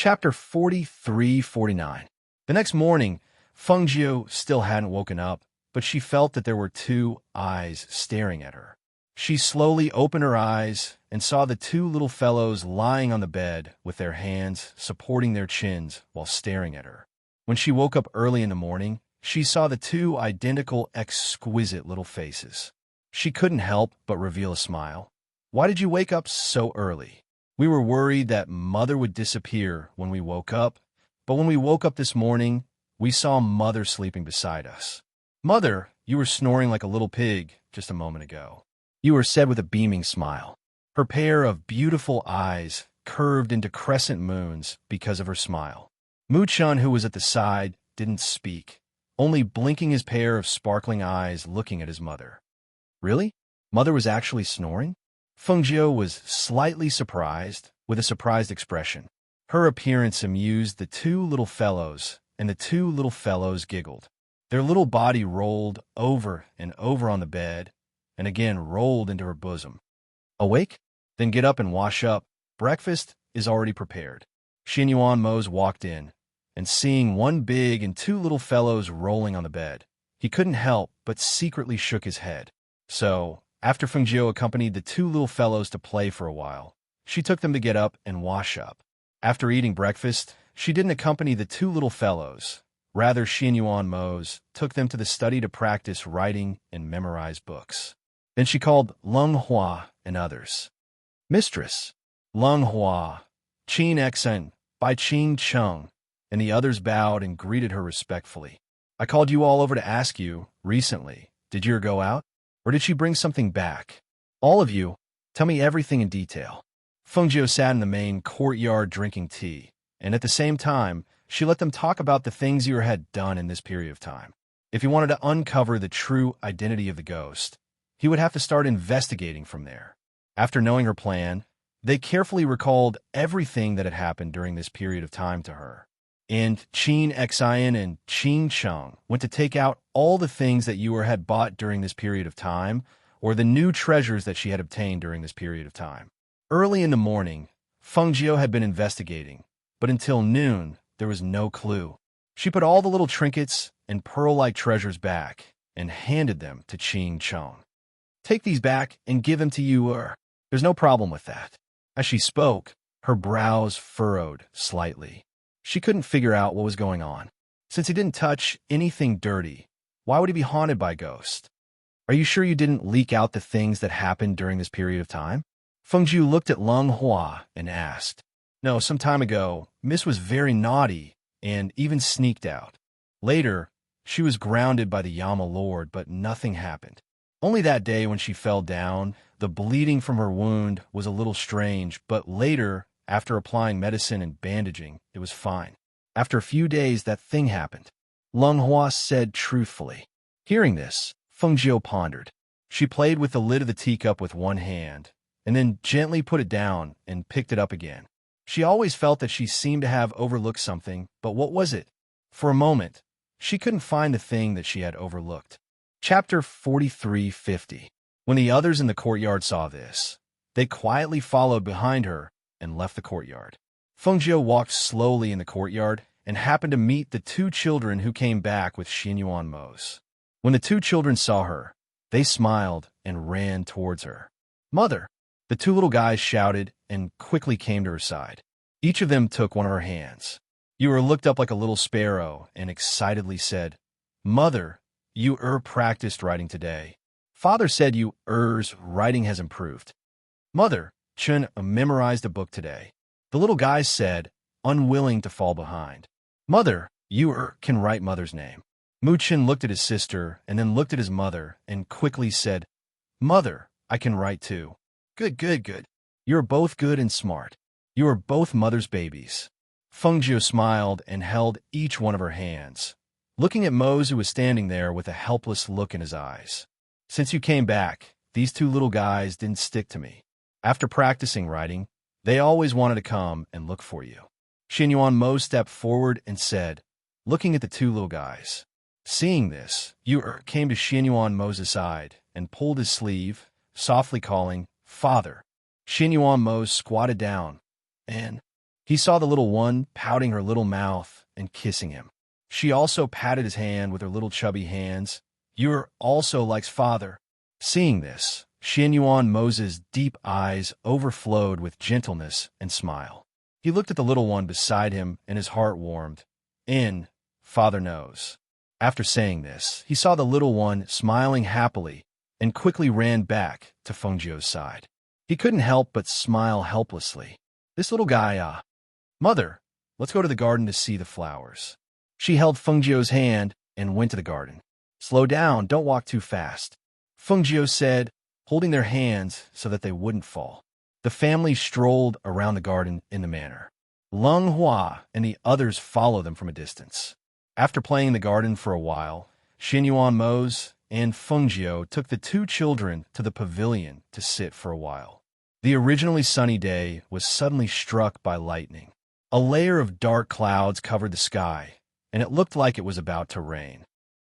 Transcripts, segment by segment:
Chapter 43-49. The next morning, Fengjiu still hadn't woken up, but she felt that there were two eyes staring at her. She slowly opened her eyes and saw the two little fellows lying on the bed with their hands supporting their chins while staring at her. When she woke up early in the morning, she saw the two identical, exquisite little faces. She couldn't help but reveal a smile. "Why did you wake up so early?" "We were worried that Mother would disappear when we woke up, but when we woke up this morning, we saw Mother sleeping beside us." "Mother, you were snoring like a little pig just a moment ago," Yu said with a beaming smile. Her pair of beautiful eyes curved into crescent moons because of her smile. Mu Chun, who was at the side, didn't speak, only blinking his pair of sparkling eyes looking at his mother. Really? Mother was actually snoring? Fengjiu was slightly surprised, with a surprised expression. Her appearance amused the two little fellows, and the two little fellows giggled. Their little body rolled over and over on the bed, and again rolled into her bosom. "Awake? Then get up and wash up. Breakfast is already prepared." Xin Yuan Mose walked in, and seeing one big and two little fellows rolling on the bed, he couldn't help but secretly shook his head. So, after Fengjiu accompanied the two little fellows to play for a while, she took them to get up and wash up. After eating breakfast, she didn't accompany the two little fellows. Rather, Xin Yuan Mose took them to the study to practice writing and memorize books. Then she called Leng Hua and others. "Mistress, Leng Hua, Qin Xen, by Qing Cheng," and the others bowed and greeted her respectfully. "I called you all over to ask you, recently, did you go out? Or did she bring something back? All of you, tell me everything in detail." Fengjiu sat in the main courtyard drinking tea, and at the same time, she let them talk about the things Yu had done in this period of time. If he wanted to uncover the true identity of the ghost, he would have to start investigating from there. After knowing her plan, they carefully recalled everything that had happened during this period of time to her. And Qin Xian and Qing Cheng went to take out all the things that Yu had bought during this period of time, or the new treasures that she had obtained during this period of time. Early in the morning, Fengjiu had been investigating, but until noon, there was no clue. She put all the little trinkets and pearl-like treasures back and handed them to Qing Cheng. "Take these back and give them to Yu. There's no problem with that." As she spoke, her brows furrowed slightly. She couldn't figure out what was going on. Since he didn't touch anything dirty, why would he be haunted by ghosts? "Are you sure you didn't leak out the things that happened during this period of time?" Fengjiu looked at Leng Hua and asked. "No, some time ago, Miss was very naughty and even sneaked out. Later, she was grounded by the Yama Lord, but nothing happened. Only that day when she fell down, the bleeding from her wound was a little strange, but later, after applying medicine and bandaging, it was fine. After a few days, that thing happened," Leng Hua said truthfully. Hearing this, Fengjiu pondered. She played with the lid of the teacup with one hand, and then gently put it down and picked it up again. She always felt that she seemed to have overlooked something, but what was it? For a moment, she couldn't find the thing that she had overlooked. Chapter 43-50. When the others in the courtyard saw this, they quietly followed behind her and left the courtyard. Fengjiu walked slowly in the courtyard and happened to meet the two children who came back with Xin Yuan Mose. When the two children saw her, they smiled and ran towards her. "Mother!" The two little guys shouted and quickly came to her side. Each of them took one of her hands. Yu looked up like a little sparrow and excitedly said, "Mother, Yu practiced writing today. Father said Yu's writing has improved." "Mother, Chun memorized a book today," the little guys said, unwilling to fall behind. "Mother, Yu can write Mother's name." Mu Chen looked at his sister and then looked at his mother and quickly said, "Mother, I can write too." Good, good, good. You're both good and smart. You are both Mother's babies." Fengjiu smiled and held each one of her hands, looking at Mose, who was standing there with a helpless look in his eyes. "Since you came back, these two little guys didn't stick to me. After practicing writing, they always wanted to come and look for you." Xin Yuan Mo stepped forward and said, looking at the two little guys. Seeing this, Yu came to Xin Yuan Mo's side and pulled his sleeve, softly calling, "Father." Xin Yuan Mo squatted down and He saw the little one pouting her little mouth and kissing him. She also patted his hand with her little chubby hands. "You're also like father." Seeing this, Xianyuan Moses' deep eyes overflowed with gentleness and smile. He looked at the little one beside him and his heart warmed. Father knows. After saying this, he saw the little one smiling happily and quickly ran back to Fengjiu's side. He couldn't help but smile helplessly. This little guy, Mother, let's go to the garden to see the flowers. She held Fengjiu's hand and went to the garden. Slow down, don't walk too fast, Fengjiu said, holding their hands so that they wouldn't fall. The family strolled around the garden in the manner. Leng Hua and the others followed them from a distance. After playing in the garden for a while, Xianyuan Mose and Fengjiu took the two children to the pavilion to sit for a while. The originally sunny day was suddenly struck by lightning. A layer of dark clouds covered the sky, and it looked like it was about to rain.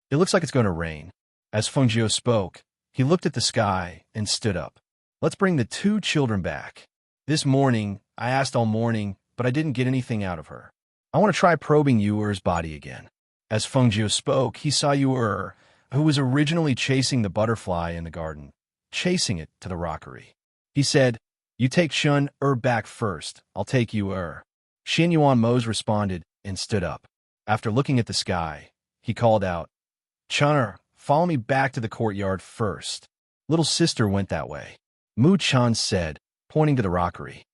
"It looks like it's going to rain." As Fengjiu spoke, he looked at the sky and stood up. "Let's bring the two children back. This morning, I asked all morning, but I didn't get anything out of her. I want to try probing Yuer's body again." As Fengjiu spoke, he saw Yuer, who was originally chasing the butterfly in the garden, chasing it to the rockery. He said, "You take Shun-er back first. I'll take Yuer." Xianyuan Mose responded and stood up. After looking at the sky, he called out, "Chun-er, follow me back to the courtyard first." Little sister went that way. Mu Chan said, pointing to the rockery.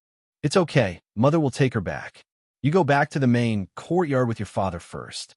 "It's okay. Mother will take her back. You go back to the main courtyard with your father first,"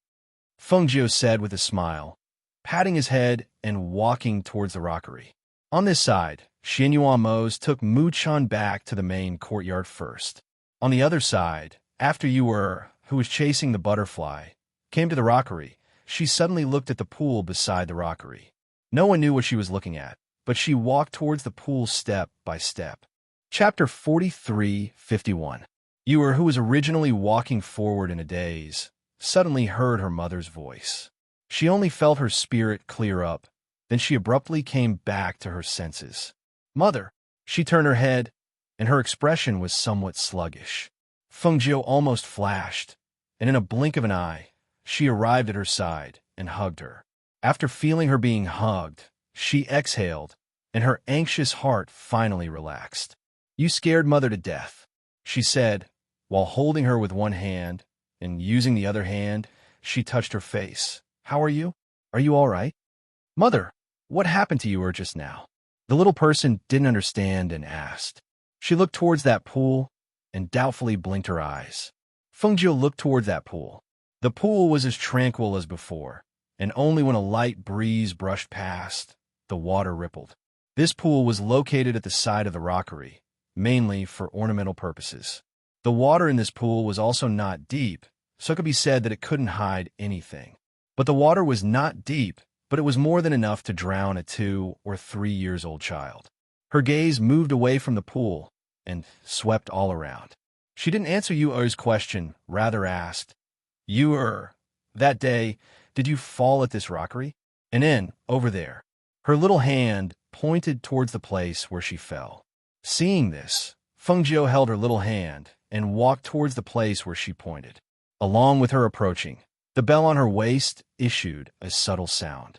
Fengjiu said with a smile, patting his head and walking towards the rockery. On this side, Xianyuan Mose took Mu Chan back to the main courtyard first. On the other side, after Yuer, who was chasing the butterfly, came to the rockery, she suddenly looked at the pool beside the rockery. No one knew what she was looking at, but she walked towards the pool step by step. Chapter 43:51. Yuer, who was originally walking forward in a daze, suddenly heard her mother's voice. She only felt her spirit clear up, then she abruptly came back to her senses. "Mother!" She turned her head, and her expression was somewhat sluggish. Fengjiu almost flashed, and in a blink of an eye, she arrived at her side and hugged her. After feeling her being hugged, she exhaled, and her anxious heart finally relaxed. "You scared Mother to death," she said, while holding her with one hand, and using the other hand, she touched her face. "How are you? Are you all right?" "Mother, what happened to you just now?" The little person didn't understand and asked. She looked towards that pool and doubtfully blinked her eyes. Fengjiu looked towards that pool. The pool was as tranquil as before, and only when a light breeze brushed past, the water rippled. This pool was located at the side of the rockery, mainly for ornamental purposes. The water in this pool was also not deep, so it could be said that it couldn't hide anything. But the water was not deep, but it was more than enough to drown a 2 or 3 years old child. Her gaze moved away from the pool and swept all around. She didn't answer Yuer's question, rather asked, "Yuer, that day, did you fall at this rockery?" And then, over there, her little hand pointed towards the place where she fell. Seeing this, Fengjiu held her little hand and walked towards the place where she pointed. Along with her approaching, the bell on her waist issued a subtle sound.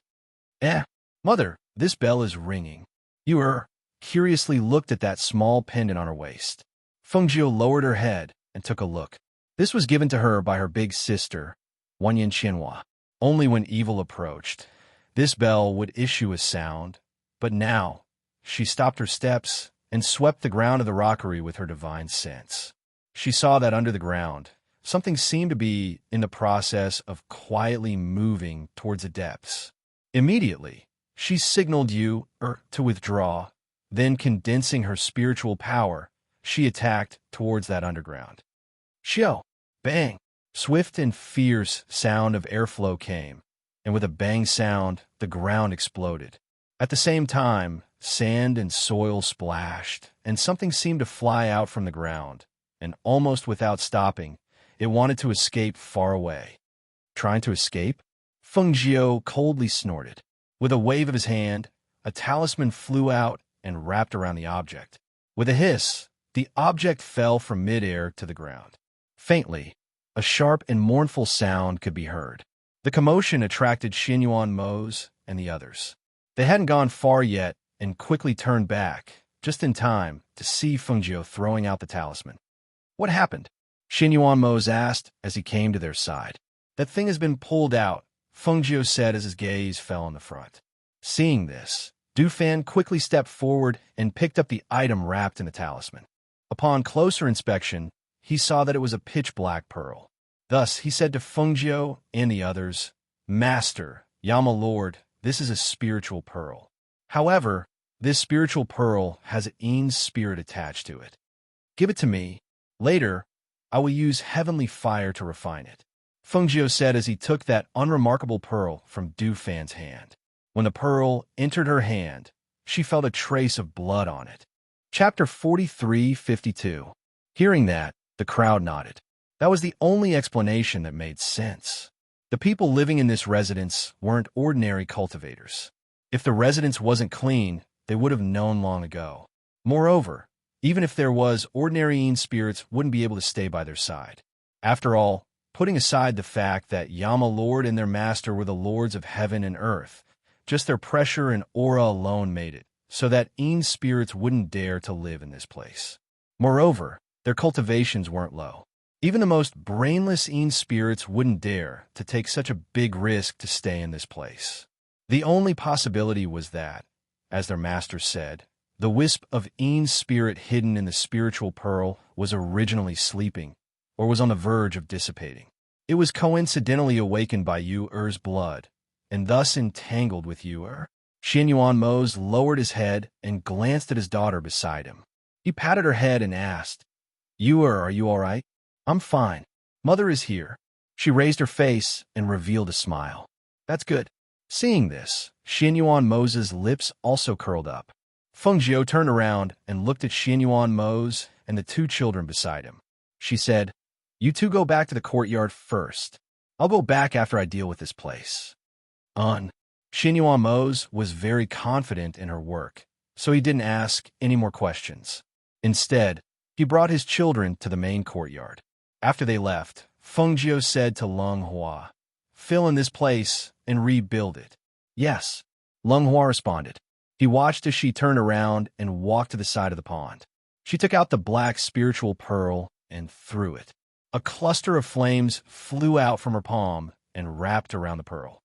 Mother, this bell is ringing." Yuer curiously looked at that small pendant on her waist. Fengjiu lowered her head and took a look. This was given to her by her big sister, Wanyan Qianhua. Only when evil approached, this bell would issue a sound, but now she stopped her steps and swept the ground of the rockery with her divine sense. She saw that under the ground, something seemed to be in the process of quietly moving towards the depths. Immediately, she signaled Yuer to withdraw, then condensing her spiritual power, she attacked towards that underground. Shio! Bang! Swift and fierce sound of airflow came, and with a bang sound, the ground exploded. At the same time, sand and soil splashed, and something seemed to fly out from the ground, and almost without stopping, it wanted to escape far away. Trying to escape? Fengjiu coldly snorted. With a wave of his hand, a talisman flew out and wrapped around the object. With a hiss, the object fell from midair to the ground. Faintly, a sharp and mournful sound could be heard. The commotion attracted Xinyuan Mose and the others. They hadn't gone far yet and quickly turned back, just in time to see Fengjiu throwing out the talisman. "What happened?" Xinyuan Mose asked as he came to their side. "That thing has been pulled out," Fengjiu said as his gaze fell on the front. Seeing this, Du Fan quickly stepped forward and picked up the item wrapped in the talisman. Upon closer inspection, he saw that it was a pitch-black pearl. Thus, he said to Fengjiu and the others, "Master, Yama Lord, this is a spiritual pearl. However, this spiritual pearl has Ein's spirit attached to it. Give it to me. Later, I will use heavenly fire to refine it," Fengjiu said as he took that unremarkable pearl from Du Fan's hand. When the pearl entered her hand, she felt a trace of blood on it. Chapter 43:52. Hearing that, the crowd nodded. That was the only explanation that made sense. The people living in this residence weren't ordinary cultivators. If the residence wasn't clean, they would have known long ago. Moreover, even if there was, ordinary Ein spirits wouldn't be able to stay by their side. After all, putting aside the fact that Yama Lord and their master were the lords of heaven and earth, just their pressure and aura alone made it so that Ein spirits wouldn't dare to live in this place. Moreover, their cultivations weren't low. Even the most brainless Ein spirits wouldn't dare to take such a big risk to stay in this place. The only possibility was that, as their master said, the wisp of Ein's spirit hidden in the spiritual pearl was originally sleeping, or was on the verge of dissipating. It was coincidentally awakened by Yu-Er's blood, and thus entangled with Yu-Er. Xinyuan Mose lowered his head and glanced at his daughter beside him. He patted her head and asked, "Yu-Er, are you all right?" "I'm fine. Mother is here." She raised her face and revealed a smile. "That's good." Seeing this, Xinyuan Mose's lips also curled up. Fengjiu turned around and looked at Xinyuan Mose and the two children beside him. She said, "You two go back to the courtyard first. I'll go back after I deal with this place." Xinyuan Mose was very confident in her work, so he didn't ask any more questions. Instead, he brought his children to the main courtyard. After they left, Fengjiu said to Leng Hua, "Fill in this place and rebuild it." "Yes," Leng Hua responded. He watched as she turned around and walked to the side of the pond. She took out the black spiritual pearl and threw it. A cluster of flames flew out from her palm and wrapped around the pearl.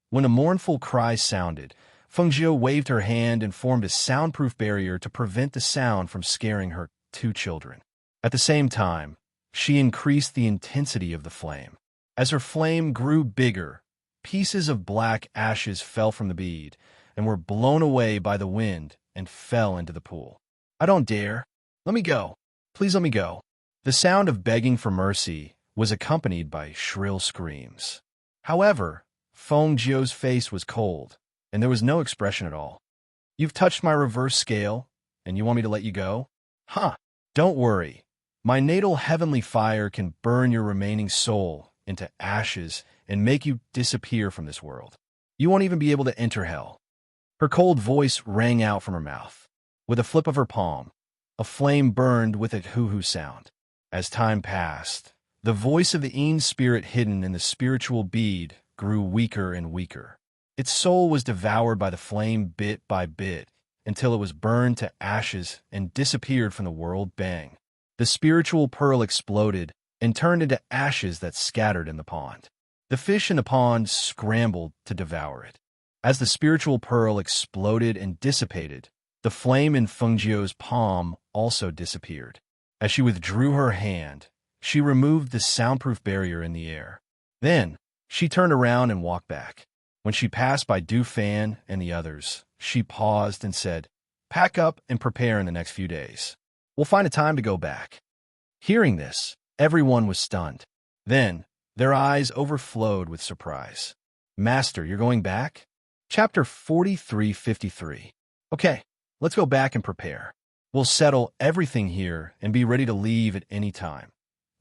When a mournful cry sounded, Fengjiu waved her hand and formed a soundproof barrier to prevent the sound from scaring her two children. At the same time, she increased the intensity of the flame. As her flame grew bigger, pieces of black ashes fell from the bead and were blown away by the wind and fell into the pool. "I don't dare. Let me go. Please let me go." The sound of begging for mercy was accompanied by shrill screams. However, Fengjiu's face was cold, and there was no expression at all. "You've touched my reverse scale, and you want me to let you go? Huh. Don't worry. My natal heavenly fire can burn your remaining soul into ashes and make you disappear from this world. You won't even be able to enter hell." Her cold voice rang out from her mouth. With a flip of her palm, a flame burned with a hoo-hoo sound. As time passed, the voice of the Ein spirit hidden in the spiritual bead grew weaker and weaker. Its soul was devoured by the flame bit by bit until it was burned to ashes and disappeared from the world. Bang! The spiritual pearl exploded and turned into ashes that scattered in the pond. The fish in the pond scrambled to devour it. As the spiritual pearl exploded and dissipated, the flame in Fengjiu's palm also disappeared. As she withdrew her hand, she removed the soundproof barrier in the air. Then, she turned around and walked back. When she passed by Du Fan and the others, she paused and said, "Pack up and prepare in the next few days. We'll find a time to go back." Hearing this, everyone was stunned. Then, their eyes overflowed with surprise. "Master, you're going back?" Chapter 43:53. "Okay, let's go back and prepare. We'll settle everything here and be ready to leave at any time,"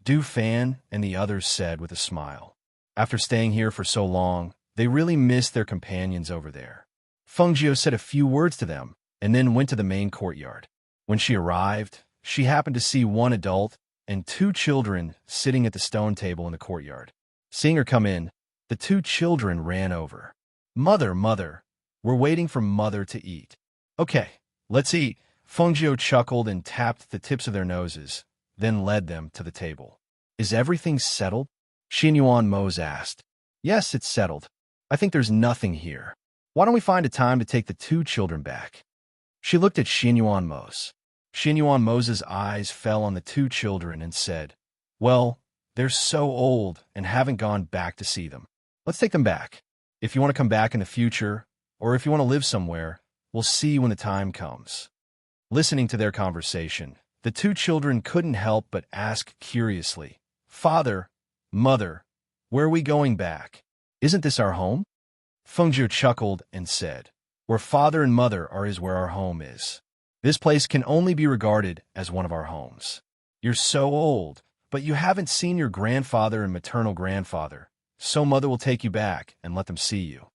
Du Fan and the others said with a smile. After staying here for so long, they really missed their companions over there. Fengjiu said a few words to them and then went to the main courtyard. When she arrived, she happened to see one adult and two children sitting at the stone table in the courtyard. Seeing her come in, the two children ran over. "Mother, mother, we're waiting for mother to eat." "Okay, let's eat." Fengjiu chuckled and tapped the tips of their noses, then led them to the table. "Is everything settled?" Xinyuan Mose asked. "Yes, it's settled. I think there's nothing here. Why don't we find a time to take the two children back?" She looked at Xinyuan Mose. Xinyuan Mose's eyes fell on the two children and said, "Well, they're so old and haven't gone back to see them. Let's take them back. If you want to come back in the future, or if you want to live somewhere, we'll see when the time comes." Listening to their conversation, the two children couldn't help but ask curiously, "Father, mother, where are we going back? Isn't this our home?" Fengjiu chuckled and said, "Where father and mother are is where our home is. This place can only be regarded as one of our homes. You're so old, but you haven't seen your grandfather and maternal grandfather, so mother will take you back and let them see you."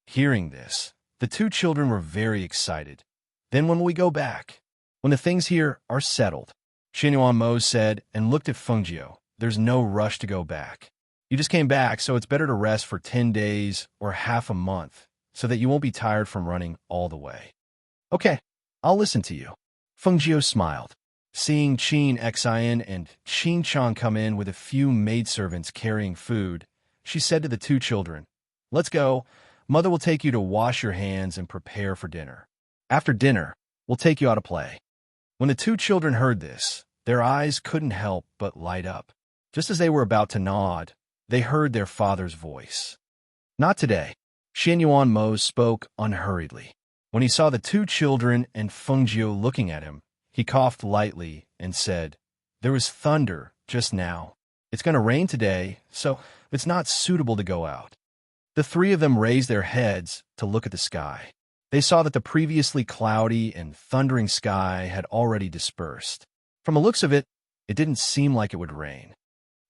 Hearing this, the two children were very excited. "Then when will we go back?" "When the things here are settled," Xinyuan Mo said and looked at Fengjiu. "There's no rush to go back. You just came back, so it's better to rest for 10 days or half a month so that you won't be tired from running all the way." "Okay, I'll listen to you." Fengjiu smiled. Seeing Qin Xian and Qin Chang come in with a few maidservants carrying food, she said to the two children, "Let's go. Mother will take you to wash your hands and prepare for dinner. After dinner, we'll take you out to play." When the two children heard this, their eyes couldn't help but light up. Just as they were about to nod, they heard their father's voice. "Not today." Xinyuan Mo spoke unhurriedly. When he saw the two children and Fengjiu looking at him, he coughed lightly and said, "There was thunder just now. It's going to rain today, so it's not suitable to go out." The three of them raised their heads to look at the sky. They saw that the previously cloudy and thundering sky had already dispersed. From the looks of it, it didn't seem like it would rain.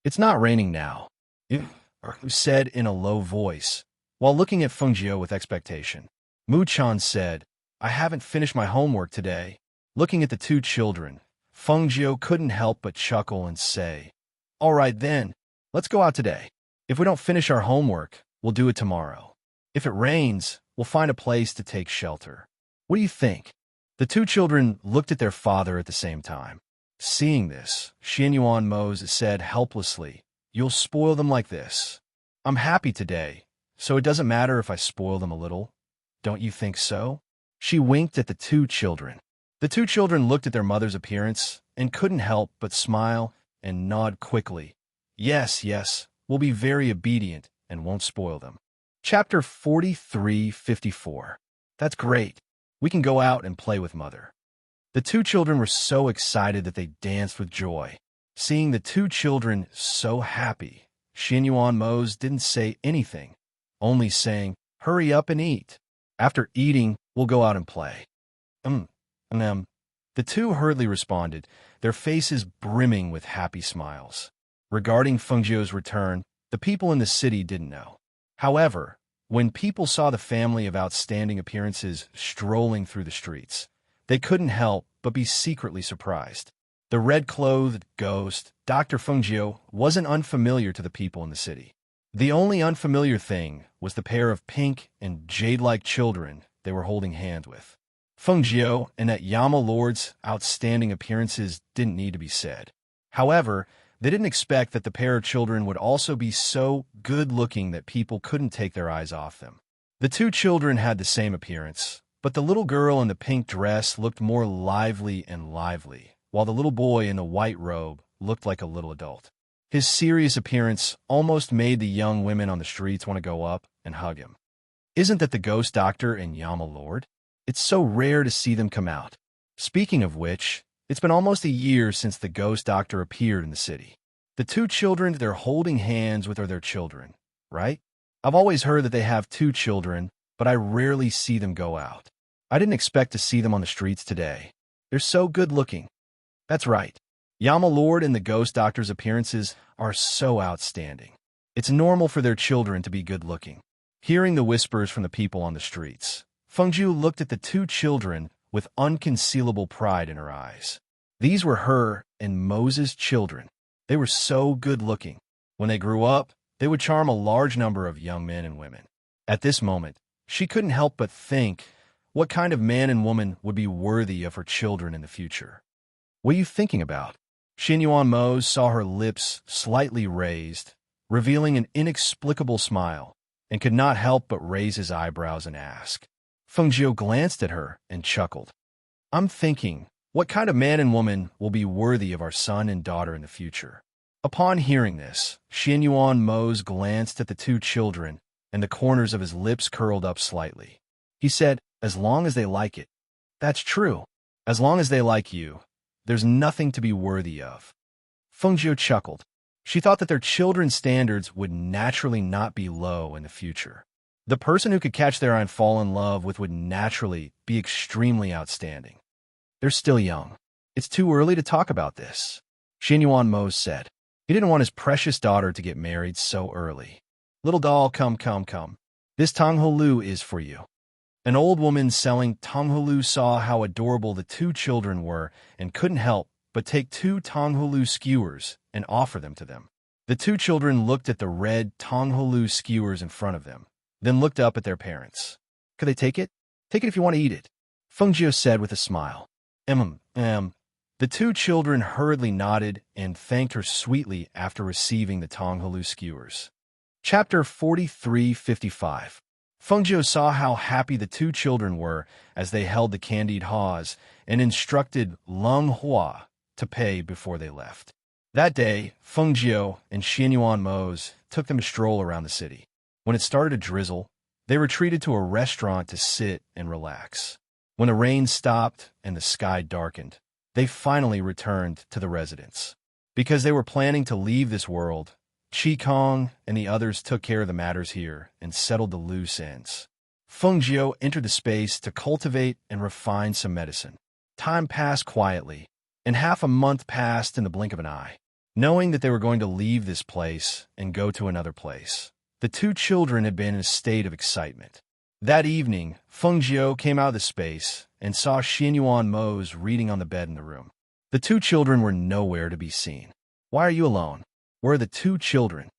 "It's not raining now," Mu said in a low voice, while looking at Fengjiu with expectation. Mu Chan said, "I haven't finished my homework today." Looking at the two children, Fengjiu couldn't help but chuckle and say, "All right then, let's go out today. If we don't finish our homework, we'll do it tomorrow. If it rains, we'll find a place to take shelter. What do you think?" The two children looked at their father at the same time. Seeing this, Xinyuan Mose said helplessly, "You'll spoil them like this. I'm happy today, so it doesn't matter if I spoil them a little. Don't you think so?" She winked at the two children. The two children looked at their mother's appearance and couldn't help but smile and nod quickly. "Yes, yes, we'll be very obedient and won't spoil them." Chapter 43:54. "That's great. We can go out and play with mother." The two children were so excited that they danced with joy. Seeing the two children so happy, Xinyuan Mose didn't say anything, only saying, "Hurry up and eat. After eating, we'll go out and play." The two hurriedly responded, their faces brimming with happy smiles. Regarding Fengjiu's return, the people in the city didn't know. However, when people saw the family of outstanding appearances strolling through the streets, they couldn't help but be secretly surprised. The red-clothed ghost, Dr. Fengjiu, wasn't unfamiliar to the people in the city. The only unfamiliar thing was the pair of pink and jade-like children they were holding hands with. Fengjiu and that Yama Lord's outstanding appearances didn't need to be said. However, they didn't expect that the pair of children would also be so good-looking that people couldn't take their eyes off them. The two children had the same appearance, but the little girl in the pink dress looked more lively and lively, while the little boy in the white robe looked like a little adult. His serious appearance almost made the young women on the streets want to go up and hug him. Isn't that the ghost doctor and Yama Lord? It's so rare to see them come out. Speaking of which, it's been almost a year since the ghost doctor appeared in the city. The two children they're holding hands with are their children, right? I've always heard that they have two children, but I rarely see them go out. I didn't expect to see them on the streets today. They're so good-looking. That's right. Yama Lord and the ghost doctor's appearances are so outstanding. It's normal for their children to be good-looking. Hearing the whispers from the people on the streets, Fengjiu looked at the two children with unconcealable pride in her eyes. These were her and Moses' children. They were so good-looking. When they grew up, they would charm a large number of young men and women. At this moment, she couldn't help but think, what kind of man and woman would be worthy of her children in the future? What are you thinking about? Xinyuan Mose saw her lips slightly raised, revealing an inexplicable smile, and could not help but raise his eyebrows and ask. Fengjiu glanced at her and chuckled. I'm thinking, what kind of man and woman will be worthy of our son and daughter in the future? Upon hearing this, Xinyuan Mose glanced at the two children, and the corners of his lips curled up slightly. He said, as long as they like it. That's true. As long as they like you, there's nothing to be worthy of. Fengjiu chuckled. She thought that their children's standards would naturally not be low in the future. The person who could catch their eye and fall in love with would naturally be extremely outstanding. They're still young. It's too early to talk about this, Xinyuan Mose said. He didn't want his precious daughter to get married so early. Little doll, come. This Tongholu is for you. An old woman selling Tongholu saw how adorable the two children were and couldn't help but take 2 Tongholu skewers and offer them to them. The two children looked at the red Tongholu skewers in front of them, then looked up at their parents. Could they take it? Take it if you want to eat it, Fengjiu said with a smile. The two children hurriedly nodded and thanked her sweetly after receiving the Tongholu skewers. Chapter 43:55. Fengjiu saw how happy the two children were as they held the candied haws and instructed Leng Hua to pay before they left. That day, Fengjiu and Xinyuan Mose took them a stroll around the city. When it started to drizzle, they retreated to a restaurant to sit and relax. When the rain stopped and the sky darkened, they finally returned to the residence. Because they were planning to leave this world, Chi Kong and the others took care of the matters here and settled the loose ends. Fengjiu entered the space to cultivate and refine some medicine. Time passed quietly, and half a month passed in the blink of an eye. Knowing that they were going to leave this place and go to another place, the two children had been in a state of excitement. That evening, Fengjiu came out of the space and saw Xinyuan Mose reading on the bed in the room. The two children were nowhere to be seen. Why are you alone? Where are the two children?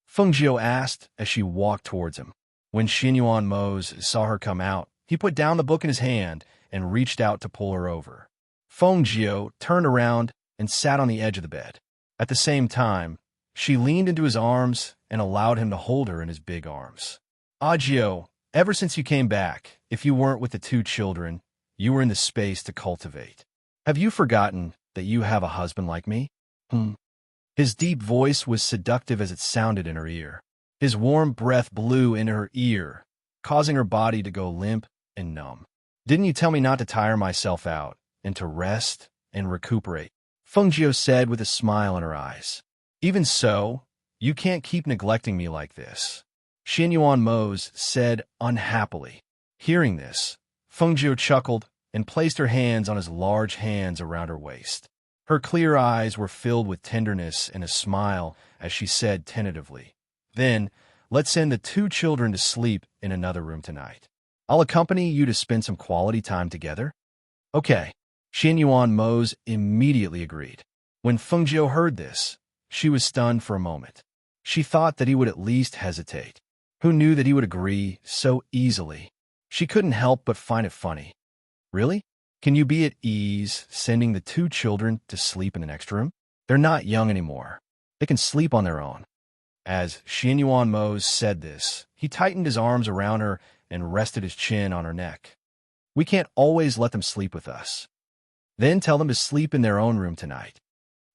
Fengjiu asked as she walked towards him. When Xinyuan Mose saw her come out, he put down the book in his hand and reached out to pull her over. Fengjiu turned around and sat on the edge of the bed. At the same time, she leaned into his arms and allowed him to hold her in his big arms. Ajio, ever since you came back, if you weren't with the two children, you were in the space to cultivate. Have you forgotten that you have a husband like me? His deep voice was seductive as it sounded in her ear. His warm breath blew into her ear, causing her body to go limp and numb. Didn't you tell me not to tire myself out and to rest and recuperate? Fengjiu said with a smile in her eyes. Even so, you can't keep neglecting me like this, Xinyuan Mose said unhappily. Hearing this, Fengjiu chuckled and placed her hands on his large hands around her waist. Her clear eyes were filled with tenderness and a smile as she said tentatively, Then, let's send the two children to sleep in another room tonight. I'll accompany you to spend some quality time together. Okay. Xinyuan Mose immediately agreed. When Fengjiu heard this, she was stunned for a moment. She thought that he would at least hesitate. Who knew that he would agree so easily? She couldn't help but find it funny. Really? Can you be at ease sending the two children to sleep in the next room? They're not young anymore. They can sleep on their own. As Xinyuan Mose said this, he tightened his arms around her and rested his chin on her neck. We can't always let them sleep with us. Then tell them to sleep in their own room tonight.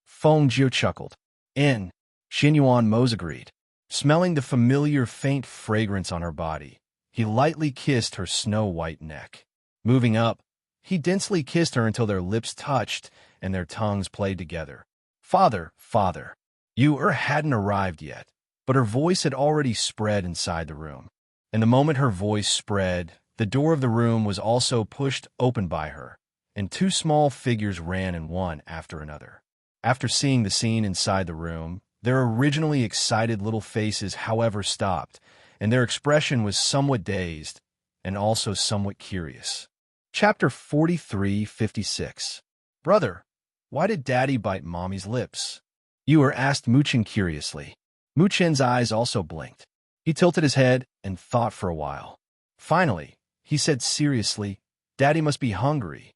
Fengjiu chuckled. In. Xinyuan Mose agreed. Smelling the familiar faint fragrance on her body, he lightly kissed her snow-white neck. Moving up, he densely kissed her until their lips touched and their tongues played together. Father, father. You hadn't arrived yet, but her voice had already spread inside the room. And the moment her voice spread, the door of the room was also pushed open by her, and two small figures ran in one after another. After seeing the scene inside the room, their originally excited little faces, however, stopped, and their expression was somewhat dazed and also somewhat curious. Chapter 43:56. Brother, Why did Daddy bite Mommy's lips? Yu asked Muchen curiously. Muchen's eyes also blinked. He tilted his head and thought for a while. Finally, he said seriously, Daddy must be hungry.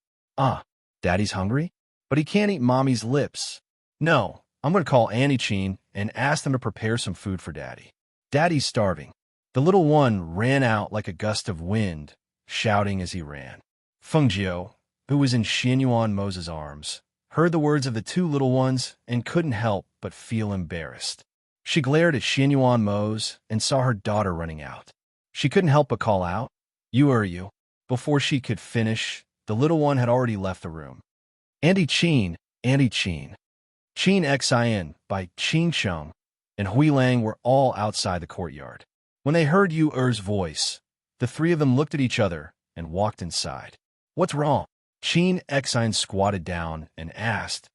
Daddy's hungry? But he can't eat Mommy's lips. No, I'm going to call Enchanting and ask them to prepare some food for Daddy. Daddy's starving. The little one ran out like a gust of wind, shouting as he ran. Fengjiu, who was in Xianyuan Mo's arms, heard the words of the two little ones and couldn't help but feel embarrassed. She glared at Xianyuan Mo's and saw her daughter running out. She couldn't help but call out, You. Before she could finish, the little one had already left the room. Andy Chin. Chin Xin by Qin Sheng and Hui Lang were all outside the courtyard. When they heard Yu's voice, the three of them looked at each other and walked inside. What's wrong? Qin Xin squatted down and asked,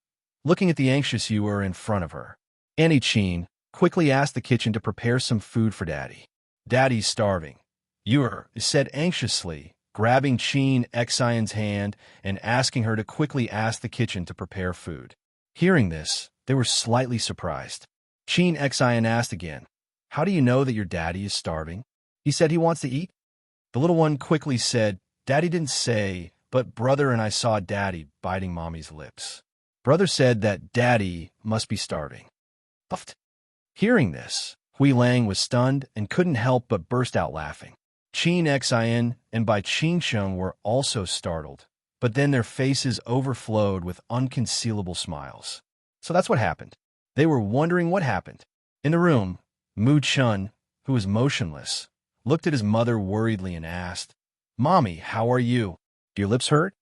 looking at the anxious Yu in front of her. Annie Qin quickly asked the kitchen to prepare some food for Daddy. Daddy's starving, Yu said anxiously, grabbing Qin Xin's hand and asking her to quickly ask the kitchen to prepare food. Hearing this, they were slightly surprised. Qin Xin asked again, How do you know that your daddy is starving? He said he wants to eat? The little one quickly said, Daddy didn't say, but Brother and I saw Daddy biting Mommy's lips. Brother said that Daddy must be starving. Puffed. Hearing this, Hui Lang was stunned and couldn't help but burst out laughing. Qin Xin and Bai Qingsheng were also startled, but then their faces overflowed with unconcealable smiles. So that's what happened. They were wondering what happened. In the room, Mu Chun, who was motionless, looked at his mother worriedly and asked, Mommy, how are you? Do your lips hurt?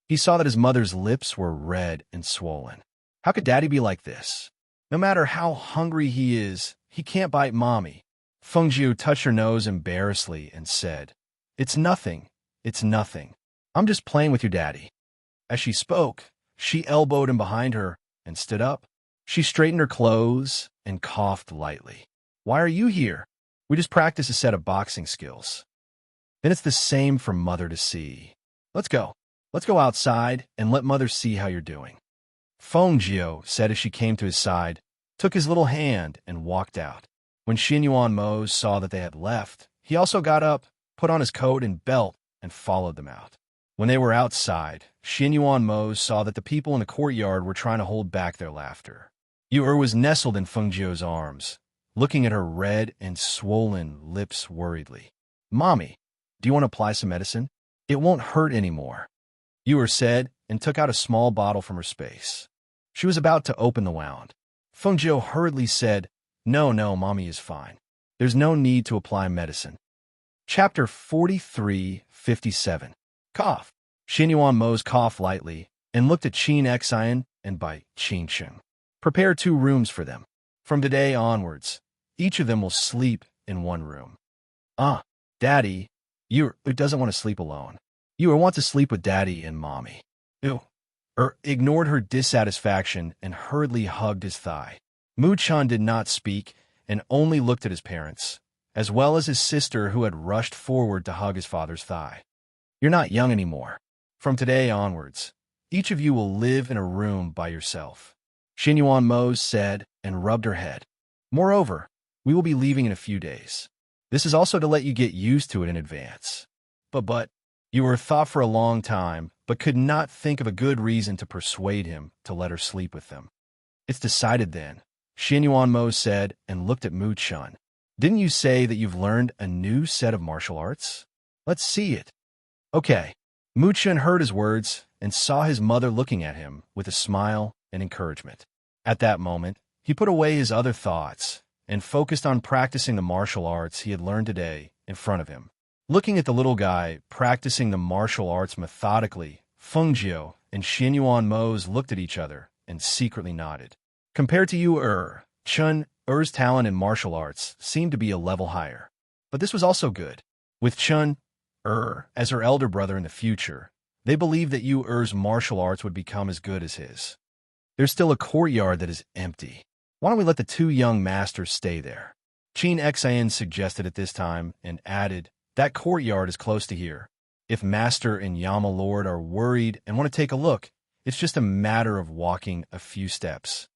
He saw that his mother's lips were red and swollen. How could Daddy be like this? No matter how hungry he is, he can't bite Mommy. Fengjiu touched her nose embarrassedly and said, It's nothing. I'm just playing with your daddy. As she spoke, she elbowed him behind her and stood up. She straightened her clothes and coughed lightly. Why are you here? We just practiced a set of boxing skills. Then it's the same for Mother to see. Let's go. Let's go outside and let Mother see how you're doing. Fengjiu said as she came to his side, took his little hand and walked out. When Xianyuan Mo saw that they had left, he also got up, put on his coat and belt, and followed them out. When they were outside, Xianyuan Mo saw that the people in the courtyard were trying to hold back their laughter. Yu was nestled in Fengjiu's arms, looking at her red and swollen lips worriedly. Mommy, do you want to apply some medicine? It won't hurt anymore, Yu said, and took out a small bottle from her space. She was about to open the wound. Fengjiu hurriedly said, No, Mommy is fine. There's no need to apply medicine. Chapter 43:57. Cough. Xianyuan Mo's coughed lightly and looked at Qin Xin and Bai Qingsheng. Prepare 2 rooms for them. From today onwards, each of them will sleep in one room. Daddy, Yu doesn't want to sleep alone. Yu wants to sleep with Daddy and Mommy. Ignored her dissatisfaction and hurriedly hugged his thigh. Mu Chun did not speak and only looked at his parents, as well as his sister who had rushed forward to hug his father's thigh. You're not young anymore. From today onwards, each of you will live in a room by yourself, Xianyuan Mo said and rubbed her head. Moreover, we will be leaving in a few days. This is also to let you get used to it in advance. But, Yu thought for a long time, but could not think of a good reason to persuade him to let her sleep with them. It's decided then, Xianyuan Mo said and looked at Mu Chun. Didn't you say that you've learned a new set of martial arts? Let's see it. Okay. Mu Chun heard his words and saw his mother looking at him with a smile and encouragement. At that moment, he put away his other thoughts and focused on practicing the martial arts he had learned today in front of him. Looking at the little guy practicing the martial arts methodically, Fengjiu and Xianyuan Mo looked at each other and secretly nodded. Compared to Yu Chun's talent in martial arts seemed to be a level higher. But this was also good. With Chun as her elder brother in the future, they believed that Yu's martial arts would become as good as his. There's still a courtyard that is empty. Why don't we let the 2 young masters stay there? Qin Xin suggested at this time and added, That courtyard is close to here. If Master and Yama Lord are worried and want to take a look, It's just a matter of walking a few steps.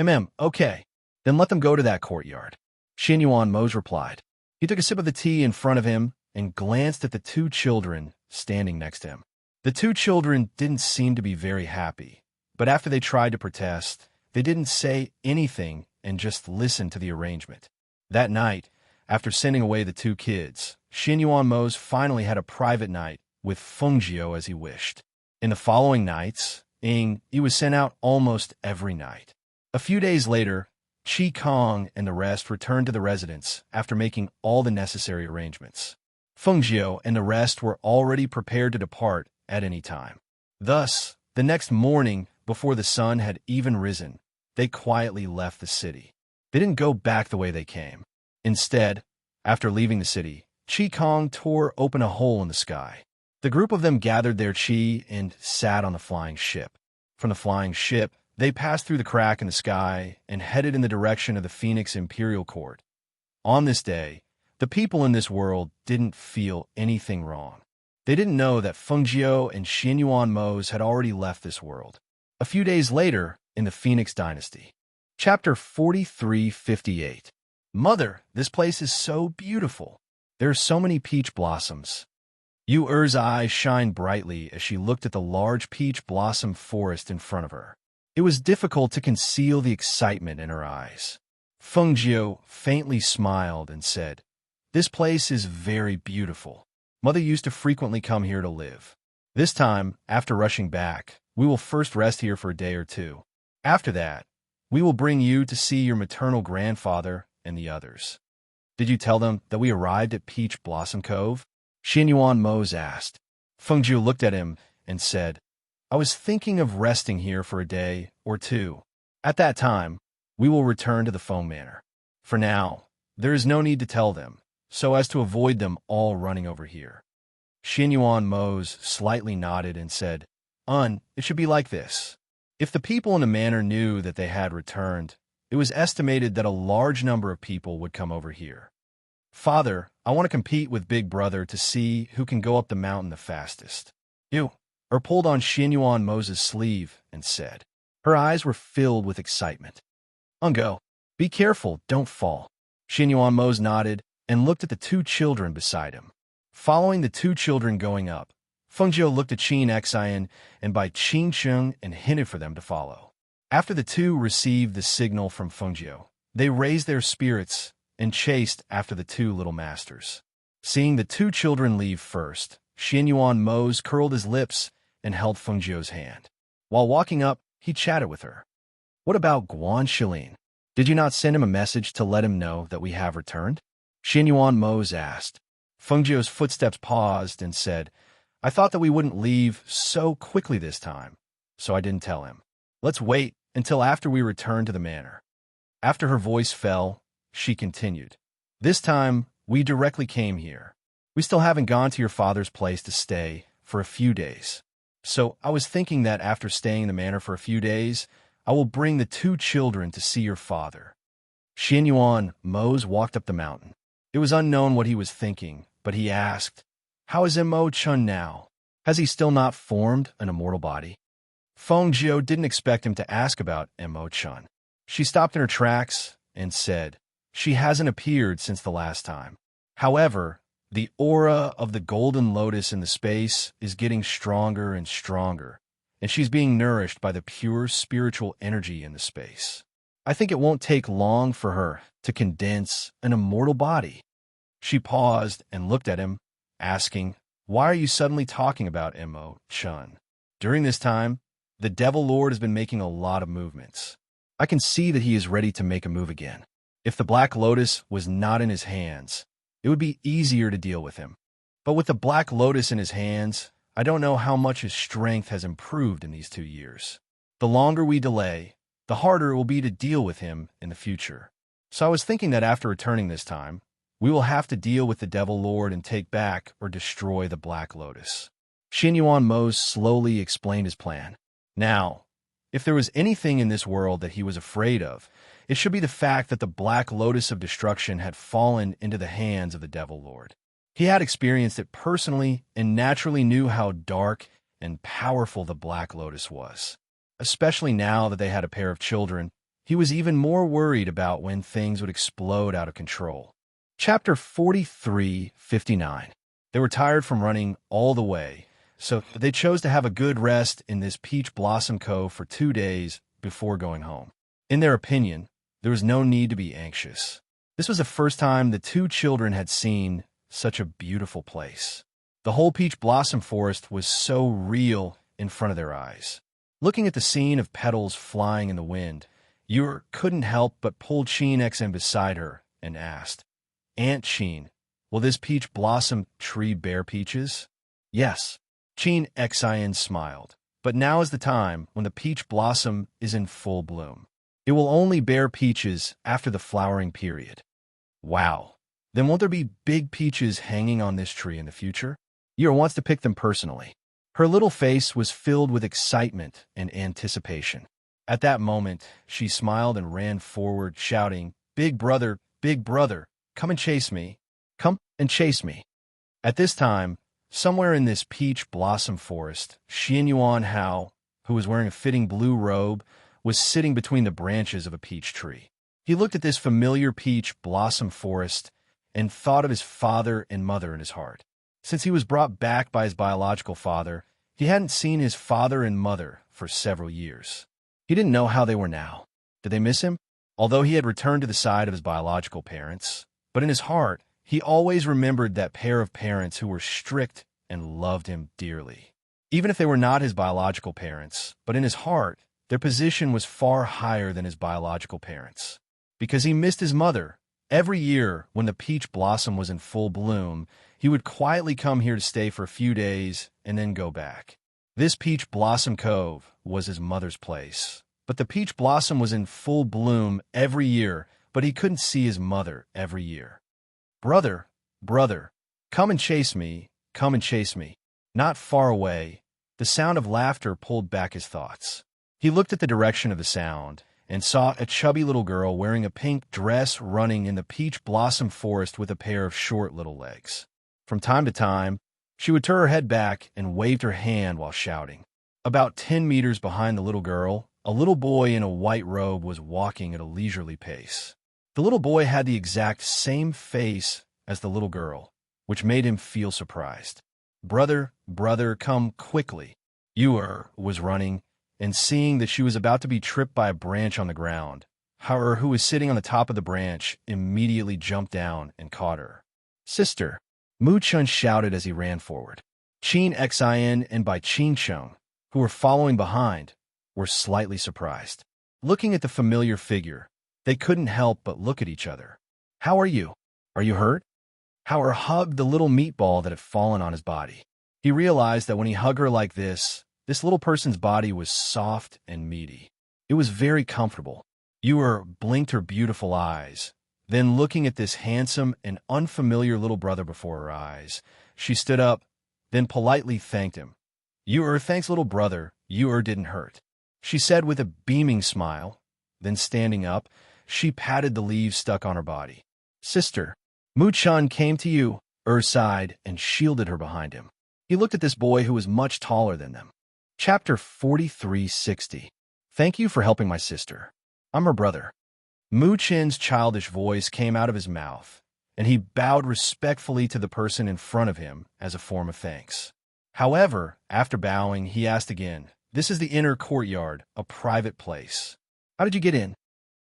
Okay. Then let them go to that courtyard. Xianyuan Mose replied. He took a sip of the tea in front of him and glanced at the two children standing next to him. The two children didn't seem to be very happy, but after they tried to protest, they didn't say anything and just listened to the arrangement. That night, after sending away the two kids, Xianyuan Mose finally had a private night with Fengjiu as he wished. In the following nights, he was sent out almost every night. A few days later, Qi Kong and the rest returned to the residence after making all the necessary arrangements. Fengjiu and the rest were already prepared to depart at any time. Thus, the next morning, before the sun had even risen, they quietly left the city. They didn't go back the way they came. Instead, after leaving the city, Qi Kong tore open a hole in the sky. The group of them gathered their qi and sat on the flying ship. From the flying ship, they passed through the crack in the sky and headed in the direction of the Phoenix Imperial Court. On this day, the people in this world didn't feel anything wrong. They didn't know that Fengjiu and Xianyuan Mose had already left this world. A few days later, in the Phoenix Dynasty. Chapter 4358. Mother, this place is so beautiful. There are so many peach blossoms. Yu'er's eyes shined brightly as she looked at the large peach blossom forest in front of her. It was difficult to conceal the excitement in her eyes. Fengjiu faintly smiled and said, This place is very beautiful. Mother used to frequently come here to live. This time, after rushing back, we will first rest here for a day or two. After that, we will bring you to see your maternal grandfather and the others. Did you tell them that we arrived at Peach Blossom Cove? Xianyuan Mose asked. Fengjiu looked at him and said, I was thinking of resting here for a day or two. At that time, we will return to the Foam Manor. For now, there is no need to tell them, so as to avoid them all running over here. Xianyuan Mose slightly nodded and said, it should be like this. If the people in the manor knew that they had returned, it was estimated that a large number of people would come over here. Father, I want to compete with Big Brother to see who can go up the mountain the fastest. Pulled on Xianyuan Mose's sleeve and said. Her eyes were filled with excitement. Go. Be careful, don't fall. Xianyuan Mose nodded and looked at the two children beside him. Following the two children going up, Fengjiu looked at Qin Xian and by Qin Sheng and hinted for them to follow. After the two received the signal from Fengjiu, they raised their spirits and chased after the two little masters. Seeing the two children leave first, Xianyuan Mose curled his lips and held Fengjiu's hand. While walking up, he chatted with her. What about Guan Shilin? Did you not send him a message to let him know that we have returned? Xianyuan Mose asked. Fengjiu's footsteps paused and said, I thought that we wouldn't leave so quickly this time, so I didn't tell him. Let's wait until after we return to the manor. After her voice fell, she continued. This time, we directly came here. We still haven't gone to your father's place to stay for a few days. So I was thinking that after staying in the manor for a few days, I will bring the two children to see your father. Xianyuan Mose walked up the mountain. It was unknown what he was thinking, but he asked, How is Mo Chun now? Has he still not formed an immortal body? Fengjiu didn't expect him to ask about Mo Chun. She stopped in her tracks and said, She hasn't appeared since the last time. However, the aura of the golden lotus in the space is getting stronger and stronger, and she's being nourished by the pure spiritual energy in the space. I think it won't take long for her to condense an immortal body. She paused and looked at him, asking, Why are you suddenly talking about Mo Chun? During this time, the Devil Lord has been making a lot of movements. I can see that he is ready to make a move again. If the Black Lotus was not in his hands, it would be easier to deal with him. But with the Black Lotus in his hands, I don't know how much his strength has improved in these 2 years. The longer we delay, the harder it will be to deal with him in the future. So I was thinking that after returning this time, we will have to deal with the Devil Lord and take back or destroy the Black Lotus. Xianyuan Mose slowly explained his plan. Now, if there was anything in this world that he was afraid of, it should be the fact that the Black Lotus of Destruction had fallen into the hands of the Devil Lord. He had experienced it personally and naturally knew how dark and powerful the Black Lotus was. Especially now that they had a pair of children, he was even more worried about when things would explode out of control. Chapter 43:59. They were tired from running all the way, so they chose to have a good rest in this Peach Blossom Cove for 2 days before going home. In their opinion, there was no need to be anxious. This was the first time the two children had seen such a beautiful place. The whole peach blossom forest was so real in front of their eyes. Looking at the scene of petals flying in the wind, Yor couldn't help but pull Chin Xin beside her and asked, "Aunt Chin, will this peach blossom tree bear peaches?" "Yes." Chin Xin smiled. "But now is the time when the peach blossom is in full bloom. It will only bear peaches after the flowering period." "Wow. Then won't there be big peaches hanging on this tree in the future?" Yor wants to pick them personally. Her little face was filled with excitement and anticipation. At that moment, she smiled and ran forward, shouting, big brother, come and chase me. Come and chase me." At this time, somewhere in this peach blossom forest, Xian Yuan Hao, who was wearing a fitting blue robe, was sitting between the branches of a peach tree. He looked at this familiar peach blossom forest and thought of his father and mother in his heart. Since he was brought back by his biological father, he hadn't seen his father and mother for several years. He didn't know how they were now. Did they miss him? Although he had returned to the side of his biological parents, but in his heart, he always remembered that pair of parents who were strict and loved him dearly. Even if they were not his biological parents, but in his heart, their position was far higher than his biological parents. Because he missed his mother, every year when the peach blossom was in full bloom, he would quietly come here to stay for a few days and then go back. This Peach Blossom Cove was his mother's place. But the peach blossom was in full bloom every year, but he couldn't see his mother every year. Brother, come and chase me, come and chase me." Not far away, the sound of laughter pulled back his thoughts. He looked at the direction of the sound and saw a chubby little girl wearing a pink dress running in the peach blossom forest with a pair of short little legs. From time to time, she would turn her head back and waved her hand while shouting. About 10 meters behind the little girl, a little boy in a white robe was walking at a leisurely pace. The little boy had the exact same face as the little girl, which made him feel surprised. Brother, come quickly." Yor was running, and seeing that she was about to be tripped by a branch on the ground, Hauer, who was sitting on the top of the branch, immediately jumped down and caught her. "Sister," Mu Chun shouted as he ran forward. Chin Xin and Bai Qin Chong, who were following behind, were slightly surprised. Looking at the familiar figure, they couldn't help but look at each other. "How are you? Are you hurt?" Hauer hugged the little meatball that had fallen on his body. He realized that when he hugged her like this little person's body was soft and meaty. It was very comfortable. Yor blinked her beautiful eyes. Then, looking at this handsome and unfamiliar little brother before her eyes, she stood up, then politely thanked him. "Yor, thanks, little brother. Yor didn't hurt," she said with a beaming smile. Then, standing up, she patted the leaves stuck on her body. "Sister." Mu Chun came to you, sighed, and shielded her behind him. He looked at this boy who was much taller than them. Chapter 43:60. "Thank you for helping my sister. I'm her brother." Mu Chin's childish voice came out of his mouth, and he bowed respectfully to the person in front of him as a form of thanks. However, after bowing, he asked again, "This is the inner courtyard, a private place. How did you get in?"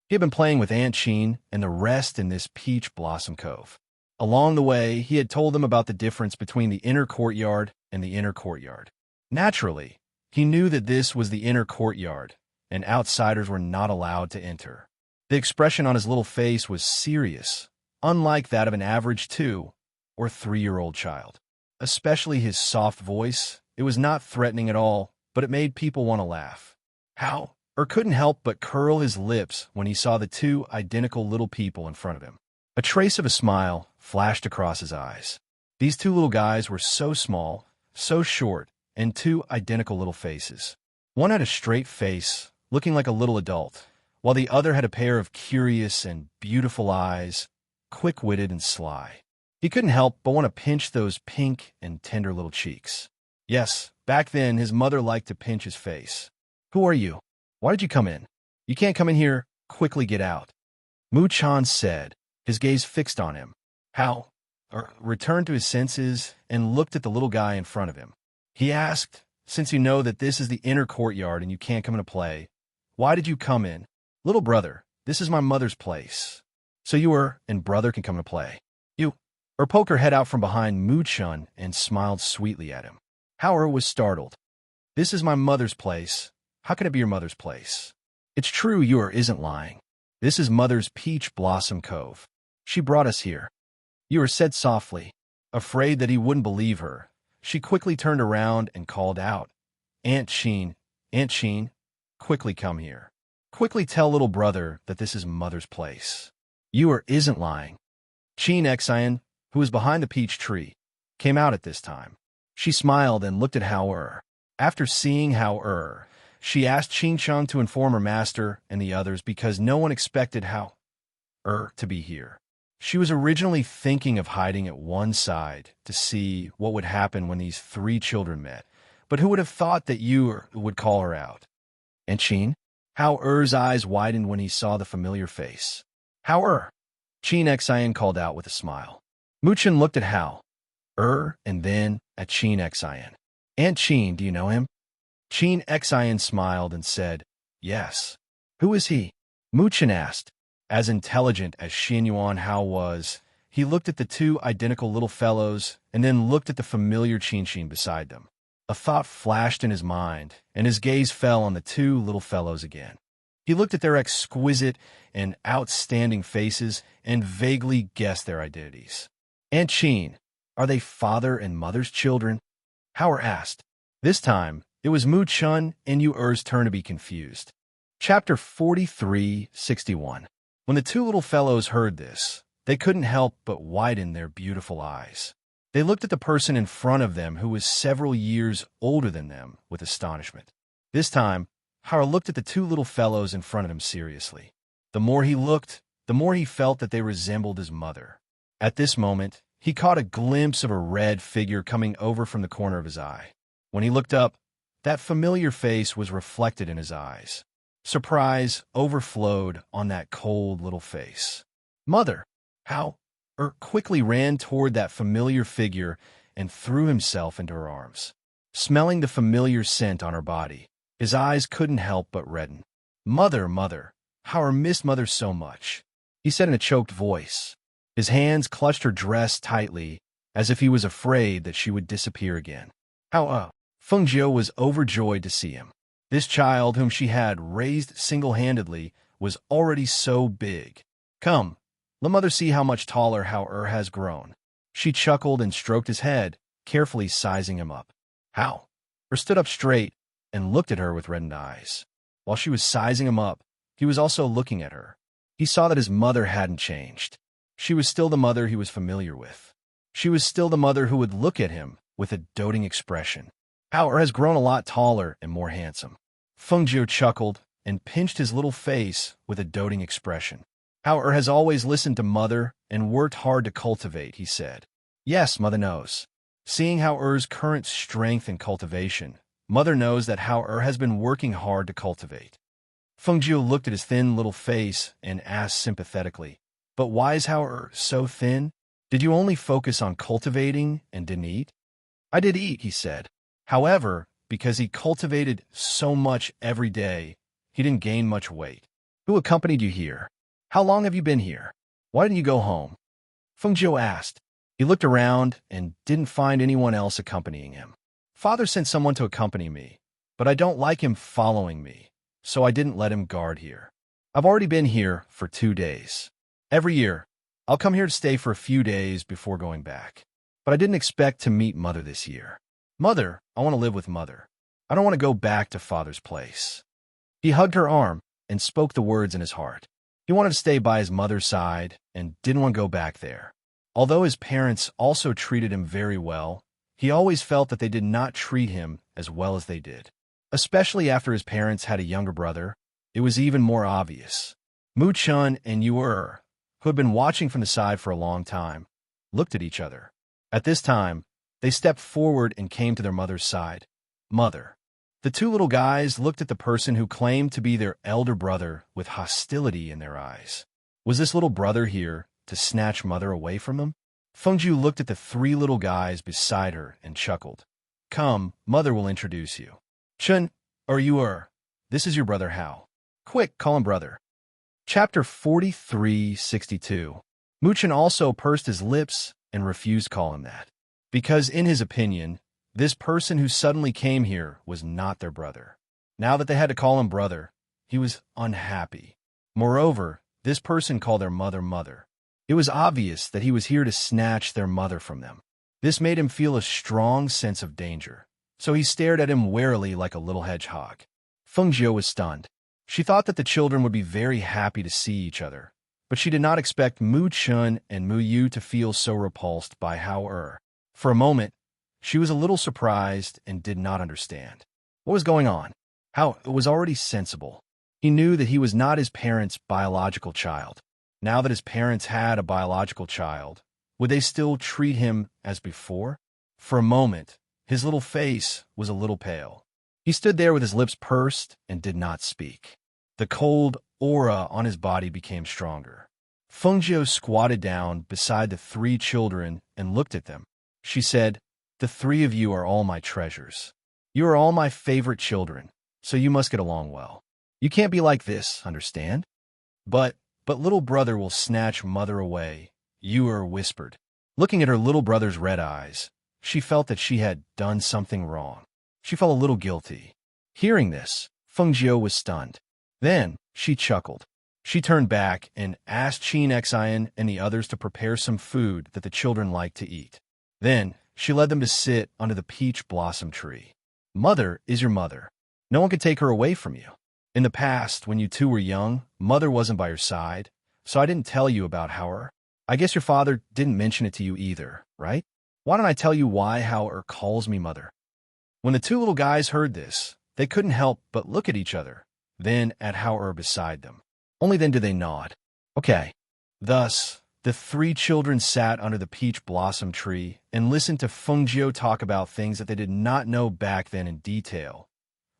He had been playing with Aunt Chin and the rest in this Peach Blossom Cove. Along the way, he had told them about the difference between the inner courtyard and the inner courtyard. Naturally, he knew that this was the inner courtyard, and outsiders were not allowed to enter. The expression on his little face was serious, unlike that of an average 2- or 3-year-old child. Especially his soft voice, it was not threatening at all, but it made people want to laugh. How? Couldn't help but curl his lips when he saw the two identical little people in front of him. A trace of a smile flashed across his eyes. These two little guys were so small, so short, and two identical little faces. One had a straight face, looking like a little adult, while the other had a pair of curious and beautiful eyes, quick-witted and sly. He couldn't help but want to pinch those pink and tender little cheeks. Yes, back then his mother liked to pinch his face. Who are you? Why did you come in? You can't come in here. Quickly get out. Mu-chan said, his gaze fixed on him. How? Returned to his senses and looked at the little guy in front of him. He asked, since you know that this is the inner courtyard and you can't come into play, why did you come in? Little brother, this is my mother's place. So you and brother can come to play. You poked her head out from behind Mu-chan and smiled sweetly at him. Hao was startled. This is my mother's place. How can it be your mother's place? It's true you isn't lying. This is mother's Peach Blossom Cove. She brought us here. You said softly. Afraid that he wouldn't believe her, she quickly turned around and called out, Aunt Sheen, quickly come here. Quickly tell little brother that this is mother's place. You isn't lying. Sheen Xian, who was behind the peach tree, came out at this time. She smiled and looked at Hao. After seeing Hao, she asked Qingchang to inform her master and the others because no one expected Hao to be here. She was originally thinking of hiding at one side to see what would happen when these three children met, but who would have thought that you would call her out? And Qin? Hao-er's eyes widened when he saw the familiar face. Hao-er! Qin Xian called out with a smile. Mu-chan looked at Hao-er and then at Qin Xian. Aunt Qin, do you know him? Qin Xian smiled and said, Yes. Who is he? Mu-chan asked. As intelligent as Xianyuan Hao was, he looked at the two identical little fellows and then looked at the familiar Qin beside them. A thought flashed in his mind, and his gaze fell on the two little fellows again. He looked at their exquisite and outstanding faces and vaguely guessed their identities. Aunt Qin, are they father and mother's children? Hao asked. This time, it was Mu-chan and Yu-er's turn to be confused. Chapter 43:61. When the two little fellows heard this, they couldn't help but widen their beautiful eyes. They looked at the person in front of them who was several years older than them with astonishment. This time, Hao looked at the two little fellows in front of him seriously. The more he looked, the more he felt that they resembled his mother. At this moment, he caught a glimpse of a red figure coming over from the corner of his eye. When he looked up, that familiar face was reflected in his eyes. Surprise overflowed on that cold little face. Mother! Hao quickly ran toward that familiar figure and threw himself into her arms. Smelling the familiar scent on her body, his eyes couldn't help but redden. Mother, Hao missed mother so much, he said in a choked voice. His hands clutched her dress tightly, as if he was afraid that she would disappear again. Fengjiu was overjoyed to see him. This child, whom she had raised single-handedly, was already so big. Come, let mother see how much taller Hao has grown. She chuckled and stroked his head, carefully sizing him up. Hao stood up straight and looked at her with reddened eyes. While she was sizing him up, he was also looking at her. He saw that his mother hadn't changed. She was still the mother he was familiar with. She was still the mother who would look at him with a doting expression. Hao has grown a lot taller and more handsome. Fengjiu chuckled and pinched his little face with a doting expression. Hao has always listened to mother and worked hard to cultivate, he said. Yes, mother knows. Seeing Hao-er's current strength and cultivation, mother knows that Hao has been working hard to cultivate. Fengjiu looked at his thin little face and asked sympathetically, But why is Hao so thin? Did you only focus on cultivating and didn't eat? I did eat, he said. However, because he cultivated so much every day, he didn't gain much weight. Who accompanied you here? How long have you been here? Why didn't you go home? Fengjiu asked. He looked around and didn't find anyone else accompanying him. Father sent someone to accompany me, but I don't like him following me, so I didn't let him guard here. I've already been here for 2 days. Every year, I'll come here to stay for a few days before going back. But I didn't expect to meet mother this year. Mother, I want to live with mother. I don't want to go back to father's place. He hugged her arm and spoke the words in his heart. He wanted to stay by his mother's side and didn't want to go back there. Although his parents also treated him very well, he always felt that they did not treat him as well as they did. Especially after his parents had a younger brother, it was even more obvious. Mu-chan and Yu-er, who had been watching from the side for a long time, looked at each other. At this time, They stepped forward and came to their mother's side. Mother. The two little guys looked at the person who claimed to be their elder brother with hostility in their eyes. Was this little brother here to snatch Mother away from them? Fengjiu looked at the three little guys beside her and chuckled. Come, Mother will introduce you. Chun, or you this is your brother Hao. Quick, call him brother. Chapter 43:62. Muchen also pursed his lips and refused to call him that. Because in his opinion, this person who suddenly came here was not their brother. Now that they had to call him brother, he was unhappy. Moreover, this person called their mother mother. It was obvious that he was here to snatch their mother from them. This made him feel a strong sense of danger, so he stared at him warily like a little hedgehog. Fengjiu was stunned. She thought that the children would be very happy to see each other, but she did not expect Mu Chun and Mu Yu to feel so repulsed by Hao. For a moment, she was a little surprised and did not understand. What was going on? Hao was already sensible. He knew that he was not his parents' biological child. Now that his parents had a biological child, would they still treat him as before? For a moment, his little face was a little pale. He stood there with his lips pursed and did not speak. The cold aura on his body became stronger. Fengjiu squatted down beside the three children and looked at them. She said, The three of you are all my treasures. You are all my favorite children, so you must get along well. You can't be like this, understand? But little brother will snatch Mother away, Yu whispered. Looking at her little brother's red eyes, she felt that she had done something wrong. She felt a little guilty. Hearing this, Fengjiu was stunned. Then she chuckled. She turned back and asked Qin Xian and the others to prepare some food that the children liked to eat. Then she led them to sit under the peach blossom tree. Mother is your mother. No one could take her away from you. In the past, when you two were young, Mother wasn't by your side, so I didn't tell you about Hao. I guess your father didn't mention it to you either, right? Why don't I tell you why Hao calls me Mother? When the two little guys heard this, they couldn't help but look at each other, then at Hao beside them. Only then did they nod. Okay. Thus, the three children sat under the peach blossom tree and listened to Fengjiu talk about things that they did not know back then in detail.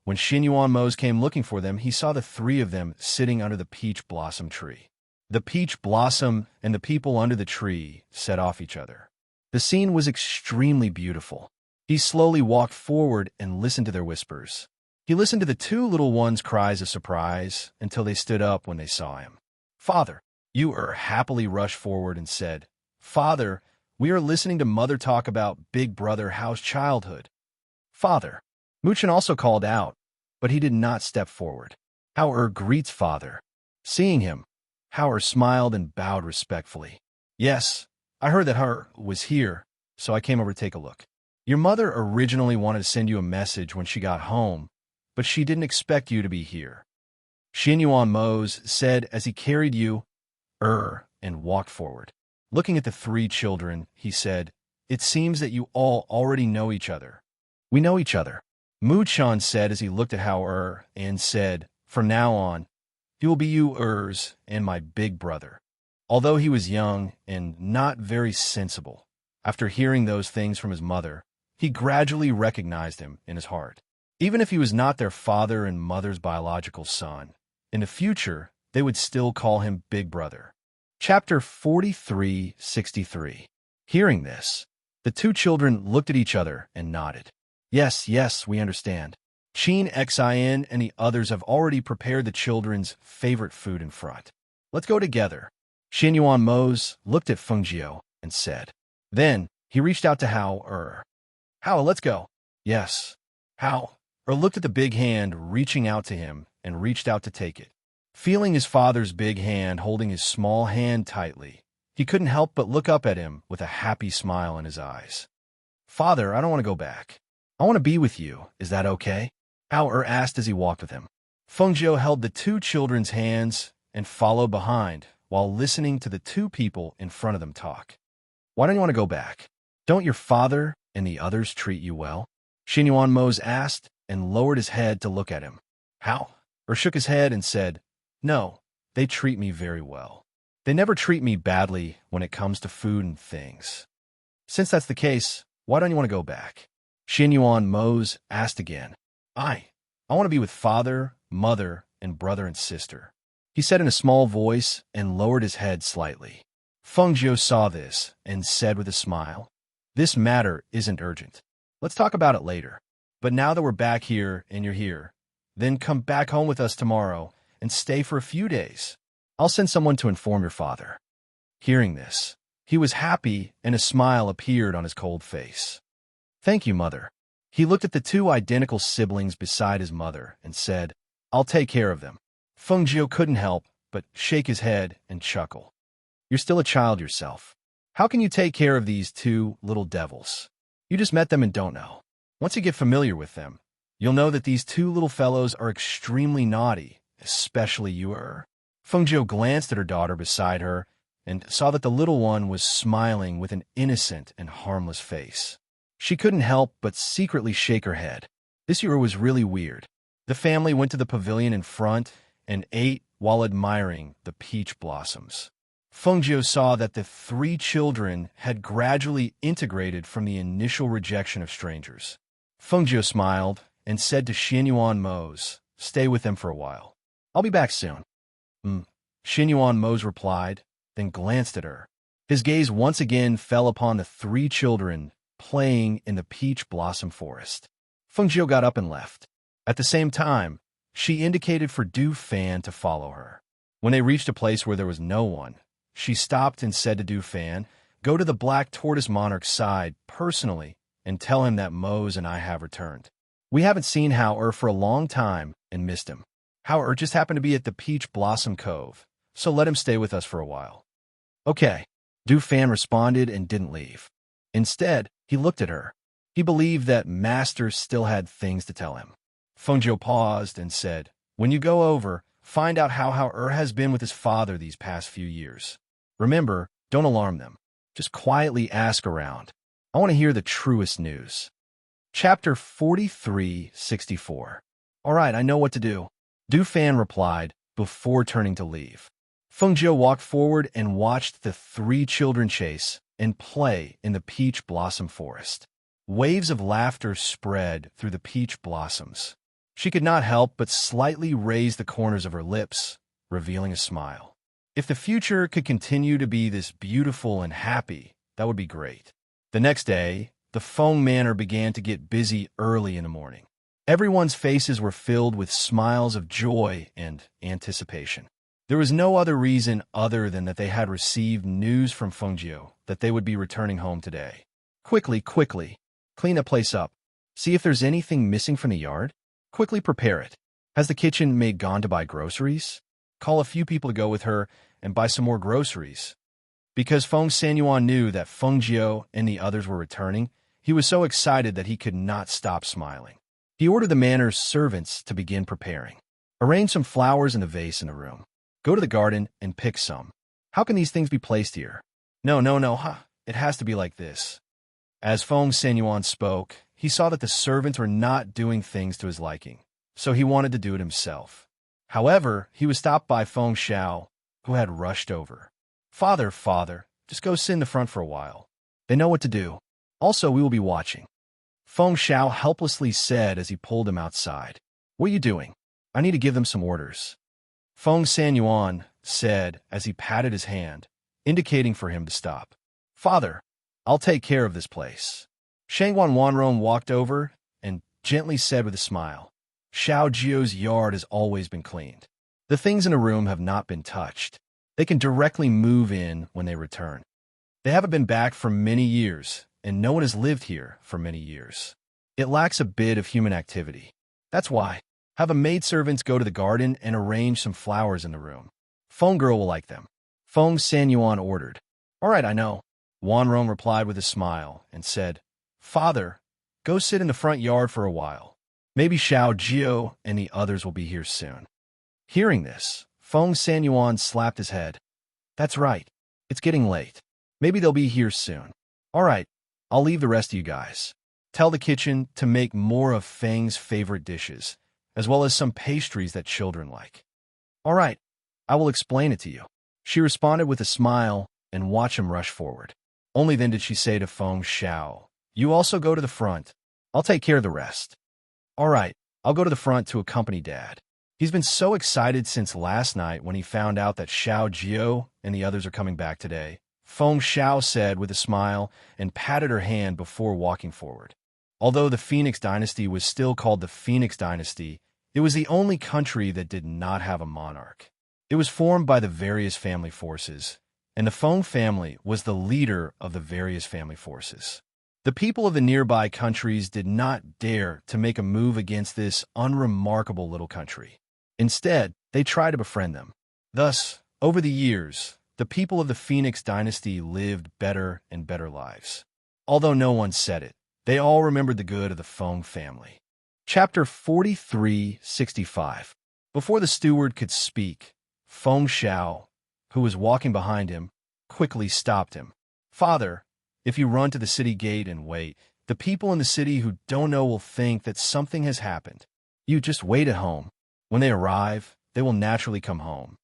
When Xinyuan Mose came looking for them, he saw the three of them sitting under the peach blossom tree. The peach blossom and the people under the tree set off each other. The scene was extremely beautiful. He slowly walked forward and listened to their whispers. He listened to the two little ones' cries of surprise until they stood up when they saw him. Father, Yu happily rushed forward and said, Father, we are listening to Mother talk about Big Brother Hao's childhood. Father. Muchen also called out, but he did not step forward. Hao greets Father. Seeing him, Hao smiled and bowed respectfully. Yes, I heard that Hao was here, so I came over to take a look. Your mother originally wanted to send you a message when she got home, but she didn't expect you to be here. Xinyuan Mose said as he carried you, and walked forward. Looking at the three children, he said, It seems that you all already know each other. We know each other. Mu Chan said as he looked at Hao and said, From now on, he will be you and my big brother. Although he was young and not very sensible, after hearing those things from his mother, he gradually recognized him in his heart. Even if he was not their father and mother's biological son, in the future, they would still call him Big Brother. Chapter 43:63. Hearing this, the two children looked at each other and nodded. Yes, we understand. Qin Xian and the others have already prepared the children's favorite food in front. Let's go together. Xinyuan Mose looked at Fengjiu and said. Then he reached out to Hao. Hao, let's go. Yes. Hao looked at the big hand reaching out to him and reached out to take it. Feeling his father's big hand holding his small hand tightly, he couldn't help but look up at him with a happy smile in his eyes. Father, I don't want to go back. I want to be with you. Is that okay? Hao asked as he walked with him. Fengjiu held the two children's hands and followed behind while listening to the two people in front of them talk. Why don't you want to go back? Don't your father and the others treat you well? Xinyuan Mose asked and lowered his head to look at him. Hao shook his head and said, No, they treat me very well. They never treat me badly when it comes to food and things. Since that's the case, Why don't you want to go back? Xinyuan Mose asked again. I want to be with father, mother, and brother and sister, he said in a small voice and lowered his head slightly. Fengjiu saw this and said with a smile, this matter isn't urgent. Let's talk about it later. But now that we're back here and you're here, then come back home with us tomorrow and stay for a few days. I'll send someone to inform your father. Hearing this, he was happy and a smile appeared on his cold face. Thank you, mother. He looked at the two identical siblings beside his mother and said, I'll take care of them. Fengjiu couldn't help but shake his head and chuckle. You're still a child yourself. How can you take care of these two little devils? You just met them and don't know. Once you get familiar with them, you'll know that these two little fellows are extremely naughty, especially you. Fengjiu glanced at her daughter beside her and saw that the little one was smiling with an innocent and harmless face. She couldn't help but secretly shake her head. This year was really weird. The family went to the pavilion in front and ate while admiring the peach blossoms. Fengjiu saw that the three children had gradually integrated from the initial rejection of strangers. Fengjiu smiled and said to Xinyuan Mose, stay with them for a while. I'll be back soon. Xinyuan Mose replied, then glanced at her. His gaze once again fell upon the three children playing in the peach blossom forest. Fengjiu got up and left. At the same time, she indicated for Du Fan to follow her. When they reached a place where there was no one, she stopped and said to Du Fan, go to the Black Tortoise Monarch's side personally and tell him that Mose and I have returned. We haven't seen Hao for a long time and missed him. Hao just happened to be at the Peach Blossom Cove, so let him stay with us for a while. Okay, Du Fan responded and didn't leave. Instead, he looked at her. He believed that Master still had things to tell him. Fengjiu paused and said, when you go over, find out how Hao has been with his father these past few years. Remember, don't alarm them. Just quietly ask around. I want to hear the truest news. Chapter 43-64. All right, I know what to do. Du Fan replied before turning to leave. Fengjiu walked forward and watched the three children chase and play in the peach blossom forest. Waves of laughter spread through the peach blossoms. She could not help but slightly raise the corners of her lips, revealing a smile. If the future could continue to be this beautiful and happy, that would be great. The next day, the Feng Manor began to get busy early in the morning. Everyone's faces were filled with smiles of joy and anticipation. There was no other reason other than that they had received news from Fengjiu that they would be returning home today. Quickly, clean the place up. See if there's anything missing from the yard. Quickly prepare it. Has the kitchen maid gone to buy groceries? Call a few people to go with her and buy some more groceries. Because Feng Sanyuan knew that Fengjiu and the others were returning, he was so excited that he could not stop smiling. He ordered the manor's servants to begin preparing. Arrange some flowers in the vase in the room. Go to the garden and pick some. How can these things be placed here? No, it has to be like this. As Feng Sanyuan spoke, he saw that the servants were not doing things to his liking, so he wanted to do it himself. However, he was stopped by Feng Xiao, who had rushed over. Father, just go sit in the front for a while. They know what to do. Also, we will be watching. Feng Xiao helplessly said as he pulled him outside. What are you doing? I need to give them some orders. Feng Sanyuan said as he patted his hand, indicating for him to stop. Father, I'll take care of this place. Shangguan Wanrong walked over and gently said with a smile, Xiao Jiu's yard has always been cleaned. The things in the room have not been touched. They can directly move in when they return. They haven't been back for many years, and no one has lived here for many years. It lacks a bit of human activity. That's why. Have a maidservant go to the garden and arrange some flowers in the room. Feng girl will like them. Feng Sanyuan ordered. All right, I know. Wanrong replied with a smile and said, Father, go sit in the front yard for a while. Maybe Xiao Jiu and the others will be here soon. Hearing this, Feng Sanyuan slapped his head. That's right. It's getting late. Maybe they'll be here soon. All right, I'll leave the rest of you guys. Tell the kitchen to make more of Feng's favorite dishes, as well as some pastries that children like. All right, I will explain it to you. She responded with a smile and watched him rush forward. Only then did she say to Feng Xiao, You also go to the front. I'll take care of the rest. All right, I'll go to the front to accompany Dad. He's been so excited since last night when he found out that Xiao Jio and the others are coming back today. Feng Xiao said with a smile and patted her hand before walking forward. Although the Phoenix Dynasty was still called the Phoenix Dynasty, it was the only country that did not have a monarch. It was formed by the various family forces, and the Feng family was the leader of the various family forces. The people of the nearby countries did not dare to make a move against this unremarkable little country. Instead, they tried to befriend them. Thus, over the years, the people of the Phoenix Dynasty lived better and better lives. Although no one said it, they all remembered the good of the Feng family. Chapter 43:65. Before the steward could speak, Feng Xiao, who was walking behind him, quickly stopped him. Father, if you run to the city gate and wait, the people in the city who don't know will think that something has happened. You just wait at home. When they arrive, they will naturally come home.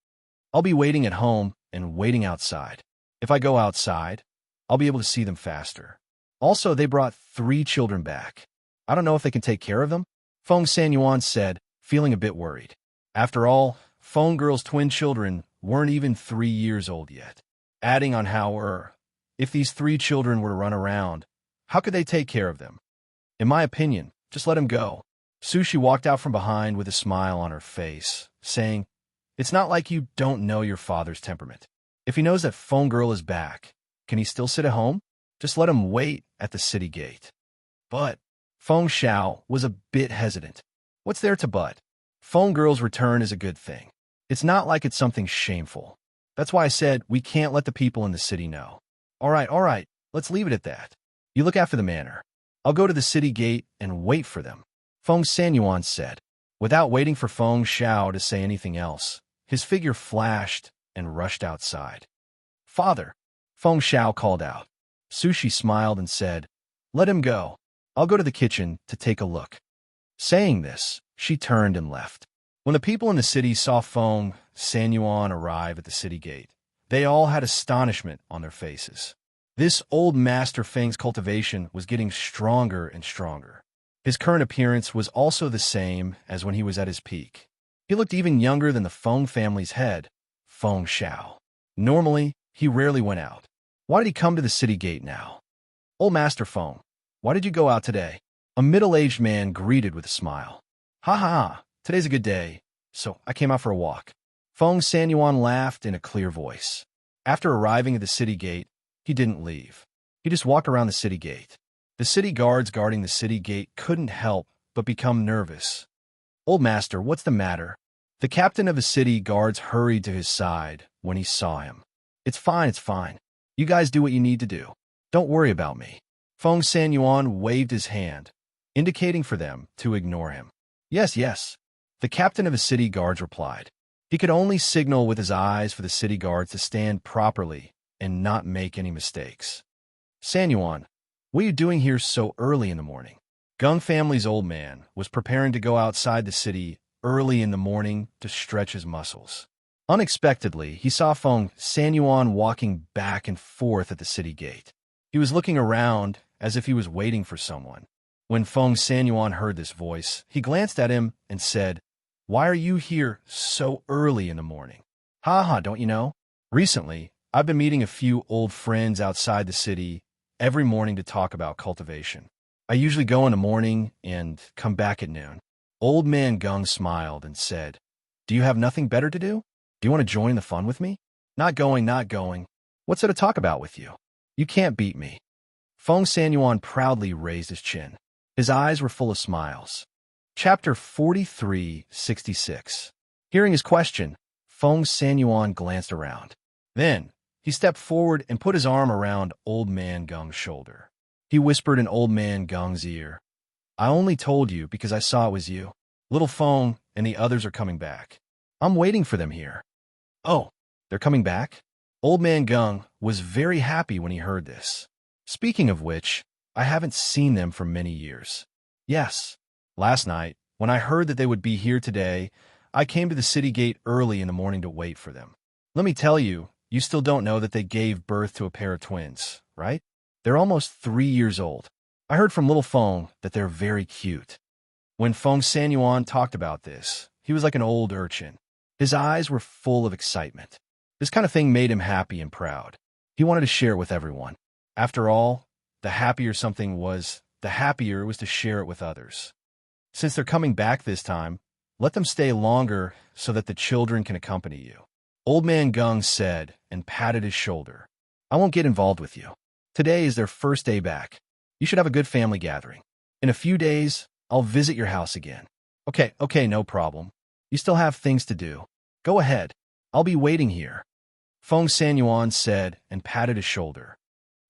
I'll be waiting at home and waiting outside. If I go outside, I'll be able to see them faster. Also, they brought 3 children back. I don't know if they can take care of them, Feng Sanyuan said, feeling a bit worried. After all, Feng Girl's twin children weren't even 3 years old yet. Adding on if these 3 children were to run around, how could they take care of them? In my opinion, just let them go. Sushi walked out from behind with a smile on her face, saying, It's not like you don't know your father's temperament. If he knows that Feng Girl is back, can he still sit at home? Just let him wait at the city gate. But Feng Xiao was a bit hesitant. What's there to but? Feng Girl's return is a good thing. It's not like it's something shameful. That's why I said we can't let the people in the city know. All right, let's leave it at that. You look after the manor. I'll go to the city gate and wait for them, Feng Sanyuan said. Without waiting for Feng Xiao to say anything else, his figure flashed and rushed outside. Father, Feng Xiao called out. Sushi smiled and said, Let him go. I'll go to the kitchen to take a look. Saying this, she turned and left. When the people in the city saw Feng Sanyuan arrive at the city gate, they all had astonishment on their faces. This old master Feng's cultivation was getting stronger and stronger. His current appearance was also the same as when he was at his peak. He looked even younger than the Feng family's head, Feng Xiao. Normally, he rarely went out. Why did he come to the city gate now? Old Master Feng, why did you go out today? A middle-aged man greeted with a smile. Ha ha, today's a good day, so I came out for a walk. Feng Sanyuan laughed in a clear voice. After arriving at the city gate, he didn't leave. He just walked around the city gate. The city guards guarding the city gate couldn't help but become nervous. Old Master, what's the matter? The captain of the city guards hurried to his side when he saw him. It's fine. You guys do what you need to do. Don't worry about me. Feng Sanyuan waved his hand, indicating for them to ignore him. Yes. The captain of the city guards replied. He could only signal with his eyes for the city guards to stand properly and not make any mistakes. Sanyuan, what are you doing here so early in the morning? Gung family's old man was preparing to go outside the city early in the morning to stretch his muscles. Unexpectedly, he saw Feng Sanyuan walking back and forth at the city gate. He was looking around as if he was waiting for someone. When Feng Sanyuan heard this voice, he glanced at him and said, Why are you here so early in the morning? Ha, don't you know? Recently, I've been meeting a few old friends outside the city every morning to talk about cultivation. I usually go in the morning and come back at noon. Old man Gung smiled and said, Do you have nothing better to do? Do you want to join the fun with me? Not going. What's there to talk about with you? You can't beat me. Feng Sanyuan proudly raised his chin. His eyes were full of smiles. Chapter 43:66. Hearing his question, Feng Sanyuan glanced around. Then, he stepped forward and put his arm around Old Man Gung's shoulder. He whispered in Old Man Gung's ear, I only told you because I saw it was you. Little Feng and the others are coming back. I'm waiting for them here. Oh, they're coming back? Old Man Gung was very happy when he heard this. Speaking of which, I haven't seen them for many years. Yes, last night, when I heard that they would be here today, I came to the city gate early in the morning to wait for them. Let me tell you, you still don't know that they gave birth to a pair of twins, right? They're almost 3 years old. I heard from little Feng that they're very cute. When Feng Sanyuan talked about this, he was like an old urchin. His eyes were full of excitement. This kind of thing made him happy and proud. He wanted to share it with everyone. After all, the happier something was, the happier it was to share it with others. Since they're coming back this time, let them stay longer so that the children can accompany you. Old Man Gung said and patted his shoulder. I won't get involved with you. Today is their first day back. You should have a good family gathering. In a few days, I'll visit your house again. Okay, no problem. You still have things to do. Go ahead. I'll be waiting here. Feng Sanyuan said and patted his shoulder.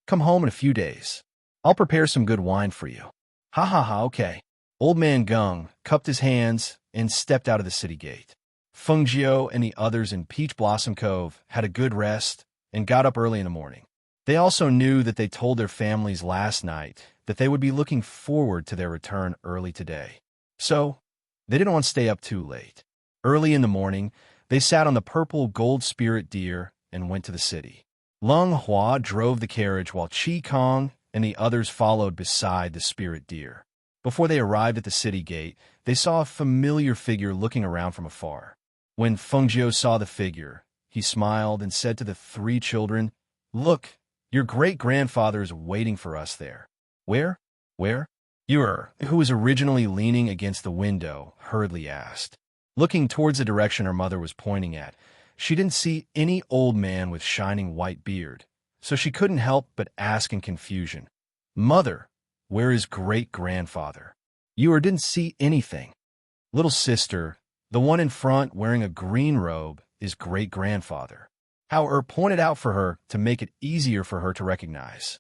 Come home in a few days. I'll prepare some good wine for you. Ha, okay. Old Man Gung cupped his hands and stepped out of the city gate. Feng Jiao and the others in Peach Blossom Cove had a good rest and got up early in the morning. They also knew that they told their families last night that they would be looking forward to their return early today. So, they didn't want to stay up too late. Early in the morning, they sat on the purple gold spirit deer and went to the city. Lung Hua drove the carriage while Qi Kong and the others followed beside the spirit deer. Before they arrived at the city gate, they saw a familiar figure looking around from afar. When Feng Jiao saw the figure, he smiled and said to the three children, Look, your great-grandfather is waiting for us there. Where? Ur, who was originally leaning against the window, hurriedly asked. Looking towards the direction her mother was pointing at, she didn't see any old man with shining white beard, so she couldn't help but ask in confusion, Mother, where is great-grandfather? Ur didn't see anything. Little sister, the one in front wearing a green robe, is great-grandfather. How pointed out for her to make it easier for her to recognize.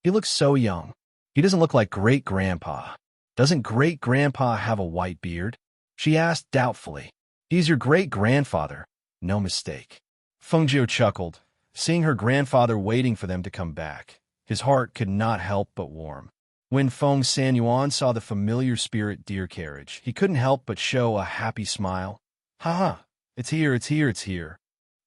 He looks so young. He doesn't look like great-grandpa. Doesn't great-grandpa have a white beard? She asked doubtfully. He's your great-grandfather. No mistake. Feng Jiao chuckled, seeing her grandfather waiting for them to come back. His heart could not help but warm. When Feng Sanyuan saw the familiar spirit deer carriage, he couldn't help but show a happy smile. Ha! It's here.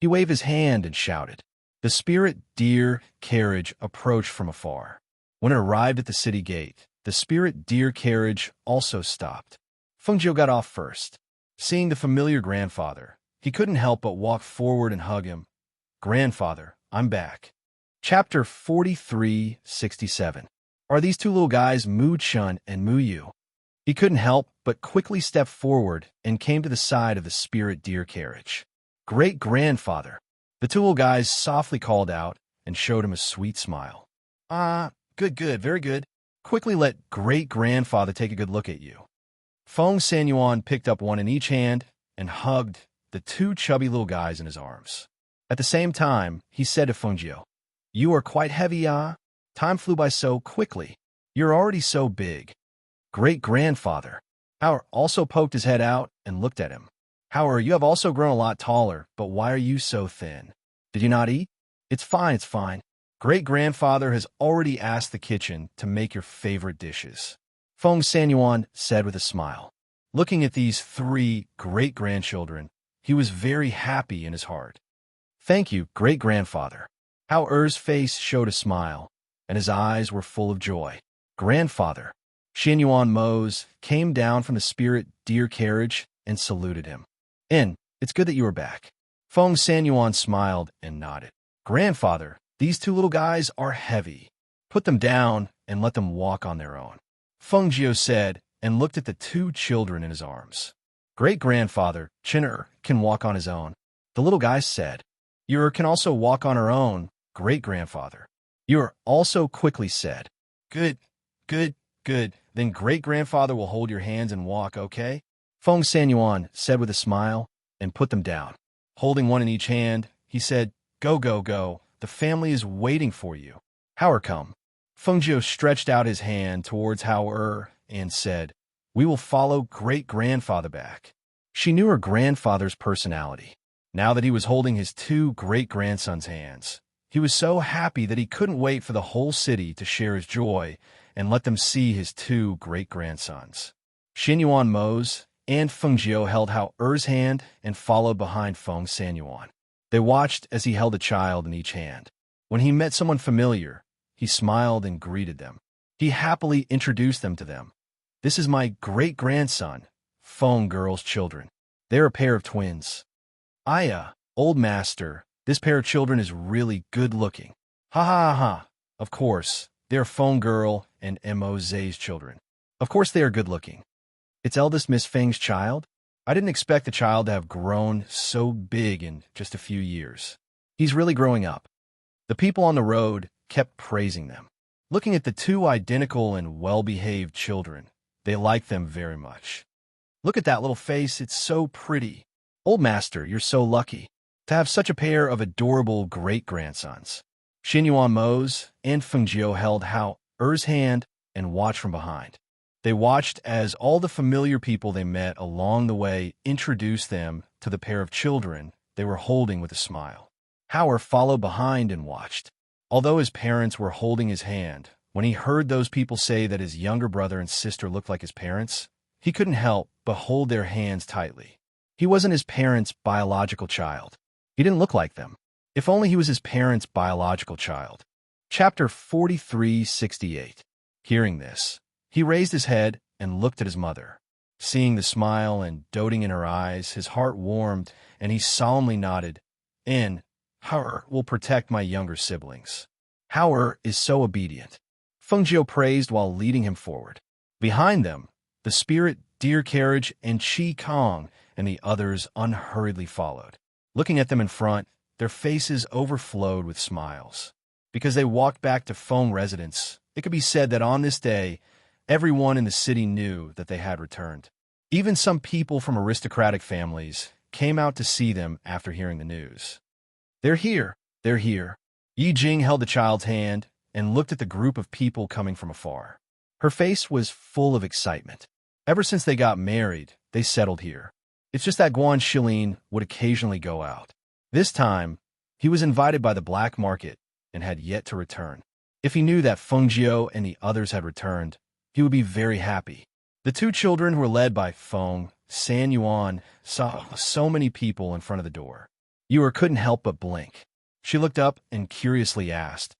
He waved his hand and shouted. The spirit deer carriage approached from afar. When it arrived at the city gate, the spirit deer carriage also stopped. Feng Jiao got off first. Seeing the familiar grandfather, he couldn't help but walk forward and hug him. Grandfather, I'm back. Chapter 4367. Are these two little guys Mu Chun and Mu Yu? He couldn't help but quickly step forward and came to the side of the spirit deer carriage. Great-grandfather. The two little guys softly called out and showed him a sweet smile. Good, very good. Quickly let great-grandfather take a good look at you. Feng Sanyuan picked up one in each hand and hugged the two chubby little guys in his arms. At the same time, he said to Feng Jiao, You are quite heavy, Time flew by so quickly. You're already so big. Great-grandfather. Howard also poked his head out and looked at him. Howard, you have also grown a lot taller, but why are you so thin? Did you not eat? It's fine. Great-grandfather has already asked the kitchen to make your favorite dishes. Feng Sanyuan said with a smile. Looking at these three great-grandchildren, he was very happy in his heart. Thank you, great-grandfather. Howard's face showed a smile, and his eyes were full of joy. Grandfather. Xianyuan Mose came down from the spirit deer carriage and saluted him. It's good that you are back. Feng Sanyuan smiled and nodded. Grandfather, these two little guys are heavy. Put them down and let them walk on their own. Feng Jiao said and looked at the two children in his arms. Great-grandfather, Chin'er, can walk on his own. The little guy said. Ur can also walk on her own, great-grandfather. Ur also quickly said. Good. Then great-grandfather will hold your hands and walk, okay? Feng Sanyuan said with a smile and put them down. Holding one in each hand, he said, Go. The family is waiting for you. Howard, come. Feng Jiao stretched out his hand towards Howard and said, We will follow great-grandfather back. She knew her grandfather's personality. Now that he was holding his two great-grandsons' hands, he was so happy that he couldn't wait for the whole city to share his joy and let them see his two great-grandsons. Xianyuan Mose and Feng Jiao held Howard's hand and followed behind Feng Sanyuan. They watched as he held a child in each hand. When he met someone familiar, he smiled and greeted them. He happily introduced them to them. This is my great-grandson, Feng girl's children. They're a pair of twins. Aya, old master, this pair of children is really good-looking. Ha ha ha. Of course, they're Feng girl and Mo Zay's children. Of course they are good-looking. It's eldest Miss Feng's child? I didn't expect the child to have grown so big in just a few years. He's really growing up. The people on the road kept praising them. Looking at the two identical and well-behaved children, they liked them very much. Look at that little face, it's so pretty. Old master, you're so lucky to have such a pair of adorable great-grandsons. Xinyuan Mose and Fengjiu held Hao Er's hand and watched from behind. They watched as all the familiar people they met along the way introduced them to the pair of children they were holding with a smile. Hao Er followed behind and watched. Although his parents were holding his hand, when he heard those people say that his younger brother and sister looked like his parents, he couldn't help but hold their hands tightly. He wasn't his parents' biological child. He didn't look like them. If only he was his parents' biological child. Chapter 4368. Hearing this, he raised his head and looked at his mother. Seeing the smile and doting in her eyes, his heart warmed, and he solemnly nodded, "And Hao will protect my younger siblings." Hao is so obedient. Fengjiu praised while leading him forward. Behind them, the spirit, deer carriage, and Qi Kong and the others unhurriedly followed. Looking at them in front, their faces overflowed with smiles. Because they walked back to Feng residence, it could be said that on this day, everyone in the city knew that they had returned. Even some people from aristocratic families came out to see them after hearing the news. They're here. They're here. Yi Jing held the child's hand and looked at the group of people coming from afar. Her face was full of excitement. Ever since they got married, they settled here. It's just that Guan Shilin would occasionally go out. This time, he was invited by the black market and had yet to return. If he knew that Fengjiu and the others had returned, he would be very happy. The two children who were led by Feng, San Yuan, saw so many people in front of the door. Yuer couldn't help but blink. She looked up and curiously asked,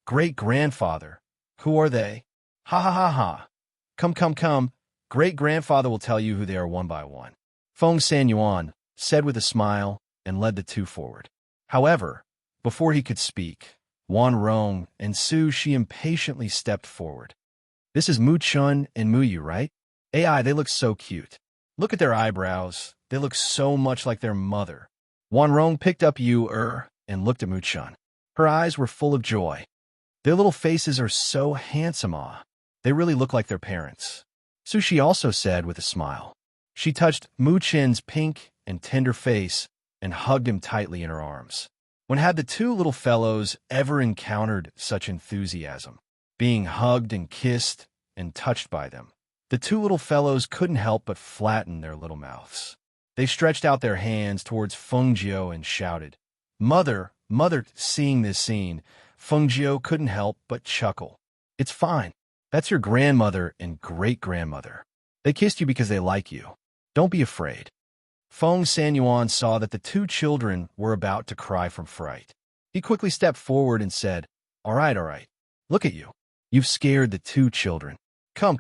"Great-grandfather, who are they?" "Ha ha ha ha. Come. Great-grandfather will tell you who they are one by one." Feng San Yuan said with a smile and led the two forward. However, before he could speak, Wan Rong and Su Shi impatiently stepped forward. "This is Mu Chun and Mu Yu, right? AI, they look so cute. Look at their eyebrows. They look so much like their mother." Wan Rong picked up Yu and looked at Mu Chun. Her eyes were full of joy. "Their little faces are so handsome, ah. They really look like their parents." Su Shi also said with a smile. She touched Mu Chin's pink and tender face and hugged him tightly in her arms. When had the two little fellows ever encountered such enthusiasm? Being hugged and kissed and touched by them, the two little fellows couldn't help but flatten their little mouths. They stretched out their hands towards Fengjiu and shouted, "Mother, mother!" Seeing this scene, Fengjiu couldn't help but chuckle. "It's fine. That's your grandmother and great-grandmother. They kissed you because they like you. Don't be afraid." Feng San Yuan saw that the two children were about to cry from fright. He quickly stepped forward and said, All right. Look at you. You've scared the two children. Come.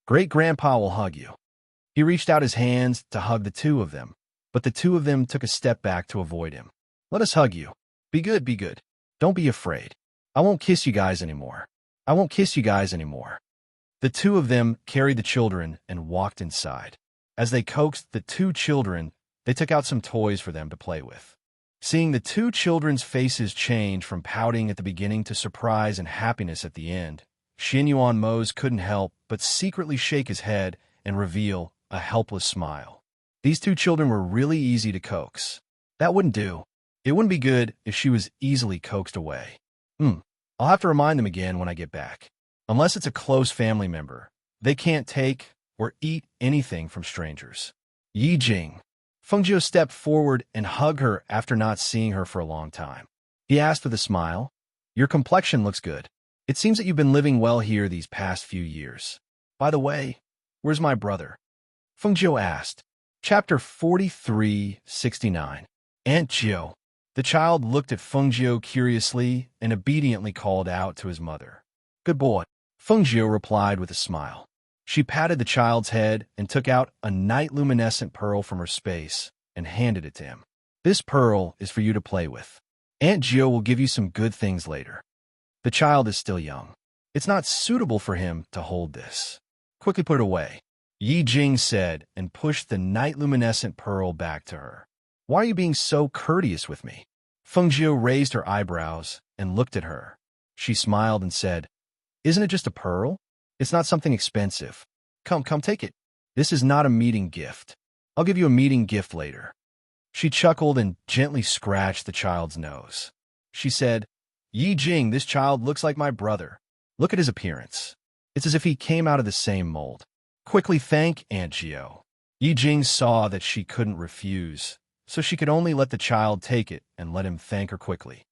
Great-grandpa will hug you." He reached out his hands to hug the two of them, but the two of them took a step back to avoid him. "Let us hug you. Be good. Don't be afraid. I won't kiss you guys anymore. The two of them carried the children and walked inside. As they coaxed the two children, they took out some toys for them to play with. Seeing the two children's faces change from pouting at the beginning to surprise and happiness at the end, Xinyuan Mose couldn't help but secretly shake his head and reveal a helpless smile. These two children were really easy to coax. That wouldn't do. It wouldn't be good if she was easily coaxed away. I'll have to remind them again when I get back. Unless it's a close family member, they can't take or eat anything from strangers. Yi Jing. Fengjiu stepped forward and hugged her after not seeing her for a long time. He asked with a smile, "Your complexion looks good. It seems that you've been living well here these past few years. By the way, where's my brother?" Fengjiu asked. Chapter 4369. Aunt Jiu. The child looked at Fengjiu curiously and obediently called out to his mother, Good boy. Fengjiu replied with a smile. She patted the child's head and took out a night-luminescent pearl from her space and handed it to him. This pearl is for you to play with. Aunt Gio will give you some good things later. The child is still young. It's not suitable for him to hold this. Quickly put it away, Yi Jing said and pushed the night-luminescent pearl back to her. Why are you being so courteous with me? Fengjiu raised her eyebrows and looked at her. She smiled and said, Isn't it just a pearl? It's not something expensive. Come, take it. This is not a meeting gift. I'll give you a meeting gift later. She chuckled and gently scratched the child's nose. She said, Yi Jing, this child looks like my brother. Look at his appearance. It's as if he came out of the same mold. Quickly thank Aunt Gio. Yi Jing saw that she couldn't refuse, so she could only let the child take it and let him thank her quickly.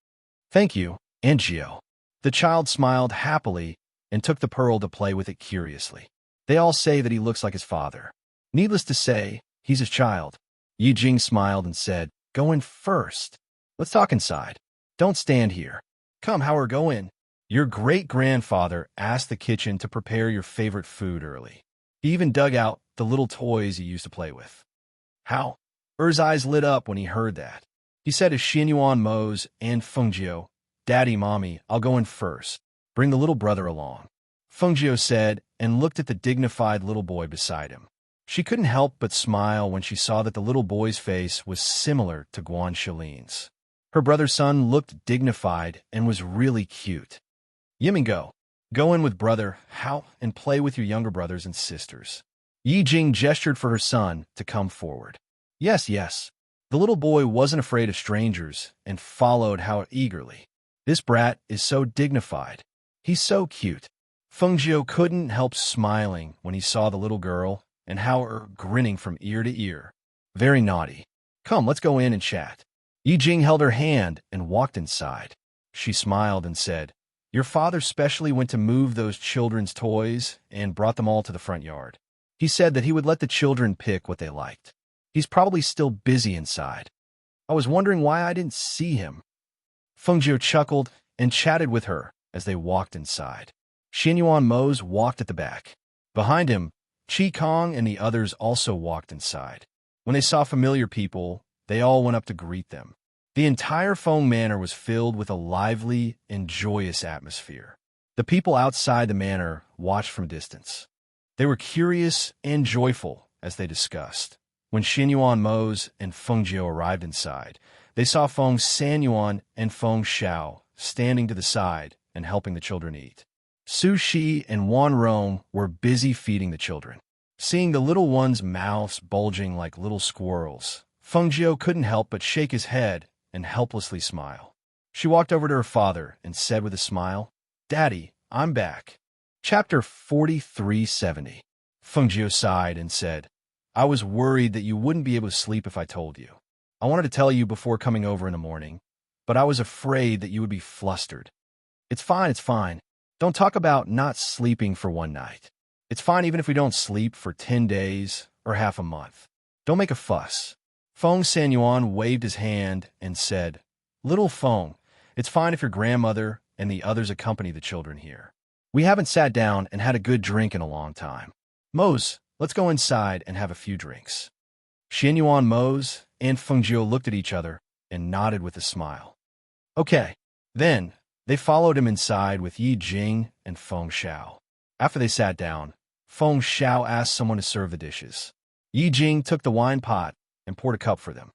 Thank you, Aunt Gio. The child smiled happily and took the pearl to play with it curiously. They all say that he looks like his father. Needless to say, he's his child. Yi Jing smiled and said, Go in first. Let's talk inside. Don't stand here. Come, Howard, go in. Your great-grandfather asked the kitchen to prepare your favorite food early. He even dug out the little toys you used to play with. How? Er's eyes lit up when he heard that. He said to Xianyuan Mose and Fengjiu, Daddy, Mommy, I'll go in first. Bring the little brother along. Fengjiu said and looked at the dignified little boy beside him. She couldn't help but smile when she saw that the little boy's face was similar to Guan Shilin's. Her brother's son looked dignified and was really cute. Yimingo, go in with brother Hao and play with your younger brothers and sisters. Yi Jing gestured for her son to come forward. Yes. The little boy wasn't afraid of strangers and followed Hao eagerly. This brat is so dignified. He's so cute. Fengjiu couldn't help smiling when he saw the little girl and Hao grinning from ear to ear. Very naughty. Come, let's go in and chat. Yi Jing held her hand and walked inside. She smiled and said, Your father specially went to move those children's toys and brought them all to the front yard. He said that he would let the children pick what they liked. He's probably still busy inside. I was wondering why I didn't see him. Fengjiu chuckled and chatted with her as they walked inside. Xianyuan Mose walked at the back. Behind him, Qi Kong and the others also walked inside. When they saw familiar people, they all went up to greet them. The entire Feng Manor was filled with a lively and joyous atmosphere. The people outside the manor watched from a distance. They were curious and joyful as they discussed. When Xianyuan Mose and Fengjiu arrived inside, they saw Feng Sanyuan and Feng Xiao standing to the side and helping the children eat. Su Shi and Wan Rong were busy feeding the children. Seeing the little ones' mouths bulging like little squirrels, Fengjiu couldn't help but shake his head and helplessly smile. She walked over to her father and said with a smile, Daddy, I'm back. Chapter 4370. Fengjiu sighed and said, I was worried that you wouldn't be able to sleep if I told you. I wanted to tell you before coming over in the morning, but I was afraid that you would be flustered. It's fine. Don't talk about not sleeping for one night. It's fine even if we don't sleep for 10 days or half a month. Don't make a fuss. Feng Sanyuan waved his hand and said, Little Feng, it's fine if your grandmother and the others accompany the children here. We haven't sat down and had a good drink in a long time. Mose, let's go inside and have a few drinks. Xianyuan Mose and Fengjiu looked at each other and nodded with a smile. Okay. Then, they followed him inside with Yi Jing and Feng Xiao. After they sat down, Feng Xiao asked someone to serve the dishes. Yi Jing took the wine pot and poured a cup for them.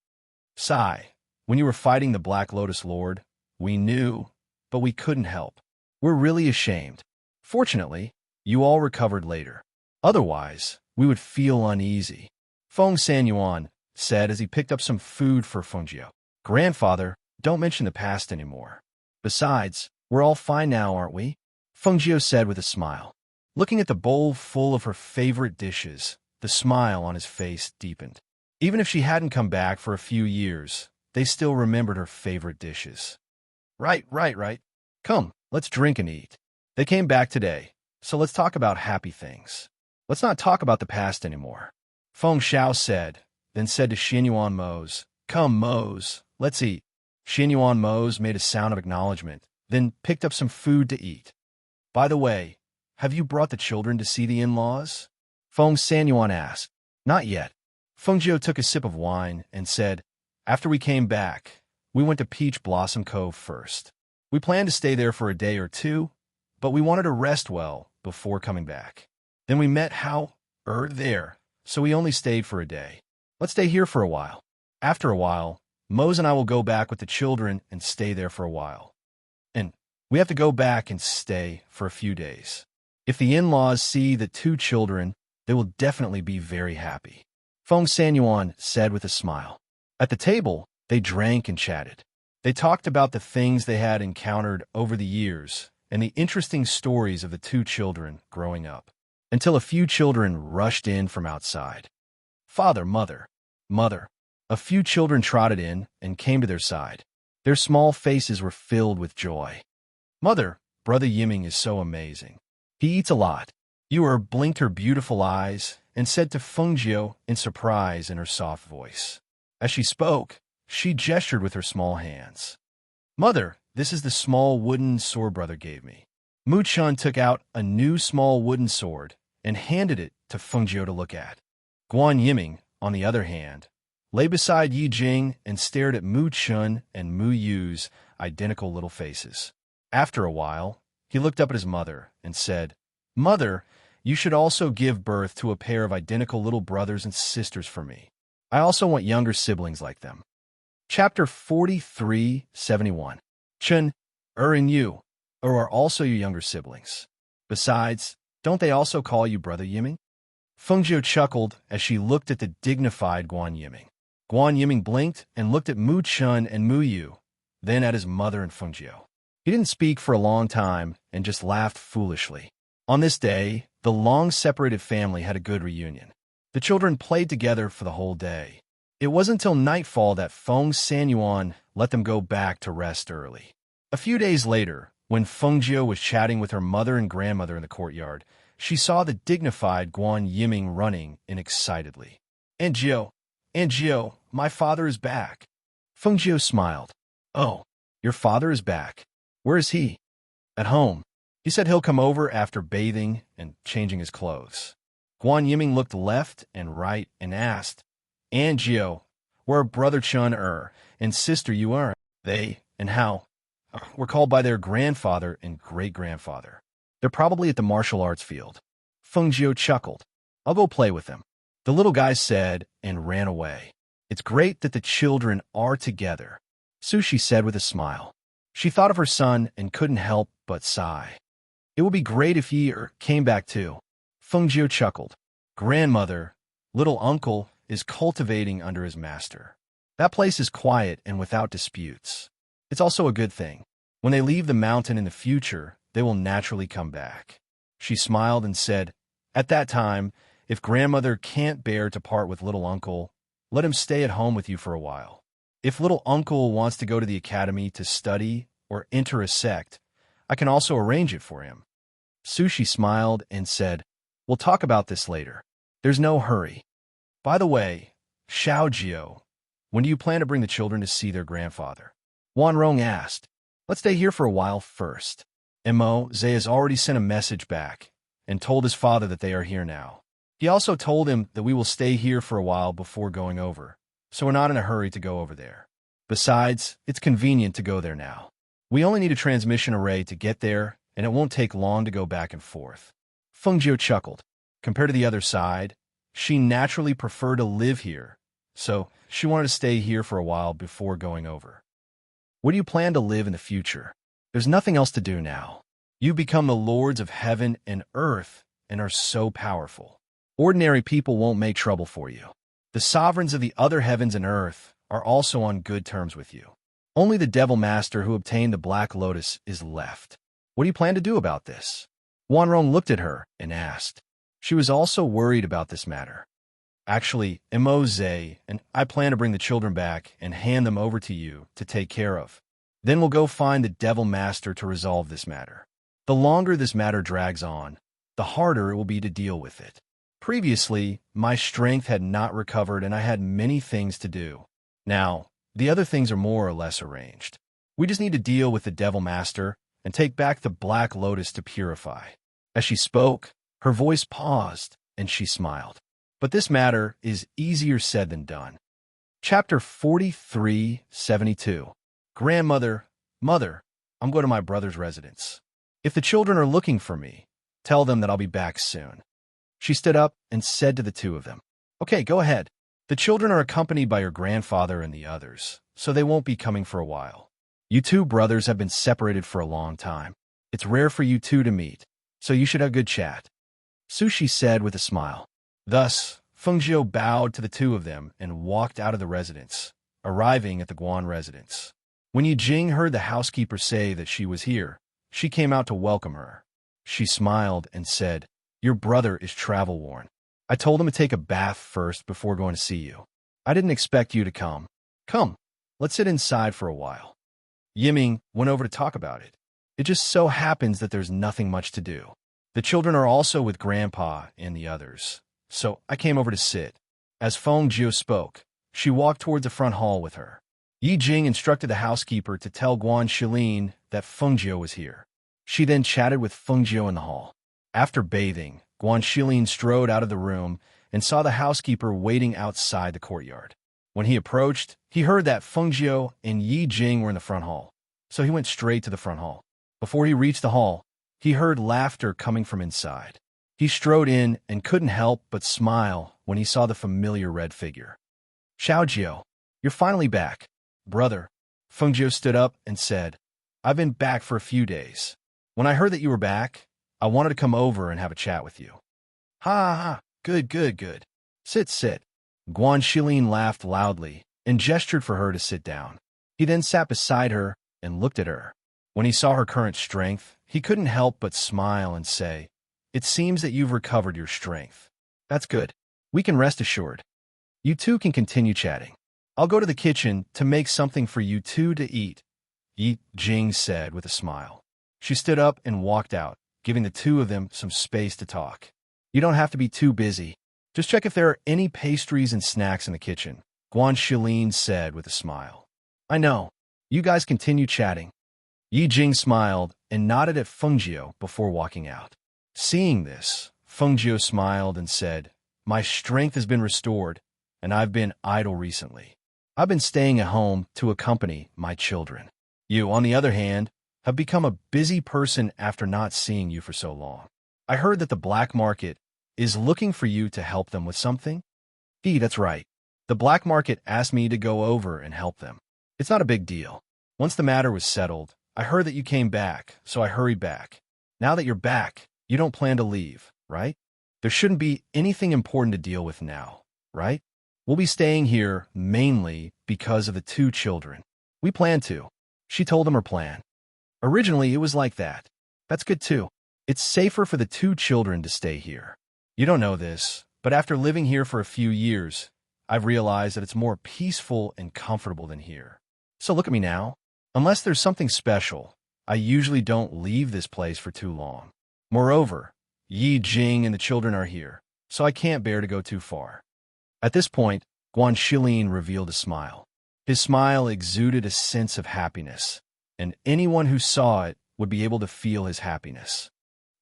Sai, when you were fighting the Black Lotus Lord, we knew, but we couldn't help. We're really ashamed. Fortunately, you all recovered later. Otherwise, we would feel uneasy. Feng Sanyuan said as he picked up some food for Fengjiu. Grandfather, don't mention the past anymore. Besides, we're all fine now, aren't we? Fengjiu said with a smile. Looking at the bowl full of her favorite dishes, the smile on his face deepened. Even if she hadn't come back for a few years, they still remembered her favorite dishes. Right. Come, let's drink and eat. They came back today, so let's talk about happy things. Let's not talk about the past anymore. Feng Xiao said, then said to Xianyuan Mose, Come, Mose, let's eat. Xianyuan Mose made a sound of acknowledgement, then picked up some food to eat. By the way, have you brought the children to see the in-laws? Feng Sanyuan asked. Not yet. Feng Jiu took a sip of wine and said, after we came back, we went to Peach Blossom Cove first. We planned to stay there for a day or two, but we wanted to rest well before coming back. Then we met there, so we only stayed for a day. Let's stay here for a while. After a while, Mose and I will go back with the children and stay there for a while. And we have to go back and stay for a few days. If the in-laws see the two children, they will definitely be very happy. Feng Sanyuan said with a smile. At the table, they drank and chatted. They talked about the things they had encountered over the years and the interesting stories of the two children growing up, until a few children rushed in from outside. Father, mother. A few children trotted in and came to their side. Their small faces were filled with joy. Mother, Brother Yiming is so amazing. He eats a lot. Yu blinked her beautiful eyes and said to Feng Jiu in surprise in her soft voice. As she spoke, she gestured with her small hands. Mother, this is the small wooden sword brother gave me. Mu Chun took out a new small wooden sword and handed it to Feng Jiu to look at. Guan Yiming, on the other hand, lay beside Yi Jing and stared at Mu Chun and Mu Yu's identical little faces. After a while, he looked up at his mother and said, Mother, you should also give birth to a pair of identical little brothers and sisters for me. I also want younger siblings like them. Chapter 43:71. Chun, and you, are also your younger siblings. Besides, don't they also call you Brother Yiming? Feng Jiu chuckled as she looked at the dignified Guan Yiming. Guan Yiming blinked and looked at Mu Chun and Mu Yu, then at his mother and Feng Jiu. He didn't speak for a long time and just laughed foolishly. On this day, the long-separated family had a good reunion. The children played together for the whole day. It wasn't until nightfall that Feng Sanyuan let them go back to rest early. A few days later, when Feng Jiu was chatting with her mother and grandmother in the courtyard, she saw the dignified Guan Yiming running in excitedly. Aunt Jiu, my father is back. Feng Jiu smiled. Oh, your father is back. Where is he? At home. He said he'll come over after bathing and changing his clothes. Guan Yiming looked left and right and asked, Aunt Jiu, where are Brother Chun and Sister Yu are? They, and how, were called by their grandfather and great-grandfather. They're probably at the martial arts field. Feng Jiu chuckled. I'll go play with them. The little guy said and ran away. It's great that the children are together, Sushi said with a smile. She thought of her son and couldn't help but sigh. It would be great if he came back too. Feng Jiu chuckled. Grandmother, little uncle, is cultivating under his master. That place is quiet and without disputes. It's also a good thing. When they leave the mountain in the future, they will naturally come back. She smiled and said, At that time, if grandmother can't bear to part with little uncle, let him stay at home with you for a while. If little uncle wants to go to the academy to study or enter a sect, I can also arrange it for him. Sushi smiled and said, We'll talk about this later. There's no hurry. By the way, Xiao Jiu, when do you plan to bring the children to see their grandfather? Wan Rong asked. Let's stay here for a while first. Mo Zhe has already sent a message back and told his father that they are here now. He also told him that we will stay here for a while before going over, so we're not in a hurry to go over there. Besides, it's convenient to go there now. We only need a transmission array to get there, and it won't take long to go back and forth. Feng Jiu chuckled. Compared to the other side, she naturally preferred to live here, so she wanted to stay here for a while before going over. Where do you plan to live in the future? There's nothing else to do now. You become the lords of heaven and earth and are so powerful. Ordinary people won't make trouble for you. The sovereigns of the other heavens and earth are also on good terms with you. Only the Devil Master who obtained the Black Lotus is left. What do you plan to do about this? Wanrong looked at her and asked. She was also worried about this matter. Actually, Moze and I plan to bring the children back and hand them over to you to take care of. Then we'll go find the Devil Master to resolve this matter. The longer this matter drags on, the harder it will be to deal with it. Previously, my strength had not recovered and I had many things to do. Now, the other things are more or less arranged. We just need to deal with the Devil Master and take back the Black Lotus to purify. As she spoke, her voice paused, and she smiled. But this matter is easier said than done. Chapter 43:72. Grandmother, Mother, I'm going to my brother's residence. If the children are looking for me, tell them that I'll be back soon. She stood up and said to the two of them, Okay, go ahead. The children are accompanied by your grandfather and the others, so they won't be coming for a while. You two brothers have been separated for a long time. It's rare for you two to meet, so you should have good chat. Sushi said with a smile. Thus, Fengjiu bowed to the two of them and walked out of the residence, arriving at the Guan residence. When Yi Jing heard the housekeeper say that she was here, she came out to welcome her. She smiled and said, Your brother is travel-worn. I told him to take a bath first before going to see you. I didn't expect you to come. Come, let's sit inside for a while. Yiming went over to talk about it. It just so happens that there's nothing much to do. The children are also with Grandpa and the others, so I came over to sit. As Fengjiu spoke, she walked towards the front hall with her. Yi Jing instructed the housekeeper to tell Guan Shilin that Fengjiu was here. She then chatted with Fengjiu in the hall. After bathing, Guan Shilin strode out of the room and saw the housekeeper waiting outside the courtyard. When he approached, he heard that Fengjiu and Yi Jing were in the front hall, so he went straight to the front hall. Before he reached the hall, he heard laughter coming from inside. He strode in and couldn't help but smile when he saw the familiar red figure. Xiaojiu, you're finally back. Brother, Fengjiu stood up and said, I've been back for a few days. When I heard that you were back, I wanted to come over and have a chat with you. Ha ha ha, good. Sit. Guan Shilin laughed loudly and gestured for her to sit down. He then sat beside her and looked at her. When he saw her current strength, he couldn't help but smile and say, It seems that you've recovered your strength. That's good. We can rest assured. You two can continue chatting. I'll go to the kitchen to make something for you two to eat, Yi Jing said with a smile. She stood up and walked out, giving the two of them some space to talk. You don't have to be too busy. Just check if there are any pastries and snacks in the kitchen, Guan Shilin said with a smile. I know. You guys continue chatting. Yi Jing smiled and nodded at Fengjiu before walking out. Seeing this, Fengjiu smiled and said, My strength has been restored, and I've been idle recently. I've been staying at home to accompany my children. You, on the other hand, have become a busy person after not seeing you for so long. I heard that the black market is looking for you to help them with something? That's right. The black market asked me to go over and help them. It's not a big deal. Once the matter was settled, I heard that you came back, so I hurried back. Now that you're back, you don't plan to leave, right? There shouldn't be anything important to deal with now, right? We'll be staying here mainly because of the two children. We plan to. She told him her plan. Originally, it was like that. That's good too. It's safer for the two children to stay here. You don't know this, but after living here for a few years, I've realized that it's more peaceful and comfortable than here. So look at me now. Unless there's something special, I usually don't leave this place for too long. Moreover, Yi Jing and the children are here, so I can't bear to go too far. At this point, Guan Shilin revealed a smile. His smile exuded a sense of happiness, and anyone who saw it would be able to feel his happiness.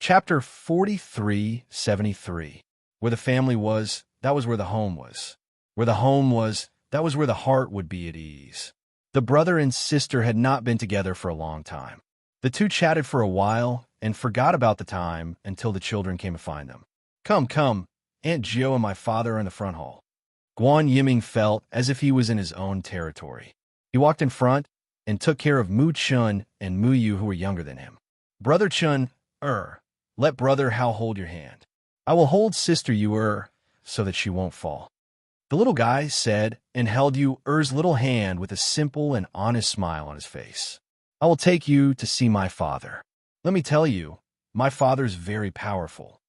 Chapter 43:73. Where the family was, that was where the home was. Where the home was, that was where the heart would be at ease. The brother and sister had not been together for a long time. The two chatted for a while and forgot about the time until the children came to find them. Come, Aunt Gio and my father are in the front hall. Guan Yiming felt as if he was in his own territory. He walked in front and took care of Mu Chun and Mu Yu, who were younger than him. Brother Chun, let brother Hao hold your hand. I will hold sister Yu, so that she won't fall. The little guy said and held Yu's little hand with a simple and honest smile on his face. I will take you to see my father. Let me tell you, my father's very powerful.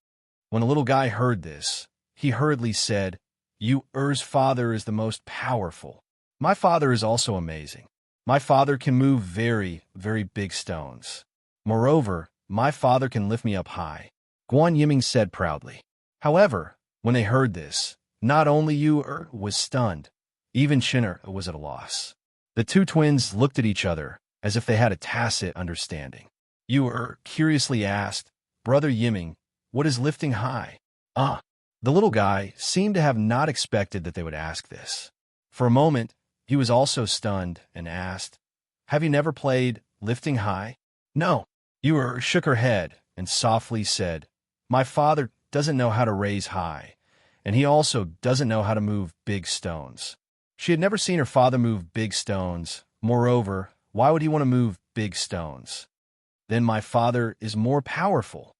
When the little guy heard this, he hurriedly said, Yu's father is the most powerful. My father is also amazing. My father can move very, very big stones. Moreover, my father can lift me up high, Guan Yiming said proudly. However, when they heard this, not only Yu was stunned, even Chinner was at a loss. The two twins looked at each other as if they had a tacit understanding. Yu curiously asked, Brother Yiming, what is lifting high? Ah. The little guy seemed to have not expected that they would ask this. For a moment, he was also stunned and asked, have you never played lifting high? No. Yu shook her head and softly said, my father doesn't know how to raise high, and he also doesn't know how to move big stones. She had never seen her father move big stones. Moreover, why would he want to move big stones? Then my father is more powerful.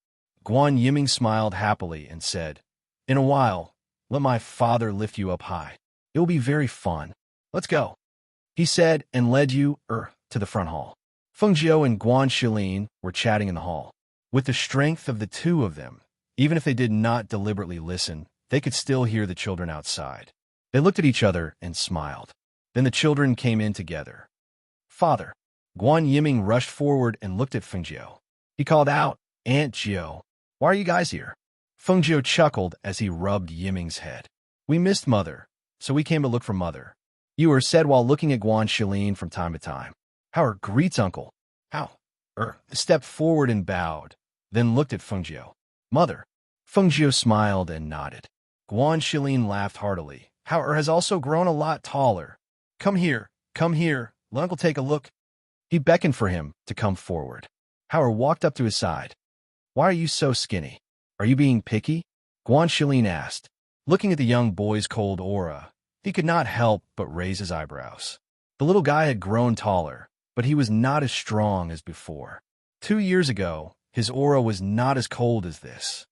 Guan Yiming smiled happily and said, in a while, let my father lift you up high. It will be very fun. Let's go, he said and led Yu to the front hall. Feng Jiu and Guan Shilin were chatting in the hall. With the strength of the two of them, even if they did not deliberately listen, they could still hear the children outside. They looked at each other and smiled. Then the children came in together. Father. Guan Yiming rushed forward and looked at Feng Jiu. He called out, Aunt Jiu, why are you guys here? Feng Jiu chuckled as he rubbed Yiming's head. We missed Mother, so we came to look for Mother. Yu said while looking at Guan Shilin from time to time. How greets uncle. How? Stepped forward and bowed, then looked at Feng Jiu. Mother. Feng Jiu smiled and nodded. Guan Shilin laughed heartily. How has also grown a lot taller. Come here, let uncle take a look. He beckoned for him to come forward. Howard walked up to his side. Why are you so skinny? Are you being picky? Guan Shilin asked. Looking at the young boy's cold aura, he could not help but raise his eyebrows. The little guy had grown taller, but he was not as strong as before. 2 years ago, his aura was not as cold as this.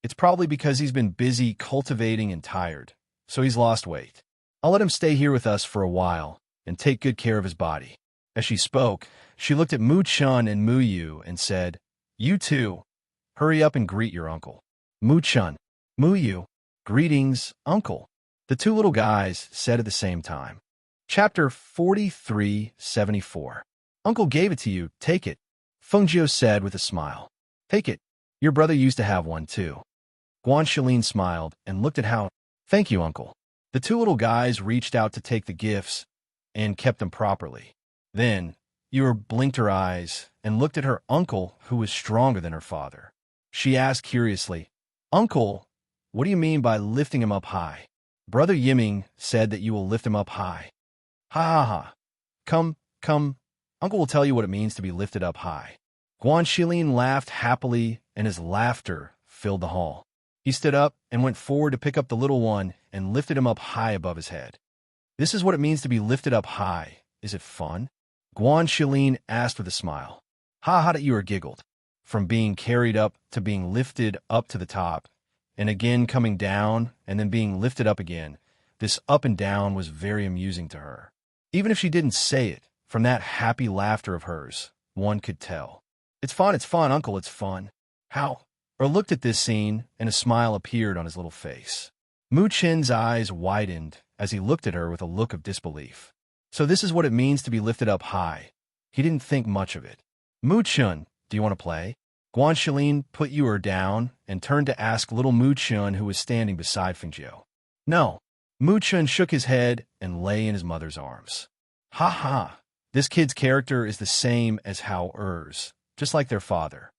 It's probably because he's been busy cultivating and tired, so he's lost weight. I'll let him stay here with us for a while and take good care of his body. As she spoke, she looked at Mu Chun and Mu Yu and said, You two, hurry up and greet your uncle. Mu Chun, Mu Yu, greetings, uncle. The two little guys said at the same time. Chapter 4374. Uncle gave it to you, take it. Feng Jiu said with a smile. Take it. Your brother used to have one too. Guan Shilin smiled and looked at Hao. Thank you, uncle. The two little guys reached out to take the gifts and kept them properly. Then, Yu blinked her eyes and looked at her uncle, who was stronger than her father. She asked curiously, Uncle, what do you mean by lifting him up high? Brother Yiming said that you will lift him up high. Ha ha ha. Come, uncle will tell you what it means to be lifted up high. Guan Shilin laughed happily, and his laughter filled the hall. He stood up and went forward to pick up the little one and lifted him up high above his head. This is what it means to be lifted up high. Is it fun? Guan Shilin asked with a smile. Ha that you giggled. From being carried up to being lifted up to the top, and again coming down and then being lifted up again, this up and down was very amusing to her. Even if she didn't say it, from that happy laughter of hers, one could tell. It's fun, uncle, it's fun. How? Looked at this scene, and a smile appeared on his little face. Mu Chin's eyes widened as he looked at her with a look of disbelief. So this is what it means to be lifted up high. He didn't think much of it. Mu Chun, do you want to play? Guan Shilin put Yu down and turned to ask little Mu Chun, who was standing beside Feng Jiu. No. Mu Chun shook his head and lay in his mother's arms. Ha ha. This kid's character is the same as Hao Er's, just like their father.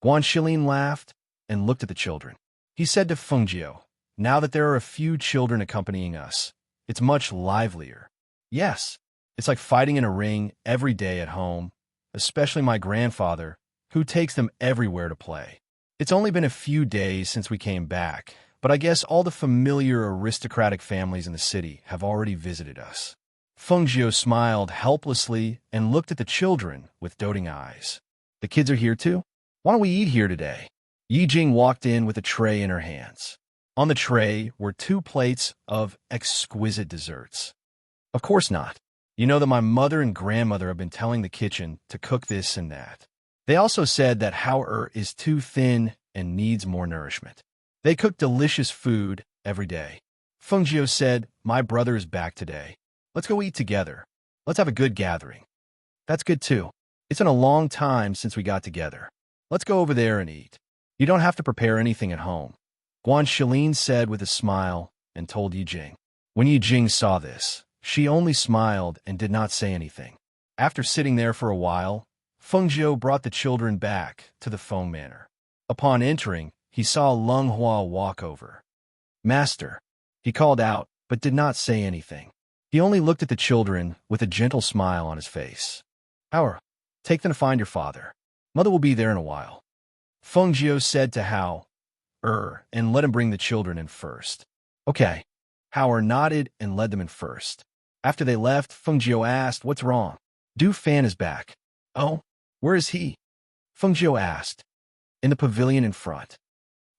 Guan Shilin laughed and looked at the children. He said to Feng Jiu, now that there are a few children accompanying us, it's much livelier. Yes, it's like fighting in a ring every day at home, especially my grandfather, who takes them everywhere to play. It's only been a few days since we came back, but I guess all the familiar aristocratic families in the city have already visited us. Feng Jiu smiled helplessly and looked at the children with doting eyes. The kids are here too? Why don't we eat here today? Yi Jing walked in with a tray in her hands. On the tray were 2 plates of exquisite desserts. Of course not. You know that my mother and grandmother have been telling the kitchen to cook this and that. They also said that Hao is too thin and needs more nourishment. They cook delicious food every day. Feng Jiu said, my brother is back today. Let's go eat together. Let's have a good gathering. That's good too. It's been a long time since we got together. Let's go over there and eat. You don't have to prepare anything at home. Guan Shilin said with a smile and told Yi Jing. When Yi Jing saw this, she only smiled and did not say anything. After sitting there for a while, Feng Jiu brought the children back to the Feng Manor. Upon entering, he saw Lung Hua walk over. "Master," he called out, but did not say anything. He only looked at the children with a gentle smile on his face. "Hao, take them to find your father. Mother will be there in a while." Feng Jiu said to Hao, and let him bring the children in first. "Okay." Hao nodded and led them in first. After they left, Feng Jiu asked, "What's wrong?" "Du Fan is back." "Oh, where is he?" Feng Jiu asked. "In the pavilion in front."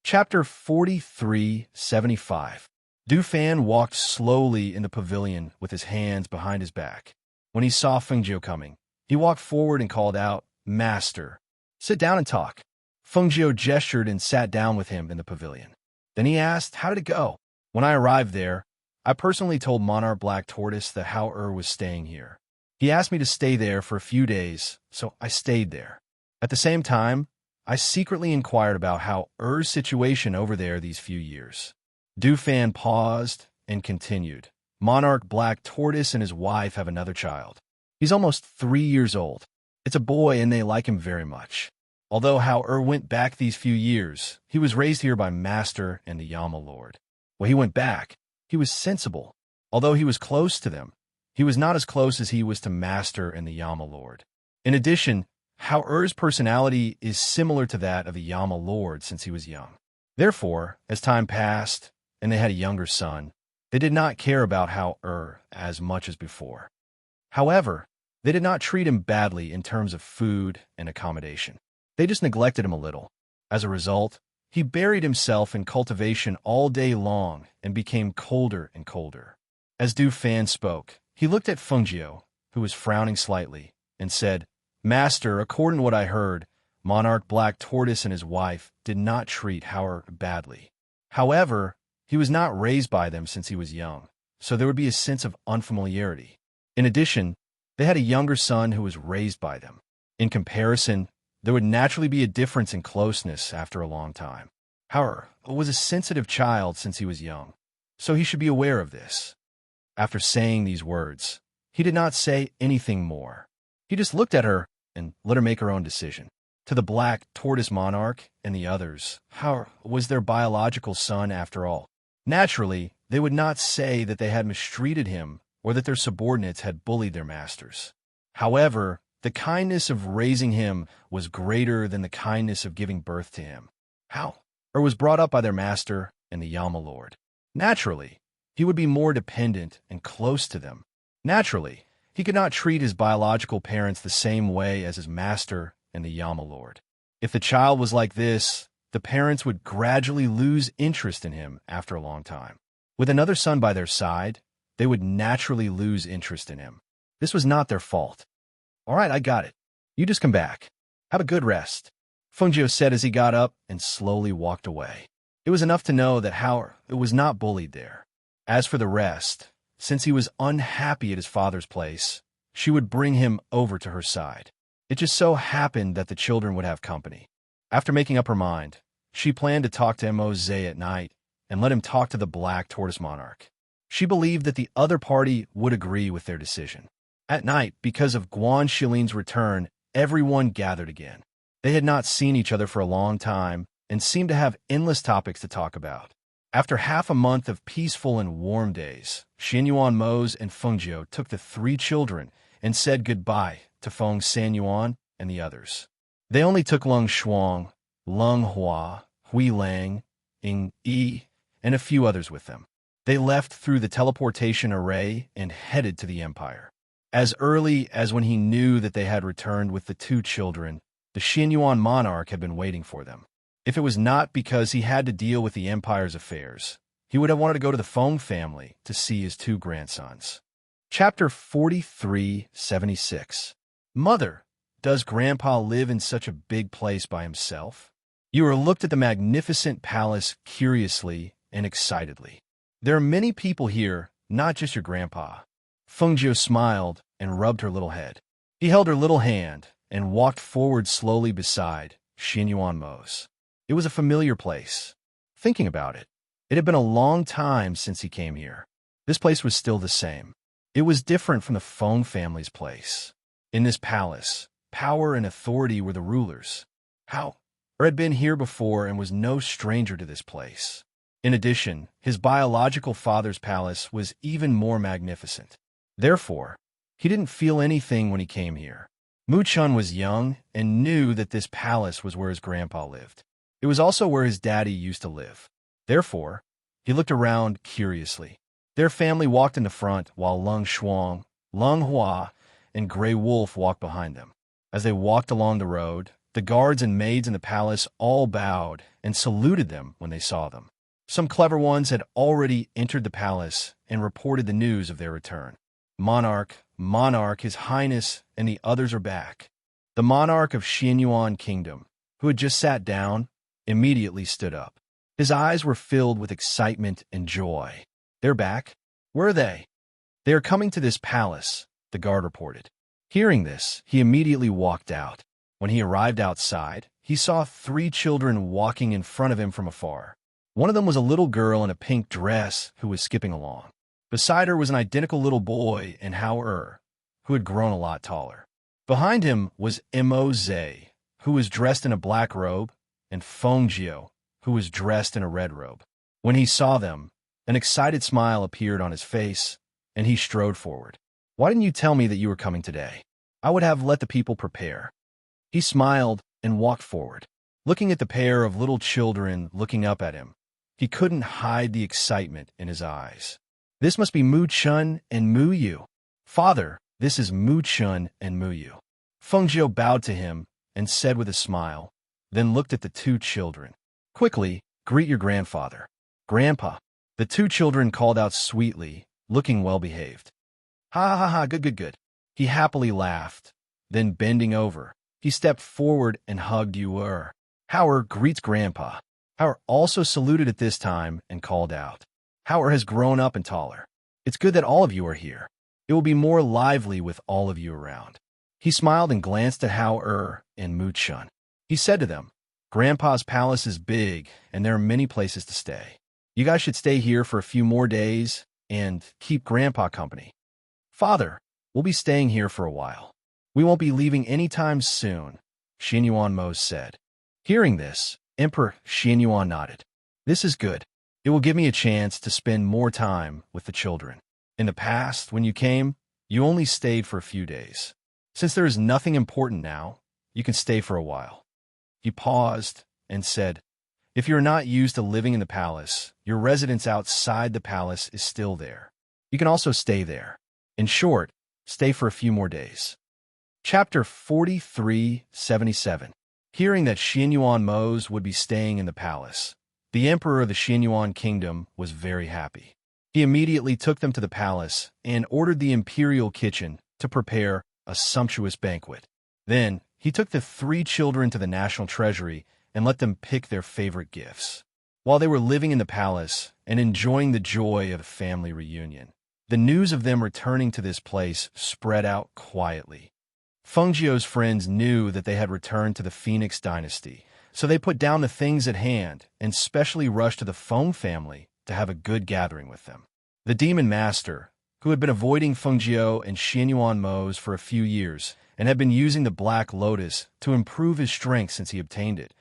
Chapter 4375. Du Fan walked slowly in the pavilion with his hands behind his back. When he saw Feng Jiu coming, he walked forward and called out, "Master, sit down and talk." Feng Jiu gestured and sat down with him in the pavilion. Then he asked, "How did it go?" "When I arrived there, I personally told Monarch Black Tortoise that Hao was staying here. He asked me to stay there for a few days, so I stayed there. At the same time, I secretly inquired about Hao situation over there these few years." Du Fan paused and continued. "Monarch Black Tortoise and his wife have another child. He's almost 3 years old. It's a boy and they like him very much. Although Hao went back these few years, he was raised here by Master and the Yama Lord. When he went back, he was sensible. Although he was close to them, he was not as close as he was to Master and the Yama Lord. In addition, Hao personality is similar to that of the Yama Lord since he was young. Therefore, as time passed and they had a younger son, they did not care about Hao as much as before. However, they did not treat him badly in terms of food and accommodation. They just neglected him a little. As a result, he buried himself in cultivation all day long and became colder and colder. As Du Fan spoke, he looked at Feng Jiu, who was frowning slightly, and said, "Master, according to what I heard, Monarch Black Tortoise and his wife did not treat Hao badly. However, he was not raised by them since he was young, so there would be a sense of unfamiliarity. In addition, they had a younger son who was raised by them. In comparison, there would naturally be a difference in closeness after a long time. Hao was a sensitive child since he was young, so he should be aware of this." After saying these words, he did not say anything more. He just looked at her and let her make her own decision. To the Black Tortoise Monarch and the others, Hao was their biological son after all. Naturally, they would not say that they had mistreated him or that their subordinates had bullied their masters. However, the kindness of raising him was greater than the kindness of giving birth to him. Hao was brought up by their master and the Yama Lord. Naturally, he would be more dependent and close to them. Naturally, he could not treat his biological parents the same way as his master and the Yama Lord. If the child was like this, the parents would gradually lose interest in him after a long time. With another son by their side, they would naturally lose interest in him. This was not their fault. "All right, I got it. You just come back. Have a good rest," Feng Jiu said as he got up and slowly walked away. It was enough to know that Hao was not bullied there. As for the rest, since he was unhappy at his father's place, she would bring him over to her side. It just so happened that the children would have company. After making up her mind, she planned to talk to Mose at night and let him talk to the Black Tortoise Monarch. She believed that the other party would agree with their decision. At night, because of Guan Shilin's return, everyone gathered again. They had not seen each other for a long time and seemed to have endless topics to talk about. After half a month of peaceful and warm days, Xianyuan Mose and Feng Jiu took the 3 children and said goodbye to Feng Sanyuan and the others. They only took Lung Shuang, Lung Hua, Hui Lang, Ying Yi, and a few others with them. They left through the teleportation array and headed to the Empire. As early as when he knew that they had returned with the 2 children, the Xianyuan monarch had been waiting for them. If it was not because he had to deal with the Empire's affairs, he would have wanted to go to the Feng family to see his 2 grandsons. Chapter 4376. Mother, does Grandpa live in such a big place by himself? Yura looked at the magnificent palace curiously and excitedly. There are many people here, not just your grandpa. Feng Jiu smiled and rubbed her little head. He held her little hand and walked forward slowly beside Xianyuan Mose. It was a familiar place. Thinking about it, it had been a long time since he came here. This place was still the same. It was different from the Feng family's place. In this palace, power and authority were the rulers. Hao or had been here before and was no stranger to this place. In addition, his biological father's palace was even more magnificent. Therefore, he didn't feel anything when he came here. Mu-chun was young and knew that this palace was where his grandpa lived. It was also where his daddy used to live. Therefore, he looked around curiously. Their family walked in the front while Lung Shuang, Lung Hua, and Grey Wolf walked behind them. As they walked along the road, the guards and maids in the palace all bowed and saluted them when they saw them. Some clever ones had already entered the palace and reported the news of their return. Monarch, His Highness, and the others are back. The monarch of Xianyuan Kingdom, who had just sat down, immediately stood up. His eyes were filled with excitement and joy. They're back? Where are they? They are coming to this palace, the guard reported. Hearing this, he immediately walked out. When he arrived outside, he saw 3 children walking in front of him from afar. One of them was a little girl in a pink dress who was skipping along. Beside her was an identical little boy in Hao-er, who had grown a lot taller. Behind him was Mo-ze, who was dressed in a black robe, and Feng-jio, who was dressed in a red robe. When he saw them, an excited smile appeared on his face, and he strode forward. "Why didn't you tell me that you were coming today? I would have let the people prepare." He smiled and walked forward. Looking at the pair of little children looking up at him, he couldn't hide the excitement in his eyes. "This must be Mu-chun and Mu-yu. Father, this is Mu-chun and Mu-yu." Feng-jio bowed to him and said with a smile, then looked at the 2 children. "Quickly, greet your grandfather." "Grandpa." The 2 children called out sweetly, looking well-behaved. "Ha ha ha, good. He happily laughed. Then bending over, he stepped forward and hugged Yu-er. Hao-er greets Grandpa. Hao-er also saluted at this time and called out. Hao-er has grown up and taller. It's good that all of you are here. It will be more lively with all of you around. He smiled and glanced at Hao-er and Mu-chun. He said to them, "Grandpa's palace is big, and there are many places to stay. You guys should stay here for a few more days and keep Grandpa company." "Father, we'll be staying here for a while. We won't be leaving anytime soon," Xianyuan Mose said. Hearing this, Emperor Xianyuan nodded. "This is good. It will give me a chance to spend more time with the children. In the past, when you came, you only stayed for a few days. Since there is nothing important now, you can stay for a while." He paused and said, "If you're not used to living in the palace, your residence outside the palace is still there. You can also stay there. In short, stay for a few more days." Chapter 4377. Hearing that Xianyuan Mose would be staying in the palace, the emperor of the Xianyuan kingdom was very happy. He immediately took them to the palace and ordered the imperial kitchen to prepare a sumptuous banquet. Then, he took the 3 children to the national treasury and let them pick their favorite gifts. While they were living in the palace and enjoying the joy of a family reunion, the news of them returning to this place spread out quietly. Feng-jio's friends knew that they had returned to the Phoenix dynasty, so they put down the things at hand and specially rushed to the Feng family to have a good gathering with them. The Demon Master, who had been avoiding Feng-jio and Xianyuan Mose for a few years and had been using the Black Lotus to improve his strength since he obtained it,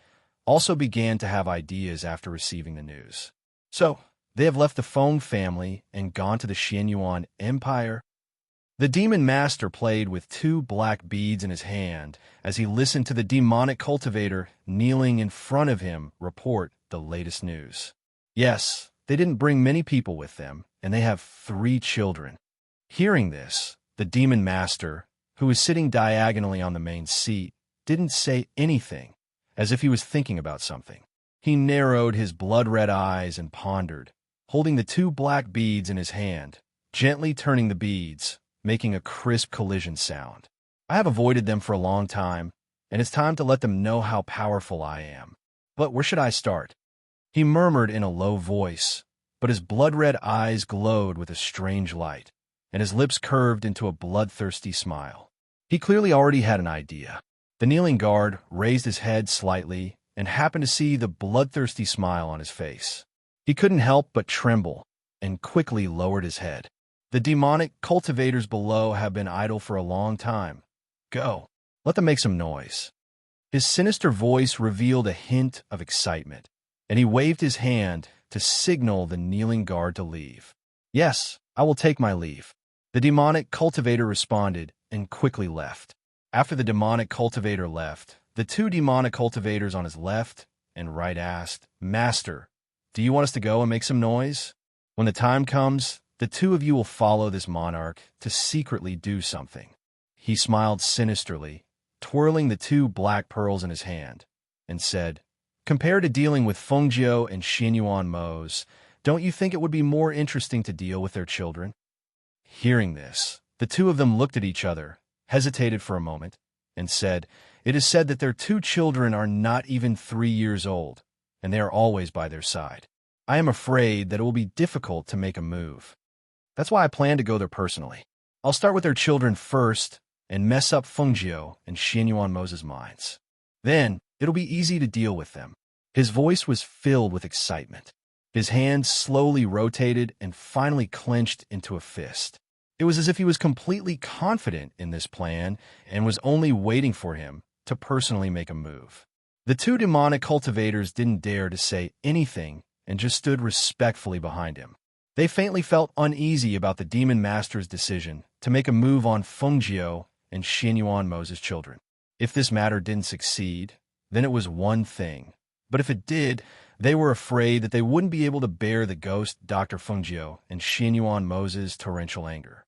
also began to have ideas after receiving the news. So, they have left the Feng family and gone to the Xianyuan Empire. The Demon Master played with 2 black beads in his hand as he listened to the demonic cultivator kneeling in front of him report the latest news. Yes, they didn't bring many people with them, and they have 3 children. Hearing this, the Demon Master, who was sitting diagonally on the main seat, didn't say anything, as if he was thinking about something. He narrowed his blood-red eyes and pondered, holding the 2 black beads in his hand, gently turning the beads, making a crisp collision sound. "I have avoided them for a long time, and it's time to let them know how powerful I am. But where should I start?" He murmured in a low voice, but his blood-red eyes glowed with a strange light, and his lips curved into a bloodthirsty smile. He clearly already had an idea. The kneeling guard raised his head slightly and happened to see the bloodthirsty smile on his face. He couldn't help but tremble and quickly lowered his head. "The demonic cultivators below have been idle for a long time. Go, let them make some noise." His sinister voice revealed a hint of excitement, and he waved his hand to signal the kneeling guard to leave. "Yes, I will take my leave." The demonic cultivator responded and quickly left. After the demonic cultivator left, the two demonic cultivators on his left and right asked, "Master, do you want us to go and make some noise? When the time comes, the two of you will follow this monarch to secretly do something." He smiled sinisterly, twirling the two black pearls in his hand, and said, "Compared to dealing with Fengjiu and Xianyuan Mose, don't you think it would be more interesting to deal with their children?" Hearing this, the two of them looked at each other, hesitated for a moment, and said, "It is said that their two children are not even 3 years old, and they are always by their side. I am afraid that it will be difficult to make a move. That's why I plan to go there personally. I'll start with their children first and mess up Fengjiu and Xianyuan Mose's minds. Then it'll be easy to deal with them." His voice was filled with excitement. His hands slowly rotated and finally clenched into a fist. It was as if he was completely confident in this plan and was only waiting for him to personally make a move. The two demonic cultivators didn't dare to say anything and just stood respectfully behind him. They faintly felt uneasy about the demon master's decision to make a move on Fengjiu and Xianyuan Mose's children. If this matter didn't succeed, then it was one thing. But if it did, they were afraid that they wouldn't be able to bear the ghost Dr. Fengjiu and Xianyuan Mose's torrential anger.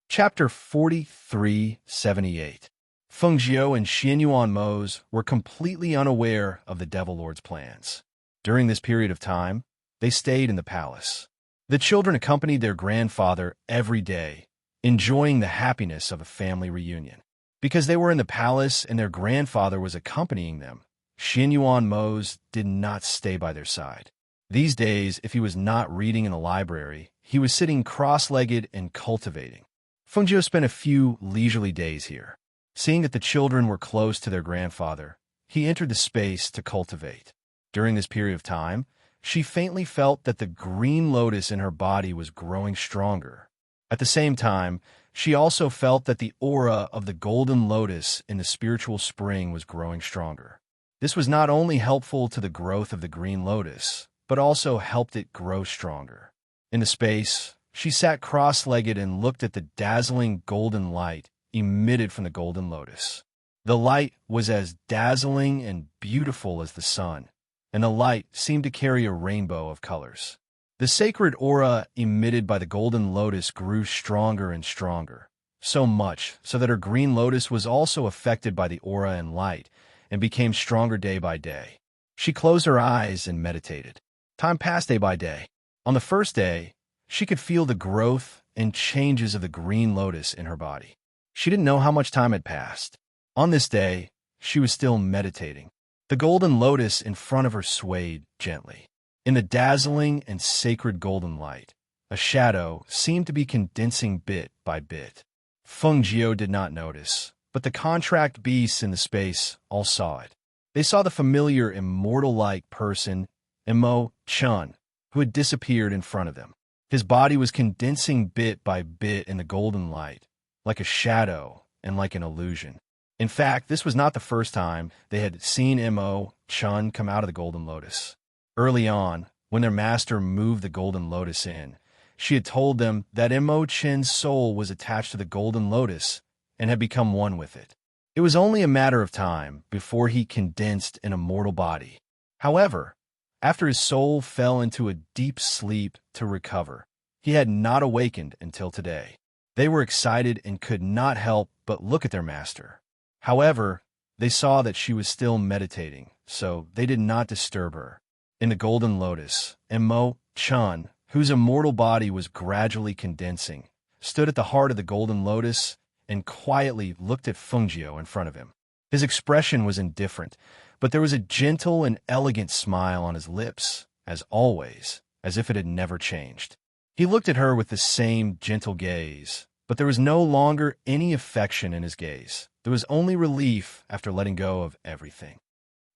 Chapter 4378. Fengjiu and Xianyuan Mose were completely unaware of the Devil Lord's plans. During this period of time, they stayed in the palace. The children accompanied their grandfather every day, enjoying the happiness of a family reunion. Because they were in the palace and their grandfather was accompanying them, Xianyuan Mose did not stay by their side. These days, if he was not reading in the library, he was sitting cross-legged and cultivating. Fengjiu spent a few leisurely days here. Seeing that the children were close to their grandfather, he entered the space to cultivate. During this period of time, she faintly felt that the green lotus in her body was growing stronger. At the same time, she also felt that the aura of the golden lotus in the spiritual spring was growing stronger. This was not only helpful to the growth of the green lotus, but also helped it grow stronger. In the space, she sat cross-legged and looked at the dazzling golden light emitted from the golden lotus. The light was as dazzling and beautiful as the sun, and the light seemed to carry a rainbow of colors. The sacred aura emitted by the golden lotus grew stronger and stronger, so much so that her green lotus was also affected by the aura and light and became stronger day by day. She closed her eyes and meditated. Time passed day by day. On the first day, she could feel the growth and changes of the green lotus in her body. She didn't know how much time had passed. On this day, she was still meditating. The golden lotus in front of her swayed gently. In the dazzling and sacred golden light, a shadow seemed to be condensing bit by bit. Fengjiu did not notice, but the contract beasts in the space all saw it. They saw the familiar immortal-like person, Emo Chun, who had disappeared in front of them. His body was condensing bit by bit in the golden light, like a shadow and like an illusion. In fact, this was not the first time they had seen Emo Chun come out of the golden lotus. Early on, when their master moved the golden lotus in, she had told them that Emo Chun's soul was attached to the golden lotus and had become one with it. It was only a matter of time before he condensed an immortal body. However, after his soul fell into a deep sleep to recover, he had not awakened until today. They were excited and could not help but look at their master. However, they saw that she was still meditating, so they did not disturb her. In the golden lotus, Emo Chun, whose immortal body was gradually condensing, stood at the heart of the golden lotus and quietly looked at Fengjiu in front of him. His expression was indifferent, but there was a gentle and elegant smile on his lips, as always, as if it had never changed. He looked at her with the same gentle gaze, but there was no longer any affection in his gaze. There was only relief after letting go of everything.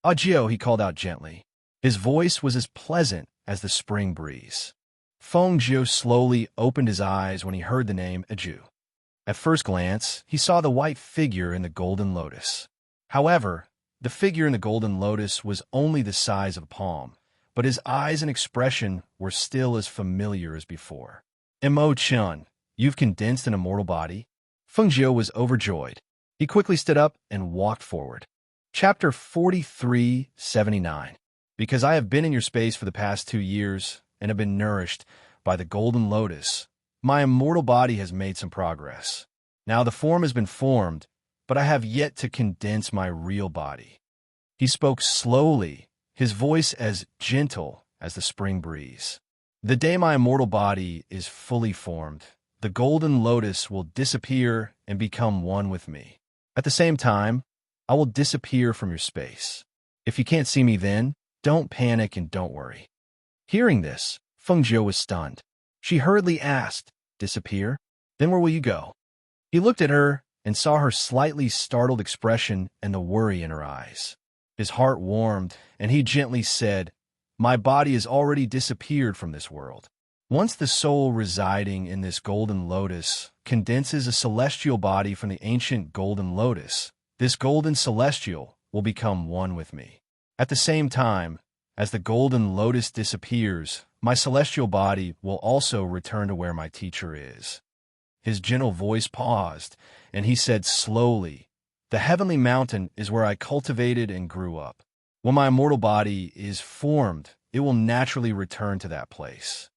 "Adieu," he called out gently. His voice was as pleasant as the spring breeze. Fengjiu slowly opened his eyes when he heard the name Adieu. At first glance, he saw the white figure in the golden lotus. However, The figure in the golden lotus was only the size of a palm, but his eyes and expression were still as familiar as before. Emo-chan, you've condensed an immortal body? Fengjiu was overjoyed. He quickly stood up and walked forward. Chapter 4379. Because I have been in your space for the past 2 years and have been nourished by the golden lotus, my immortal body has made some progress. Now the form has been formed, but I have yet to condense my real body. He spoke slowly, his voice as gentle as the spring breeze. The day my immortal body is fully formed, the golden lotus will disappear and become one with me. At the same time, I will disappear from your space. If you can't see me then, don't panic and don't worry. Hearing this, Fengjiu was stunned. She hurriedly asked, disappear? Then where will you go? He looked at her and saw her slightly startled expression and the worry in her eyes. His heart warmed, and he gently said, my body has already disappeared from this world. Once the soul residing in this golden lotus condenses a celestial body from the ancient golden lotus, this golden celestial will become one with me. At the same time, as the golden lotus disappears, my celestial body will also return to where my teacher is. His gentle voice paused, and he said slowly, the heavenly mountain is where I cultivated and grew up. When my immortal body is formed, it will naturally return to that place.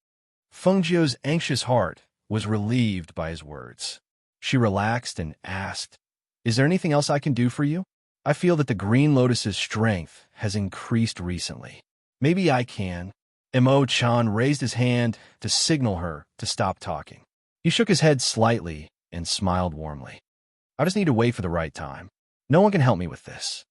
Fengjiu's anxious heart was relieved by his words. She relaxed and asked, is there anything else I can do for you? I feel that the green lotus's strength has increased recently. Maybe I can. Emo-chan raised his hand to signal her to stop talking. He shook his head slightly and smiled warmly. I just need to wait for the right time. No one can help me with this.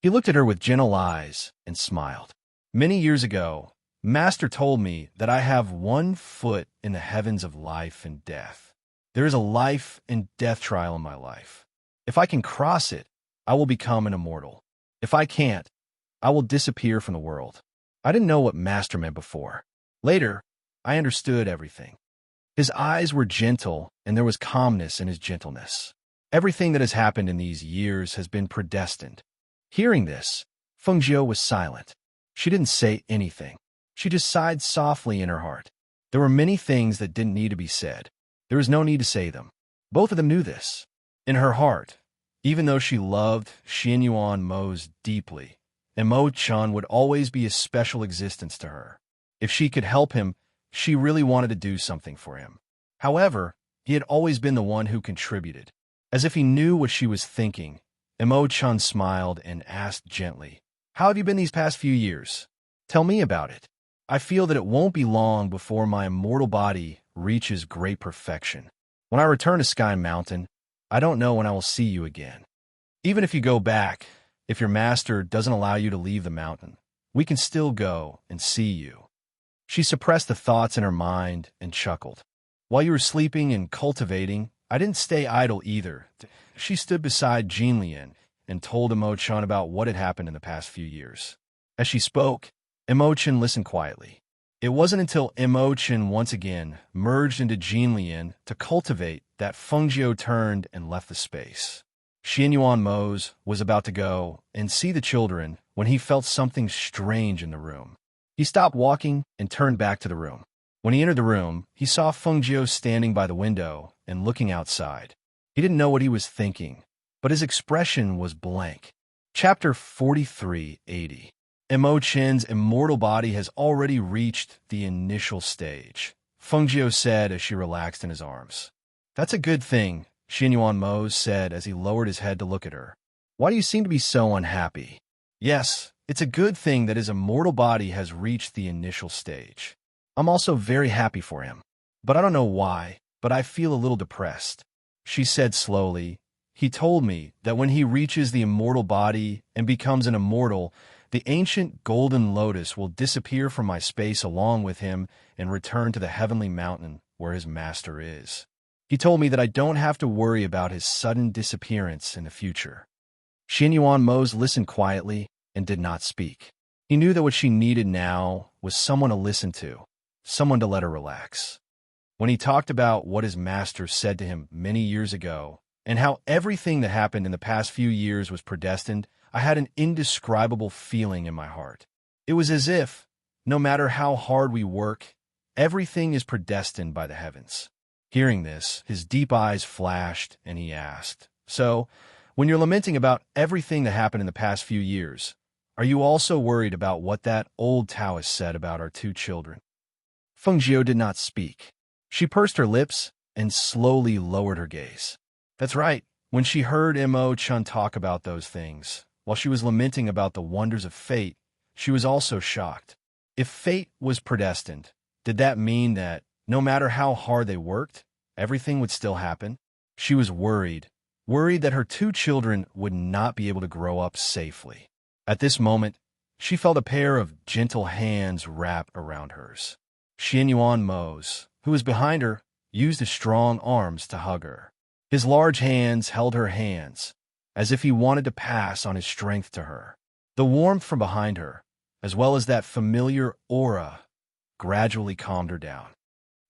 He looked at her with gentle eyes and smiled. Many years ago, Master told me that I have one foot in the heavens of life and death. There is a life and death trial in my life. If I can cross it, I will become an immortal. If I can't, I will disappear from the world. I didn't know what Master meant before. Later, I understood everything. His eyes were gentle, and there was calmness in his gentleness. Everything that has happened in these years has been predestined. Hearing this, Fengjiu was silent. She didn't say anything. She just sighed softly in her heart. There were many things that didn't need to be said. There was no need to say them. Both of them knew this. In her heart, even though she loved Xianyuan Mo's deeply, Emo-chan would always be a special existence to her. If she could help him, she really wanted to do something for him. However, he had always been the one who contributed. As if he knew what she was thinking, Emo-chan smiled and asked gently, how have you been these past few years? Tell me about it. I feel that it won't be long before my immortal body reaches great perfection. When I return to Sky Mountain, I don't know when I will see you again. Even if you go back, if your master doesn't allow you to leave the mountain, we can still go and see you. She suppressed the thoughts in her mind and chuckled. While you were sleeping and cultivating, I didn't stay idle either. She stood beside Jinlian and told Emo-chan about what had happened in the past few years. As she spoke, Emo-chan listened quietly. It wasn't until Emo-chan once again merged into Jinlian to cultivate that Fengjiu turned and left the space. Xianyuan Mose was about to go and see the children when he felt something strange in the room. He stopped walking and turned back to the room. When he entered the room, he saw Fengjiu standing by the window and looking outside. He didn't know what he was thinking, but his expression was blank. Chapter 4380. Emo-chan's immortal body has already reached the initial stage, Fengjiu said as she relaxed in his arms. That's a good thing, Xianyuan Mose said as he lowered his head to look at her. Why do you seem to be so unhappy? Yes, it's a good thing that his immortal body has reached the initial stage. I'm also very happy for him. But I don't know why, but I feel a little depressed. She said slowly, he told me that when he reaches the immortal body and becomes an immortal, the ancient golden lotus will disappear from my space along with him and return to the heavenly mountain where his master is. He told me that I don't have to worry about his sudden disappearance in the future. Xianyuan Mose listened quietly and did not speak. He knew that what she needed now was someone to listen to, someone to let her relax. When he talked about what his master said to him many years ago and how everything that happened in the past few years was predestined, I had an indescribable feeling in my heart. It was as if, no matter how hard we work, everything is predestined by the heavens. Hearing this, his deep eyes flashed, and he asked, "So, when you're lamenting about everything that happened in the past few years, are you also worried about what that old Taoist said about our two children?" Fengjiu did not speak. She pursed her lips and slowly lowered her gaze. That's right. When she heard Mo Chun talk about those things, while she was lamenting about the wonders of fate, she was also shocked. If fate was predestined, did that mean that, no matter how hard they worked, everything would still happen? She was worried that her two children would not be able to grow up safely. At this moment, she felt a pair of gentle hands wrap around hers. Xianyuan Mo's, who was behind her, used his strong arms to hug her. His large hands held her hands, as if he wanted to pass on his strength to her. The warmth from behind her, as well as that familiar aura, gradually calmed her down.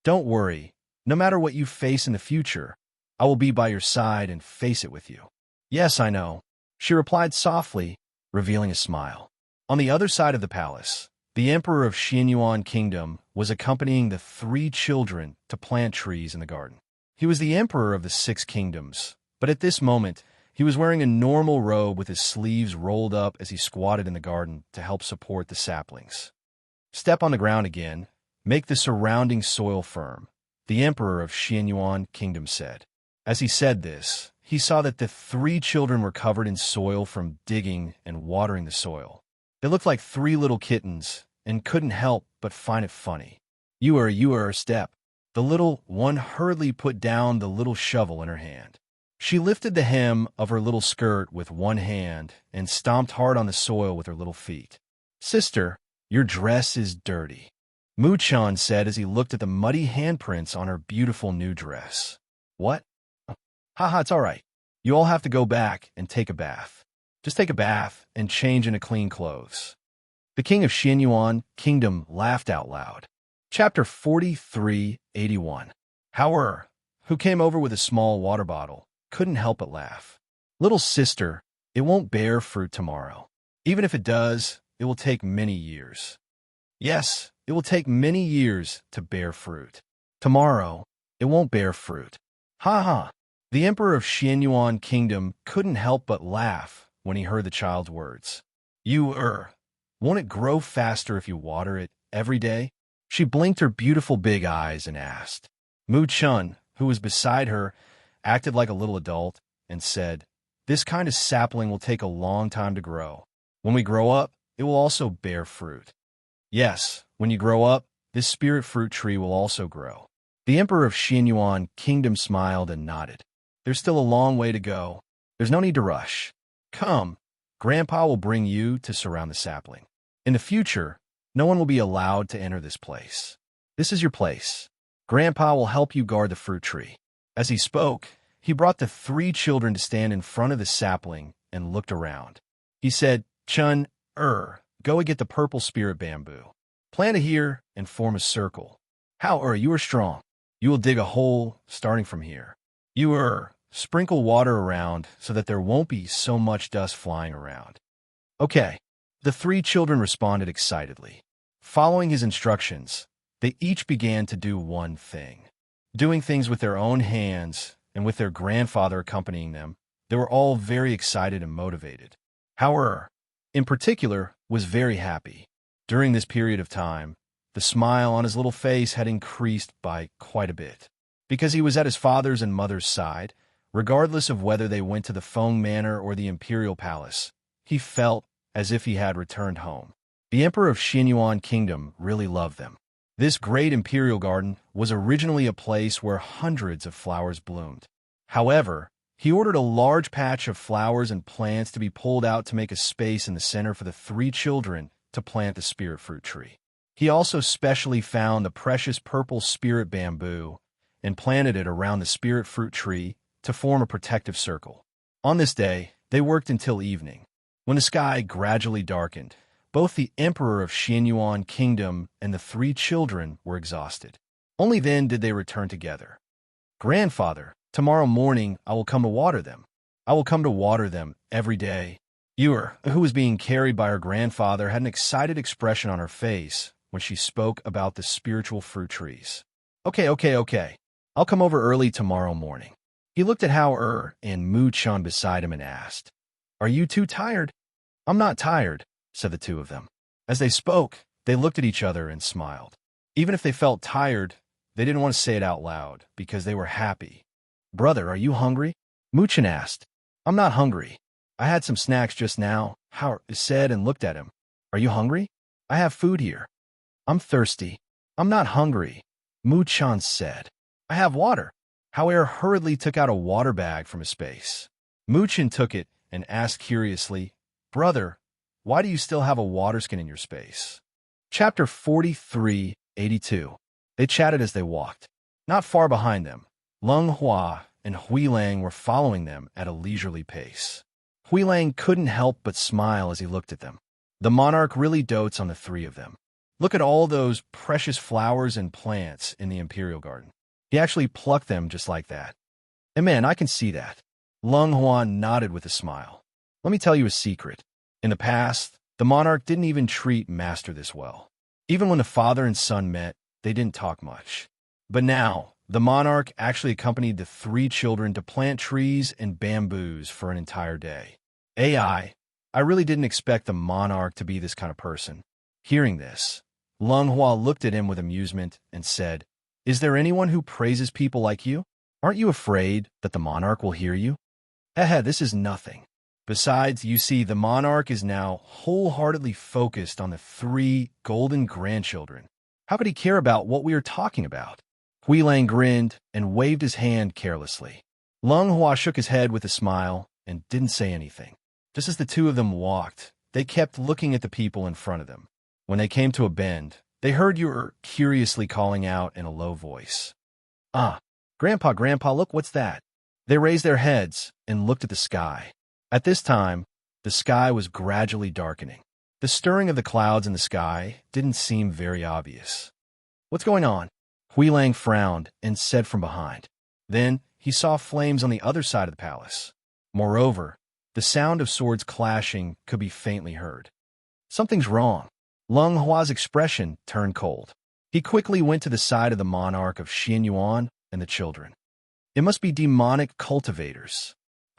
Don't worry. No matter what you face in the future, I will be by your side and face it with you. Yes, I know, she replied softly, revealing a smile. On the other side of the palace, the emperor of Xianyuan Kingdom was accompanying the three children to plant trees in the garden. He was the emperor of the 6 kingdoms, but at this moment, he was wearing a normal robe with his sleeves rolled up as he squatted in the garden to help support the saplings. Step on the ground again, make the surrounding soil firm, the emperor of Xianyuan Kingdom said. As he said this, he saw that the 3 children were covered in soil from digging and watering the soil. They looked like 3 little kittens and couldn't help but find it funny. You are, step. The little one hurriedly put down the little shovel in her hand. She lifted the hem of her little skirt with one hand and stomped hard on the soil with her little feet. Sister, your dress is dirty, Mu-chan said as he looked at the muddy handprints on her beautiful new dress. What? Haha, it's all right. You all have to go back and take a bath. Just take a bath and change into clean clothes. The king of Xianyuan Kingdom laughed out loud. Chapter 4381. Howard, who came over with a small water bottle, couldn't help but laugh. Little sister, it won't bear fruit tomorrow. Even if it does, it will take many years. Yes, it will take many years to bear fruit. Tomorrow, it won't bear fruit. Ha ha! The emperor of Xianyuan Kingdom couldn't help but laugh when he heard the child's words. Won't it grow faster if you water it every day? She blinked her beautiful big eyes and asked. Mu-chun, who was beside her, acted like a little adult and said, This kind of sapling will take a long time to grow. When we grow up, it will also bear fruit. Yes, when you grow up, this spirit fruit tree will also grow. The emperor of Xianyuan Kingdom smiled and nodded. There's still a long way to go. There's no need to rush. Come, Grandpa will bring you to surround the sapling. In the future, no one will be allowed to enter this place. This is your place. Grandpa will help you guard the fruit tree. As he spoke, he brought the 3 children to stand in front of the sapling and looked around. He said, Chun, go and get the purple spirit bamboo. Plant it here and form a circle. How, you are strong. You will dig a hole starting from here. You, sprinkle water around so that there won't be so much dust flying around. Okay. The 3 children responded excitedly. Following his instructions, they each began to do one thing. Doing things with their own hands and with their grandfather accompanying them, they were all very excited and motivated. Howard, in particular, was very happy. During this period of time, the smile on his little face had increased by quite a bit. Because he was at his father's and mother's side, regardless of whether they went to the Feng Manor or the Imperial Palace, he felt as if he had returned home. The emperor of Xianyuan Kingdom really loved them. This great imperial garden was originally a place where hundreds of flowers bloomed. However, he ordered a large patch of flowers and plants to be pulled out to make a space in the center for the 3 children to plant the spirit fruit tree. He also specially found the precious purple spirit bamboo and planted it around the spirit fruit tree to form a protective circle. On this day, they worked until evening. When the sky gradually darkened, both the emperor of Xianyuan Kingdom and the 3 children were exhausted. Only then did they return together. Grandfather, tomorrow morning I will come to water them. I will come to water them every day. Ewer, who was being carried by her grandfather, had an excited expression on her face when she spoke about the spiritual fruit trees. Okay. I'll come over early tomorrow morning. He looked at Hao and Mu-chan beside him and asked, Are you too tired? I'm not tired, said the two of them. As they spoke, they looked at each other and smiled. Even if they felt tired, they didn't want to say it out loud because they were happy. Brother, are you hungry? Mu-chan asked. I'm not hungry. I had some snacks just now, Hao said and looked at him. Are you hungry? I have food here. I'm thirsty. I'm not hungry, Mu-chan said. I have water. Hao hurriedly took out a water bag from his space. Mu-chan took it and asked curiously, Brother, why do you still have a water skin in your space? Chapter 43:82. They chatted as they walked. Not far behind them, Lung Hua and Hui Lang were following them at a leisurely pace. Hui Lang couldn't help but smile as he looked at them. The monarch really dotes on the three of them. Look at all those precious flowers and plants in the Imperial Garden. He actually plucked them just like that. And man, I can see that. Lung Hua nodded with a smile. Let me tell you a secret. In the past, the monarch didn't even treat Master this well. Even when the father and son met, they didn't talk much. But now, the monarch actually accompanied the three children to plant trees and bamboos for an entire day. I really didn't expect the monarch to be this kind of person. Hearing this, Lung Hua looked at him with amusement and said, Is there anyone who praises people like you? Aren't you afraid that the monarch will hear you? This is nothing. Besides, you see, the monarch is now wholeheartedly focused on the three golden grandchildren. How could he care about what we are talking about? Hui Lang grinned and waved his hand carelessly. Lung Hua shook his head with a smile and didn't say anything. Just as the two of them walked, they kept looking at the people in front of them. When they came to a bend, they heard Yer curiously calling out in a low voice. Grandpa, look, what's that? They raised their heads and looked at the sky. At this time, the sky was gradually darkening. The stirring of the clouds in the sky didn't seem very obvious. What's going on? Hui Lang frowned and said from behind. Then he saw flames on the other side of the palace. Moreover, the sound of swords clashing could be faintly heard. Something's wrong. Lung Hua's expression turned cold. He quickly went to the side of the monarch of Xianyuan and the children. It must be demonic cultivators.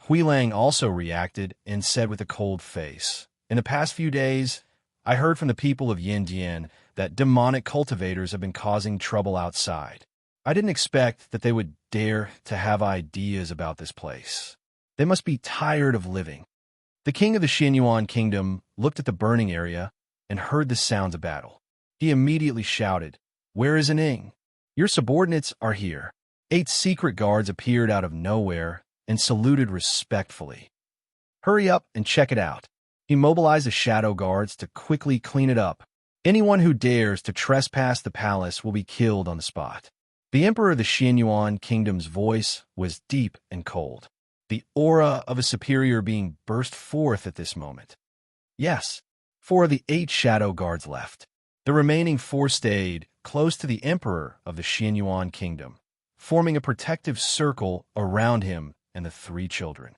Hui Lang also reacted and said with a cold face, In the past few days, I heard from the people of Yandian that demonic cultivators have been causing trouble outside. I didn't expect that they would dare to have ideas about this place. They must be tired of living. The king of the Xianyuan kingdom looked at the burning area and heard the sounds of battle. He immediately shouted, Where is Ning? Your subordinates are here. 8 secret guards appeared out of nowhere and saluted respectfully. Hurry up and check it out. He mobilized the shadow guards to quickly clean it up. Anyone who dares to trespass the palace will be killed on the spot. The emperor of the Xianyuan kingdom's voice was deep and cold. The aura of a superior being burst forth at this moment. Yes, 4 of the 8 shadow guards left. The remaining 4 stayed close to the emperor of the Xianyuan kingdom, forming a protective circle around him and the 3 children.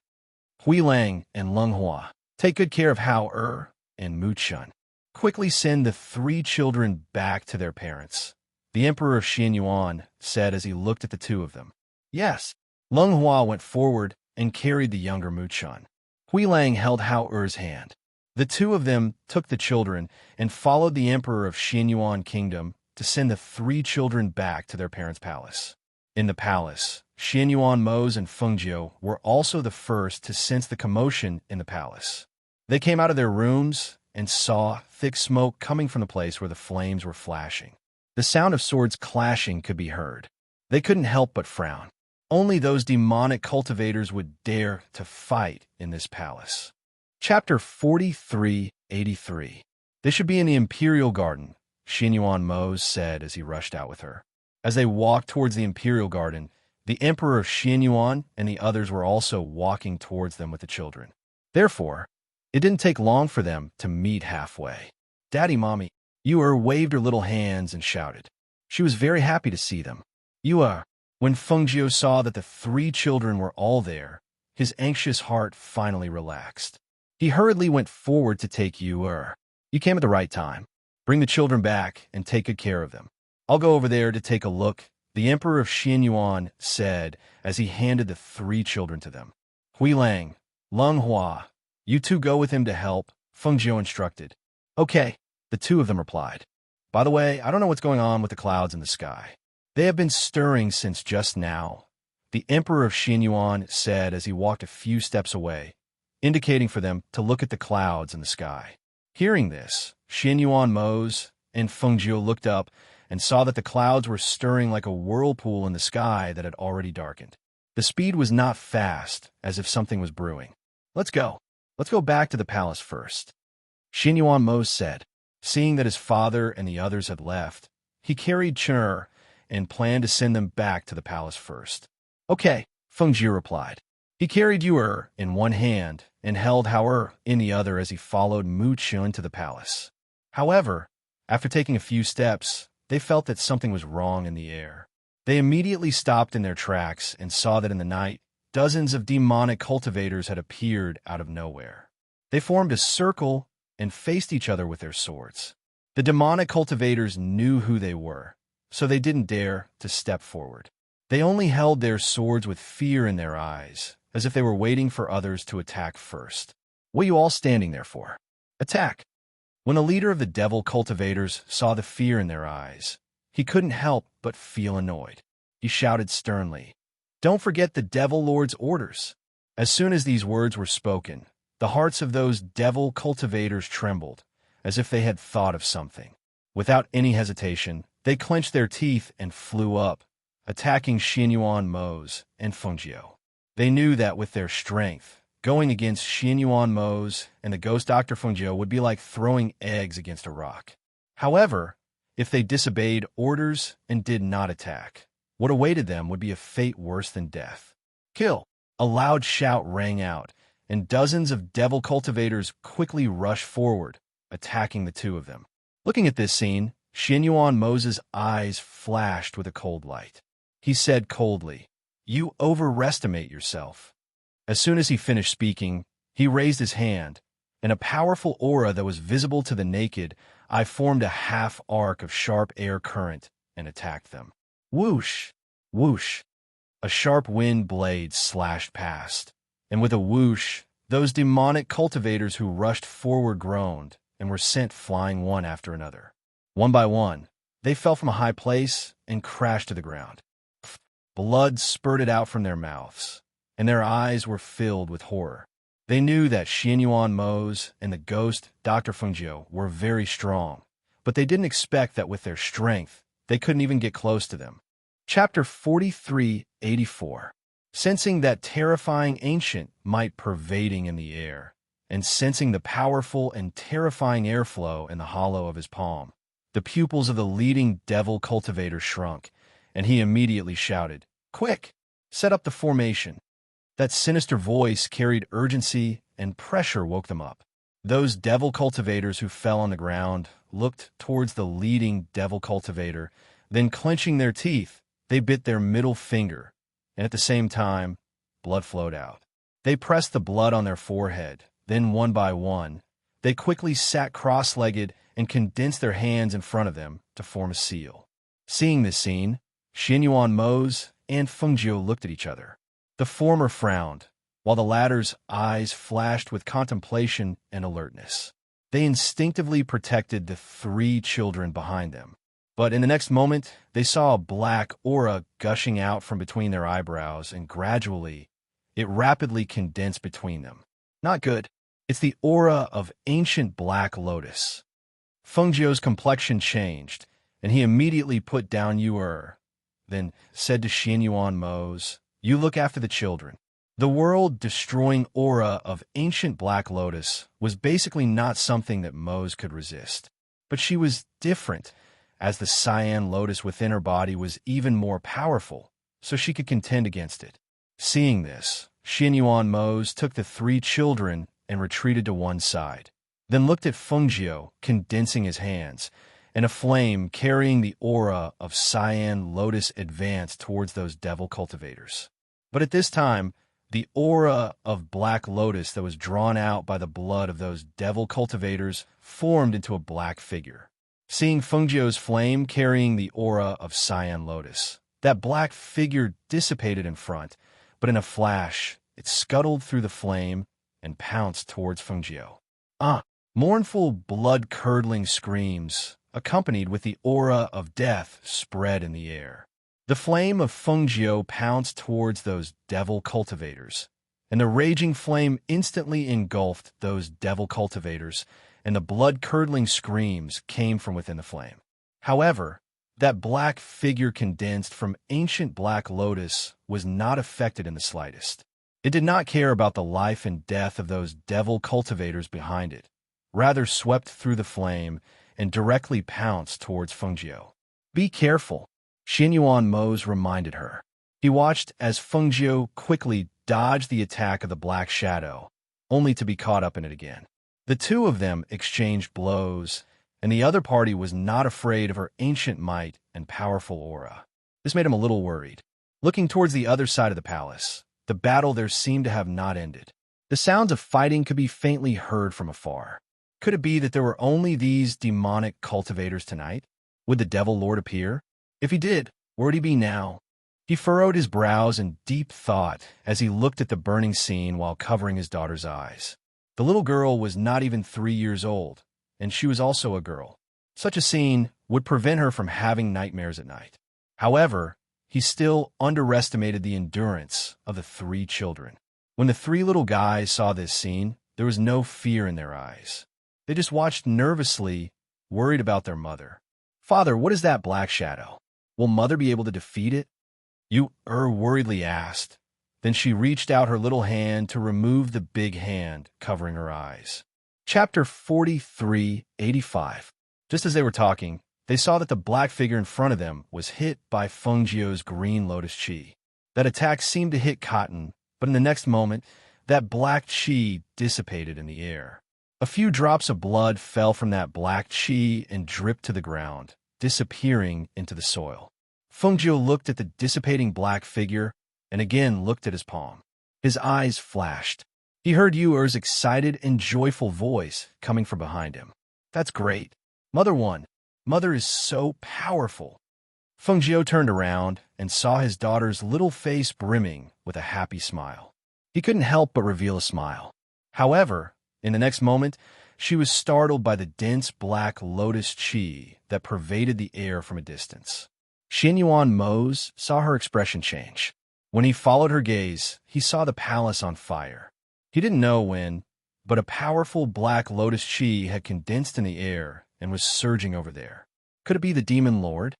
Hui Lang and Lung Hua, take good care of Hao and Mu-chan. Quickly send the 3 children back to their parents, the emperor of Xianyuan said as he looked at the 2 of them. Yes. Lung Hua went forward and carried the younger Mu-chan. Hui Lang held Hao-er's hand. The 2 of them took the children and followed the emperor of Xianyuan kingdom to send the 3 children back to their parents' palace. In the palace, Xianyuan Mose and Fengjiu were also the first to sense the commotion in the palace. They came out of their rooms and saw thick smoke coming from the place where the flames were flashing. The sound of swords clashing could be heard. They couldn't help but frown. Only those demonic cultivators would dare to fight in this palace. Chapter 43:83. They should be in the Imperial Garden, Xianyuan Mose said as he rushed out with her. As they walked towards the Imperial Garden, the Emperor of Xianyuan and the others were also walking towards them with the children. Therefore, it didn't take long for them to meet halfway. Daddy, Mommy, waved her little hands and shouted. She was very happy to see them. When Fengjiu saw that the 3 children were all there, his anxious heart finally relaxed. He hurriedly went forward to take you. You came at the right time. Bring the children back and take good care of them. I'll go over there to take a look, the Emperor of Xianyuan said as he handed the 3 children to them. Huilang, Leng Hua, you two go with him to help, Feng Jiu instructed. Okay, the 2 of them replied. By the way, I don't know what's going on with the clouds in the sky. They have been stirring since just now, the Emperor of Xianyuan said as he walked a few steps away, indicating for them to look at the clouds in the sky. Hearing this, Xianyuan Mose and Feng Jiu looked up and saw that the clouds were stirring like a whirlpool in the sky that had already darkened. The speed was not fast, as if something was brewing. Let's go. Let's go back to the palace first, Xianyuan Mose said. Seeing that his father and the others had left, he carried Chen and planned to send them back to the palace first. Okay, Feng Jiu replied. He carried Yu in one hand and held Hao in the other as he followed Mu Chun to the palace. However, after taking a few steps, they felt that something was wrong in the air. They immediately stopped in their tracks and saw that in the night, dozens of demonic cultivators had appeared out of nowhere. They formed a circle and faced each other with their swords. The demonic cultivators knew who they were, so they didn't dare to step forward. They only held their swords with fear in their eyes, as if they were waiting for others to attack first. What are you all standing there for? Attack! When the leader of the devil cultivators saw the fear in their eyes, he couldn't help but feel annoyed. He shouted sternly, "Don't forget the devil lord's orders." As soon as these words were spoken, the hearts of those devil cultivators trembled, as if they had thought of something. Without any hesitation, they clenched their teeth and flew up, attacking Xianyuan Mose and Feng Jiu. They knew that with their strength, going against Xianyuan Mose and the ghost Dr. Feng Jiu would be like throwing eggs against a rock. However, if they disobeyed orders and did not attack, what awaited them would be a fate worse than death. Kill! A loud shout rang out, and dozens of devil cultivators quickly rushed forward, attacking the 2 of them. Looking at this scene, Xianyuan Mose's eyes flashed with a cold light. He said coldly, "You overestimate yourself." As soon as he finished speaking, he raised his hand, and a powerful aura that was visible to the naked eye formed a half-arc of sharp air current and attacked them. Whoosh! Whoosh! A sharp wind blade slashed past, and with a whoosh, those demonic cultivators who rushed forward groaned and were sent flying one after another. One by one, they fell from a high place and crashed to the ground. Blood spurted out from their mouths, and their eyes were filled with horror. They knew that Xianyuan Mose and the ghost Dr. Feng Jiu were very strong, but they didn't expect that with their strength, they couldn't even get close to them. Chapter 4384. Sensing that terrifying ancient might pervading in the air, and sensing the powerful and terrifying airflow in the hollow of his palm, the pupils of the leading devil cultivator shrunk, and he immediately shouted, "Quick! Set up the formation." That sinister voice carried urgency, and pressure woke them up. Those devil cultivators who fell on the ground looked towards the leading devil cultivator, then clenching their teeth, they bit their middle finger, and at the same time, blood flowed out. They pressed the blood on their forehead, then one by one, they quickly sat cross-legged and condensed their hands in front of them to form a seal. Seeing this scene, Xianyuan Mose and Feng Jiu looked at each other. The former frowned, while the latter's eyes flashed with contemplation and alertness. They instinctively protected the 3 children behind them. But in the next moment, they saw a black aura gushing out from between their eyebrows, and gradually, it rapidly condensed between them. Not good. It's the aura of ancient black lotus. Feng Jiu's complexion changed, and he immediately put down Yu, then said to Xianyuan Mose, "You look after the children." The world-destroying aura of ancient black lotus was basically not something that Mose could resist. But she was different, as the cyan lotus within her body was even more powerful, so she could contend against it. Seeing this, Xianyuan Mose took the 3 children and retreated to one side, then looked at Feng Jiu, condensing his hands, and a flame carrying the aura of cyan lotus advanced towards those devil cultivators. But at this time, The aura of Black Lotus that was drawn out by the blood of those devil cultivators formed into a black figure. Seeing Fengjiu's flame carrying the aura of Cyan Lotus, that black figure dissipated in front, but in a flash, it scuttled through the flame and pounced towards Fengjiu. Mournful, blood-curdling screams, accompanied with the aura of death, spread in the air. The flame of Fengjiu pounced towards those devil cultivators, and the raging flame instantly engulfed those devil cultivators, and the blood-curdling screams came from within the flame. However, that black figure condensed from ancient Black Lotus was not affected in the slightest. It did not care about the life and death of those devil cultivators behind it, rather swept through the flame and directly pounced towards Fengjiu. "Be careful," Xianyuan Mose reminded her. He watched as Fengjiu quickly dodged the attack of the black shadow, only to be caught up in it again. The two of them exchanged blows, and the other party was not afraid of her ancient might and powerful aura. This made him a little worried. Looking towards the other side of the palace, the battle there seemed to have not ended. The sounds of fighting could be faintly heard from afar. Could it be that there were only these demonic cultivators tonight? Would the Devil Lord appear? If he did, where'd he be now? He furrowed his brows in deep thought as he looked at the burning scene while covering his daughter's eyes. The little girl was not even 3 years old, and she was also a girl. Such a scene would prevent her from having nightmares at night. However, he still underestimated the endurance of the 3 children. When the 3 little guys saw this scene, there was no fear in their eyes. They just watched nervously, worried about their mother. "Father, what is that black shadow? Will Mother be able to defeat it?" Yu worriedly asked. Then she reached out her little hand to remove the big hand covering her eyes. Chapter 43:85. Just as they were talking, they saw that the black figure in front of them was hit by Fengjiu's green lotus chi. That attack seemed to hit Cotton, but in the next moment, that black chi dissipated in the air. A few drops of blood fell from that black chi and dripped to the ground, disappearing into the soil. Fengjiu looked at the dissipating black figure and again looked at his palm. His eyes flashed. He heard Yuer's excited and joyful voice coming from behind him. "That's great. Mother won. Mother is so powerful." Fengjiu turned around and saw his daughter's little face brimming with a happy smile. He couldn't help but reveal a smile. However, in the next moment, she was startled by the dense black lotus chi that pervaded the air from a distance. Xianyuan Mose saw her expression change. When he followed her gaze, he saw the palace on fire. He didn't know when, but a powerful black lotus chi had condensed in the air and was surging over there. Could it be the Demon Lord?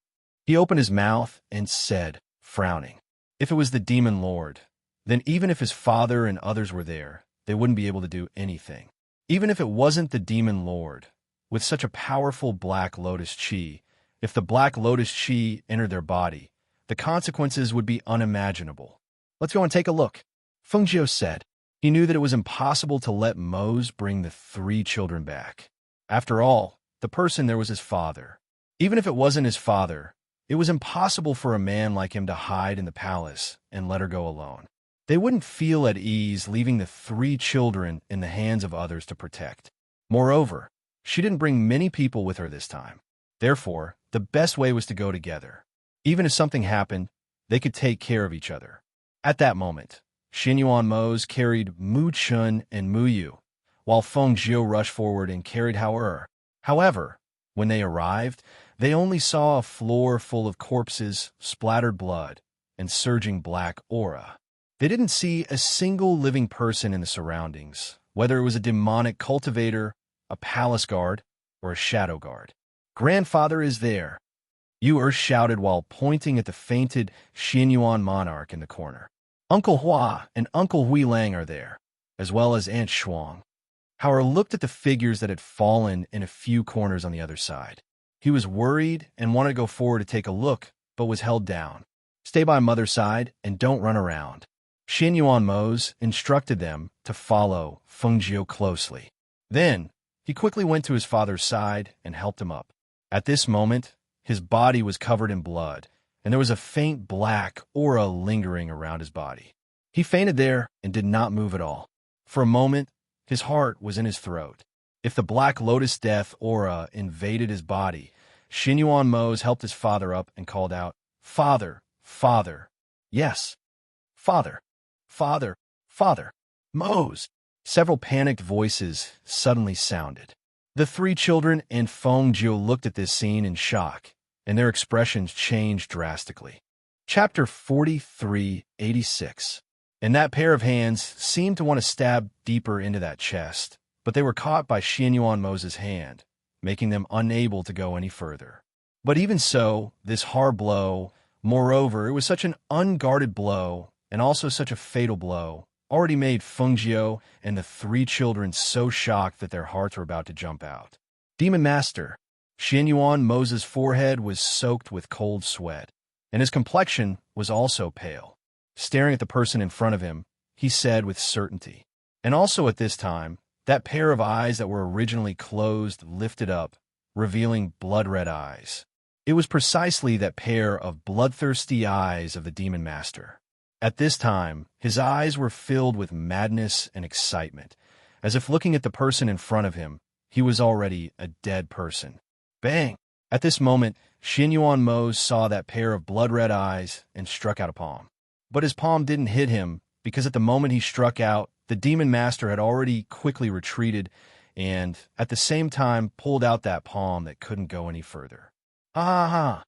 He opened his mouth and said, frowning, if it was the Demon Lord, then even if his father and others were there, they wouldn't be able to do anything. Even if it wasn't the Demon Lord, with such a powerful black lotus chi, if the black lotus chi entered their body, the consequences would be unimaginable. "Let's go and take a look," Fengjiu said. He knew that it was impossible to let Mose bring the 3 children back. After all, the person there was his father. Even if it wasn't his father, it was impossible for a man like him to hide in the palace and let her go alone. They wouldn't feel at ease leaving the 3 children in the hands of others to protect. Moreover, she didn't bring many people with her this time. Therefore, the best way was to go together. Even if something happened, they could take care of each other. At that moment, Xianyuan Mose carried Mu Chun and Mu Yu, while Fengjiu rushed forward and carried Hao. However, when they arrived, they only saw a floor full of corpses, splattered blood, and surging black aura. They didn't see a single living person in the surroundings, whether it was a demonic cultivator, a palace guard, or a shadow guard. "Grandfather is there," Yu shouted while pointing at the fainted Xianyuan monarch in the corner. "Uncle Hua and Uncle Hui Lang are there, as well as Aunt Shuang." Hao looked at the figures that had fallen in a few corners on the other side. He was worried and wanted to go forward to take a look, but was held down. "Stay by Mother's side and don't run around." Xianyuan Mose instructed them to follow Fengjiu closely. Then, he quickly went to his father's side and helped him up. At this moment, his body was covered in blood, and there was a faint black aura lingering around his body. He fainted there and did not move at all. For a moment, his heart was in his throat. If the Black Lotus death aura invaded his body, Xinyuan Mose helped his father up and called out, "Father, father." Yes, father, father, father. Mose. Several panicked voices suddenly sounded. The three children and Feng Jiu looked at this scene in shock, and their expressions changed drastically. Chapter 4386. And that pair of hands seemed to want to stab deeper into that chest, but they were caught by Xianyuan Mose's hand, making them unable to go any further. But even so, this hard blow, moreover, it was such an unguarded blow, and also such a fatal blow, already made Fengjiu and the three children so shocked that their hearts were about to jump out. Demon Master. Xianyuan Mose's forehead was soaked with cold sweat, and his complexion was also pale. Staring at the person in front of him, he said with certainty. And also at this time, that pair of eyes that were originally closed lifted up, revealing blood-red eyes. It was precisely that pair of bloodthirsty eyes of the Demon Master. At this time, his eyes were filled with madness and excitement, as if looking at the person in front of him, he was already a dead person. Bang! At this moment, Xianyuan Mose saw that pair of blood-red eyes and struck out a palm. But his palm didn't hit him, because at the moment he struck out, the Demon Master had already quickly retreated and, at the same time, pulled out that palm that couldn't go any further. Ha ha ha!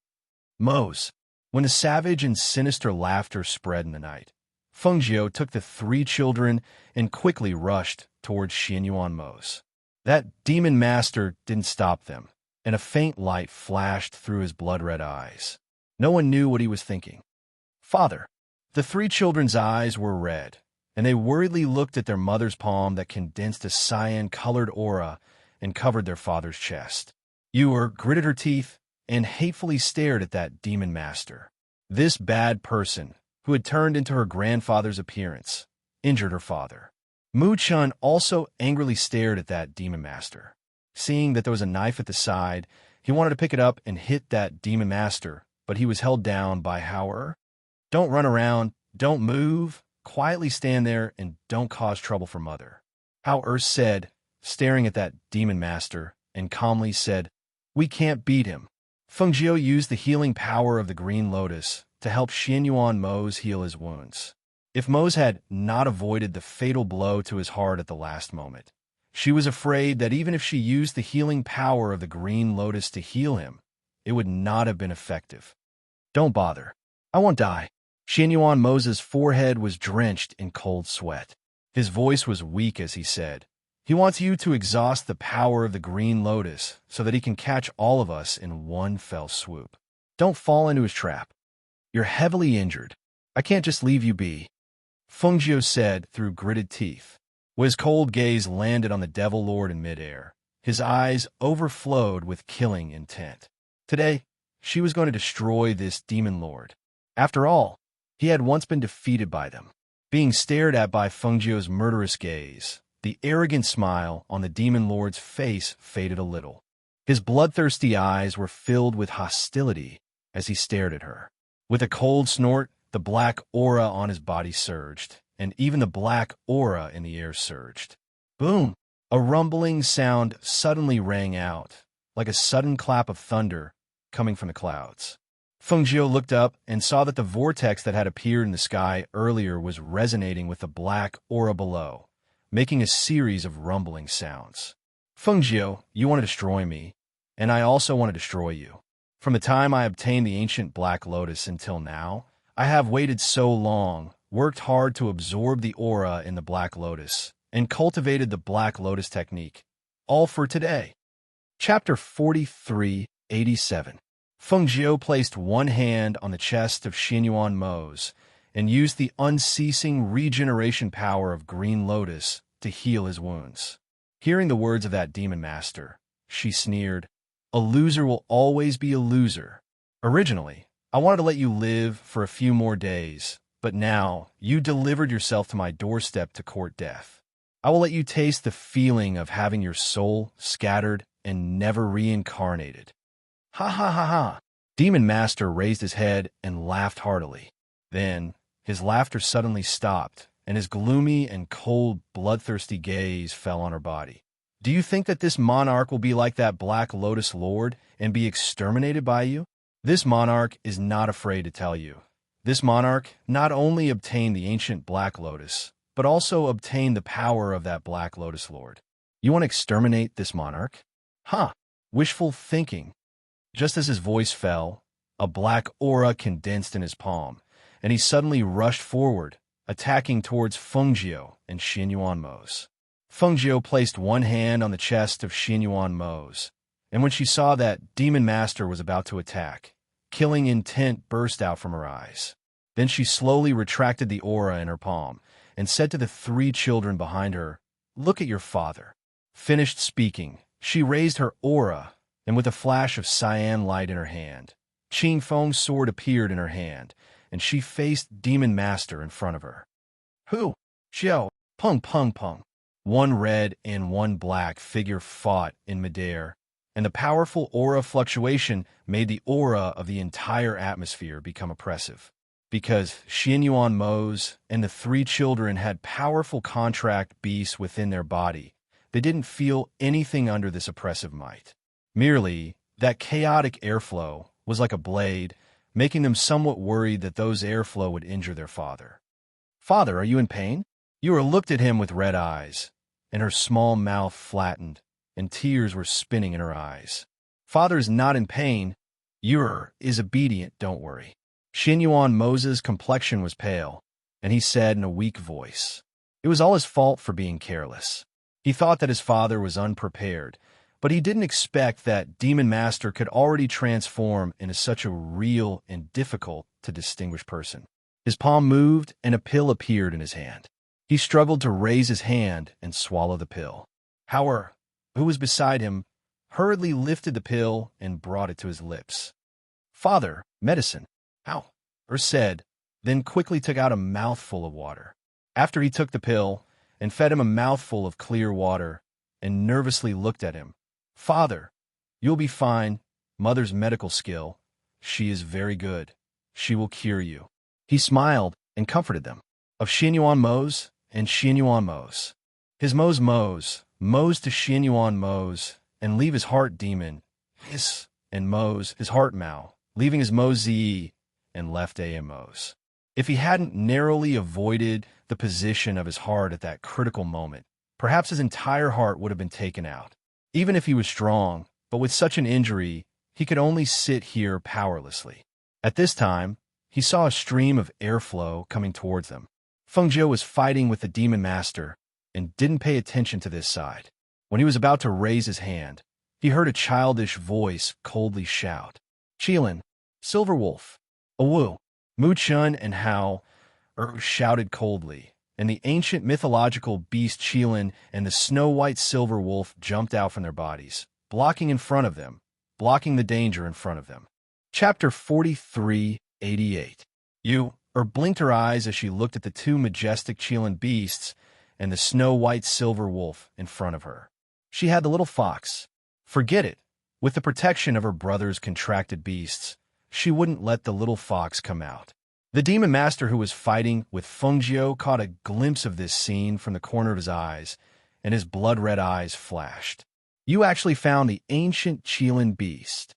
Mose. When a savage and sinister laughter spread in the night, Fengjiu took the three children and quickly rushed towards Xianyuan Mose. That Demon Master didn't stop them, and a faint light flashed through his blood-red eyes. No one knew what he was thinking. Father. The three children's eyes were red, and they worriedly looked at their mother's palm that condensed a cyan-colored aura and covered their father's chest. Ewer gritted her teeth and hatefully stared at that Demon Master. This bad person, who had turned into her grandfather's appearance, injured her father. Mu Chun also angrily stared at that Demon Master. Seeing that there was a knife at the side, he wanted to pick it up and hit that Demon Master, but he was held down by Hao-Er. Don't run around, don't move, quietly stand there, and don't cause trouble for Mother. Hao-Er said, staring at that Demon Master, and calmly said, "We can't beat him." Fengjiu used the healing power of the Green Lotus to help Xianyuan Mose heal his wounds. If Mose had not avoided the fatal blow to his heart at the last moment, she was afraid that even if she used the healing power of the Green Lotus to heal him, it would not have been effective. Don't bother. I won't die. Xianyuan Mose's forehead was drenched in cold sweat. His voice was weak as he said, "He wants you to exhaust the power of the Green Lotus so that he can catch all of us in one fell swoop. Don't fall into his trap. You're heavily injured. I can't just leave you be," Fengjiu said through gritted teeth. When his cold gaze landed on the Devil Lord in midair, his eyes overflowed with killing intent. Today, she was going to destroy this Demon Lord. After all, he had once been defeated by them. Being stared at by Fengjiu's murderous gaze, the arrogant smile on the Demon Lord's face faded a little. His bloodthirsty eyes were filled with hostility as he stared at her. With a cold snort, the black aura on his body surged, and even the black aura in the air surged. Boom! A rumbling sound suddenly rang out, like a sudden clap of thunder coming from the clouds. Fengjiu looked up and saw that the vortex that had appeared in the sky earlier was resonating with the black aura below, making a series of rumbling sounds. Fengjiu, you want to destroy me, and I also want to destroy you. From the time I obtained the ancient Black Lotus until now, I have waited so long, worked hard to absorb the aura in the Black Lotus, and cultivated the Black Lotus technique, all for today. Chapter 4387. Fengjiu placed one hand on the chest of Xianyuan Mose and used the unceasing regeneration power of Green Lotus to heal his wounds. Hearing the words of that Demon Master, she sneered, "A loser will always be a loser. Originally, I wanted to let you live for a few more days, but now you delivered yourself to my doorstep to court death. I will let you taste the feeling of having your soul scattered and never reincarnated." Ha ha ha ha! Demon Master raised his head and laughed heartily. Then, His laughter suddenly stopped, and his gloomy and cold, bloodthirsty gaze fell on her body. Do you think that this monarch will be like that Black Lotus Lord and be exterminated by you? This monarch is not afraid to tell you. This monarch not only obtained the ancient Black Lotus, but also obtained the power of that Black Lotus Lord. You want to exterminate this monarch? Huh, wishful thinking. Just as his voice fell, a black aura condensed in his palm, and he suddenly rushed forward, attacking towards Fengjiu and Xianyuan Mose. Fengjiu placed one hand on the chest of Xianyuan Mose, and when she saw that Demon Master was about to attack, killing intent burst out from her eyes. Then she slowly retracted the aura in her palm and said to the three children behind her, "Look at your father." Finished speaking, she raised her aura, and with a flash of cyan light in her hand, Qing Feng's sword appeared in her hand, and she faced Demon Master in front of her. Hu, Xiao, Peng Peng Peng. One red and one black figure fought in midair, and the powerful aura fluctuation made the aura of the entire atmosphere become oppressive. Because Xianyuan Mose and the three children had powerful contract beasts within their body, they didn't feel anything under this oppressive might. Merely, that chaotic airflow was like a blade, making them somewhat worried that those airflow would injure their father. "Father, are you in pain?" Yura looked at him with red eyes, and her small mouth flattened, and tears were spinning in her eyes. "Father is not in pain. Yura is obedient, don't worry." Xianyuan Mose's complexion was pale, and he said in a weak voice, it was all his fault for being careless. He thought that his father was unprepared, but he didn't expect that Demon Master could already transform into such a real and difficult-to-distinguish person. His palm moved, and a pill appeared in his hand. He struggled to raise his hand and swallow the pill. Howard, who was beside him, hurriedly lifted the pill and brought it to his lips. "Father, medicine." "How?" said, then quickly took out a mouthful of water. After he took the pill and fed him a mouthful of clear water and nervously looked at him. "Father, you'll be fine. Mother's medical skill. She is very good. She will cure you." He smiled and comforted them. Of Xianyuan Mose and Xianyuan Mose. His Mose to Xianyuan Mose, and leave his heart demon, hiss, and Mose, his heart Mao, leaving his Mose Zi, and left A.M. Mose. If he hadn't narrowly avoided the position of his heart at that critical moment, perhaps his entire heart would have been taken out. Even if he was strong, but with such an injury, he could only sit here powerlessly. At this time, he saw a stream of airflow coming towards them. Fengjiu was fighting with the Demon Master and didn't pay attention to this side. When he was about to raise his hand, he heard a childish voice coldly shout, "Qilin, Silver Wolf, Awu." Mu Chun and Hao shouted coldly, and the ancient mythological beast Qilin and the snow-white silver wolf jumped out from their bodies, blocking in front of them, blocking the danger in front of them. Chapter 43:88. Blinked her eyes as she looked at the two majestic Qilin beasts and the snow-white silver wolf in front of her. She had the little fox. Forget it. With the protection of her brother's contracted beasts, she wouldn't let the little fox come out. The Demon Master who was fighting with Fengjiu caught a glimpse of this scene from the corner of his eyes, and his blood-red eyes flashed. "You actually found the ancient Qilin beast."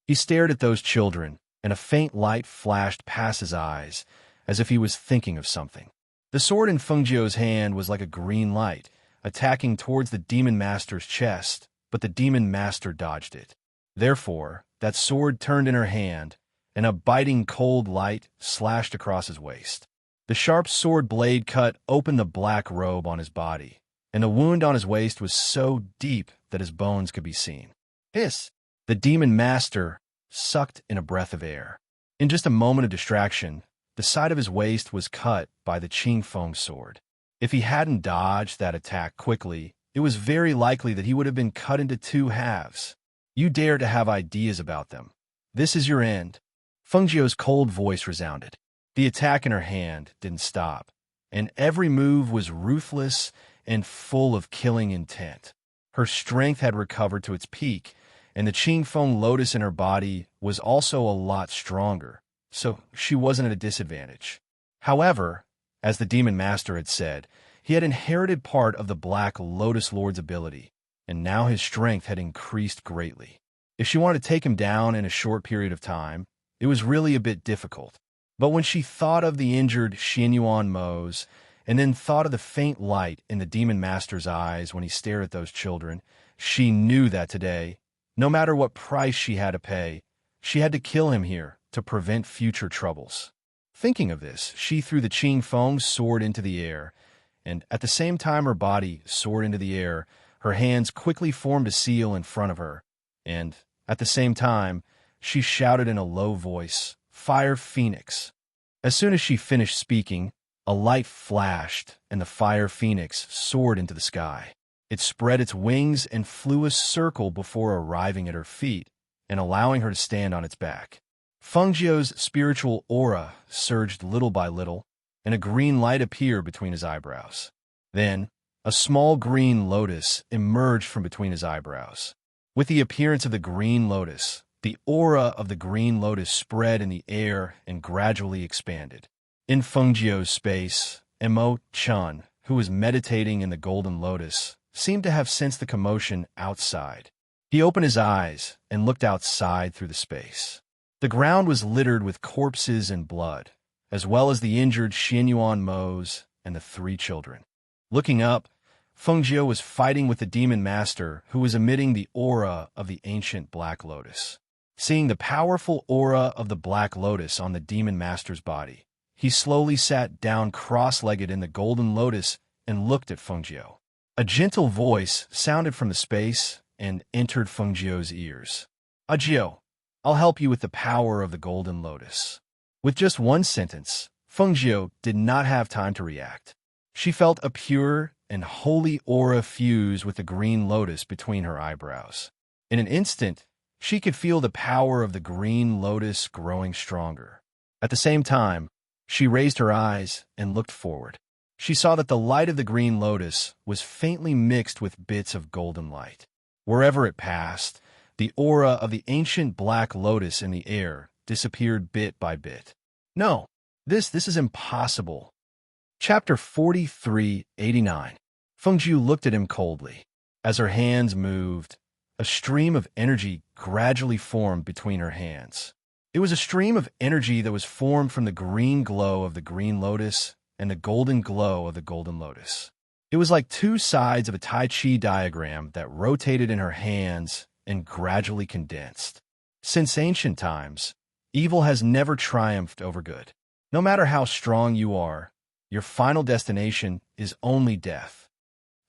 He stared at those children, and a faint light flashed past his eyes, as if he was thinking of something. The sword in Fengjiu's hand was like a green light, attacking towards the Demon Master's chest, but the Demon Master dodged it. Therefore, that sword turned in her hand, and a biting cold light slashed across his waist. The sharp sword blade cut open the black robe on his body, and the wound on his waist was so deep that his bones could be seen. Hiss! The Demon Master sucked in a breath of air. In just a moment of distraction, the side of his waist was cut by the Qing Feng sword. If he hadn't dodged that attack quickly, it was very likely that he would have been cut into two halves. "You dare to have ideas about them. This is your end." Fengjiu's cold voice resounded. The attack in her hand didn't stop, and every move was ruthless and full of killing intent. Her strength had recovered to its peak, and the Qing Feng lotus in her body was also a lot stronger, so she wasn't at a disadvantage. However, as the Demon Master had said, he had inherited part of the Black Lotus Lord's ability, and now his strength had increased greatly. If she wanted to take him down in a short period of time, it was really a bit difficult. But when she thought of the injured Xianyuan Mo's, and then thought of the faint light in the Demon Master's eyes when he stared at those children, she knew that today, no matter what price she had to pay, she had to kill him here to prevent future troubles. Thinking of this, she threw the Qing Feng's sword into the air, and at the same time her body soared into the air, her hands quickly formed a seal in front of her, and, at the same time, she shouted in a low voice, "Fire Phoenix!" As soon as she finished speaking, a light flashed, and the Fire Phoenix soared into the sky. It spread its wings and flew a circle before arriving at her feet and allowing her to stand on its back. Fengjiu's spiritual aura surged little by little, and a green light appeared between his eyebrows. Then, a small green lotus emerged from between his eyebrows. With the appearance of the green lotus, the aura of the green lotus spread in the air and gradually expanded. In Fengjiu's space, Mo Chun, who was meditating in the golden lotus, seemed to have sensed the commotion outside. He opened his eyes and looked outside through the space. The ground was littered with corpses and blood, as well as the injured Xianyuan Mo's and the 3 children. Looking up, Fengjiu was fighting with the Demon Master, who was emitting the aura of the ancient Black Lotus. Seeing the powerful aura of the Black Lotus on the Demon Master's body, he slowly sat down cross-legged in the golden lotus and looked at Fengjiu. A gentle voice sounded from the space and entered Fengjiu's ears. "Ajiu, I'll help you with the power of the golden lotus." With just one sentence, Fengjiu did not have time to react. She felt a pure and holy aura fuse with the green lotus between her eyebrows. In an instant, she could feel the power of the green lotus growing stronger. At the same time, she raised her eyes and looked forward. She saw that the light of the green lotus was faintly mixed with bits of golden light. Wherever it passed, the aura of the ancient Black Lotus in the air disappeared bit by bit. "No, this is impossible." Chapter 4389. Fengjiu looked at him coldly. As her hands moved, a stream of energy gradually formed between her hands. It was a stream of energy that was formed from the green glow of the green lotus and the golden glow of the golden lotus. It was like 2 sides of a Tai Chi diagram that rotated in her hands and gradually condensed. Since ancient times, evil has never triumphed over good. No matter how strong you are, your final destination is only death.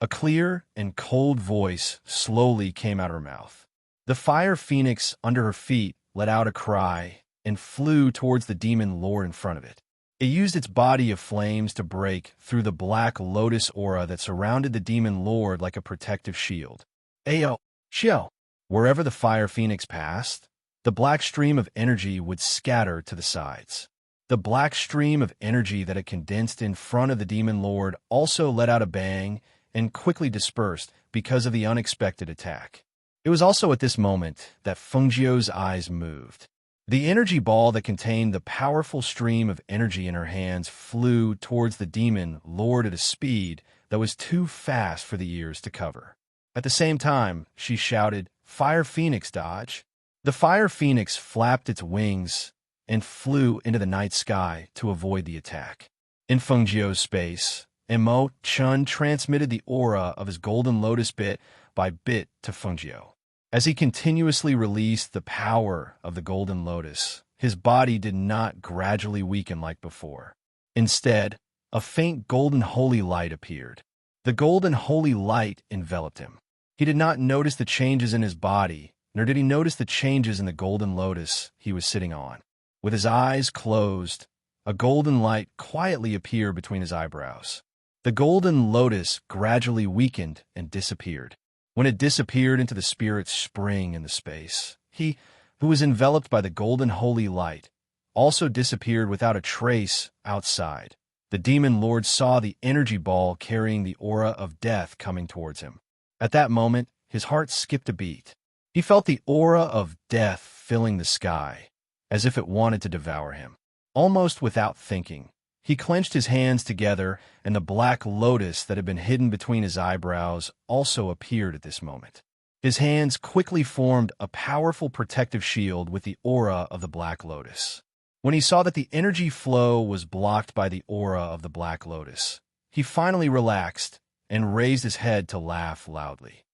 A clear and cold voice slowly came out of her mouth. The Fire Phoenix under her feet let out a cry and flew towards the demon lord in front of it. It used its body of flames to break through the Black Lotus aura that surrounded the demon lord like a protective shield. Ayo, Xiao. Wherever the Fire Phoenix passed, the black stream of energy would scatter to the sides. The black stream of energy that had condensed in front of the demon lord also let out a bang and quickly dispersed because of the unexpected attack. It was also at this moment that Fengjiu's eyes moved. The energy ball that contained the powerful stream of energy in her hands flew towards the demon lord at a speed that was too fast for the ears to cover. At the same time, she shouted, "Fire Phoenix, dodge!" The Fire Phoenix flapped its wings and flew into the night sky to avoid the attack. In Fengjiu's space, Mo Chun transmitted the aura of his golden lotus bit by bit to Fengjiu. As he continuously released the power of the golden lotus, his body did not gradually weaken like before. Instead, a faint golden holy light appeared. The golden holy light enveloped him. He did not notice the changes in his body, nor did he notice the changes in the golden lotus he was sitting on. With his eyes closed, a golden light quietly appeared between his eyebrows. The golden lotus gradually weakened and disappeared. When it disappeared into the spirit spring in the space, he, who was enveloped by the golden holy light, also disappeared without a trace outside. The demon lord saw the energy ball carrying the aura of death coming towards him. At that moment, his heart skipped a beat. He felt the aura of death filling the sky, as if it wanted to devour him. Almost without thinking, He clenched his hands together, and the black lotus that had been hidden between his eyebrows also appeared at this moment. His hands quickly formed a powerful protective shield with the aura of the black lotus. When he saw that the energy flow was blocked by the aura of the black lotus, he finally relaxed and raised his head to laugh loudly.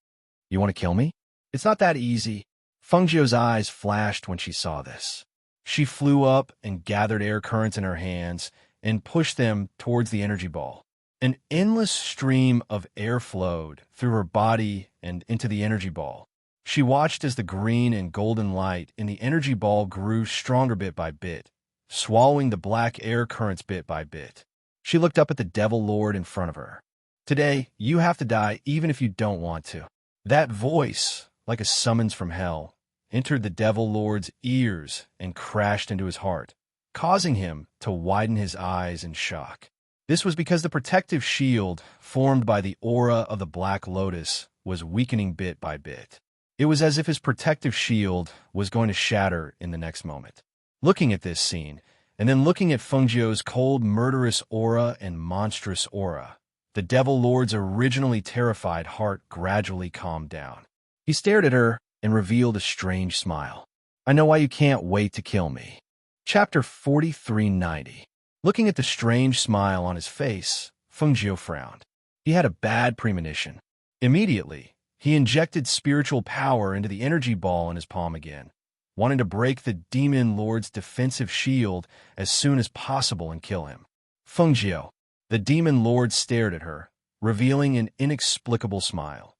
"You want to kill me? It's not that easy." Fengjiu's eyes flashed when she saw this. She flew up and gathered air currents in her hands and pushed them towards the energy ball. An endless stream of air flowed through her body and into the energy ball. She watched as the green and golden light in the energy ball grew stronger bit by bit, swallowing the black air currents bit by bit. She looked up at the Devil Lord in front of her. "Today, you have to die even if you don't want to." That voice, like a summons from hell, entered the Devil Lord's ears and crashed into his heart, causing him to widen his eyes in shock. This was because the protective shield formed by the aura of the Black Lotus was weakening bit by bit. It was as if his protective shield was going to shatter in the next moment. Looking at this scene, and then looking at Fengjiu's cold, murderous aura and monstrous aura, the Devil Lord's originally terrified heart gradually calmed down. He stared at her and revealed a strange smile. "I know why you can't wait to kill me." Chapter 4390. Looking at the strange smile on his face, Fengjiu frowned. He had a bad premonition. Immediately, he injected spiritual power into the energy ball in his palm again, wanting to break the Demon Lord's defensive shield as soon as possible and kill him. "Fengjiu." The Demon Lord stared at her, revealing an inexplicable smile.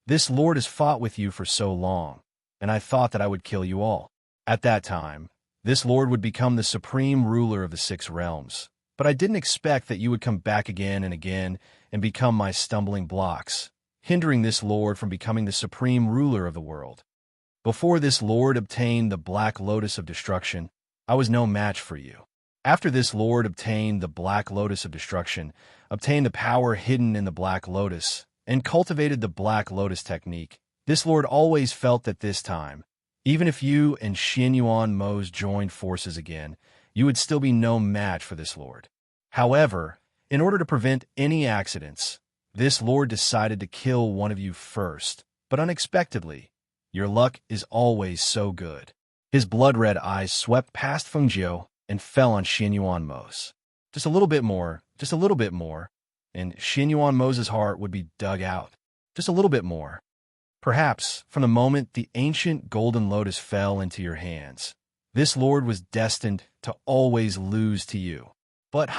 "This Lord has fought with you for so long, and I thought that I would kill you all. At that time, this Lord would become the supreme ruler of the 6 realms, but I didn't expect that you would come back again and become my stumbling blocks, hindering this Lord from becoming the supreme ruler of the world. Before this Lord obtained the Black Lotus of Destruction, I was no match for you. After this Lord obtained the Black Lotus of Destruction, obtained the power hidden in the Black Lotus, and cultivated the Black Lotus technique, this Lord always felt that this time, even if you and Xianyuan Mo's joined forces again, you would still be no match for this Lord. However, in order to prevent any accidents, this Lord decided to kill one of you first, but unexpectedly. Your luck is always so good." His blood-red eyes swept past Fengjiu and fell on Xianyuan Mo's. Just a little bit more, and Xianyuan Mo's heart would be dug out. Just a little bit more. Perhaps, from the moment the ancient golden lotus fell into your hands, this Lord was destined to always lose to you. But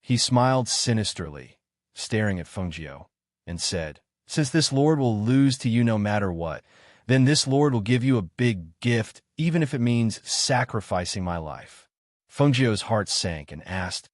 he smiled sinisterly, staring at Fengjiu, and said, "Since this Lord will lose to you no matter what, then this Lord will give you a big gift, even if it means sacrificing my life." Fengjiu's heart sank and asked,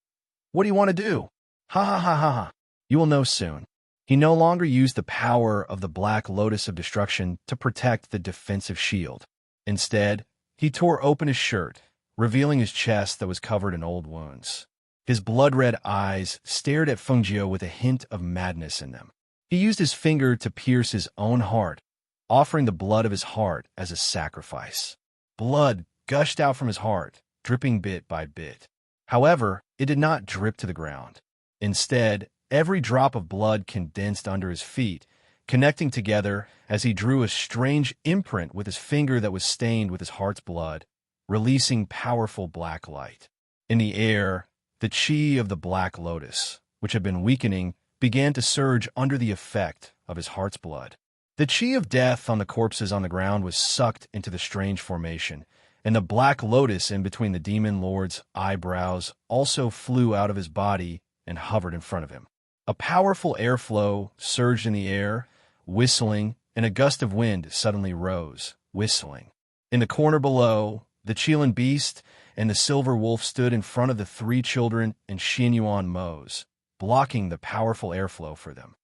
"What do you want to do?" Ha. "You will know soon." He no longer used the power of the Black Lotus of Destruction to protect the defensive shield. Instead, he tore open his shirt, revealing his chest that was covered in old wounds. His blood-red eyes stared at Fengjiu with a hint of madness in them. He used his finger to pierce his own heart, offering the blood of his heart as a sacrifice. Blood gushed out from his heart, dripping bit by bit. However, it did not drip to the ground. Instead, every drop of blood condensed under his feet, connecting together as he drew a strange imprint with his finger that was stained with his heart's blood, releasing powerful black light. In the air, the chi of the Black Lotus, which had been weakening, began to surge under the effect of his heart's blood. The chi of death on the corpses on the ground was sucked into the strange formation, and the Black Lotus in between the Demon Lord's eyebrows also flew out of his body and hovered in front of him. A powerful airflow surged in the air, whistling, and a gust of wind suddenly rose, whistling. In the corner below, the Qilin Beast and the Silver Wolf stood in front of the 3 children and Xianyuan Mo's, blocking the powerful airflow for them.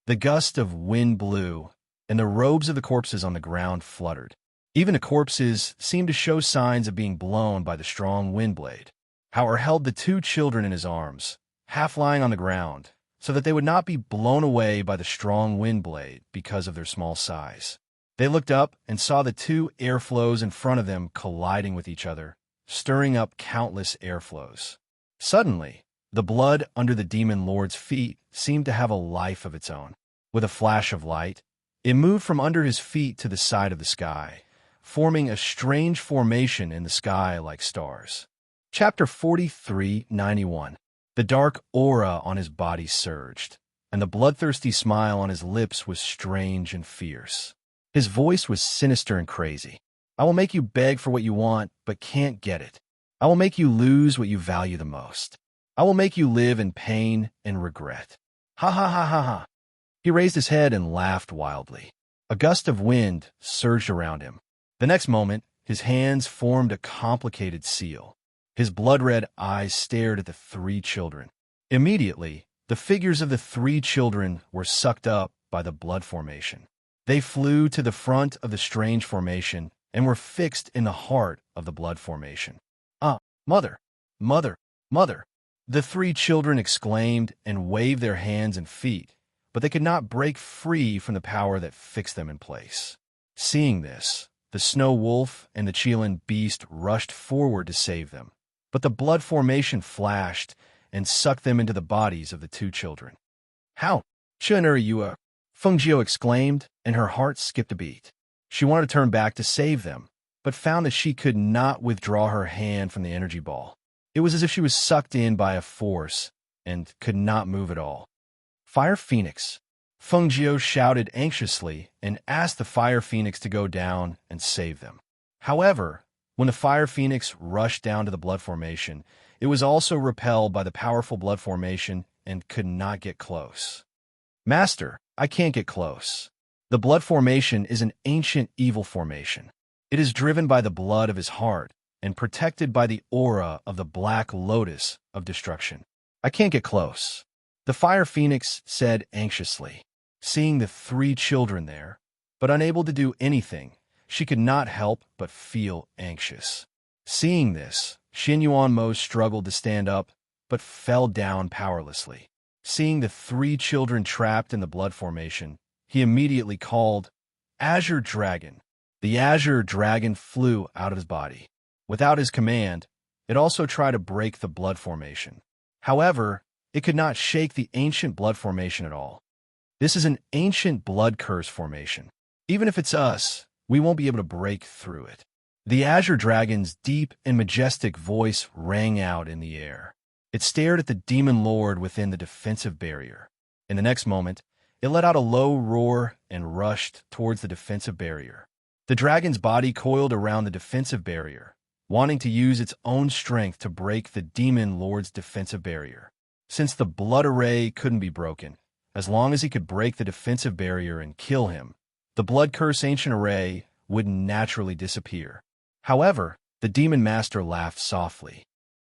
The gust of wind blew, and the robes of the corpses on the ground fluttered. Even the corpses seemed to show signs of being blown by the strong wind blade. Howard held the 2 children in his arms, half lying on the ground, so that they would not be blown away by the strong wind blade because of their small size. They looked up and saw the 2 airflows in front of them colliding with each other, stirring up countless airflows. Suddenly, The blood under the demon lord's feet seemed to have a life of its own. With a flash of light, it moved from under his feet to the side of the sky, forming a strange formation in the sky like stars. Chapter 43:91. The dark aura on his body surged, and the bloodthirsty smile on his lips was strange and fierce. His voice was sinister and crazy. I will make you beg for what you want, but can't get it. I will make you lose what you value the most. I will make you live in pain and regret. Ha ha ha ha ha. He raised his head and laughed wildly. A gust of wind surged around him. The next moment, his hands formed a complicated seal. His blood-red eyes stared at the three children. Immediately, the figures of the three children were sucked up by the blood formation. They flew to the front of the strange formation and were fixed in the heart of the blood formation. Mother, mother, mother! The three children exclaimed and waved their hands and feet, but they could not break free from the power that fixed them in place. Seeing this, the snow wolf and the Chilean beast rushed forward to save them, but the blood formation flashed and sucked them into the bodies of the two children. How? Chun'er Yua! Fengjiu exclaimed, and her heart skipped a beat. She wanted to turn back to save them, but found that she could not withdraw her hand from the energy ball. It was as if she was sucked in by a force and could not move at all. Fire Phoenix! Fengjiu shouted anxiously and asked the Fire Phoenix to go down and save them. However, when the Fire Phoenix rushed down to the blood formation, it was also repelled by the powerful blood formation and could not get close. Master, I can't get close. The blood formation is an ancient evil formation. It is driven by the blood of his heart and protected by the aura of the black lotus of destruction. I can't get close. The Fire Phoenix said anxiously. Seeing the three children there, but unable to do anything, she could not help but feel anxious. Seeing this, Xin Yuanmo struggled to stand up, but fell down powerlessly. Seeing the three children trapped in the blood formation, he immediately called, Azure Dragon. The Azure Dragon flew out of his body. Without his command, it also tried to break the blood formation. However, it could not shake the ancient blood formation at all. This is an ancient blood curse formation. Even if it's us, we won't be able to break through it. The Azure Dragon's deep and majestic voice rang out in the air. It stared at the demon lord within the defensive barrier. In the next moment, it let out a low roar and rushed towards the defensive barrier. The dragon's body coiled around the defensive barrier, wanting to use its own strength to break the demon lord's defensive barrier. Since the blood array couldn't be broken, as long as he could break the defensive barrier and kill him, the blood curse ancient array would naturally disappear. However, the demon master laughed softly.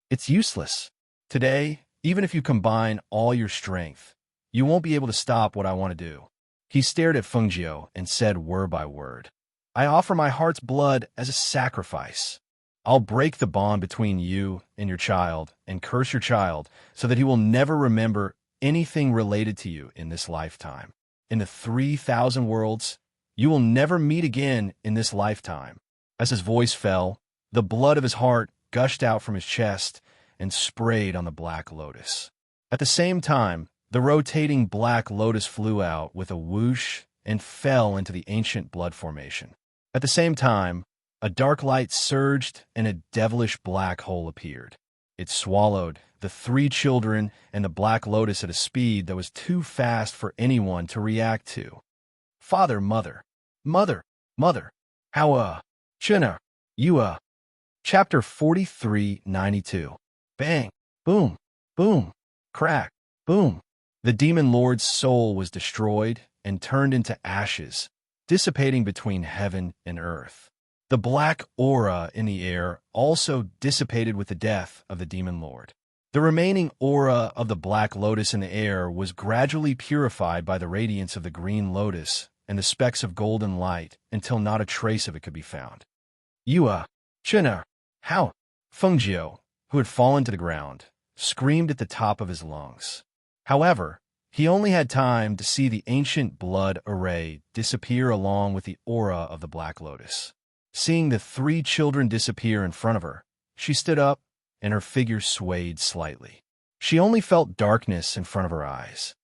It's useless. Today, even if you combine all your strength, you won't be able to stop what I want to do. He stared at Fengjiu and said word by word, I offer my heart's blood as a sacrifice. I'll break the bond between you and your child and curse your child so that he will never remember anything related to you in this lifetime. In the 3,000 worlds, you will never meet again in this lifetime. As his voice fell, the blood of his heart gushed out from his chest and sprayed on the black lotus. At the same time, the rotating black lotus flew out with a whoosh and fell into the ancient blood formation. At the same time, a dark light surged and a devilish black hole appeared. It swallowed the three children and the black lotus at a speed that was too fast for anyone to react to. Father, mother, mother, mother, how, Chun'er, Yua. Chapter 43:92. Bang, boom, boom, crack, boom. The demon lord's soul was destroyed and turned into ashes, dissipating between heaven and earth. The black aura in the air also dissipated with the death of the demon lord. The remaining aura of the black lotus in the air was gradually purified by the radiance of the green lotus and the specks of golden light until not a trace of it could be found. Yua, Chun'er, how? Fengjiu, who had fallen to the ground, screamed at the top of his lungs. However, he only had time to see the ancient blood array disappear along with the aura of the black lotus. Seeing the three children disappear in front of her, she stood up and her figure swayed slightly. She only felt darkness in front of her eyes.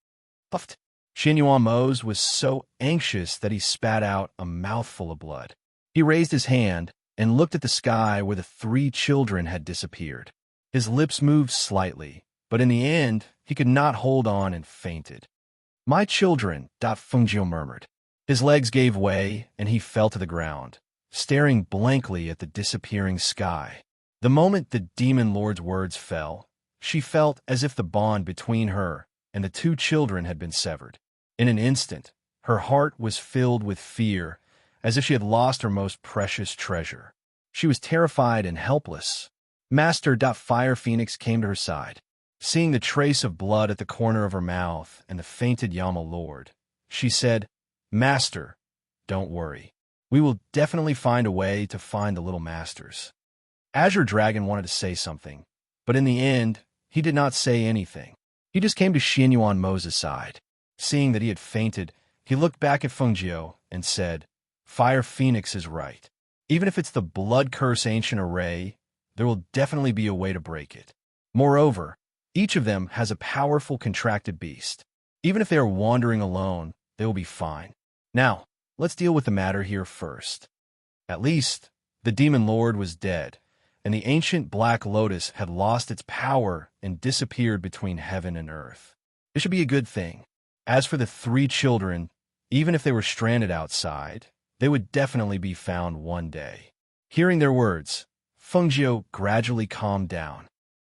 Puffed. Xin Yuan Mose was so anxious that he spat out a mouthful of blood. He raised his hand and looked at the sky where the 3 children had disappeared. His lips moved slightly, but in the end, he could not hold on and fainted. "My children," Fengjiu murmured. His legs gave way, and he fell to the ground, staring blankly at the disappearing sky. The moment the demon lord's words fell, she felt as if the bond between her and the 2 children had been severed. In an instant, her heart was filled with fear, as if she had lost her most precious treasure. She was terrified and helpless. Master Fire Phoenix came to her side. Seeing the trace of blood at the corner of her mouth and the fainted Yama Lord, she said, "Master, don't worry. We will definitely find a way to find the little masters." Azure Dragon wanted to say something, but in the end, he did not say anything. He just came to Xin Yuan Mose's side. Seeing that he had fainted, he looked back at Fengjiu and said, "Fire Phoenix is right. Even if it's the blood curse ancient array, there will definitely be a way to break it. Moreover, each of them has a powerful contracted beast. Even if they are wandering alone, they will be fine. Now, let's deal with the matter here first." At least, the Demon Lord was dead, and the ancient Black Lotus had lost its power and disappeared between heaven and earth. It should be a good thing. As for the 3 children, even if they were stranded outside, they would definitely be found one day. Hearing their words, Fengjiu gradually calmed down.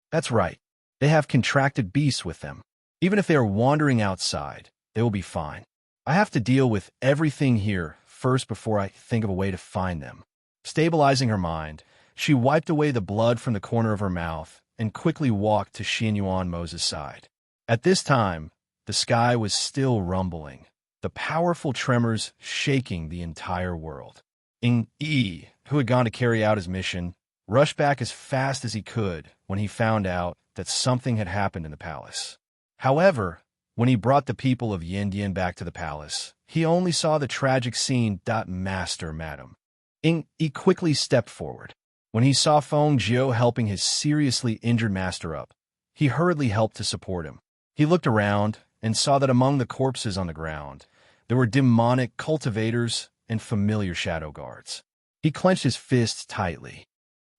That's right. They have contracted beasts with them. Even if they are wandering outside, they will be fine. I have to deal with everything here first before I think of a way to find them. Stabilizing her mind, she wiped away the blood from the corner of her mouth and quickly walked to Xin Yuan Mose's side. At this time, the sky was still rumbling, the powerful tremors shaking the entire world. Ing Yi, who had gone to carry out his mission, rushed back as fast as he could when he found out that something had happened in the palace. However, when he brought the people of Yandian back to the palace, he only saw the tragic scene. Master, madam. Ing Yi quickly stepped forward. When he saw Fengjiu helping his seriously injured master up, he hurriedly helped to support him. He looked around and saw that among the corpses on the ground, there were demonic cultivators and familiar shadow guards. He clenched his fists tightly.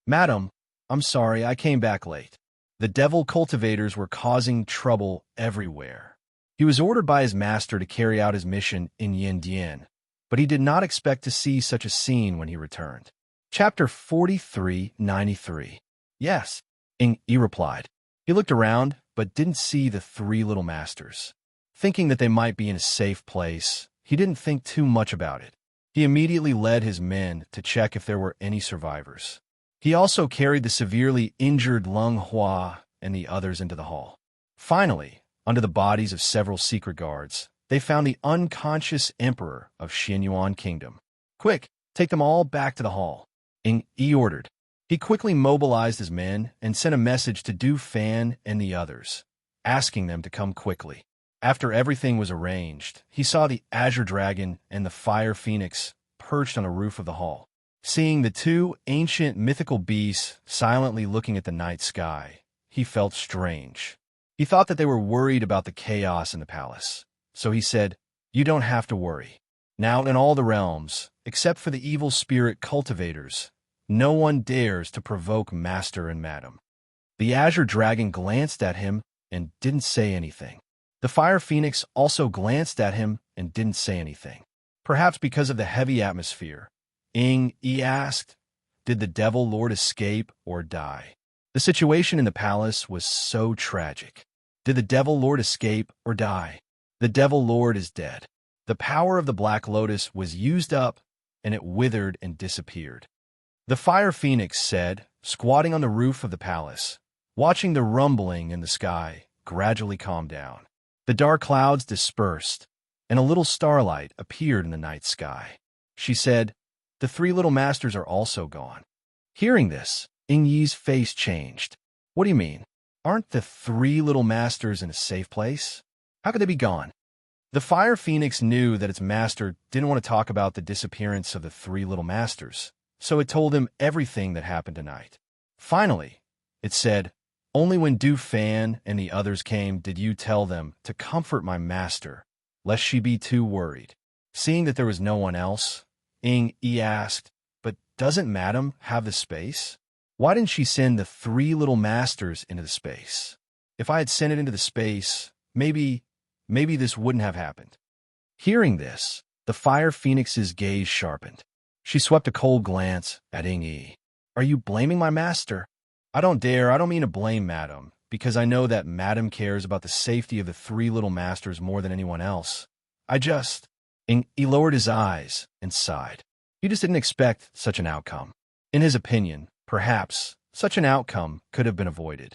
"Madam, I'm sorry I came back late. The devil cultivators were causing trouble everywhere." He was ordered by his master to carry out his mission in Yandian, but he did not expect to see such a scene when he returned. Chapter 4393. Yes, Ing Yi replied. He looked around, but didn't see the 3 little masters. Thinking that they might be in a safe place, he didn't think too much about it. He immediately led his men to check if there were any survivors. He also carried the severely injured Lung Hua and the others into the hall. Finally, under the bodies of several secret guards, they found the unconscious emperor of Xinyuan Kingdom. "Quick, take them all back to the hall," Ing Yi ordered. He quickly mobilized his men and sent a message to Du Fan and the others, asking them to come quickly. After everything was arranged, he saw the Azure Dragon and the Fire Phoenix perched on a roof of the hall. Seeing the 2 ancient mythical beasts silently looking at the night sky, he felt strange. He thought that they were worried about the chaos in the palace, so he said, "You don't have to worry. Now in all the realms, except for the evil spirit cultivators, no one dares to provoke Master and Madam." The Azure Dragon glanced at him and didn't say anything. The Fire Phoenix also glanced at him and didn't say anything. Perhaps because of the heavy atmosphere, Ing Yi asked, "Did the Devil Lord escape or die?" The situation in the palace was so tragic. Did the Devil Lord escape or die? The Devil Lord is dead. The power of the Black Lotus was used up, and it withered and disappeared. The Fire Phoenix said, squatting on the roof of the palace, watching the rumbling in the sky gradually calm down. The dark clouds dispersed, and a little starlight appeared in the night sky. She said, "The 3 little masters are also gone." Hearing this, Ing Yi's face changed. "What do you mean? Aren't the 3 little masters in a safe place? How could they be gone?" The Fire Phoenix knew that its master didn't want to talk about the disappearance of the 3 little masters, so it told him everything that happened tonight. Finally, it said, Only when Du Fan and the others came did you tell them to comfort my master, lest she be too worried. Seeing that there was no one else, Yi asked, but doesn't Madam have the space? Why didn't she send the 3 little masters into the space? If I had sent it into the space, maybe this wouldn't have happened. Hearing this, the Fire Phoenix's gaze sharpened. She swept a cold glance at Yi. Are you blaming my master? I don't mean to blame Madam, because I know that Madam cares about the safety of the 3 little masters more than anyone else. He lowered his eyes and sighed. He just didn't expect such an outcome. In his opinion, perhaps, such an outcome could have been avoided.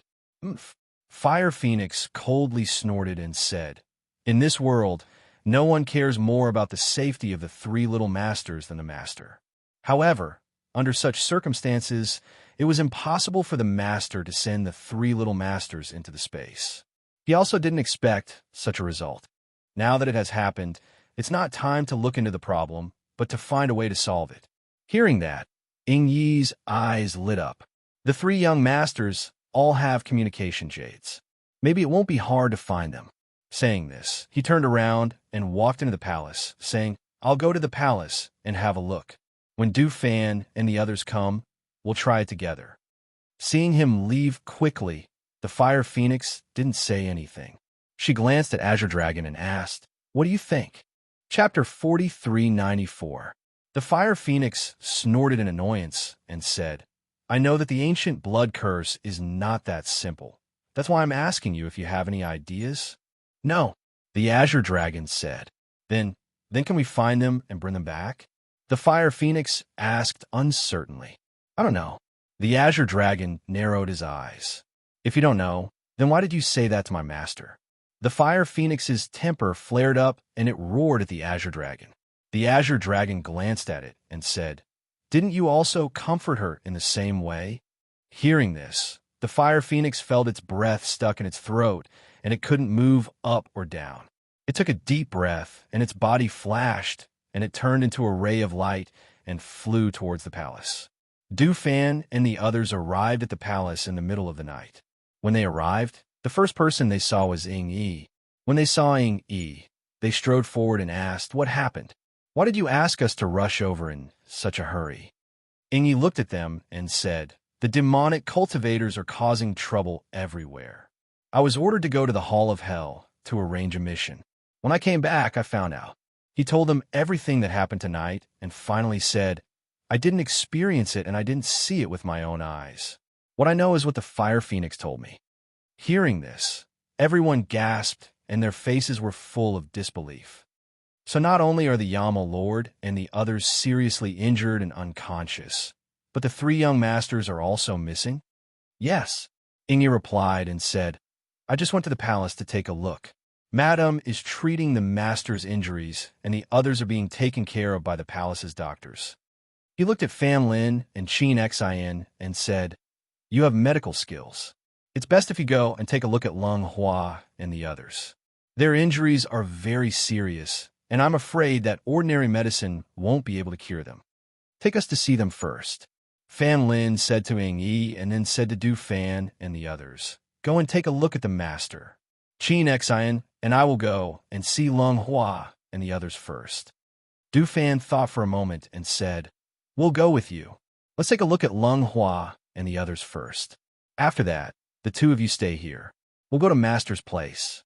Fire Phoenix coldly snorted and said, in this world, no one cares more about the safety of the 3 little masters than the master. However, under such circumstances, it was impossible for the master to send the 3 little masters into the space. He also didn't expect such a result. Now that it has happened, it's not time to look into the problem, but to find a way to solve it. Hearing that, Yi's eyes lit up. The 3 young masters all have communication jades. Maybe it won't be hard to find them. Saying this, he turned around and walked into the palace, saying, I'll go to the palace and have a look. When Du Fan and the others come, we'll try it together. Seeing him leave quickly, the Fire Phoenix didn't say anything. She glanced at Azure Dragon and asked, what do you think? Chapter 4394. The Fire Phoenix snorted in annoyance and said, I know that the ancient blood curse is not that simple. That's why I'm asking you if you have any ideas. No, the Azure Dragon said. Then can we find them and bring them back? The Fire Phoenix asked uncertainly. I don't know. The Azure Dragon narrowed his eyes. If you don't know, then why did you say that to my master? The Fire Phoenix's temper flared up and it roared at the Azure Dragon. The Azure Dragon glanced at it and said, didn't you also comfort her in the same way? Hearing this, the Fire Phoenix felt its breath stuck in its throat and it couldn't move up or down. It took a deep breath and its body flashed and it turned into a ray of light and flew towards the palace. Du Fan and the others arrived at the palace in the middle of the night. When they arrived, the first person they saw was Yi. When they saw Yi, they strode forward and asked, what happened? Why did you ask us to rush over in such a hurry? Yi looked at them and said, the demonic cultivators are causing trouble everywhere. I was ordered to go to the Hall of Hell to arrange a mission. When I came back, I found out. He told them everything that happened tonight and finally said, I didn't experience it and I didn't see it with my own eyes. What I know is what the Fire Phoenix told me. Hearing this, everyone gasped and their faces were full of disbelief. So not only are the Yama Lord and the others seriously injured and unconscious, but the 3 young masters are also missing? Yes, Yi replied and said, I just went to the palace to take a look. Madam is treating the master's injuries and the others are being taken care of by the palace's doctors. He looked at Fan Lin and Qin Xin and said, you have medical skills. It's best if you go and take a look at Lung Hua and the others. Their injuries are very serious, and I'm afraid that ordinary medicine won't be able to cure them. Take us to see them first. Fan Lin said to Yi and then said to Du Fan and the others, go and take a look at the master. Qin Xin and I will go and see Lung Hua and the others first. Du Fan thought for a moment and said, we'll go with you. Let's take a look at Lung Hua and the others first. After that, the 2 of you stay here. We'll go to Master's place.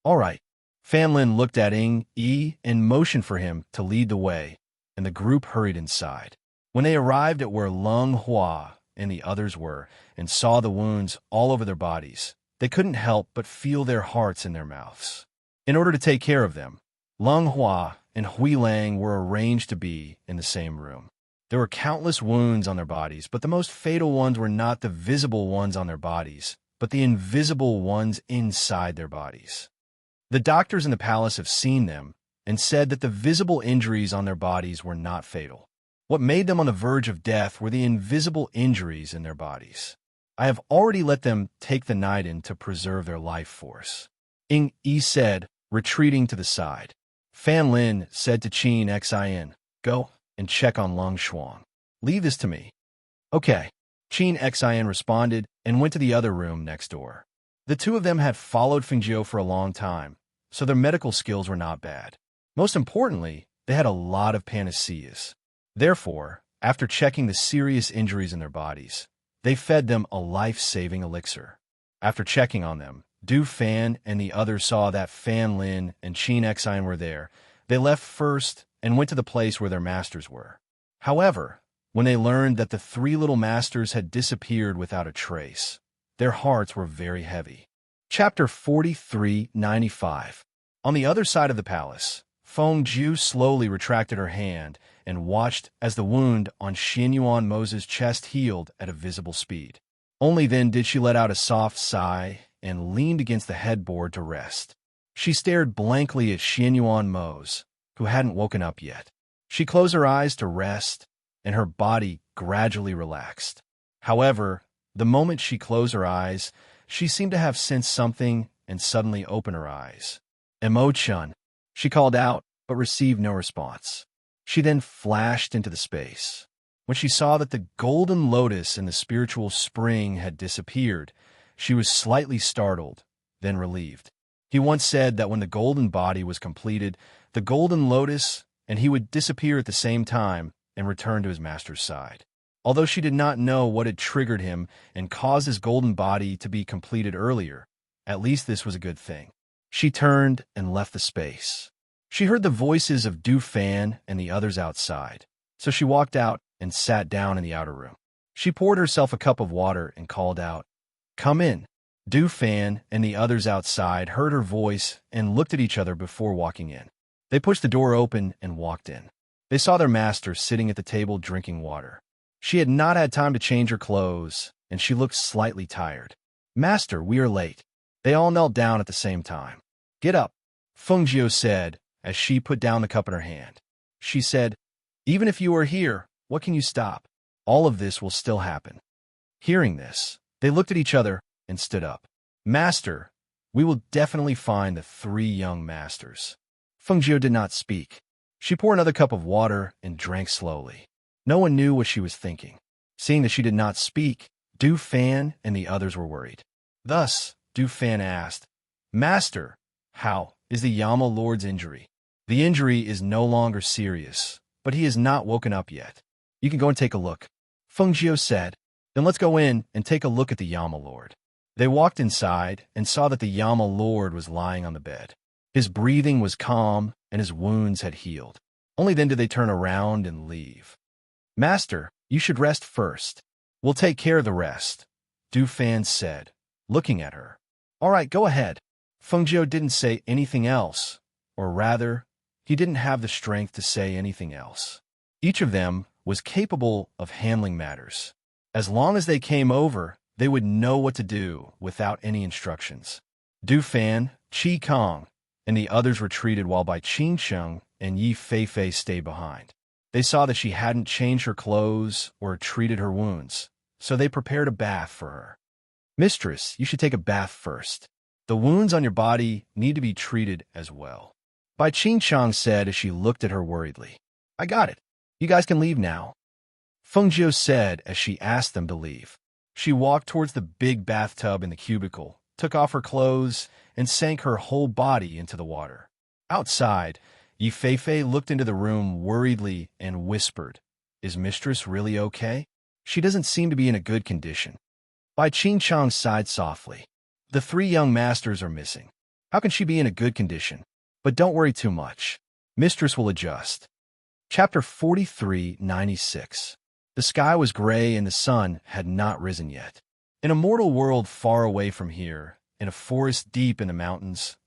All right. Fan Lin looked at Yi and motioned for him to lead the way, and the group hurried inside. When they arrived at where Lung Hua and the others were and saw the wounds all over their bodies, they couldn't help but feel their hearts in their mouths. In order to take care of them, Lung Hua and Hui Lang were arranged to be in the same room. There were countless wounds on their bodies, but the most fatal ones were not the visible ones on their bodies, but the invisible ones inside their bodies. The doctors in the palace have seen them and said that the visible injuries on their bodies were not fatal. What made them on the verge of death were the invisible injuries in their bodies. I have already let them take the night in to preserve their life force. Yi said, retreating to the side. Fan Lin said to Qin Xin, go and check on Lung Xuan. Leave this to me. Okay. Qin Xian responded and went to the other room next door. The two of them had followed Fengjiu for a long time, so their medical skills were not bad. Most importantly, they had a lot of panaceas. Therefore, after checking the serious injuries in their bodies, they fed them a life-saving elixir. After checking on them, Du Fan and the others saw that Fan Lin and Qin Xian were there. They left first and went to the place where their masters were. However, when they learned that the three little masters had disappeared without a trace, their hearts were very heavy. Chapter 4395. On the other side of the palace, Fengjiu slowly retracted her hand and watched as the wound on Xianyuan Mo's chest healed at a visible speed. Only then did she let out a soft sigh and leaned against the headboard to rest. She stared blankly at Xianyuan Mo, who hadn't woken up yet. She closed her eyes to rest, and her body gradually relaxed. However, the moment she closed her eyes, she seemed to have sensed something and suddenly opened her eyes. "Emo-chun," she called out, but received no response. She then flashed into the space. When she saw that the golden lotus in the spiritual spring had disappeared, she was slightly startled, then relieved. He once said that when the golden body was completed, the golden lotus and he would disappear at the same time and return to his master's side. Although she did not know what had triggered him and caused his golden body to be completed earlier, at least this was a good thing. She turned and left the space. She heard the voices of Du Fan and the others outside, so she walked out and sat down in the outer room. She poured herself a cup of water and called out, "Come in." Du Fan and the others outside heard her voice and looked at each other before walking in. They pushed the door open and walked in. They saw their master sitting at the table drinking water. She had not had time to change her clothes, and she looked slightly tired. "Master, we are late." They all knelt down at the same time. "Get up," Fengjiu said as she put down the cup in her hand. She said, "Even if you are here, what can you stop? All of this will still happen." Hearing this, they looked at each other and stood up. "Master, we will definitely find the three young masters." Fengjiu did not speak. She poured another cup of water and drank slowly. No one knew what she was thinking. Seeing that she did not speak, Du Fan and the others were worried. Thus, Du Fan asked, "Master, how is the Yama Lord's injury?" "The injury is no longer serious, but he has not woken up yet. You can go and take a look," Fengjiu said. "Then let's go in and take a look at the Yama Lord." They walked inside and saw that the Yama Lord was lying on the bed. His breathing was calm and his wounds had healed. Only then did they turn around and leave. "Master, you should rest first. We'll take care of the rest," Du Fan said, looking at her. "All right, go ahead." Fengjiu didn't say anything else, or rather, he didn't have the strength to say anything else. Each of them was capable of handling matters. As long as they came over, they would know what to do without any instructions. Du Fan, Qi Kong, and the others retreated while Bai Qingsheng and Yi Feifei stayed behind. They saw that she hadn't changed her clothes or treated her wounds, so they prepared a bath for her. "Mistress, you should take a bath first. The wounds on your body need to be treated as well," Bai Qingsheng said as she looked at her worriedly. "I got it. You guys can leave now," Fengjiu said as she asked them to leave. She walked towards the big bathtub in the cubicle, took off her clothes, and sank her whole body into the water. Outside, Yi Feifei looked into the room worriedly and whispered, "Is Mistress really okay? She doesn't seem to be in a good condition." Bai Qingsheng sighed softly. "The three young masters are missing. How can she be in a good condition? But don't worry too much. Mistress will adjust." Chapter 4396. The sky was gray and the sun had not risen yet. In a mortal world far away from here, in a forest deep in the mountains,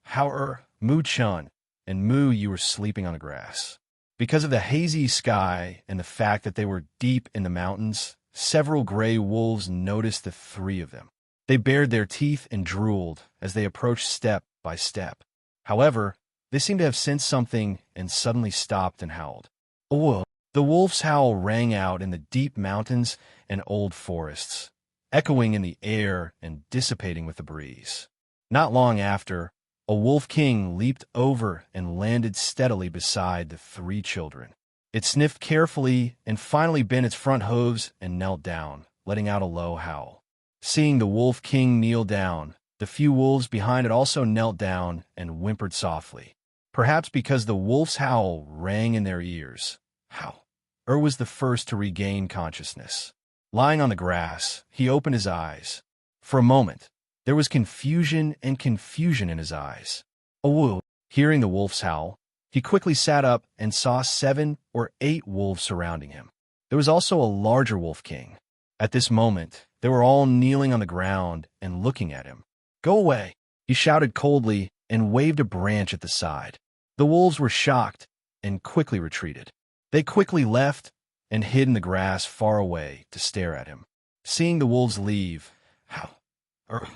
Mu-chun and Mu you were sleeping on the grass. Because of the hazy sky and the fact that they were deep in the mountains, several gray wolves noticed the three of them. They bared their teeth and drooled as they approached step by step. However, they seemed to have sensed something and suddenly stopped and howled. "Oh!" The wolf's howl rang out in the deep mountains and old forests, echoing in the air and dissipating with the breeze. Not long after, a wolf king leaped over and landed steadily beside the three children. It sniffed carefully and finally bent its front hooves and knelt down, letting out a low howl. Seeing the Wolf King kneel down, the few wolves behind it also knelt down and whimpered softly. Perhaps because the wolf's howl rang in their ears. How? Was the first to regain consciousness. Lying on the grass, he opened his eyes. For a moment, there was confusion in his eyes. Oh, hearing the wolf's howl, he quickly sat up and saw 7 or 8 wolves surrounding him. There was also a larger Wolf King. At this moment, they were all kneeling on the ground and looking at him. "Go away," he shouted coldly and waved a branch at the side. The wolves were shocked and quickly retreated. They quickly left and hid in the grass far away to stare at him. Seeing the wolves leave,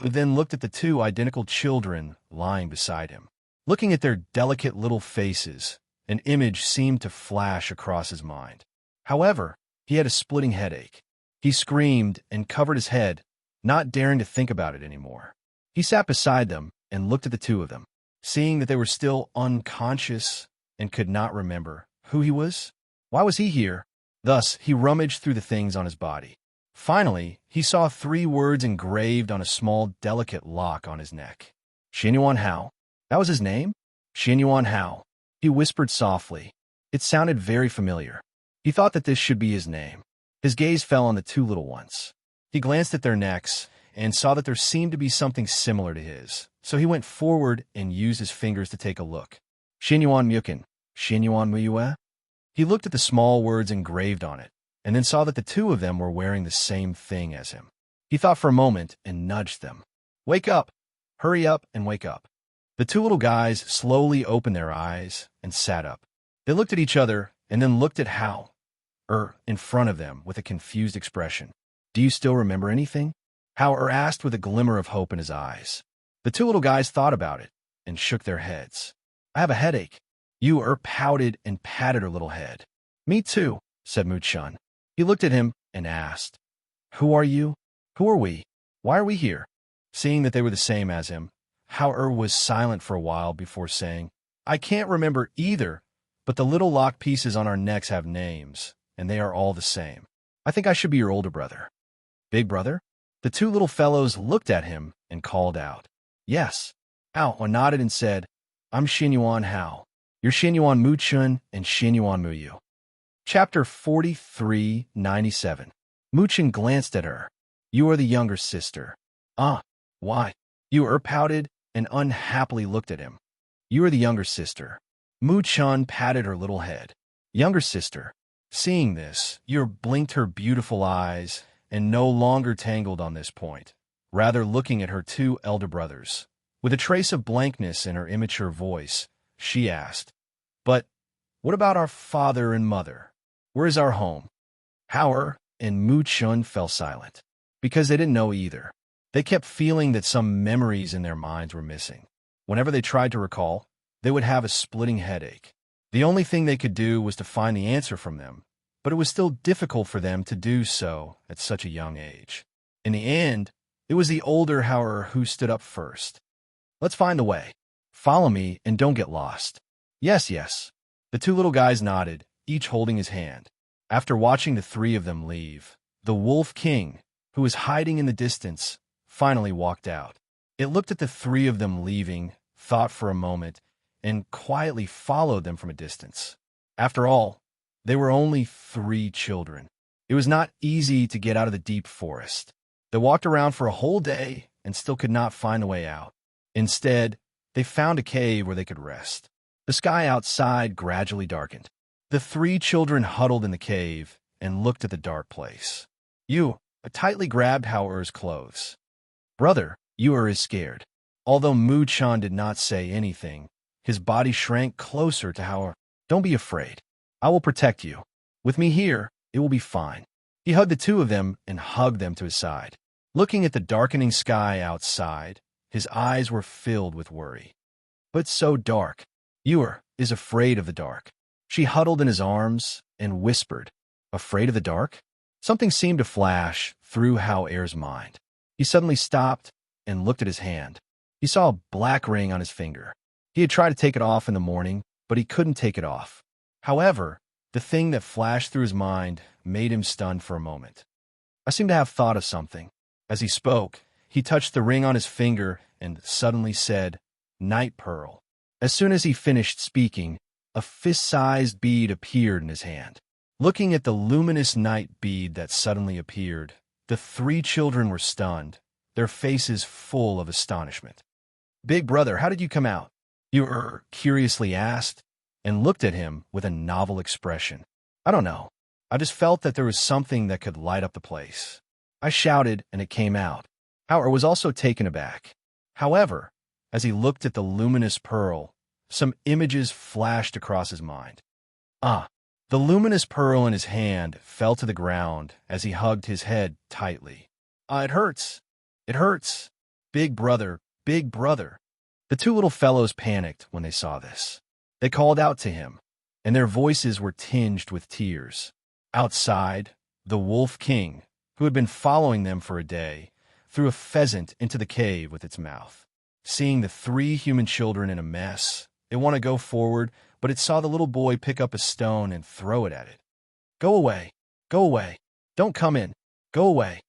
then looked at the 2 identical children lying beside him. Looking at their delicate little faces, an image seemed to flash across his mind. However, he had a splitting headache. He screamed and covered his head, not daring to think about it anymore. He sat beside them and looked at the 2 of them. Seeing that they were still unconscious and could not remember who he was, why was he here? Thus, he rummaged through the things on his body. Finally, he saw 3 words engraved on a small, delicate lock on his neck. Xianyuan Hao. That was his name? Xianyuan Hao. He whispered softly. It sounded very familiar. He thought that this should be his name. His gaze fell on the 2 little ones. He glanced at their necks and saw that there seemed to be something similar to his, so he went forward and used his fingers to take a look. Xianyuan Mukin. Xianyuan Muyue? He looked at the small words engraved on it, and then saw that the 2 of them were wearing the same thing as him. He thought for a moment and nudged them. "Wake up! Hurry up and wake up." The 2 little guys slowly opened their eyes and sat up. They looked at each other and then looked at Hao, in front of them with a confused expression. "Do you still remember anything?" Hao asked with a glimmer of hope in his eyes. The 2 little guys thought about it and shook their heads. "I have a headache." Yu pouted and patted her little head. "Me too," said Mu-chun. He looked at him and asked, "Who are you? Who are we? Why are we here?" Seeing that they were the same as him, Hao was silent for a while before saying, "I can't remember either, but the little lock pieces on our necks have names, and they are all the same. I think I should be your older brother." "Big brother?" The 2 little fellows looked at him and called out. "Yes." Hao nodded and said, "I'm Xianyuan Hao. You're Xianyuan Mu-chun and Xianyuan Muyu." Chapter 4397. Mu-chun glanced at her. "You are the younger sister." "Ah, why?" Yu pouted and unhappily looked at him. "You are the younger sister." Mu-chun patted her little head. "Younger sister." Seeing this, Yu blinked her beautiful eyes and no longer tangled on this point, rather looking at her 2 elder brothers. With a trace of blankness in her immature voice, she asked, "But what about our father and mother? Where is our home?" Hao and Mu-chun fell silent, because they didn't know either. They kept feeling that some memories in their minds were missing. Whenever they tried to recall, they would have a splitting headache. The only thing they could do was to find the answer from them, but it was still difficult for them to do so at such a young age. In the end, it was the older Hao who stood up first. "Let's find the way. Follow me and don't get lost." "Yes, yes." The 2 little guys nodded, each holding his hand. After watching the 3 of them leave, the Wolf King, who was hiding in the distance, finally walked out. It looked at the 3 of them leaving, thought for a moment, and quietly followed them from a distance. After all, they were only 3 children. It was not easy to get out of the deep forest. They walked around for a whole day and still could not find the way out. Instead, they found a cave where they could rest. The sky outside gradually darkened. The 3 children huddled in the cave and looked at the dark place. Yu tightly grabbed Hao's clothes. "Brother, Yu is scared." Although Mu-chan did not say anything, his body shrank closer to Hao. "Don't be afraid. I will protect you. With me here, it will be fine." He hugged the 2 of them and hugged them to his side. Looking at the darkening sky outside, his eyes were filled with worry. But so dark. Yu is afraid of the dark. She huddled in his arms and whispered, "Afraid of the dark?" Something seemed to flash through Hao's mind. He suddenly stopped and looked at his hand. He saw a black ring on his finger. He had tried to take it off in the morning, but he couldn't take it off. However, the thing that flashed through his mind made him stunned for a moment. I seem to have thought of something." As he spoke, he touched the ring on his finger and suddenly said, "Night Pearl." As soon as he finished speaking, a fist-sized bead appeared in his hand. Looking at the luminous night bead that suddenly appeared, the three children were stunned, their faces full of astonishment. "Big brother, how did you come out?" You curiously asked, and looked at him with a novel expression. "I don't know. I just felt that there was something that could light up the place. I shouted, and it came out." Howard was also taken aback. However, as he looked at the luminous pearl, some images flashed across his mind. The luminous pearl in his hand fell to the ground as he hugged his head tightly. It hurts. It hurts. Big brother, big brother." The two little fellows panicked when they saw this. They called out to him, and their voices were tinged with tears. Outside, the Wolf King, who had been following them for a day, threw a pheasant into the cave with its mouth. Seeing the three human children in a mess, it wanted to go forward, but it saw the little boy pick up a stone and throw it at it. "Go away! Go away! Don't come in! Go away!"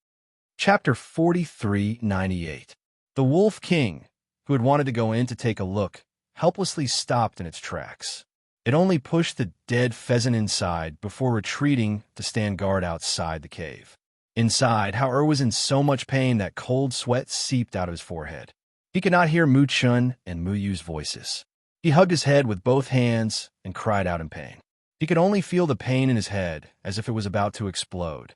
Chapter 4398. The Wolf King, who had wanted to go in to take a look, helplessly stopped in its tracks. It only pushed the dead pheasant inside before retreating to stand guard outside the cave. Inside, Hao was in so much pain that cold sweat seeped out of his forehead. He could not hear Mu Chun and Mu Yu's voices. He hugged his head with both hands and cried out in pain. He could only feel the pain in his head, as if it was about to explode.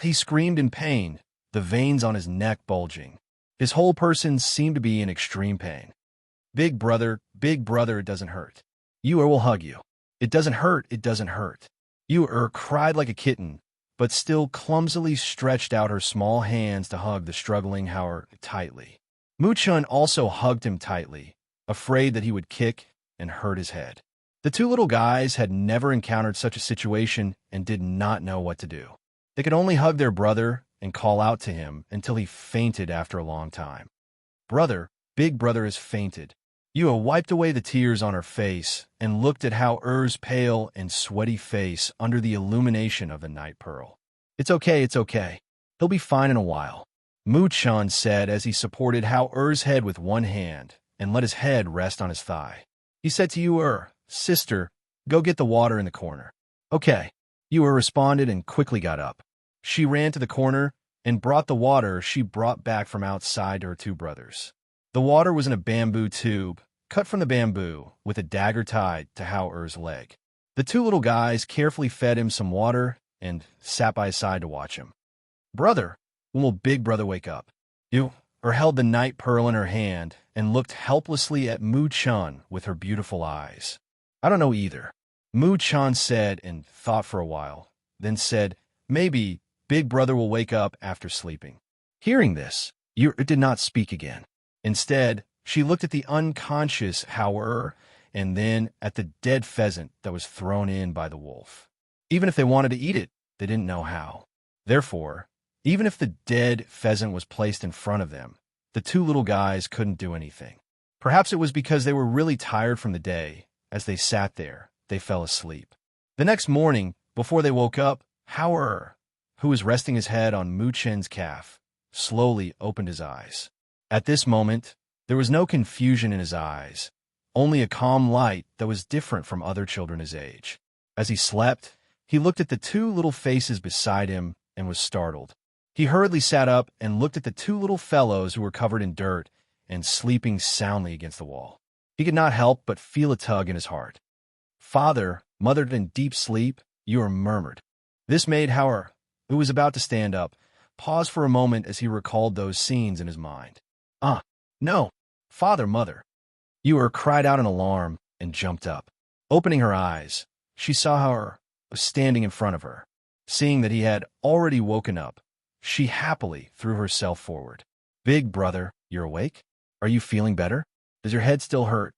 He screamed in pain, the veins on his neck bulging. His whole person seemed to be in extreme pain. Big brother, it doesn't hurt. You will hug you. It doesn't hurt, it doesn't hurt." You cried like a kitten, but still clumsily stretched out her small hands to hug the struggling Howard tightly. Mu Chun also hugged him tightly, afraid that he would kick and hurt his head. The two little guys had never encountered such a situation and did not know what to do. They could only hug their brother and call out to him until he fainted after a long time. "Brother, big brother has fainted." Yua wiped away the tears on her face and looked at Hao-er's pale and sweaty face under the illumination of the night pearl. It's okay. He'll be fine in a while," Mu Chun said as he supported Hao-er's head with one hand and let his head rest on his thigh. He said to Yua, "Sister, go get the water in the corner." "Okay." Yua responded and quickly got up. She ran to the corner and brought the water she brought back from outside to her two brothers. The water was in a bamboo tube, cut from the bamboo, with a dagger tied to Hao-er's leg. The two little guys carefully fed him some water and sat by his side to watch him. "Brother, when will big brother wake up?" Yua held the night pearl in her hand and looked helplessly at Mu Chun with her beautiful eyes. "I don't know either," Mu Chun said and thought for a while, then said, "Maybe big brother will wake up after sleeping." Hearing this, Yua did not speak again. Instead, she looked at the unconscious Hao and then at the dead pheasant that was thrown in by the wolf. Even if they wanted to eat it, they didn't know how. Therefore, even if the dead pheasant was placed in front of them, the two little guys couldn't do anything. Perhaps it was because they were really tired from the day. As they sat there, they fell asleep. The next morning, before they woke up, Hao, who was resting his head on Mu Chen's calf, slowly opened his eyes. At this moment, there was no confusion in his eyes, only a calm light that was different from other children his age. As he slept, he looked at the two little faces beside him and was startled. He hurriedly sat up and looked at the two little fellows who were covered in dirt and sleeping soundly against the wall. He could not help but feel a tug in his heart. "Father, mothered in deep sleep," Yua murmured. This made Hao, who was about to stand up, pause for a moment as he recalled those scenes in his mind. No, father, mother." Yua cried out in alarm and jumped up. Opening her eyes, she saw Hao was standing in front of her. Seeing that he had already woken up, she happily threw herself forward. "Big brother, you're awake? Are you feeling better? Does your head still hurt?"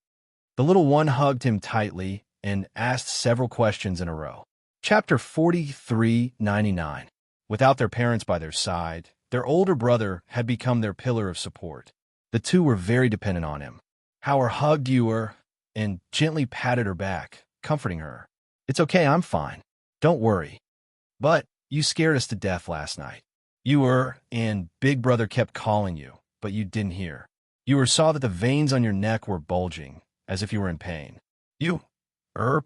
The little one hugged him tightly and asked several questions in a row. Chapter 4399. Without their parents by their side, their older brother had become their pillar of support. The two were very dependent on him. Hao hugged Yua and gently patted her back, comforting her. "It's okay, I'm fine. Don't worry. But you scared us to death last night." You were, and Big Brother kept calling you, but you didn't hear. You saw that the veins on your neck were bulging, as if you were in pain. You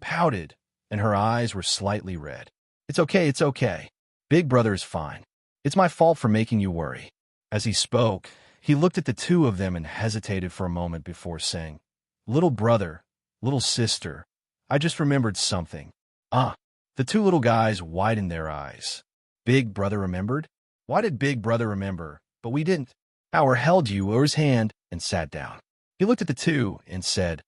pouted, and her eyes were slightly red. It's okay, it's okay. Big Brother is fine. It's my fault for making you worry. As he spoke, he looked at the two of them and hesitated for a moment before saying, Little brother, little sister, I just remembered something. Ah, the two little guys widened their eyes. Big Brother remembered? Why did Big Brother remember, but we didn't? Howard held Yuer's hand and sat down. He looked at the two and said,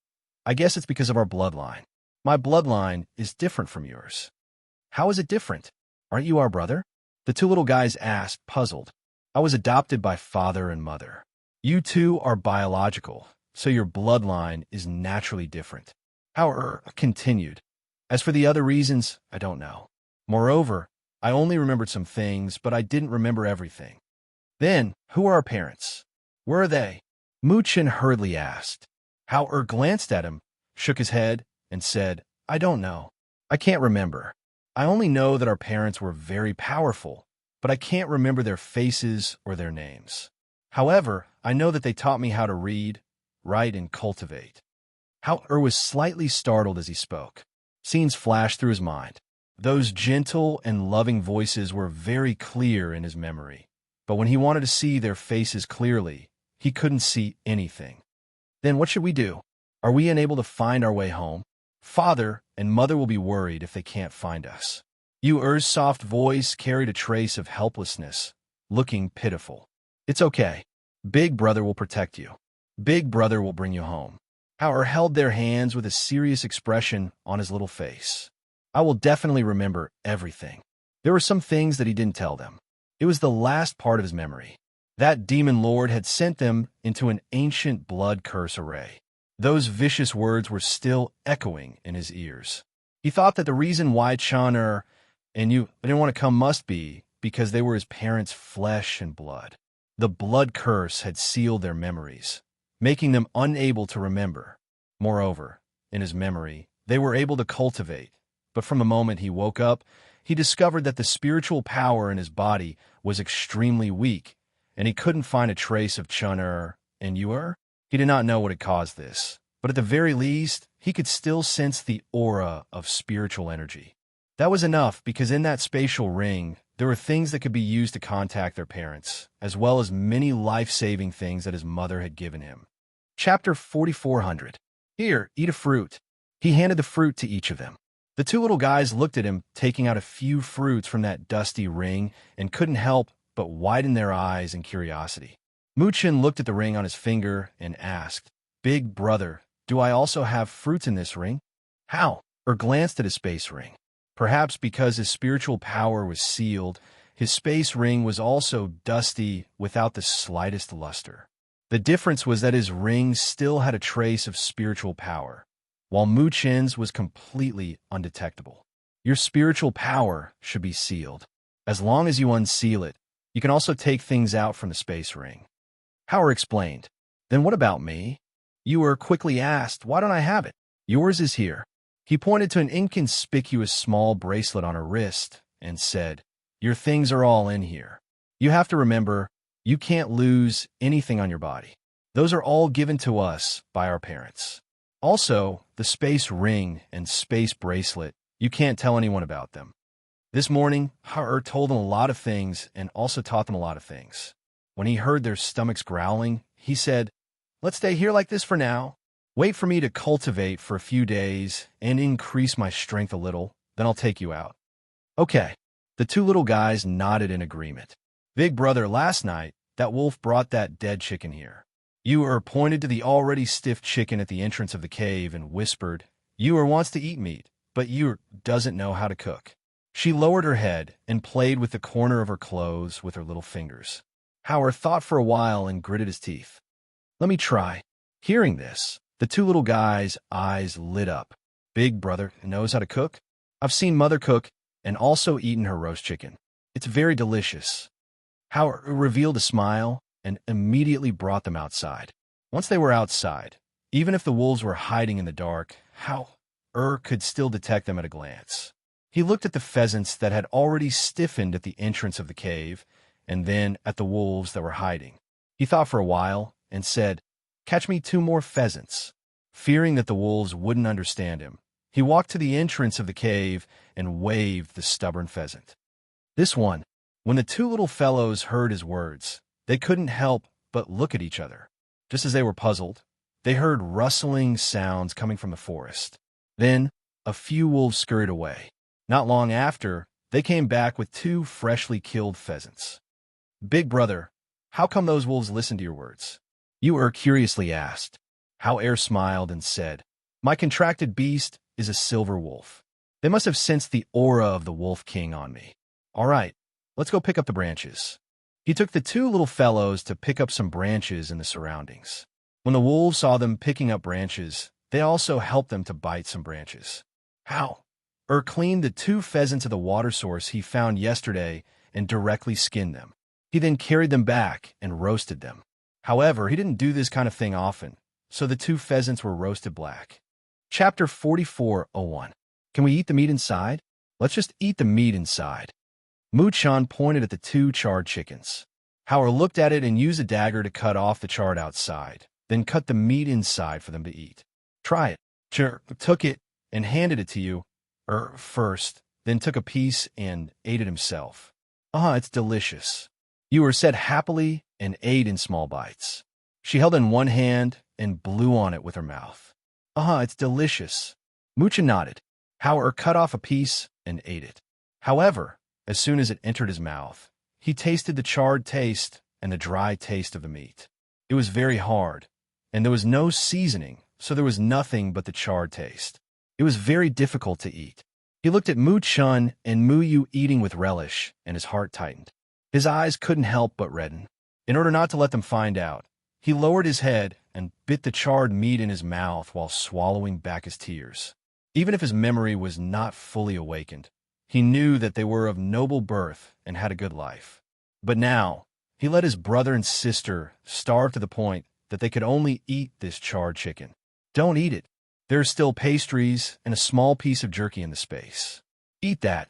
I guess it's because of our bloodline. My bloodline is different from yours. How is it different? Aren't you our brother? The two little guys asked, puzzled. I was adopted by father and mother. You two are biological, so your bloodline is naturally different. Howard continued. As for the other reasons, I don't know. Moreover, I only remembered some things, but I didn't remember everything. Then, who are our parents? Where are they? Muchin hurriedly asked. Howard glanced at him, shook his head, and said, I don't know. I can't remember. I only know that our parents were very powerful, but I can't remember their faces or their names. However, I know that they taught me how to read, write, and cultivate. Howard was slightly startled as he spoke. Scenes flashed through his mind. Those gentle and loving voices were very clear in his memory, but when he wanted to see their faces clearly, he couldn't see anything. Then what should we do? Are we unable to find our way home? Father and mother will be worried if they can't find us. Yuer's soft voice carried a trace of helplessness, looking pitiful. It's okay. Big Brother will protect you. Big Brother will bring you home. Howard held their hands with a serious expression on his little face. I will definitely remember everything. There were some things that he didn't tell them. It was the last part of his memory. That demon lord had sent them into an ancient blood curse array. Those vicious words were still echoing in his ears. He thought that the reason why Chanur and you didn't want to come must be because they were his parents' flesh and blood. The blood curse had sealed their memories, making them unable to remember. Moreover, in his memory, they were able to cultivate, but from the moment he woke up, he discovered that the spiritual power in his body was extremely weak, and he couldn't find a trace of Chanur and Yuer. He did not know what had caused this, but at the very least, he could still sense the aura of spiritual energy. That was enough because in that spatial ring, there were things that could be used to contact their parents, as well as many life-saving things that his mother had given him. Chapter 4400. Here, eat a fruit. He handed the fruit to each of them. The two little guys looked at him, taking out a few fruits from that dusty ring, and couldn't help but widen their eyes in curiosity. Muchin looked at the ring on his finger and asked, Big Brother, do I also have fruits in this ring? How? Or glanced at his space ring. Perhaps because his spiritual power was sealed, his space ring was also dusty without the slightest luster. The difference was that his ring still had a trace of spiritual power, while Muchin's was completely undetectable. Your spiritual power should be sealed. As long as you unseal it, you can also take things out from the space ring. Howard explained. Then what about me? Yuer quickly asked, why don't I have it? Yours is here. He pointed to an inconspicuous small bracelet on her wrist and said, your things are all in here. You have to remember, you can't lose anything on your body. Those are all given to us by our parents. Also, the space ring and space bracelet, you can't tell anyone about them. This morning, Ha'ur told them a lot of things and also taught them a lot of things. When he heard their stomachs growling, he said, let's stay here like this for now. Wait for me to cultivate for a few days and increase my strength a little, then I'll take you out. Okay. The two little guys nodded in agreement. Big Brother, last night, that wolf brought that dead chicken here. Yuer pointed to the already stiff chicken at the entrance of the cave and whispered, Yuer wants to eat meat, but Yuer doesn't know how to cook. She lowered her head and played with the corner of her clothes with her little fingers. Howard thought for a while and gritted his teeth. Let me try. Hearing this, the two little guys' eyes lit up. Big Brother knows how to cook? I've seen Mother cook and also eaten her roast chicken. It's very delicious. Howard revealed a smile and immediately brought them outside. Once they were outside, even if the wolves were hiding in the dark, Howard could still detect them at a glance. He looked at the pheasants that had already stiffened at the entrance of the cave and then at the wolves that were hiding. He thought for a while and said, "Catch me 2 more pheasants." Fearing that the wolves wouldn't understand him, he walked to the entrance of the cave and waved the stubborn pheasant. This one. When the 2 little fellows heard his words, they couldn't help but look at each other. Just as they were puzzled, they heard rustling sounds coming from the forest. Then, a few wolves scurried away. Not long after, they came back with 2 freshly killed pheasants. "Big brother, how come those wolves listened to your words?" You curiously asked. How smiled and said, "My contracted beast is a silver wolf. They must have sensed the aura of the Wolf King on me. All right, let's go pick up the branches." He took the 2 little fellows to pick up some branches in the surroundings. When the wolves saw them picking up branches, they also helped them to bite some branches. How? Cleaned the 2 pheasants of the water source he found yesterday and directly skinned them. He then carried them back and roasted them. However, he didn't do this kind of thing often, so the 2 pheasants were roasted black. Chapter 44:01. Can we eat the meat inside? Let's just eat the meat inside. Mu-chan pointed at the 2 charred chickens. Howard looked at it and used a dagger to cut off the chard outside, then cut the meat inside for them to eat. Try it. Sure, took it and handed it to you, first, then took a piece and ate it himself. It's delicious. You said happily and ate in small bites. She held it in one hand and blew on it with her mouth. It's delicious. Mucha nodded. Howard cut off a piece and ate it. However, as soon as it entered his mouth, he tasted the charred taste and the dry taste of the meat. It was very hard, and there was no seasoning, so there was nothing but the charred taste. It was very difficult to eat. He looked at Mu-chun and Mu-yu eating with relish, and his heart tightened. His eyes couldn't help but redden. In order not to let them find out, he lowered his head and bit the charred meat in his mouth while swallowing back his tears. Even if his memory was not fully awakened, he knew that they were of noble birth and had a good life. But now, he let his brother and sister starve to the point that they could only eat this charred chicken. Don't eat it. There are still pastries and a small piece of jerky in the space. Eat that.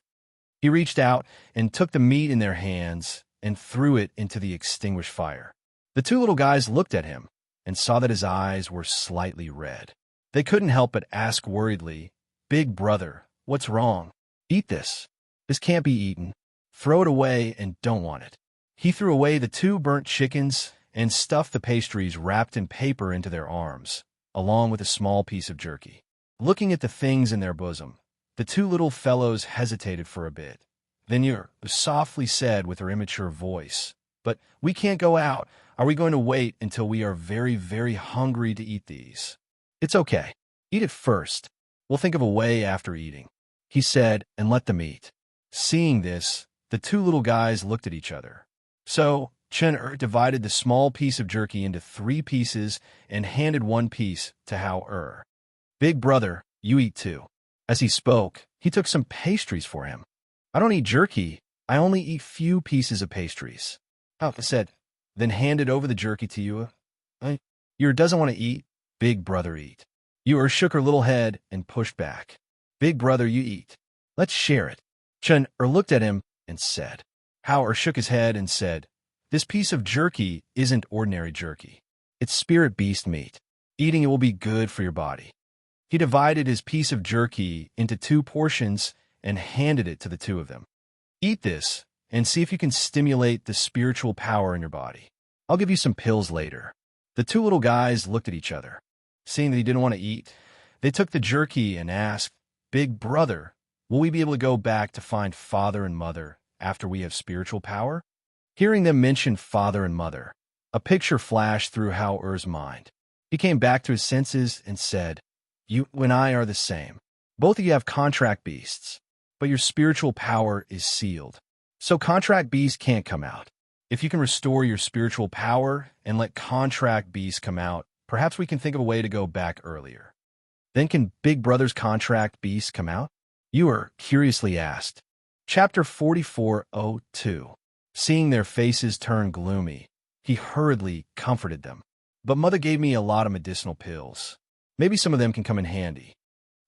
He reached out and took the meat in their hands and threw it into the extinguished fire. The 2 little guys looked at him and saw that his eyes were slightly red. They couldn't help but ask worriedly, "Big brother, what's wrong? Eat this. This can't be eaten. Throw it away and don't want it." He threw away the 2 burnt chickens and stuffed the pastries wrapped in paper into their arms, along with a small piece of jerky. Looking at the things in their bosom, the 2 little fellows hesitated for a bit. Then Yer softly said with her immature voice, "But we can't go out. Are we going to wait until we are very, very hungry to eat these?" "It's okay. Eat it first. We'll think of a way after eating," he said, and let them eat. Seeing this, the 2 little guys looked at each other. So, Chen divided the small piece of jerky into 3 pieces and handed 1 piece to Hao. "Big brother, you eat too." As he spoke, he took some pastries for him. "I don't eat jerky. I only eat few pieces of pastries," Hao said, then handed over the jerky to Yu. "Yu doesn't want to eat. Big brother eat." Yu shook her little head and pushed back. "Big brother, you eat. Let's share it." Chen looked at him and said. Hao shook his head and said, "This piece of jerky isn't ordinary jerky. It's spirit beast meat. Eating it will be good for your body." He divided his piece of jerky into 2 portions and handed it to the 2 of them. "Eat this and see if you can stimulate the spiritual power in your body. I'll give you some pills later." The 2 little guys looked at each other. Seeing that he didn't want to eat, they took the jerky and asked, "Big brother, will we be able to go back to find father and mother after we have spiritual power?" Hearing them mention father and mother, a picture flashed through Hao-er's mind. He came back to his senses and said, "You and I are the same. Both of you have contract beasts, but your spiritual power is sealed. So contract beasts can't come out. If you can restore your spiritual power and let contract beasts come out, perhaps we can think of a way to go back earlier. Then can Big Brother's contract beasts come out?" You curiously asked. Chapter 44:02. Seeing their faces turn gloomy, he hurriedly comforted them. "But Mother gave me a lot of medicinal pills. Maybe some of them can come in handy."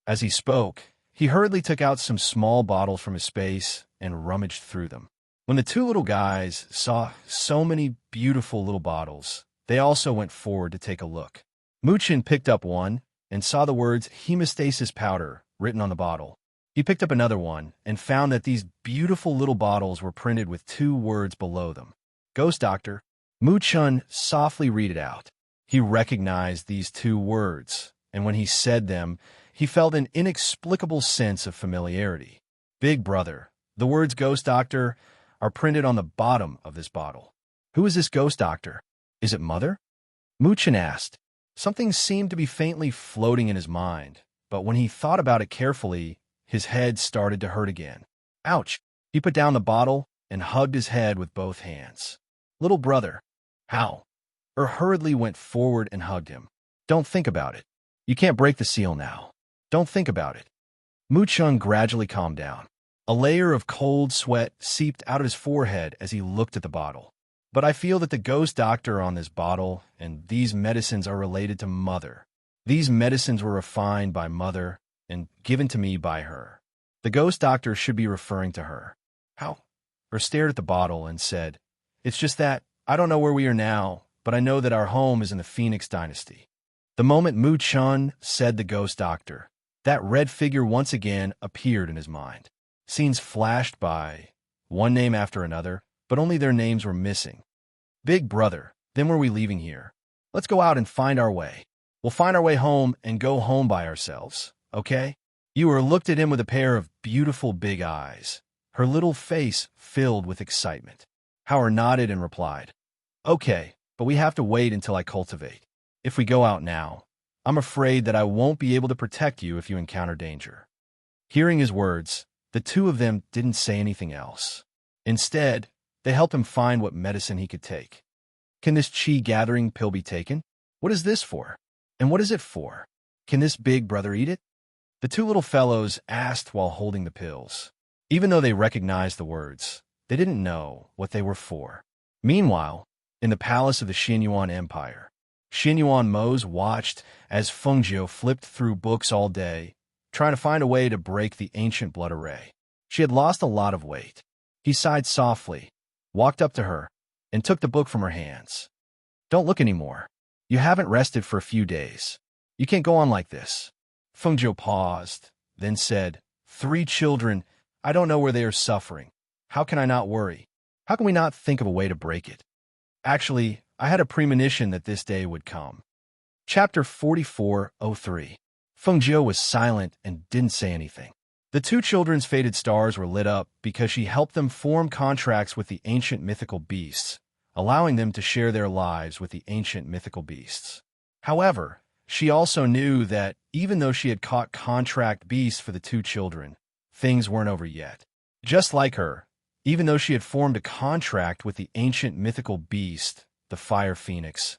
As he spoke, he hurriedly took out some small bottles from his space and rummaged through them. When the two little guys saw so many beautiful little bottles, they also went forward to take a look. Muchin picked up one and saw the words hemostasis powder written on the bottle. He picked up another one and found that these beautiful little bottles were printed with two words below them. Ghost Doctor. Muchin softly read it out. He recognized these two words, and when he said them, he felt an inexplicable sense of familiarity. Big Brother. The words Ghost Doctor are printed on the bottom of this bottle. Who is this Ghost Doctor? Is it Mother? Muchin asked. Something seemed to be faintly floating in his mind, but when he thought about it carefully, his head started to hurt again. Ouch! He put down the bottle and hugged his head with both hands. Little brother. How? Hurriedly went forward and hugged him. Don't think about it. You can't break the seal now. Don't think about it. Muchin gradually calmed down. A layer of cold sweat seeped out of his forehead as he looked at the bottle. But I feel that the Ghost Doctor on this bottle and these medicines are related to Mother. These medicines were refined by Mother and given to me by her. The Ghost Doctor should be referring to her. How? Stared at the bottle and said, It's just that I don't know where we are now, but I know that our home is in the Phoenix Dynasty. The moment Muchin said the Ghost Doctor, that red figure once again appeared in his mind. Scenes flashed by, one name after another, but only their names were missing. Big Brother, then were we leaving here? Let's go out and find our way. We'll find our way home and go home by ourselves, okay? Ewer looked at him with a pair of beautiful big eyes, her little face filled with excitement. Howard nodded and replied, Okay, but we have to wait until I cultivate. If we go out now, I'm afraid that I won't be able to protect you if you encounter danger. Hearing his words, the two of them didn't say anything else. Instead, they helped him find what medicine he could take. Can this chi-gathering pill be taken? What is this for? And what is it for? Can this Big Brother eat it? The two little fellows asked while holding the pills. Even though they recognized the words, they didn't know what they were for. Meanwhile, in the palace of the Xinyuan Empire, Xinyuan Mose watched as Fengjiu flipped through books all day, trying to find a way to break the ancient blood array. She had lost a lot of weight. He sighed softly, walked up to her, and took the book from her hands. Don't look anymore. You haven't rested for a few days. You can't go on like this. Fengjiu paused, then said, 3 children, I don't know where they are suffering. How can I not worry? How can we not think of a way to break it? Actually, I had a premonition that this day would come. Chapter 44:03. Fengjiu was silent and didn't say anything. The 2 children's faded stars were lit up because she helped them form contracts with the ancient mythical beasts, allowing them to share their lives with the ancient mythical beasts. However, she also knew that even though she had caught contract beasts for the 2 children, things weren't over yet. Just like her, even though she had formed a contract with the ancient mythical beast, the Fire Phoenix,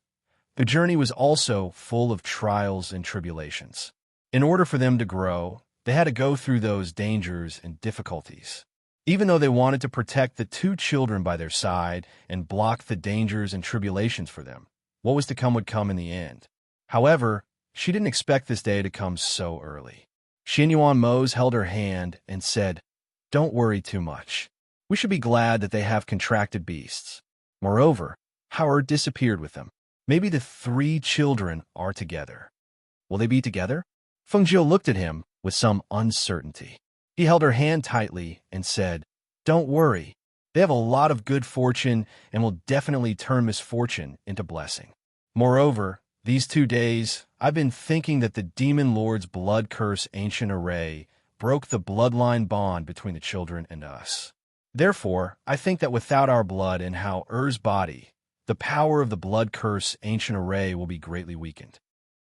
the journey was also full of trials and tribulations. In order for them to grow, they had to go through those dangers and difficulties. Even though they wanted to protect the 2 children by their side and block the dangers and tribulations for them, what was to come would come in the end. However, she didn't expect this day to come so early. Xinyuan Mose held her hand and said, Don't worry too much. We should be glad that they have contracted beasts. Moreover, Howard disappeared with them. Maybe the 3 children are together. Will they be together? Fengjiu looked at him with some uncertainty. He held her hand tightly and said, Don't worry. They have a lot of good fortune and will definitely turn misfortune into blessing. Moreover, these 2 days, I've been thinking that the Demon Lord's blood curse ancient array broke the bloodline bond between the children and us. Therefore, I think that without our blood in Hao-Er's body, the power of the blood curse ancient array will be greatly weakened.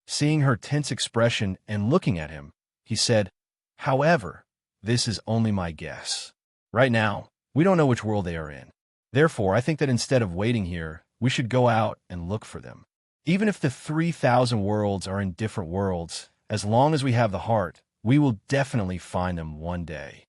Seeing her tense expression and looking at him, he said, However, this is only my guess. Right now, we don't know which world they are in. Therefore, I think that instead of waiting here, we should go out and look for them. Even if the 3,000 worlds are in different worlds, as long as we have the heart, we will definitely find them one day.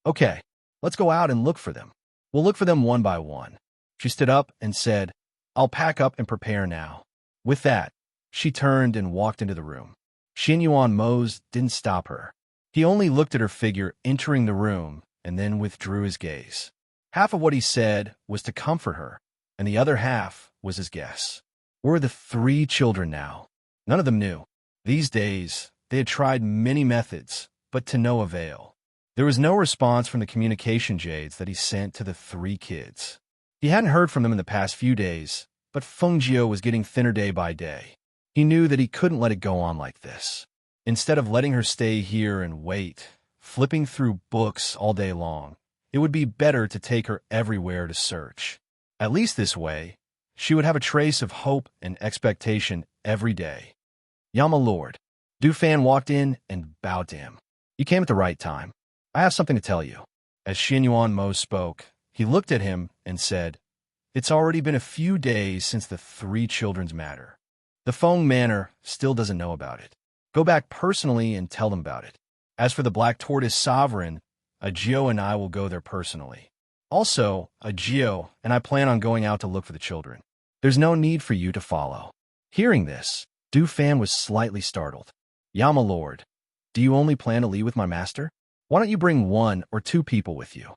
Okay, let's go out and look for them. We'll look for them one by one. She stood up and said, I'll pack up and prepare now. With that, she turned and walked into the room. Xinyuan Mose didn't stop her. He only looked at her figure entering the room and then withdrew his gaze. Half of what he said was to comfort her, and the other half was his guess. Where were the 3 children now? None of them knew. These days, they had tried many methods, but to no avail. There was no response from the communication jades that he sent to the 3 kids. He hadn't heard from them in the past few days, but Fengjiu was getting thinner day by day. He knew that he couldn't let it go on like this. Instead of letting her stay here and wait, flipping through books all day long, it would be better to take her everywhere to search. At least this way, she would have a trace of hope and expectation every day. "Yama Lord." Du Fan walked in and bowed to him. "You came at the right time. I have something to tell you." As Xinyuan Mo spoke, he looked at him and said, "It's already been a few days since the 3 children's matter. The Feng Manor still doesn't know about it. Go back personally and tell them about it. As for the Black Tortoise Sovereign, Agio and I will go there personally. Also, Agio and I plan on going out to look for the children. There's no need for you to follow." Hearing this, Du Fan was slightly startled. "Yama Lord, do you only plan to leave with my master? Why don't you bring 1 or 2 people with you?"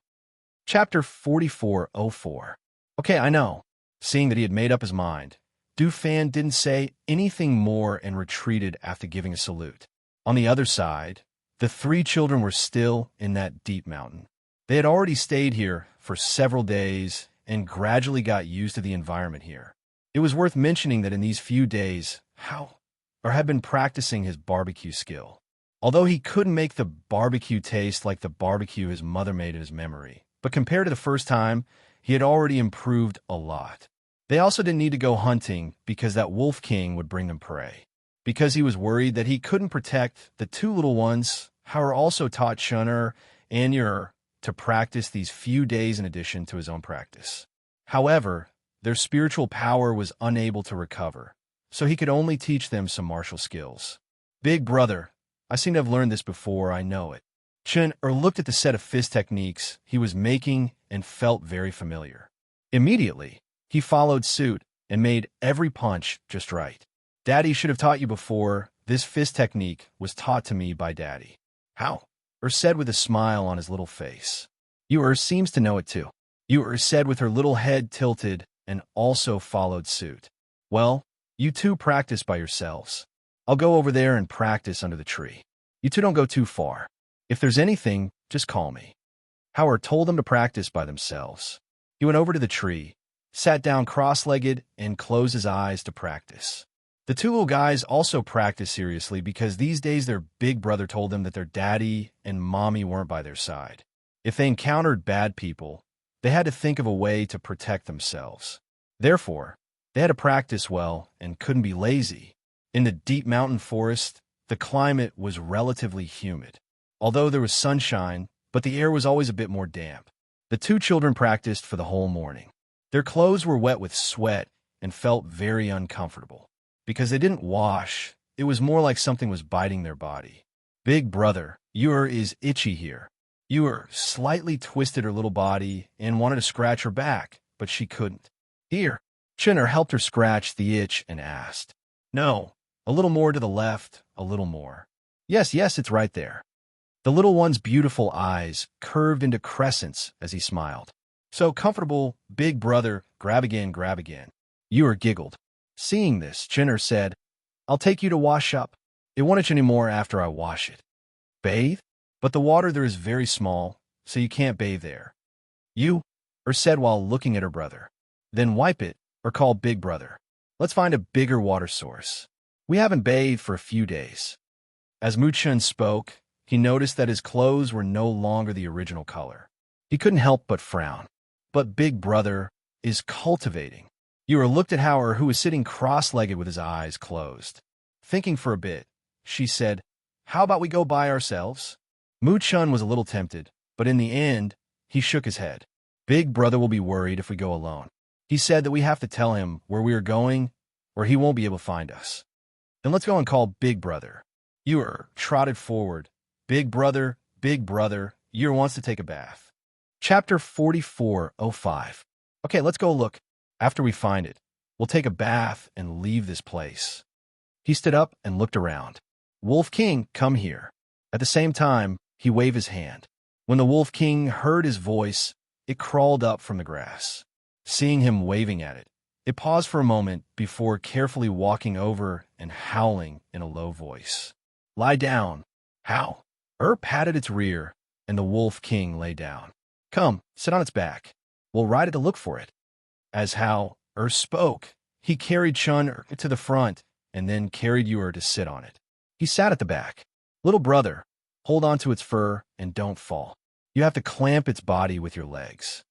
Chapter 4404. Okay, I know. Seeing that he had made up his mind, Du Fan didn't say anything more and retreated after giving a salute. On the other side, the 3 children were still in that deep mountain. They had already stayed here for several days and gradually got used to the environment here. It was worth mentioning that in these few days, had been practicing his barbecue skill. Although he couldn't make the barbecue taste like the barbecue his mother made in his memory, but compared to the first time, he had already improved a lot. They also didn't need to go hunting because that Wolf King would bring them prey. Because he was worried that he couldn't protect the 2 little ones, Hauer also taught Shun'er and Yer to practice these few days in addition to his own practice. However, their spiritual power was unable to recover, so he could only teach them some martial skills. "Big brother, I seem to have learned this before, I know it." Shun'er looked at the set of fist techniques he was making and felt very familiar. Immediately, he followed suit and made every punch just right. "Daddy should have taught you before. This fist technique was taught to me by Daddy." "How?" said with a smile on his little face. "Yer seems to know it too." Yer said with her little head tilted and also followed suit. "Well, you 2 practice by yourselves. I'll go over there and practice under the tree. You 2 don't go too far. If there's anything, just call me." Hauer told them to practice by themselves. He went over to the tree, sat down cross-legged, and closed his eyes to practice. The 2 little guys also practiced seriously because these days their big brother told them that their daddy and mommy weren't by their side. If they encountered bad people, they had to think of a way to protect themselves. Therefore, they had to practice well and couldn't be lazy. In the deep mountain forest, the climate was relatively humid. Although there was sunshine, but the air was always a bit more damp. The 2 children practiced for the whole morning. Their clothes were wet with sweat and felt very uncomfortable. Because they didn't wash, it was more like something was biting their body. "Big brother, Yer is itchy here." Yer slightly twisted her little body and wanted to scratch her back, but she couldn't. "Here." Shun'er helped her scratch the itch and asked. "No, a little more to the left, a little more." Yes, it's right there." The little one's beautiful eyes curved into crescents as he smiled. "So comfortable, big brother, grab again, grab again." Yer giggled. Seeing this, Shun'er said, "I'll take you to wash up. It won't itch anymore after I wash it." "Bathe? But the water there is very small, so you can't bathe there." Said while looking at her brother. "Then wipe it, or call big brother. Let's find a bigger water source. We haven't bathed for a few days." As Muchun spoke, he noticed that his clothes were no longer the original color. He couldn't help but frown. But big brother is cultivating. Yer looked at Hauer, who was sitting cross-legged with his eyes closed. Thinking for a bit, she said, "How about we go by ourselves?" Muchun was a little tempted, but in the end, he shook his head. "Big brother will be worried if we go alone. He said that we have to tell him where we are going, or he won't be able to find us." "Then let's go and call big brother." Yer trotted forward. Big brother, Yer wants to take a bath." Chapter 4405. Okay, let's go look. After we find it, we'll take a bath and leave this place." He stood up and looked around. "Wolf King, come here." At the same time, he waved his hand. When the Wolf King heard his voice, it crawled up from the grass. Seeing him waving at it, it paused for a moment before carefully walking over and howling in a low voice. Lie down. How? Patted its rear, and the Wolf King lay down. Come, sit on its back. We'll ride it to look for it. As How spoke, he carried Chun to the front and then carried Ur to sit on it. He sat at the back. Little brother, hold on to its fur and don't fall. You have to clamp its body with your legs.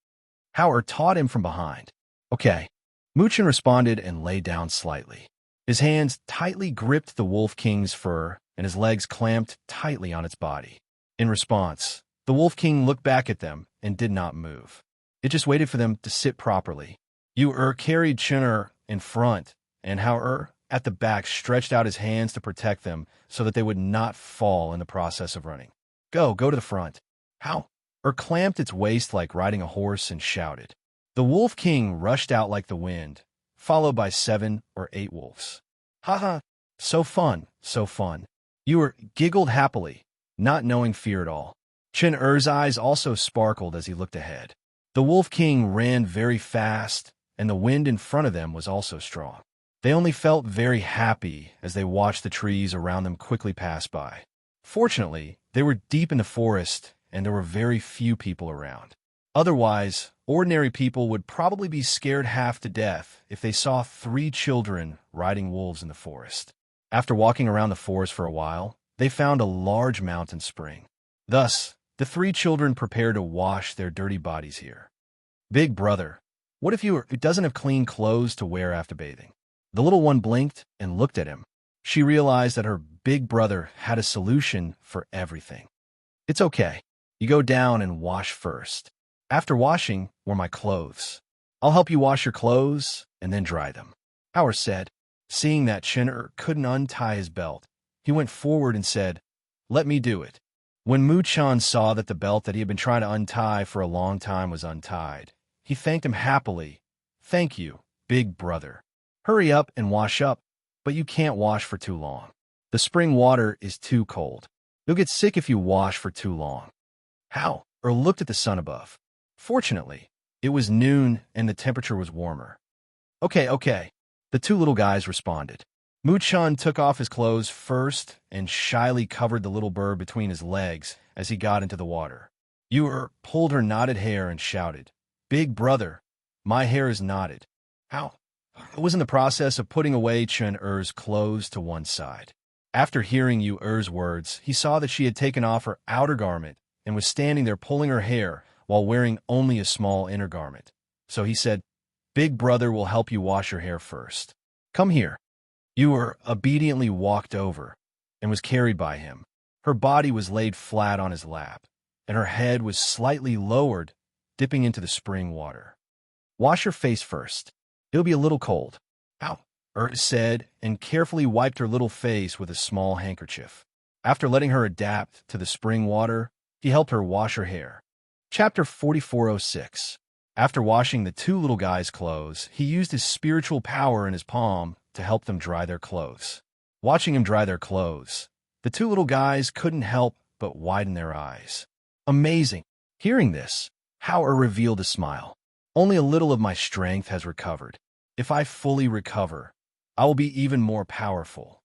How taught him from behind. Okay. Muchin responded and lay down slightly. His hands tightly gripped the Wolf King's fur and his legs clamped tightly on its body. In response, the Wolf King looked back at them and did not move. It just waited for them to sit properly. Ur carried Chun in front, and How at the back stretched out his hands to protect them so that they would not fall in the process of running. Go to the front. How? Clamped its waist like riding a horse and shouted. The Wolf King rushed out like the wind, followed by 7 or 8 wolves. Ha ha, so fun, so fun. Ur giggled happily, not knowing fear at all. Chun-Er's eyes also sparkled as he looked ahead. The Wolf King ran very fast, and the wind in front of them was also strong. They only felt very happy as they watched the trees around them quickly pass by. Fortunately, they were deep in the forest, and there were very few people around. Otherwise, ordinary people would probably be scared half to death if they saw 3 children riding wolves in the forest. After walking around the forest for a while, they found a large mountain spring. Thus, the 3 children prepared to wash their dirty bodies here. Big brother, what if it doesn't have clean clothes to wear after bathing? The little one blinked and looked at him. She realized that her big brother had a solution for everything. It's okay. You go down and wash first. After washing were my clothes. I'll help you wash your clothes and then dry them. Howard said. Seeing that Chun couldn't untie his belt, he went forward and said, Let me do it. When Muchan saw that the belt that he had been trying to untie for a long time was untied, he thanked him happily. Thank you, big brother. Hurry up and wash up, but you can't wash for too long. The spring water is too cold. You'll get sick if you wash for too long. How? Looked at the sun above. Fortunately, it was noon and the temperature was warmer. Okay, the 2 little guys responded. Muchan took off his clothes first and shyly covered the little bird between his legs as he got into the water. Ur pulled her knotted hair and shouted, Big brother, my hair is knotted. How? It was in the process of putting away Chun-Er's clothes to one side. After hearing Ur's words, he saw that she had taken off her outer garment and was standing there pulling her hair while wearing only a small inner garment. So he said, Big brother will help you wash your hair first. Come here. Ur obediently walked over and was carried by him. Her body was laid flat on his lap, and her head was slightly lowered, dipping into the spring water. Wash your face first. It'll be a little cold. Ow, said, and carefully wiped her little face with a small handkerchief. After letting her adapt to the spring water, he helped her wash her hair. Chapter 4406. After washing the 2 little guys' clothes, he used his spiritual power in his palm to help them dry their clothes. Watching him dry their clothes, the 2 little guys couldn't help but widen their eyes. Amazing! Hearing this, How revealed a smile. Only a little of my strength has recovered. If I fully recover, I will be even more powerful.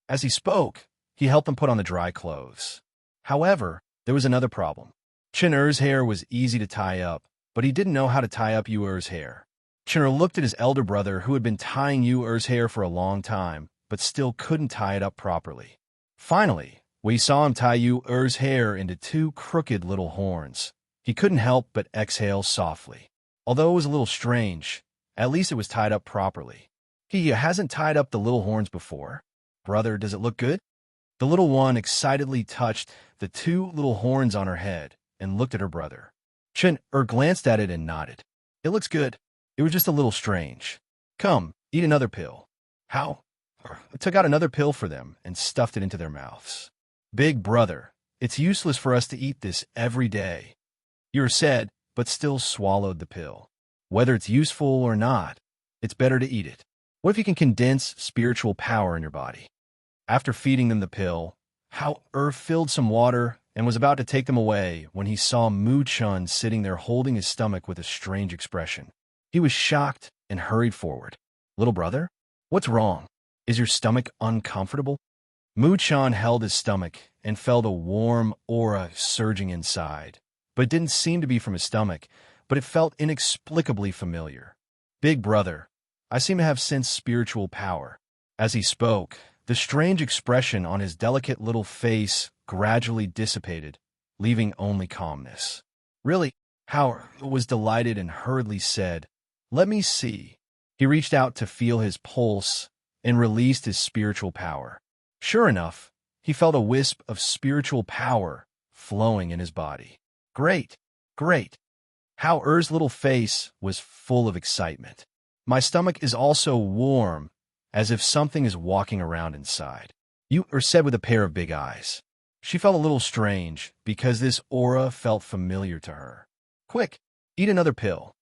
As he spoke, he helped them put on the dry clothes. However, there was another problem. Chun-Er's hair was easy to tie up, but he didn't know how to tie up Ur's hair. Chun-Er looked at his elder brother who had been tying Ur's hair for a long time, but still couldn't tie it up properly. Finally, we saw him tie Ur's hair into 2 crooked little horns. He couldn't help but exhale softly. Although it was a little strange, at least it was tied up properly. He hasn't tied up the little horns before. Brother, does it look good? The little one excitedly touched the 2 little horns on her head and looked at her brother. Chun-Er glanced at it and nodded. It looks good. It was just a little strange. Come, eat another pill. How? I took out another pill for them and stuffed it into their mouths. Big brother, it's useless for us to eat this every day. Ur said, but still swallowed the pill. Whether it's useful or not, it's better to eat it. What if you can condense spiritual power in your body? After feeding them the pill, How filled some water and was about to take them away when he saw Mu-chun sitting there holding his stomach with a strange expression. He was shocked and hurried forward. "Little brother? What's wrong? Is your stomach uncomfortable?" Mu-chan held his stomach and felt a warm aura surging inside. But it didn't seem to be from his stomach, but it felt inexplicably familiar. "Big brother, I seem to have sensed spiritual power." As he spoke, the strange expression on his delicate little face gradually dissipated, leaving only calmness. "Really?" Howard was delighted and hurriedly said, "Let me see." He reached out to feel his pulse and released his spiritual power. Sure enough, he felt a wisp of spiritual power flowing in his body. "Great, great." Howard's little face was full of excitement. "My stomach is also warm, as if something is walking around inside." You said with a pair of big eyes. She felt a little strange because this aura felt familiar to her. "Quick, eat another pill."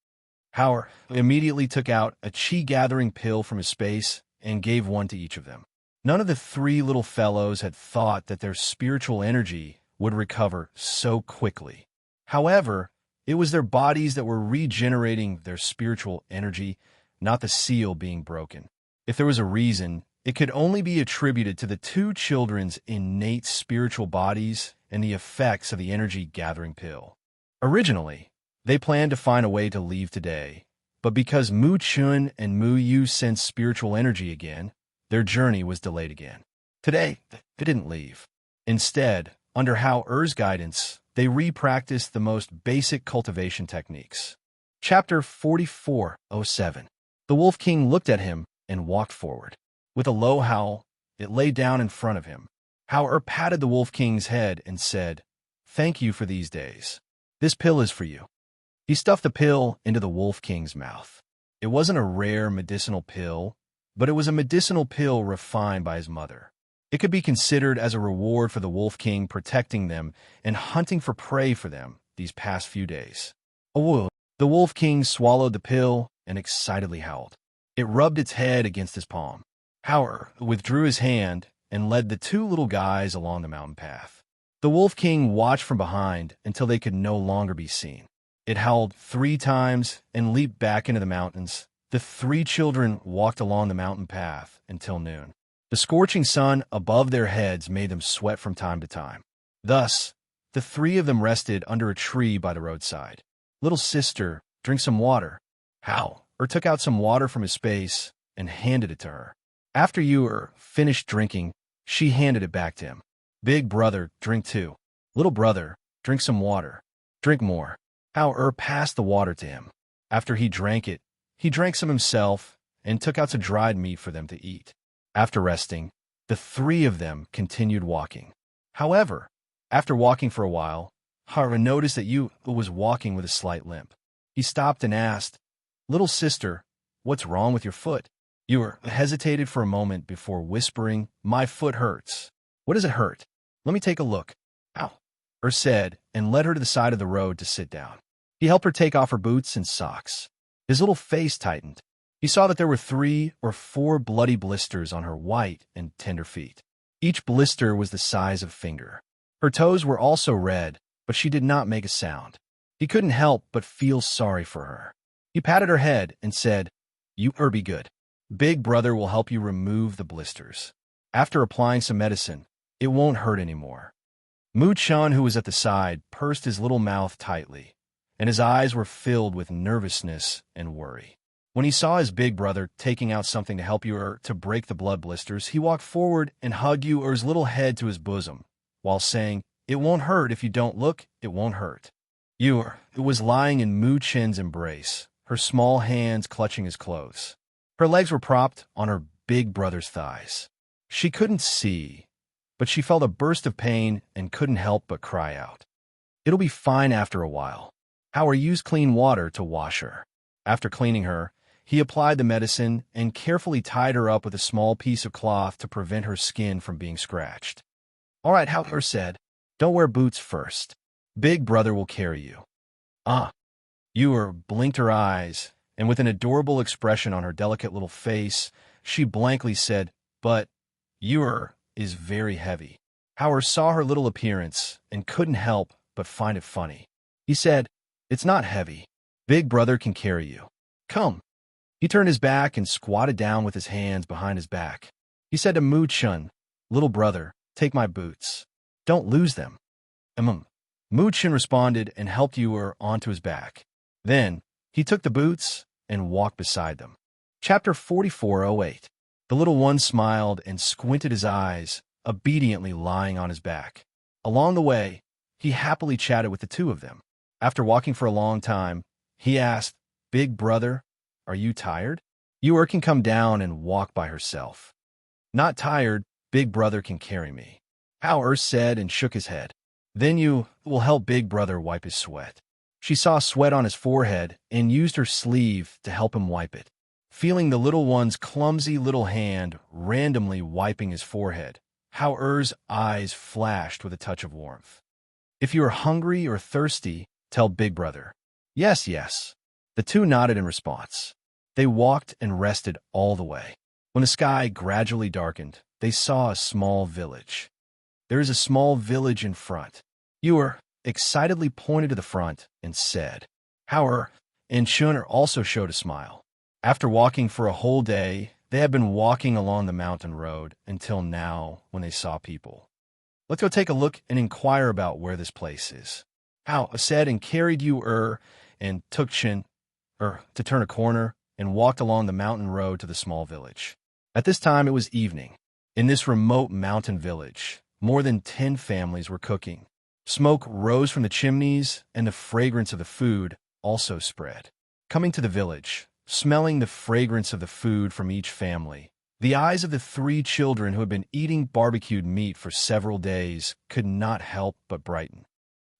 Howard immediately took out a chi-gathering pill from his space and gave one to each of them. None of the three little fellows had thought that their spiritual energy would recover so quickly. However, it was their bodies that were regenerating their spiritual energy, not the seal being broken. If there was a reason, it could only be attributed to the two children's innate spiritual bodies and the effects of the energy-gathering pill. Originally, they planned to find a way to leave today, but because Mu-chun and Mu-yu sensed spiritual energy again, their journey was delayed again. Today, they didn't leave. Instead, under Hao-er's guidance, they re-practiced the most basic cultivation techniques. Chapter 44:07. The Wolf King looked at him and walked forward. With a low howl, it lay down in front of him. Hao-er patted the Wolf King's head and said, "Thank you for these days. This pill is for you." He stuffed the pill into the Wolf King's mouth. It wasn't a rare medicinal pill, but it was a medicinal pill refined by his mother. It could be considered as a reward for the Wolf King protecting them and hunting for prey for them these past few days. "Oh!" The Wolf King swallowed the pill and excitedly howled. It rubbed its head against his palm. Howard withdrew his hand and led the two little guys along the mountain path. The Wolf King watched from behind until they could no longer be seen. It howled 3 times and leaped back into the mountains. The 3 children walked along the mountain path until noon. The scorching sun above their heads made them sweat from time to time. Thus, the 3 of them rested under a tree by the roadside. "Little sister, drink some water." Hao-er took out some water from his space and handed it to her. After you finished drinking, she handed it back to him. "Big brother, drink too." "Little brother, drink some water." "Drink more." Hao-er passed the water to him. After he drank it, he drank some himself and took out some dried meat for them to eat. After resting, the 3 of them continued walking. However, after walking for a while, Hao-er noticed that Yu was walking with a slight limp. He stopped and asked, "Little sister, what's wrong with your foot?" Yu hesitated for a moment before whispering, "My foot hurts." "What does it hurt? Let me take a look." Hao-er said, and led her to the side of the road to sit down. He helped her take off her boots and socks. His little face tightened. He saw that there were 3 or 4 bloody blisters on her white and tender feet. Each blister was the size of a finger. Her toes were also red, but she did not make a sound. He couldn't help but feel sorry for her. He patted her head and said, "You be good. Big brother will help you remove the blisters. After applying some medicine, it won't hurt anymore." Mu-chan, who was at the side, pursed his little mouth tightly, and his eyes were filled with nervousness and worry. When he saw his big brother taking out something to help Yu to break the blood blisters, he walked forward and hugged Yu's little head to his bosom, while saying, "It won't hurt if you don't look, it won't hurt." Yu was lying in Mu-chan's embrace, her small hands clutching his clothes. Her legs were propped on her big brother's thighs. She couldn't see, but she felt a burst of pain and couldn't help but cry out. "It'll be fine after a while." Howard used clean water to wash her. After cleaning her, he applied the medicine and carefully tied her up with a small piece of cloth to prevent her skin from being scratched. "All right," Howard said. "Don't wear boots first. Big brother will carry you." Yu blinked her eyes, and with an adorable expression on her delicate little face, she blankly said, "But Yu is very heavy." Howard saw her little appearance and couldn't help but find it funny. He said, "It's not heavy. Big brother can carry you. Come." He turned his back and squatted down with his hands behind his back. He said to Moo-chun, "Little brother, take my boots. Don't lose them." Moo-chun responded and helped Ewer onto his back. Then, he took the boots and walked beside them. Chapter 4408. The little one smiled and squinted his eyes, obediently lying on his back. Along the way, he happily chatted with the two of them. After walking for a long time, he asked, "Big brother, are you tired? Ewer can come down and walk by herself." "Not tired, big brother can carry me," Howard said and shook his head. "Then you will help big brother wipe his sweat." She saw sweat on his forehead and used her sleeve to help him wipe it. Feeling the little one's clumsy little hand randomly wiping his forehead, Howard's eyes flashed with a touch of warmth. "If you are hungry or thirsty, tell big brother." "Yes, yes." The two nodded in response. They walked and rested all the way. When the sky gradually darkened, they saw a small village. "There is a small village in front." Ewer excitedly pointed to the front and said. Howard and Chun also showed a smile. After walking for a whole day, they had been walking along the mountain road until now when they saw people. "Let's go take a look and inquire about where this place is," Hao said, and carried Ewer and took Chun to turn a corner and walked along the mountain road to the small village. At this time, it was evening. In this remote mountain village, more than 10 families were cooking. Smoke rose from the chimneys, and the fragrance of the food also spread. Coming to the village, smelling the fragrance of the food from each family, the eyes of the 3 children who had been eating barbecued meat for several days could not help but brighten.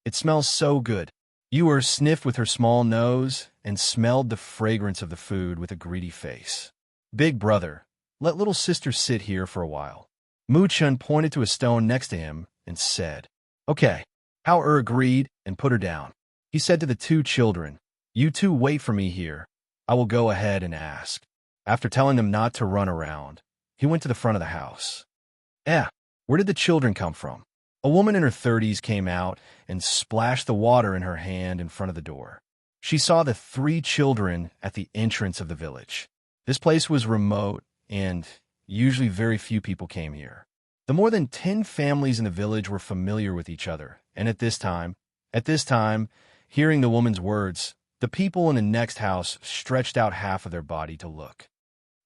"It smells so good." Ewer sniffed with her small nose and smelled the fragrance of the food with a greedy face. "Big brother, let little sister sit here for a while." Moo-chun pointed to a stone next to him and said, "Okay." Howard agreed and put her down. He said to the 2 children, "You two wait for me here. I will go ahead and ask." After telling them not to run around, he went to the front of the house. Where did the children come from? A woman in her 30s came out and splashed the water in her hand in front of the door. She saw the 3 children at the entrance of the village. This place was remote, and usually very few people came here. The more than 10 families in the village were familiar with each other, and at this time, hearing the woman's words, the people in the next house stretched out half of their body to look.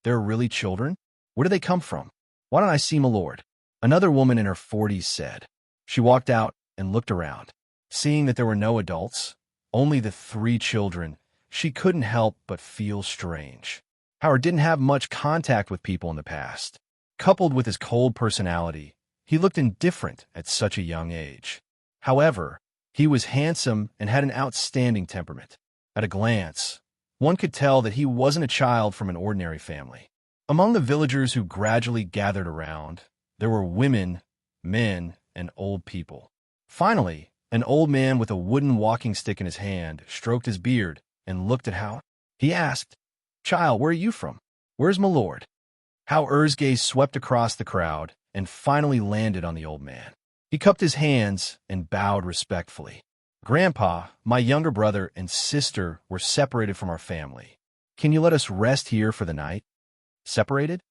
"They're really children? Where do they come from? Why don't I see my lord?" Another woman in her 40s said. She walked out and looked around. Seeing that there were no adults, only the 3 children, she couldn't help but feel strange. Howard didn't have much contact with people in the past. Coupled with his cold personality, he looked indifferent at such a young age. However, he was handsome and had an outstanding temperament. At a glance, one could tell that he wasn't a child from an ordinary family. Among the villagers who gradually gathered around, there were women, men, and old people. Finally, an old man with a wooden walking stick in his hand stroked his beard and looked at Howard. He asked, "Child, where are you from? Where's my lord?" Howard's gaze swept across the crowd and finally landed on the old man. He cupped his hands and bowed respectfully. "Grandpa, my younger brother and sister were separated from our family. Can you let us rest here for the night?" Separated?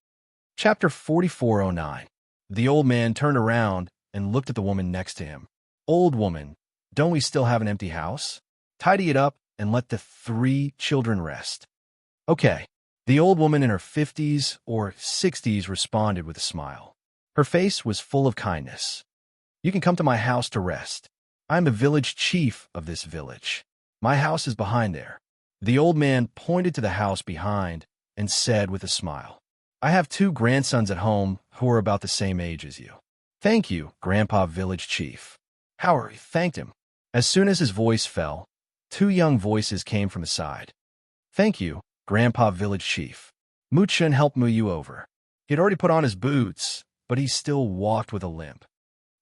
Chapter 4409. The old man turned around and looked at the woman next to him. "Old woman, don't we still have an empty house? Tidy it up and let the 3 children rest." "Okay." The old woman in her 50s or 60s responded with a smile. Her face was full of kindness. "You can come to my house to rest. I am the village chief of this village. My house is behind there." The old man pointed to the house behind and said with a smile, "I have 2 grandsons at home who are about the same age as you." "Thank you, Grandpa Village Chief." Howard thanked him. As soon as his voice fell, 2 young voices came from the side. "Thank you, Grandpa Village Chief. Moo-chun helped move you over." He had already put on his boots, but he still walked with a limp.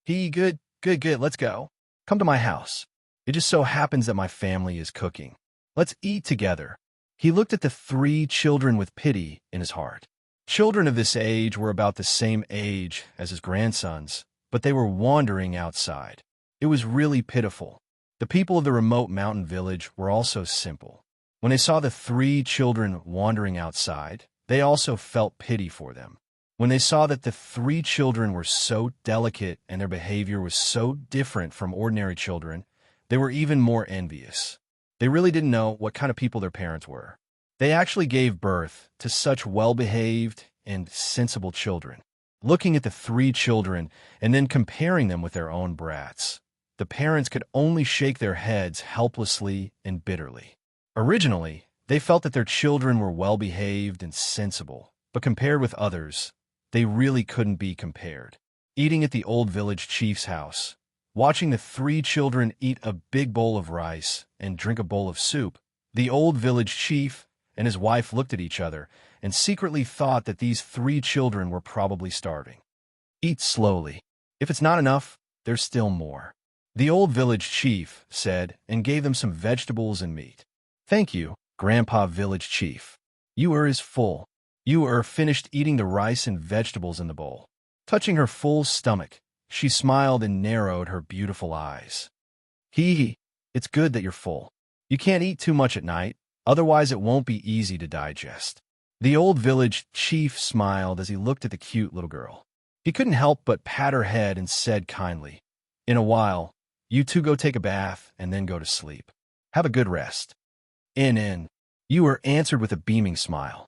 Good, let's go. Come to my house. It just so happens that my family is cooking. Let's eat together." He looked at the 3 children with pity in his heart. Children of this age were about the same age as his grandsons, but they were wandering outside. It was really pitiful. The people of the remote mountain village were also simple. When they saw the 3 children wandering outside, they also felt pity for them. When they saw that the 3 children were so delicate and their behavior was so different from ordinary children, they were even more envious. They really didn't know what kind of people their parents were. They actually gave birth to such well-behaved and sensible children. Looking at the 3 children and then comparing them with their own brats, the parents could only shake their heads helplessly and bitterly. Originally, they felt that their children were well-behaved and sensible, but compared with others, they really couldn't be compared. Eating at the old village chief's house, watching the 3 children eat a big bowl of rice and drink a bowl of soup, the old village chief and his wife looked at each other and secretly thought that these 3 children were probably starving. Eat slowly. If it's not enough, there's still more, the old village chief said and gave them some vegetables and meat. Thank you, Grandpa Village Chief. You is full. You finished eating the rice and vegetables in the bowl. Touching her full stomach, she smiled and narrowed her beautiful eyes. Hee, it's good that you're full. You can't eat too much at night, otherwise it won't be easy to digest. The old village chief smiled as he looked at the cute little girl. He couldn't help but pat her head and said kindly, "In a while, you 2 go take a bath and then go to sleep. Have a good rest." You were answered with a beaming smile.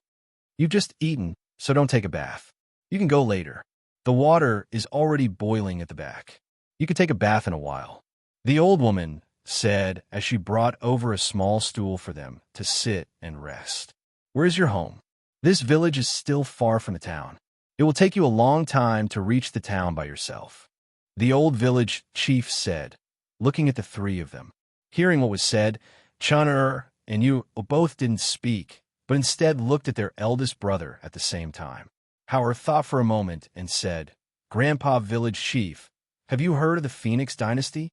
You've just eaten, so don't take a bath. You can go later. The water is already boiling at the back. You could take a bath in a while, the old woman said as she brought over a small stool for them to sit and rest. Where is your home? This village is still far from the town. It will take you a long time to reach the town by yourself, the old village chief said, looking at the 3 of them. Hearing what was said, Chunner and you both didn't speak, but instead looked at their eldest brother at the same time. Howard thought for a moment and said, Grandpa Village Chief, have you heard of the Phoenix Dynasty?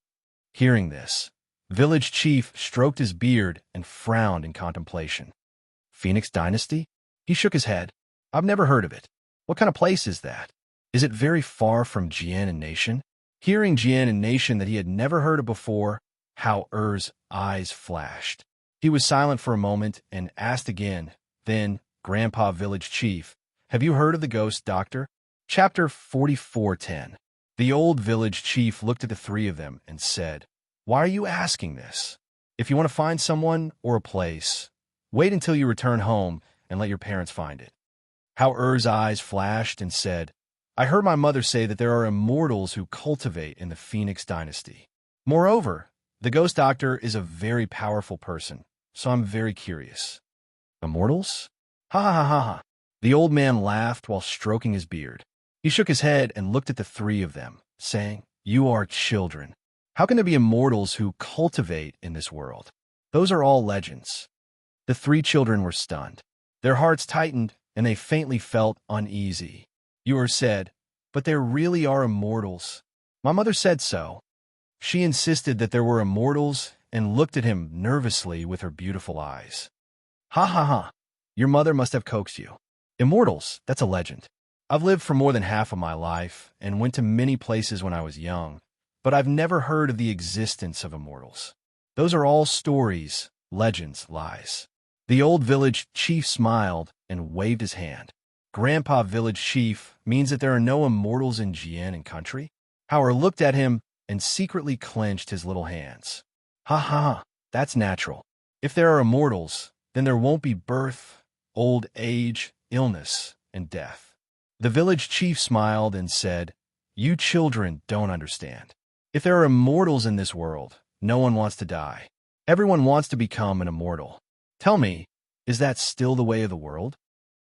Hearing this, Village Chief stroked his beard and frowned in contemplation. Phoenix Dynasty? He shook his head. I've never heard of it. What kind of place is that? Is it very far from Jian and Nation? Hearing Jian and Nation that he had never heard of before, Howard's eyes flashed. He was silent for a moment and asked again, then, Grandpa Village Chief, have you heard of the Ghost Doctor? Chapter 44:10. The old village chief looked at the 3 of them and said, Why are you asking this? If you want to find someone or a place, wait until you return home and let your parents find it. Howard's eyes flashed and said, I heard my mother say that there are immortals who cultivate in the Phoenix Dynasty. Moreover, the Ghost Doctor is a very powerful person, so I'm very curious. Immortals? Ha ha ha ha ha. The old man laughed while stroking his beard. He shook his head and looked at the 3 of them, saying, You are children. How can there be immortals who cultivate in this world? Those are all legends. The 3 children were stunned. Their hearts tightened, and they faintly felt uneasy. Ewer said, But there really are immortals. My mother said so. She insisted that there were immortals and looked at him nervously with her beautiful eyes. Ha ha ha. Your mother must have coaxed you. Immortals, that's a legend. I've lived for more than half of my life and went to many places when I was young, but I've never heard of the existence of immortals. Those are all stories, legends, lies. The old village chief smiled and waved his hand. Grandpa Village Chief means that there are no immortals in Jian and country? Howard looked at him and secretly clenched his little hands. Ha ha, that's natural. If there are immortals, then there won't be birth, old age, illness, and death. The village chief smiled and said, You children don't understand. If there are immortals in this world, no one wants to die. Everyone wants to become an immortal. Tell me, is that still the way of the world?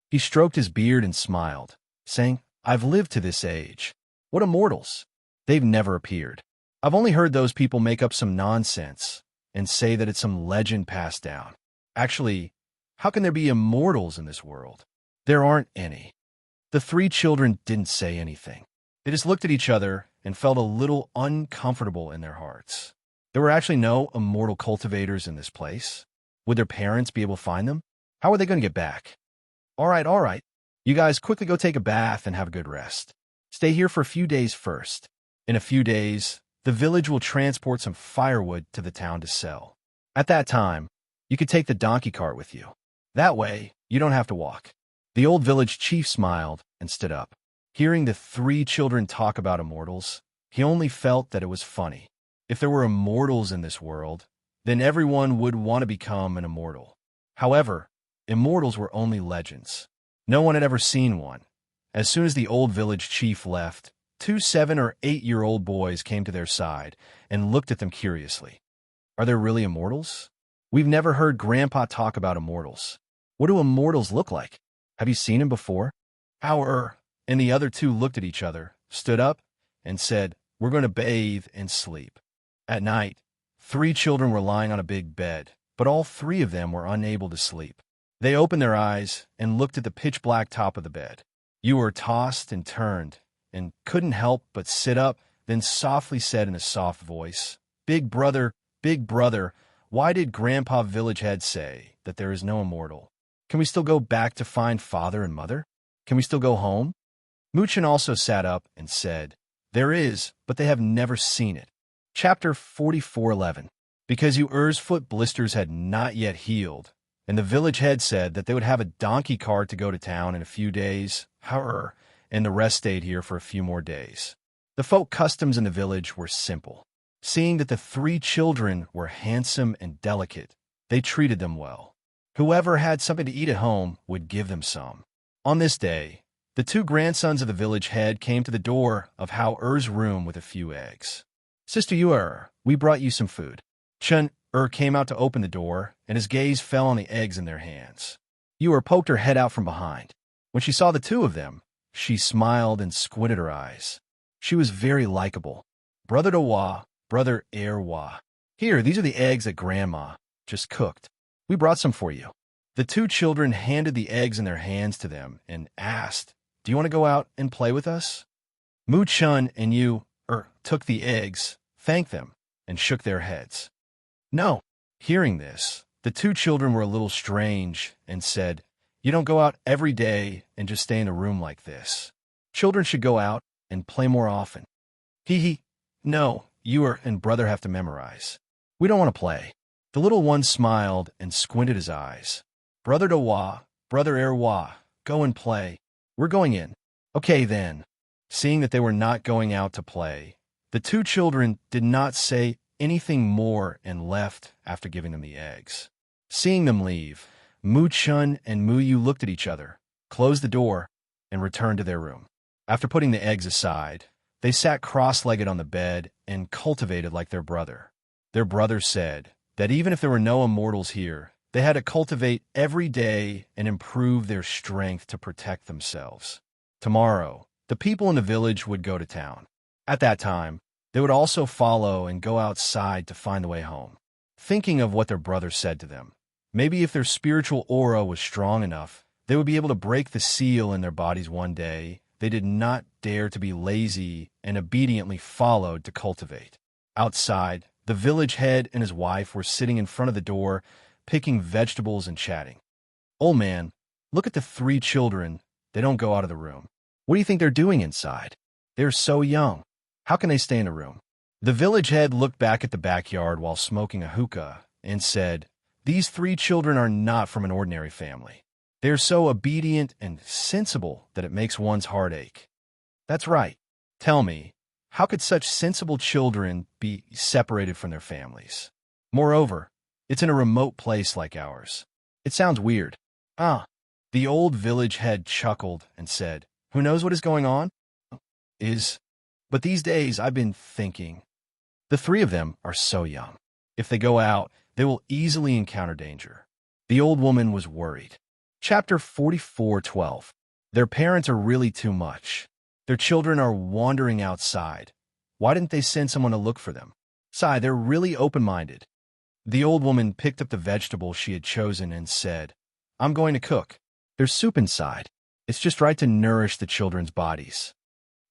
He stroked his beard and smiled, saying, I've lived to this age. What immortals? They've never appeared. I've only heard those people make up some nonsense and say that it's some legend passed down. Actually, how can there be immortals in this world? There aren't any. The 3 children didn't say anything. They just looked at each other and felt a little uncomfortable in their hearts. There were actually no immortal cultivators in this place. Would their parents be able to find them? How are they going to get back? All right. You guys quickly go take a bath and have a good rest. Stay here for a few days first. In a few days, the village will transport some firewood to the town to sell. At that time, you could take the donkey cart with you. That way, you don't have to walk." The old village chief smiled and stood up. Hearing the three children talk about immortals, he only felt that it was funny. If there were immortals in this world, then everyone would want to become an immortal. However, immortals were only legends. No one had ever seen one. As soon as the old village chief left, two 7- or 8-year-old boys came to their side and looked at them curiously. "Are there really immortals? We've never heard Grandpa talk about immortals. What do immortals look like? Have you seen him before?" And the other two looked at each other, stood up, and said, "We're going to bathe and sleep." At night, 3 children were lying on a big bed, but all 3 of them were unable to sleep. They opened their eyes and looked at the pitch-black top of the bed. You were tossed and turned, and couldn't help but sit up, then softly said in a soft voice, Big brother, why did Grandpa Village Head say that there is no immortal? Can we still go back to find father and mother? Can we still go home?" Muchin also sat up and said, "There is, but they have never seen it." Chapter 44:11. Because you foot blisters had not yet healed, and the village head said that they would have a donkey cart to go to town in a few days, and the rest stayed here for a few more days. The folk customs in the village were simple. Seeing that the 3 children were handsome and delicate, they treated them well. Whoever had something to eat at home would give them some. On this day, the 2 grandsons of the village head came to the door of Hao Er's room with a few eggs. "Sister Yu, we brought you some food." Chun came out to open the door, and his gaze fell on the eggs in their hands. Yu poked her head out from behind. When she saw the 2 of them, she smiled and squinted her eyes. She was very likable. "Brother Wa, brother Wa. Here, these are the eggs that Grandma just cooked. We brought some for you." The 2 children handed the eggs in their hands to them and asked, "Do you want to go out and play with us?" Mu Chun and Yu took the eggs, thanked them, and shook their heads. "No." Hearing this, the 2 children were a little strange and said, "You don't go out every day and just stay in a room like this. Children should go out and play more often." "No, you and brother have to memorize. We don't want to play." The little one smiled and squinted his eyes. "Brother Wa, brother Wa, go and play. We're going in." "Okay then." Seeing that they were not going out to play, the 2 children did not say anything more and left after giving them the eggs. Seeing them leave, Mu Chun and Mu Yu looked at each other, closed the door, and returned to their room. After putting the eggs aside, they sat cross-legged on the bed and cultivated like their brother. Their brother said that even if there were no immortals here, they had to cultivate every day and improve their strength to protect themselves. Tomorrow, the people in the village would go to town. At that time, they would also follow and go outside to find the way home. Thinking of what their brother said to them, maybe if their spiritual aura was strong enough, they would be able to break the seal in their bodies one day. They did not dare to be lazy and obediently followed to cultivate. Outside, the village head and his wife were sitting in front of the door, picking vegetables and chatting. "Old man, look at the 3 children. They don't go out of the room. What do you think they're doing inside? They're so young. How can they stay in a room?" The village head looked back at the backyard while smoking a hookah and said, "These 3 children are not from an ordinary family. They're so obedient and sensible that it makes one's heart ache." "That's right. Tell me, how could such sensible children be separated from their families? Moreover, it's in a remote place like ours. It sounds weird." The old village head chuckled and said, "Who knows what is going on? But these days I've been thinking, the 3 of them are so young. If they go out, they will easily encounter danger." The old woman was worried. Chapter 44:12. Their parents are really too much. Their children are wandering outside. Why didn't they send someone to look for them? They're really open-minded. The old woman picked up the vegetable she had chosen and said, "I'm going to cook. There's soup inside. It's just right to nourish the children's bodies."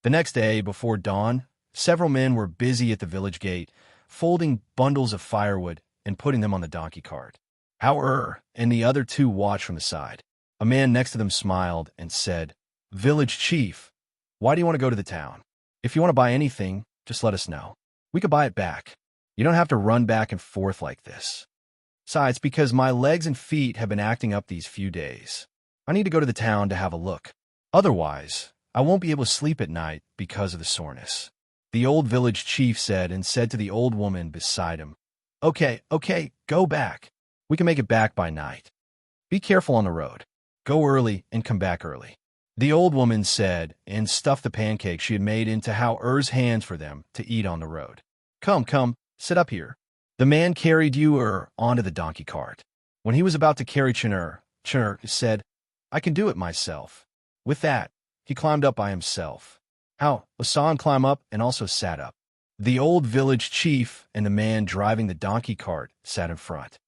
The next day, before dawn, several men were busy at the village gate, folding bundles of firewood and putting them on the donkey cart. Hao and the other 2 watched from the side. A man next to them smiled and said, "Village chief, why do you want to go to the town? If you want to buy anything, just let us know. We could buy it back. You don't have to run back and forth like this. Besides, because my legs and feet have been acting up these few days. I need to go to the town to have a look. Otherwise, I won't be able to sleep at night because of the soreness. The old village chief said and said to the old woman beside him, Okay, go back. We can make it back by night. Be careful on the road. Go early and come back early. The old woman said and stuffed the pancakes she had made into Er's hands for them to eat on the road. Come, sit up here. The man carried onto the donkey cart. When he was about to carry Chinur said, I can do it myself. With that, he climbed up by himself. Saw him climb up and also sat up. The old village chief and the man driving the donkey cart sat in front.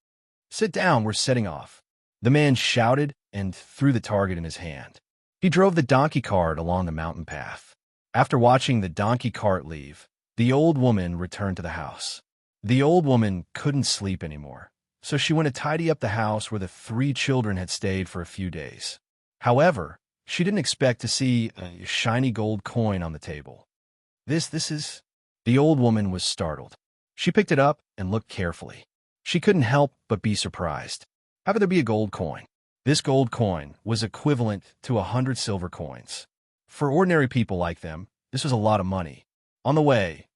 Sit down, we're setting off. The man shouted and threw the target in his hand. He drove the donkey cart along the mountain path. After watching the donkey cart leave, the old woman returned to the house. The old woman couldn't sleep anymore, so she went to tidy up the house where the 3 children had stayed for a few days. However, she didn't expect to see a shiny gold coin on the table. This is... The old woman was startled. She picked it up and looked carefully. She couldn't help but be surprised. How could there be a gold coin? This gold coin was equivalent to 100 silver coins. For ordinary people like them, this was a lot of money. On the way,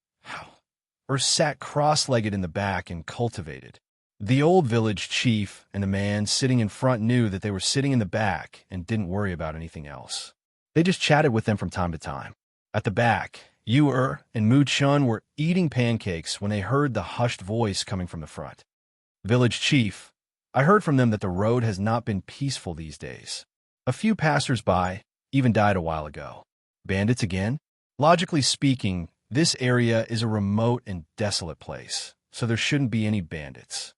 sat cross-legged in the back and cultivated. The old village chief and the man sitting in front knew that they were sitting in the back and didn't worry about anything else. They just chatted with them from time to time. At the back, and Mu Chun were eating pancakes when they heard the hushed voice coming from the front. Village chief, I heard from them that the road has not been peaceful these days. A few passers-by even died a while ago. Bandits again? Logically speaking, this area is a remote and desolate place, so there shouldn't be any bandits.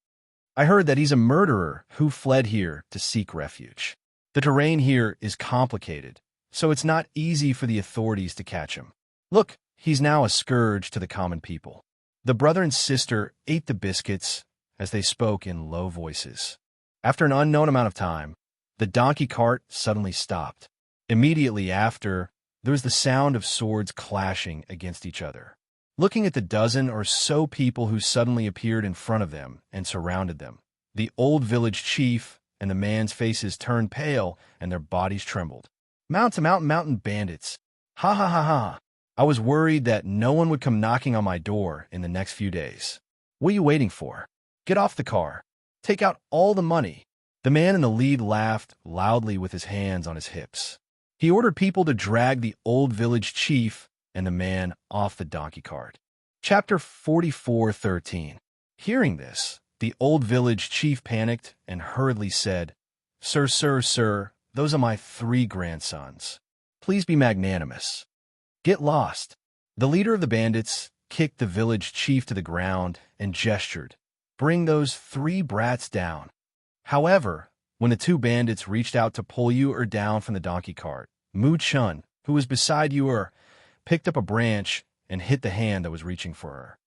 I heard that he's a murderer who fled here to seek refuge. The terrain here is complicated, so it's not easy for the authorities to catch him. Look, he's now a scourge to the common people. The brother and sister ate the biscuits as they spoke in low voices. After an unknown amount of time, the donkey cart suddenly stopped. Immediately after, there was the sound of swords clashing against each other. Looking at the dozen or so people who suddenly appeared in front of them and surrounded them, the old village chief and the man's faces turned pale and their bodies trembled. Mountain bandits. Ha. I was worried that no one would come knocking on my door in the next few days. What are you waiting for? Get off the car. Take out all the money. The man in the lead laughed loudly with his hands on his hips. He ordered people to drag the old village chief and the man off the donkey cart. Chapter 44:13. Hearing this, the old village chief panicked and hurriedly said, Sir, those are my 3 grandsons. Please be magnanimous. Get lost. The leader of the bandits kicked the village chief to the ground and gestured, Bring those 3 brats down. However, when the 2 bandits reached out to pull down from the donkey cart, Mu Chun, who was beside picked up a branch and hit the hand that was reaching for her.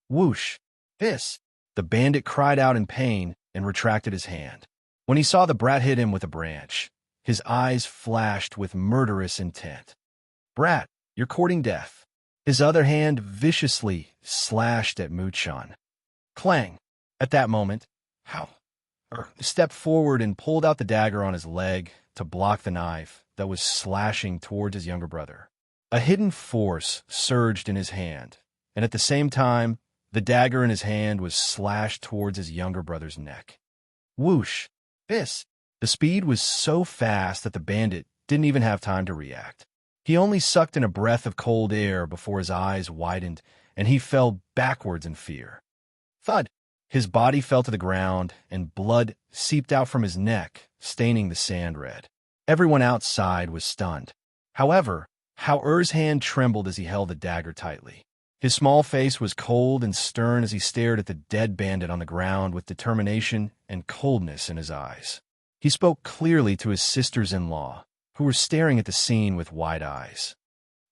Whoosh! This! The bandit cried out in pain and retracted his hand. When he saw the brat hit him with a branch, his eyes flashed with murderous intent. Brat, you're courting death. His other hand viciously slashed at Mu Chun. Clang! At that moment, stepped forward and pulled out the dagger on his leg to block the knife that was slashing towards his younger brother. A hidden force surged in his hand, and at the same time, the dagger in his hand was slashed towards his younger brother's neck. Whoosh! This! The speed was so fast that the bandit didn't even have time to react. He only sucked in a breath of cold air before his eyes widened, and he fell backwards in fear. Thud! His body fell to the ground, and blood seeped out from his neck, staining the sand red. Everyone outside was stunned. However, Er's hand trembled as he held the dagger tightly. His small face was cold and stern as he stared at the dead bandit on the ground with determination and coldness in his eyes. He spoke clearly to his sisters-in-law, who were staring at the scene with wide eyes.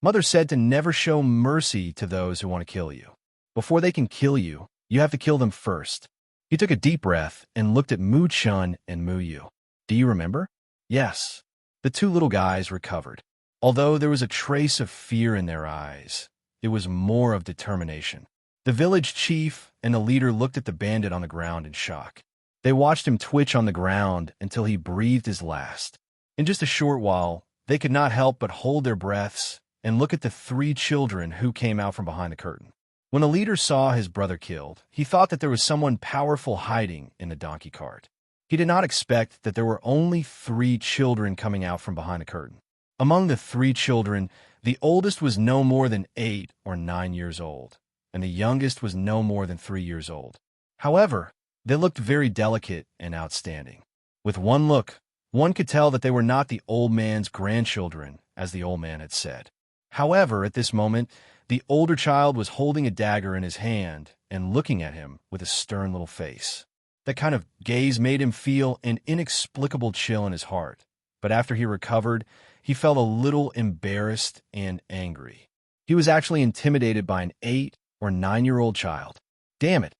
Mother said to never show mercy to those who want to kill you. Before they can kill you, you have to kill them first. He took a deep breath and looked at Mu Chun and Mu Yu. Do you remember? Yes. The 2 little guys recovered. Although there was a trace of fear in their eyes, it was more of determination. The village chief and the leader looked at the bandit on the ground in shock. They watched him twitch on the ground until he breathed his last. In just a short while, they could not help but hold their breaths and look at the 3 children who came out from behind the curtain. When the leader saw his brother killed, he thought that there was someone powerful hiding in the donkey cart. He did not expect that there were only 3 children coming out from behind the curtain. Among the 3 children, the oldest was no more than 8 or 9 years old, and the youngest was no more than 3 years old. However, they looked very delicate and outstanding. With one look, one could tell that they were not the old man's grandchildren, as the old man had said. However, at this moment, the older child was holding a dagger in his hand and looking at him with a stern little face. That kind of gaze made him feel an inexplicable chill in his heart, but after he recovered, he felt a little embarrassed and angry. He was actually intimidated by an 8 or 9-year-old child. Damn it!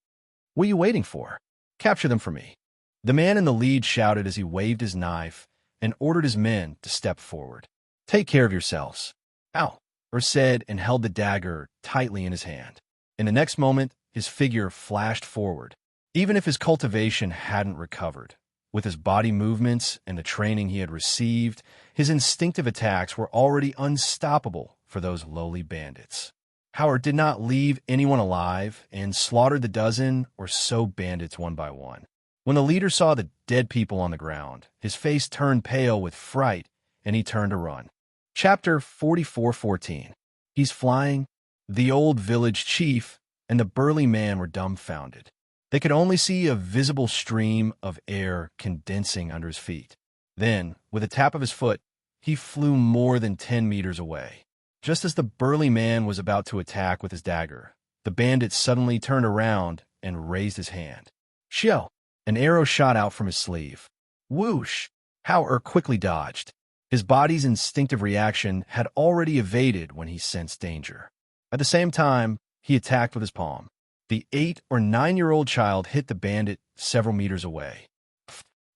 What are you waiting for? Capture them for me. The man in the lead shouted as he waved his knife and ordered his men to step forward. Take care of yourselves. Ow! Said and held the dagger tightly in his hand. In the next moment, his figure flashed forward. Even if his cultivation hadn't recovered, with his body movements and the training he had received, his instinctive attacks were already unstoppable for those lowly bandits. Howard did not leave anyone alive and slaughtered the dozen or so bandits one by one. When the leader saw the dead people on the ground, his face turned pale with fright and he turned to run. Chapter 44:14. He's flying. The old village chief and the burly man were dumbfounded. They could only see a visible stream of air condensing under his feet. Then, with a tap of his foot, he flew more than 10 meters away. Just as the burly man was about to attack with his dagger, the bandit suddenly turned around and raised his hand. Shell! An arrow shot out from his sleeve. Whoosh! Howard quickly dodged. His body's instinctive reaction had already evaded when he sensed danger. At the same time, he attacked with his palm. The 8 or 9-year-old child hit the bandit several meters away.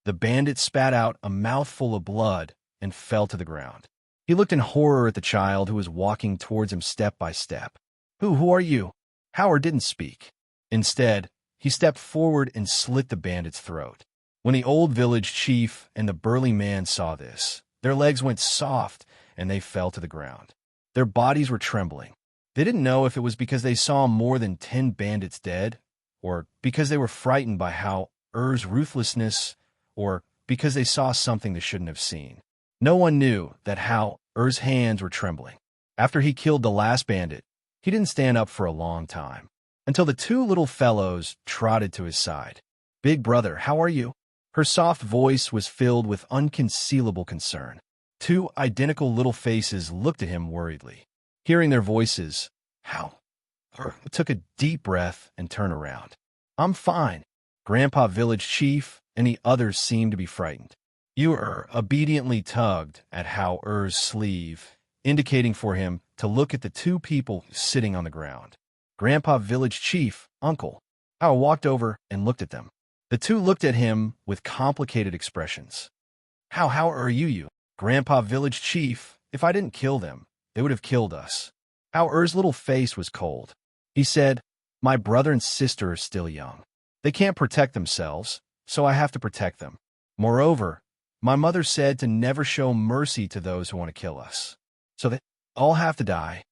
The bandit spat out a mouthful of blood and fell to the ground. He looked in horror at the child who was walking towards him step by step. Who are you? Howard didn't speak. Instead, he stepped forward and slit the bandit's throat. When the old village chief and the burly man saw this, their legs went soft and they fell to the ground. Their bodies were trembling. They didn't know if it was because they saw more than 10 bandits dead, or because they were frightened by Howard's ruthlessness, or because they saw something they shouldn't have seen. No one knew that Howard's hands were trembling. After he killed the last bandit, he didn't stand up for a long time, until the 2 little fellows trotted to his side. Big brother, how are you? Her soft voice was filled with unconcealable concern. 2 identical little faces looked at him worriedly. Hearing their voices, Howard took a deep breath and turned around. I'm fine. Grandpa Village Chief and the others seemed to be frightened. You obediently tugged at Howard's sleeve, indicating for him to look at the 2 people sitting on the ground. Grandpa Village Chief, Uncle. Howard walked over and looked at them. The 2 looked at him with complicated expressions. How are you? Grandpa Village Chief, if I didn't kill them, they would have killed us. Howard's little face was cold. He said, my brother and sister are still young. They can't protect themselves, so I have to protect them. Moreover, my mother said to never show mercy to those who want to kill us. So they all have to die.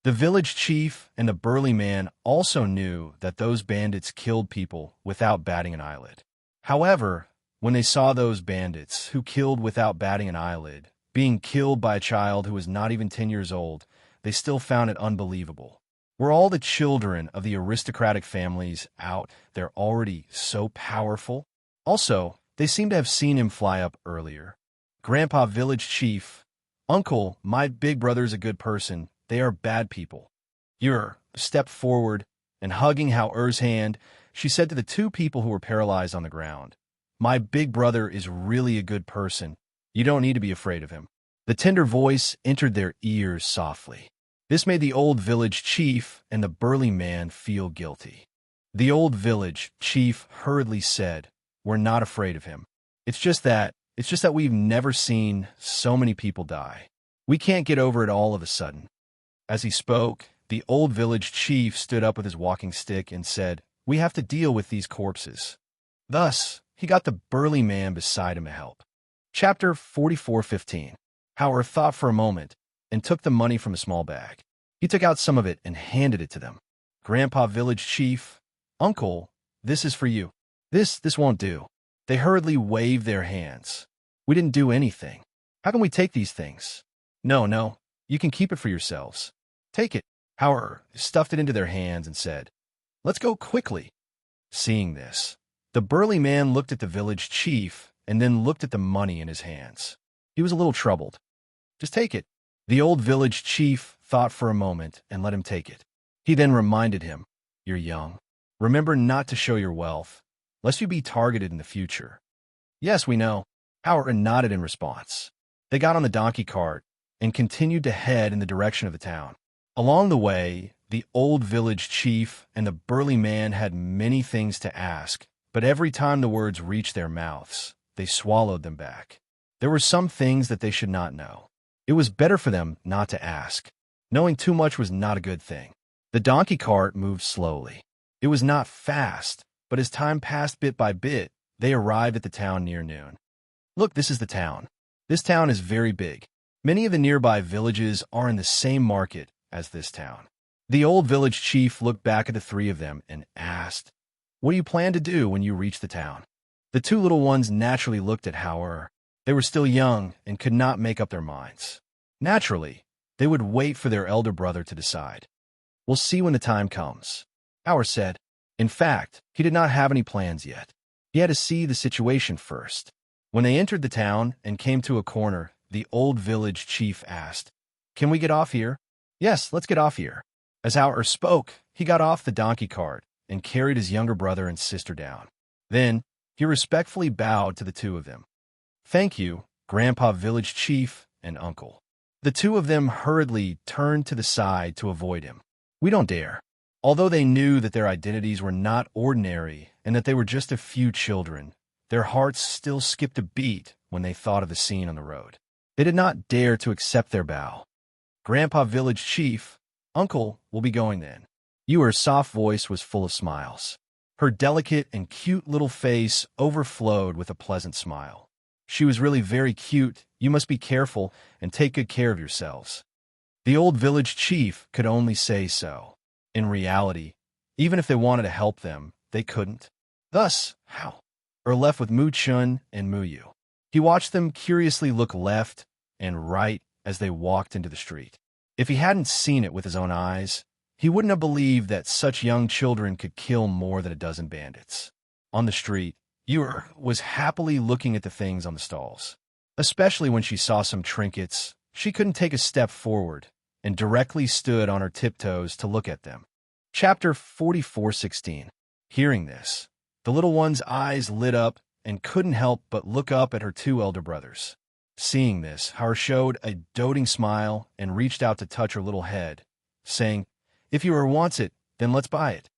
The village chief and the burly man also knew that those bandits killed people without batting an eyelid. However, when they saw those bandits who killed without batting an eyelid being killed by a child who was not even 10 years old, they still found it unbelievable. Were all the children of the aristocratic families out there already so powerful? Also, they seemed to have seen him fly up earlier. Grandpa Village Chief, Uncle, my big brother's a good person. They are bad people. Ur stepped forward, and hugging Howard's hand, she said to the 2 people who were paralyzed on the ground, my big brother is really a good person. You don't need to be afraid of him. The tender voice entered their ears softly. This made the old village chief and the burly man feel guilty. The old village chief hurriedly said, we're not afraid of him. It's just that we've never seen so many people die. We can't get over it all of a sudden. As he spoke, The old village chief stood up with his walking stick and said, "We have to deal with these corpses." Thus, he got the burly man beside him to help. Chapter 44:15. Howard thought for a moment and took the money from a small bag. He took out some of it and handed it to them. "Grandpa village chief, uncle, this is for you." This won't do." They hurriedly waved their hands. "We didn't do anything. How can we take these things?" No, you can keep it for yourselves." "Take it." Howard stuffed it into their hands and said, "Let's go quickly." Seeing this, the burly man looked at the village chief and then looked at the money in his hands. He was a little troubled. "Just take it." The old village chief thought for a moment and let him take it. He then reminded him, "You're young. Remember not to show your wealth, lest you be targeted in the future." "Yes, we know." Howard nodded in response. They got on the donkey cart and continued to head in the direction of the town. Along the way, the old village chief and the burly man had many things to ask, but every time the words reached their mouths, they swallowed them back. There were some things that they should not know. It was better for them not to ask. Knowing too much was not a good thing. The donkey cart moved slowly. It was not fast, but as time passed bit by bit, they arrived at the town near noon. "Look, this is the town. This town is very big. Many of the nearby villages are in the same market as this town." The old village chief looked back at the three of them and asked, "What do you plan to do when you reach the town?" The two little ones naturally looked at Howard. They were still young and could not make up their minds. Naturally, they would wait for their elder brother to decide. "We'll see when the time comes," Howard said. In fact, he did not have any plans yet. He had to see the situation first. When they entered the town and came to a corner, the old village chief asked, "Can we get off here?" "Yes, let's get off here." As Howard spoke, he got off the donkey cart and carried his younger brother and sister down. Then, he respectfully bowed to the two of them. "Thank you, Grandpa village chief and uncle." The two of them hurriedly turned to the side to avoid him. "We don't dare." Although they knew that their identities were not ordinary and that they were just a few children, their hearts still skipped a beat when they thought of the scene on the road. They did not dare to accept their bow. "Grandpa village chief, uncle will be going then." Ewer's soft voice was full of smiles. Her delicate and cute little face overflowed with a pleasant smile. "She was really very cute. You must be careful and take good care of yourselves." The old village chief could only say so. In reality, even if they wanted to help them, they couldn't. Thus, Hao are left with Mu Chun and Mu Yu. He watched them curiously look left and right as they walked into the street. If he hadn't seen it with his own eyes, he wouldn't have believed that such young children could kill more than a dozen bandits. On the street, Ewer was happily looking at the things on the stalls. Especially when she saw some trinkets, she couldn't take a step forward and directly stood on her tiptoes to look at them. Chapter 44:16. Hearing this, the little one's eyes lit up and couldn't help but look up at her two elder brothers. Seeing this, Howard showed a doting smile and reached out to touch her little head, saying, "If Ewer wants it, then let's buy it."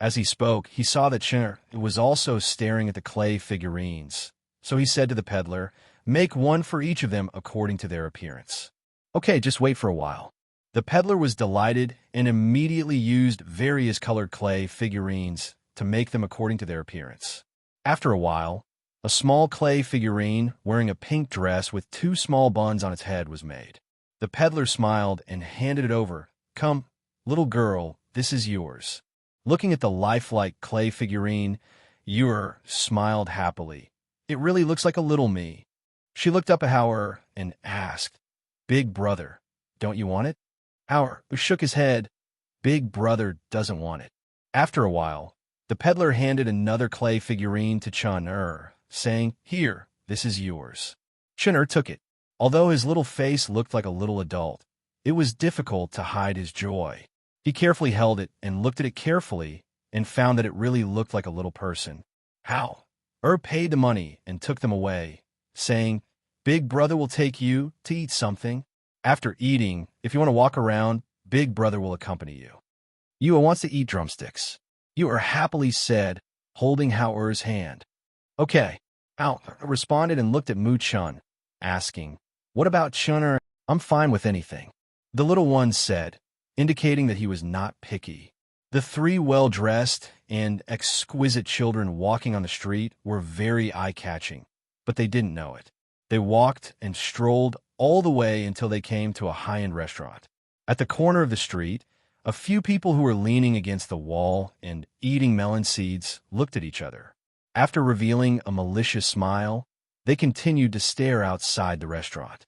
As he spoke, he saw that Chinner was also staring at the clay figurines, so he said to the peddler, "Make one for each of them according to their appearance." "Okay, just wait for a while." The peddler was delighted and immediately used various colored clay figurines to make them according to their appearance. After a while, a small clay figurine wearing a pink dress with two small buns on its head was made. The peddler smiled and handed it over. "Come, little girl, this is yours." Looking at the lifelike clay figurine, Ewer smiled happily. "It really looks like a little me." She looked up at Howard and asked, "Big brother, don't you want it?" Howard shook his head. Big brother doesn't want it. After a while, the peddler handed another clay figurine to Chun-Er, saying, "Here, this is yours." Chun-Er took it. Although his little face looked like a little adult, it was difficult to hide his joy. He carefully held it and looked at it carefully and found that it really looked like a little person. Hao paid the money and took them away, saying, "Big brother will take you to eat something. After eating, if you want to walk around, Big brother will accompany you." "Ewer wants to eat drumsticks," Ewer happily said, holding Howard's hand. "Okay." Hao responded and looked at Mu Chun, asking, "What about Chun-Er?" "I'm fine with anything," the little one said. indicating that he was not picky. The three well-dressed and exquisite children walking on the street were very eye-catching, but they didn't know it. They walked and strolled all the way until they came to a high-end restaurant. At the corner of the street, a few people who were leaning against the wall and eating melon seeds looked at each other. After revealing a malicious smile, they continued to stare outside the restaurant.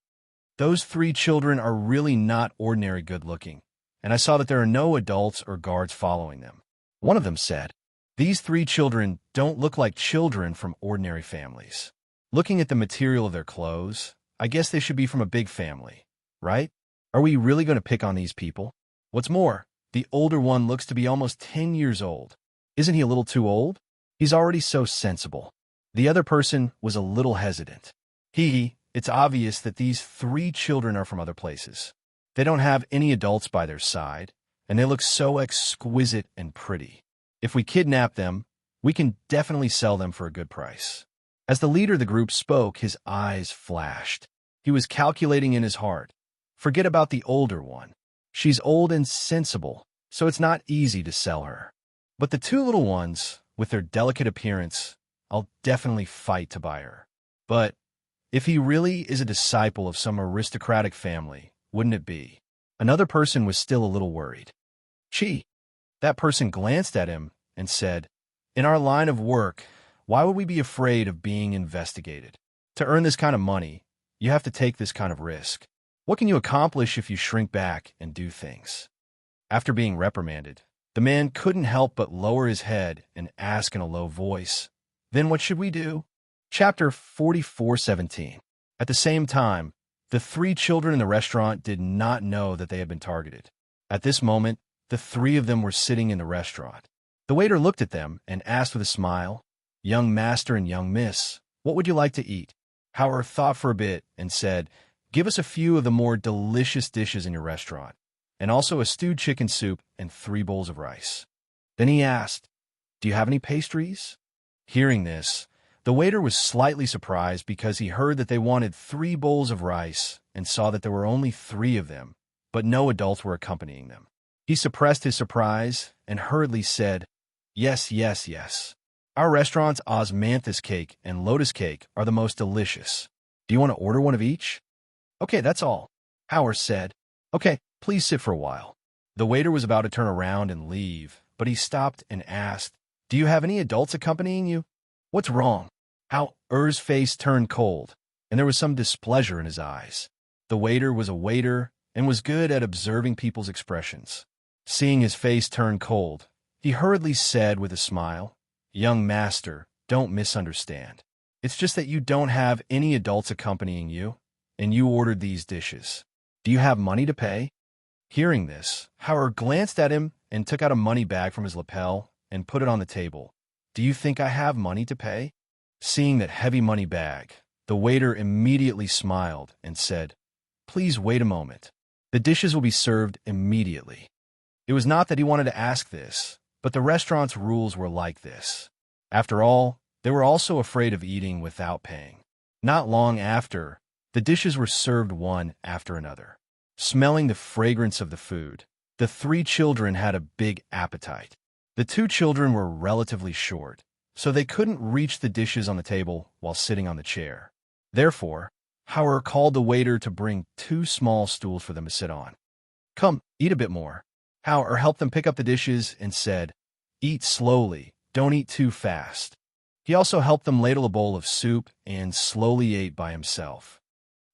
Those three children are really not ordinary good-looking, and I saw that there are no adults or guards following them. One of them said, "These three children don't look like children from ordinary families. Looking at the material of their clothes, I guess they should be from a big family, right? Are we really going to pick on these people? What's more, the older one looks to be almost 10 years old. Isn't he a little too old? He's already so sensible." The other person was a little hesitant. It's obvious that these three children are from other places. They don't have any adults by their side, and they look so exquisite and pretty. If we kidnap them, we can definitely sell them for a good price. As the leader of the group spoke, his eyes flashed. He was calculating in his heart. Forget about the older one. She's old and sensible, so it's not easy to sell her. But the two little ones, with their delicate appearance, I'll definitely fight to buy her. But if he really is a disciple of some aristocratic family, wouldn't it be? Another person was still a little worried. Gee, that person glanced at him and said, "In our line of work, why would we be afraid of being investigated? To earn this kind of money, you have to take this kind of risk. What can you accomplish if you shrink back and do things?" After being reprimanded, the man couldn't help but lower his head and ask in a low voice, "Then what should we do?" Chapter 44:17. At the same time, the three children in the restaurant did not know that they had been targeted. At this moment, the three of them were sitting in the restaurant. The waiter looked at them and asked with a smile, "Young master and young miss, what would you like to eat?" Howard thought for a bit and said, "Give us a few of the more delicious dishes in your restaurant, and also a stewed chicken soup and 3 bowls of rice." Then he asked, "Do you have any pastries?" Hearing this, the waiter was slightly surprised because he heard that they wanted 3 bowls of rice and saw that there were only 3 of them, but no adults were accompanying them. He suppressed his surprise and hurriedly said, "Yes, yes, yes. Our restaurant's osmanthus cake and lotus cake are the most delicious. Do you want to order one of each?" "Okay, that's all," Howard said. "Okay, please sit for a while." The waiter was about to turn around and leave, but he stopped and asked, "Do you have any adults accompanying you?" "What's wrong?" Howard's face turned cold, and there was some displeasure in his eyes. The waiter was a waiter and was good at observing people's expressions. Seeing his face turn cold, he hurriedly said with a smile, "Young master, don't misunderstand. It's just that you don't have any adults accompanying you, and you ordered these dishes. Do you have money to pay?" Hearing this, Howard glanced at him and took out a money bag from his lapel and put it on the table. "Do you think I have money to pay?" Seeing that heavy money bag, the waiter immediately smiled and said, "Please wait a moment. The dishes will be served immediately." It was not that he wanted to ask this, but the restaurant's rules were like this. After all, they were also afraid of eating without paying. Not long after, the dishes were served one after another. Smelling the fragrance of the food, the 3 children had a big appetite. The 2 children were relatively short, so they couldn't reach the dishes on the table while sitting on the chair. Therefore, Howard called the waiter to bring 2 small stools for them to sit on. "Come, eat a bit more." Howard helped them pick up the dishes and said, "Eat slowly, don't eat too fast." He also helped them ladle a bowl of soup and slowly ate by himself.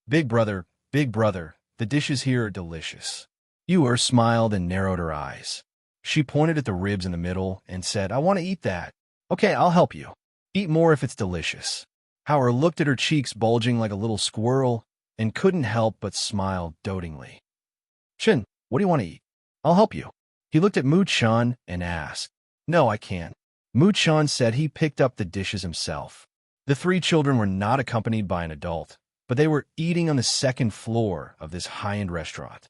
Big brother, the dishes here are delicious." Ewer smiled and narrowed her eyes. She pointed at the ribs in the middle and said, "I want to eat that." "Okay, I'll help you. Eat more if it's delicious." Howard looked at her cheeks bulging like a little squirrel and couldn't help but smile dotingly. "Shin, what do you want to eat? I'll help you." He looked at Mu-chan and asked. "No, I can't." Mu-chan said he picked up the dishes himself. The 3 children were not accompanied by an adult, but they were eating on the 2nd floor of this high-end restaurant.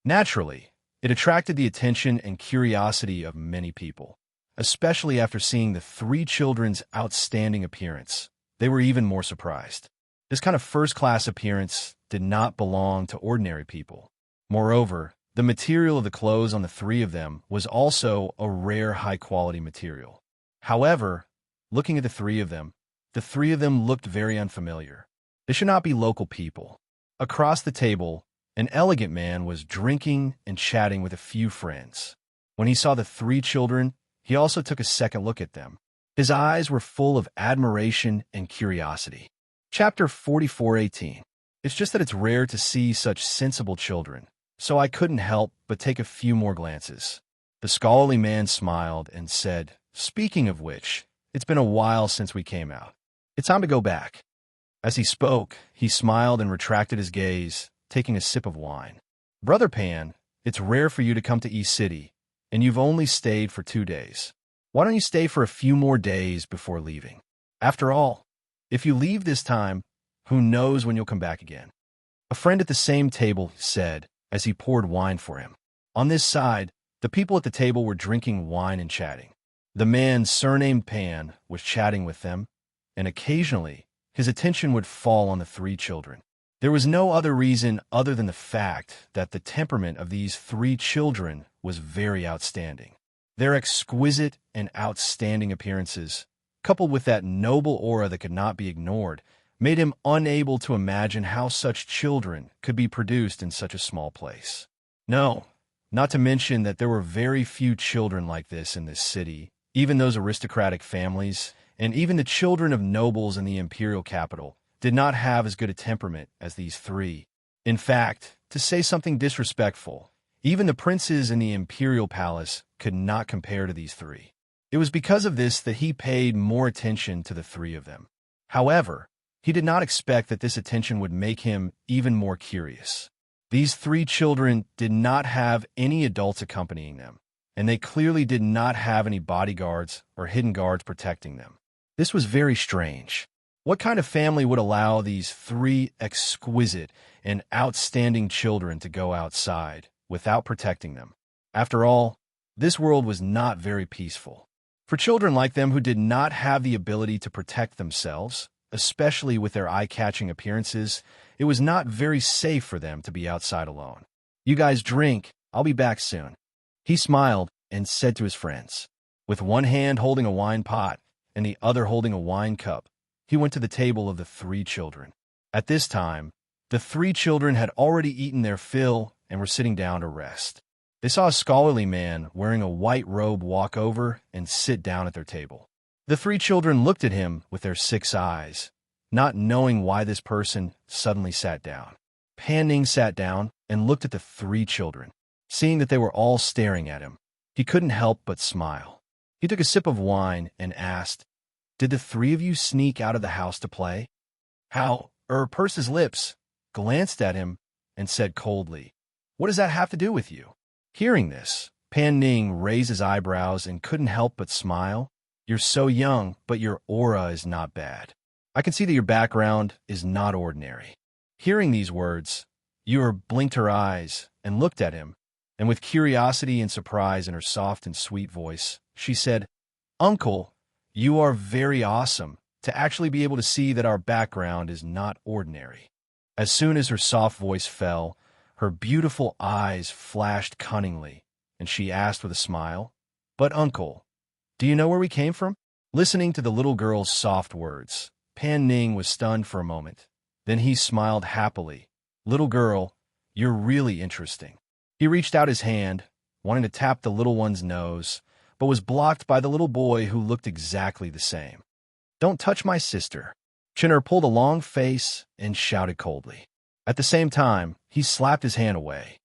Naturally, it attracted the attention and curiosity of many people, especially after seeing the 3 children's outstanding appearance. They were even more surprised. This kind of first-class appearance did not belong to ordinary people. Moreover, The material of the clothes on the three of them was also a rare high-quality material. However, looking at the three of them looked very unfamiliar. They should not be local people. Across the table, an elegant man was drinking and chatting with a few friends. When he saw the three children, he also took a second look at them. His eyes were full of admiration and curiosity. Chapter 44:18. It's just that it's rare to see such sensible children, so I couldn't help but take a few more glances. The scholarly man smiled and said, "Speaking of which, it's been a while since we came out. It's time to go back." As he spoke, he smiled and retracted his gaze, taking a sip of wine. "Brother Pan, it's rare for you to come to East City, and you've only stayed for 2 days. Why don't you stay for a few more days before leaving? After all, if you leave this time, who knows when you'll come back again?" A friend at the same table said, as he poured wine for him. On this side, the people at the table were drinking wine and chatting. The man surnamed Pan was chatting with them, and occasionally his attention would fall on the three children. There was no other reason other than the fact that the temperament of these three children was very outstanding. Their exquisite and outstanding appearances, coupled with that noble aura that could not be ignored, made him unable to imagine how such children could be produced in such a small place. No, not to mention that there were very few children like this in this city, even those aristocratic families, and even the children of nobles in the imperial capital did not have as good a temperament as these three. In fact, to say something disrespectful, even the princes in the imperial palace could not compare to these three. It was because of this that he paid more attention to the three of them. However, he did not expect that this attention would make him even more curious. These three children did not have any adults accompanying them, and they clearly did not have any bodyguards or hidden guards protecting them. This was very strange. What kind of family would allow these three exquisite and outstanding children to go outside without protecting them? After all, this world was not very peaceful. For children like them who did not have the ability to protect themselves, especially with their eye-catching appearances, it was not very safe for them to be outside alone. "You guys drink. I'll be back soon." He smiled and said to his friends. With one hand holding a wine pot and the other holding a wine cup, he went to the table of the three children. At this time, the three children had already eaten their fill and were sitting down to rest. They saw a scholarly man wearing a white robe walk over and sit down at their table. The three children looked at him with their 6 eyes, not knowing why this person suddenly sat down. Pan Ning sat down and looked at the three children. Seeing that they were all staring at him, he couldn't help but smile. He took a sip of wine and asked, "Did the three of you sneak out of the house to play?" pursed his lips, glanced at him, and said coldly, "What does that have to do with you?" Hearing this, Pan Ning raised his eyebrows and couldn't help but smile. "You're so young, but your aura is not bad. I can see that your background is not ordinary." Hearing these words, Yor blinked her eyes and looked at him, and with curiosity and surprise in her soft and sweet voice, she said, "Uncle, you are very awesome to actually be able to see that our background is not ordinary." As soon as her soft voice fell, her beautiful eyes flashed cunningly, and she asked with a smile, "But uncle, do you know where we came from?" Listening to the little girl's soft words, Pan Ning was stunned for a moment. Then he smiled happily. "Little girl, you're really interesting." He reached out his hand, wanting to tap the little one's nose, but was blocked by the little boy who looked exactly the same. "Don't touch my sister." Chinner pulled a long face and shouted coldly. At the same time, he slapped his hand away.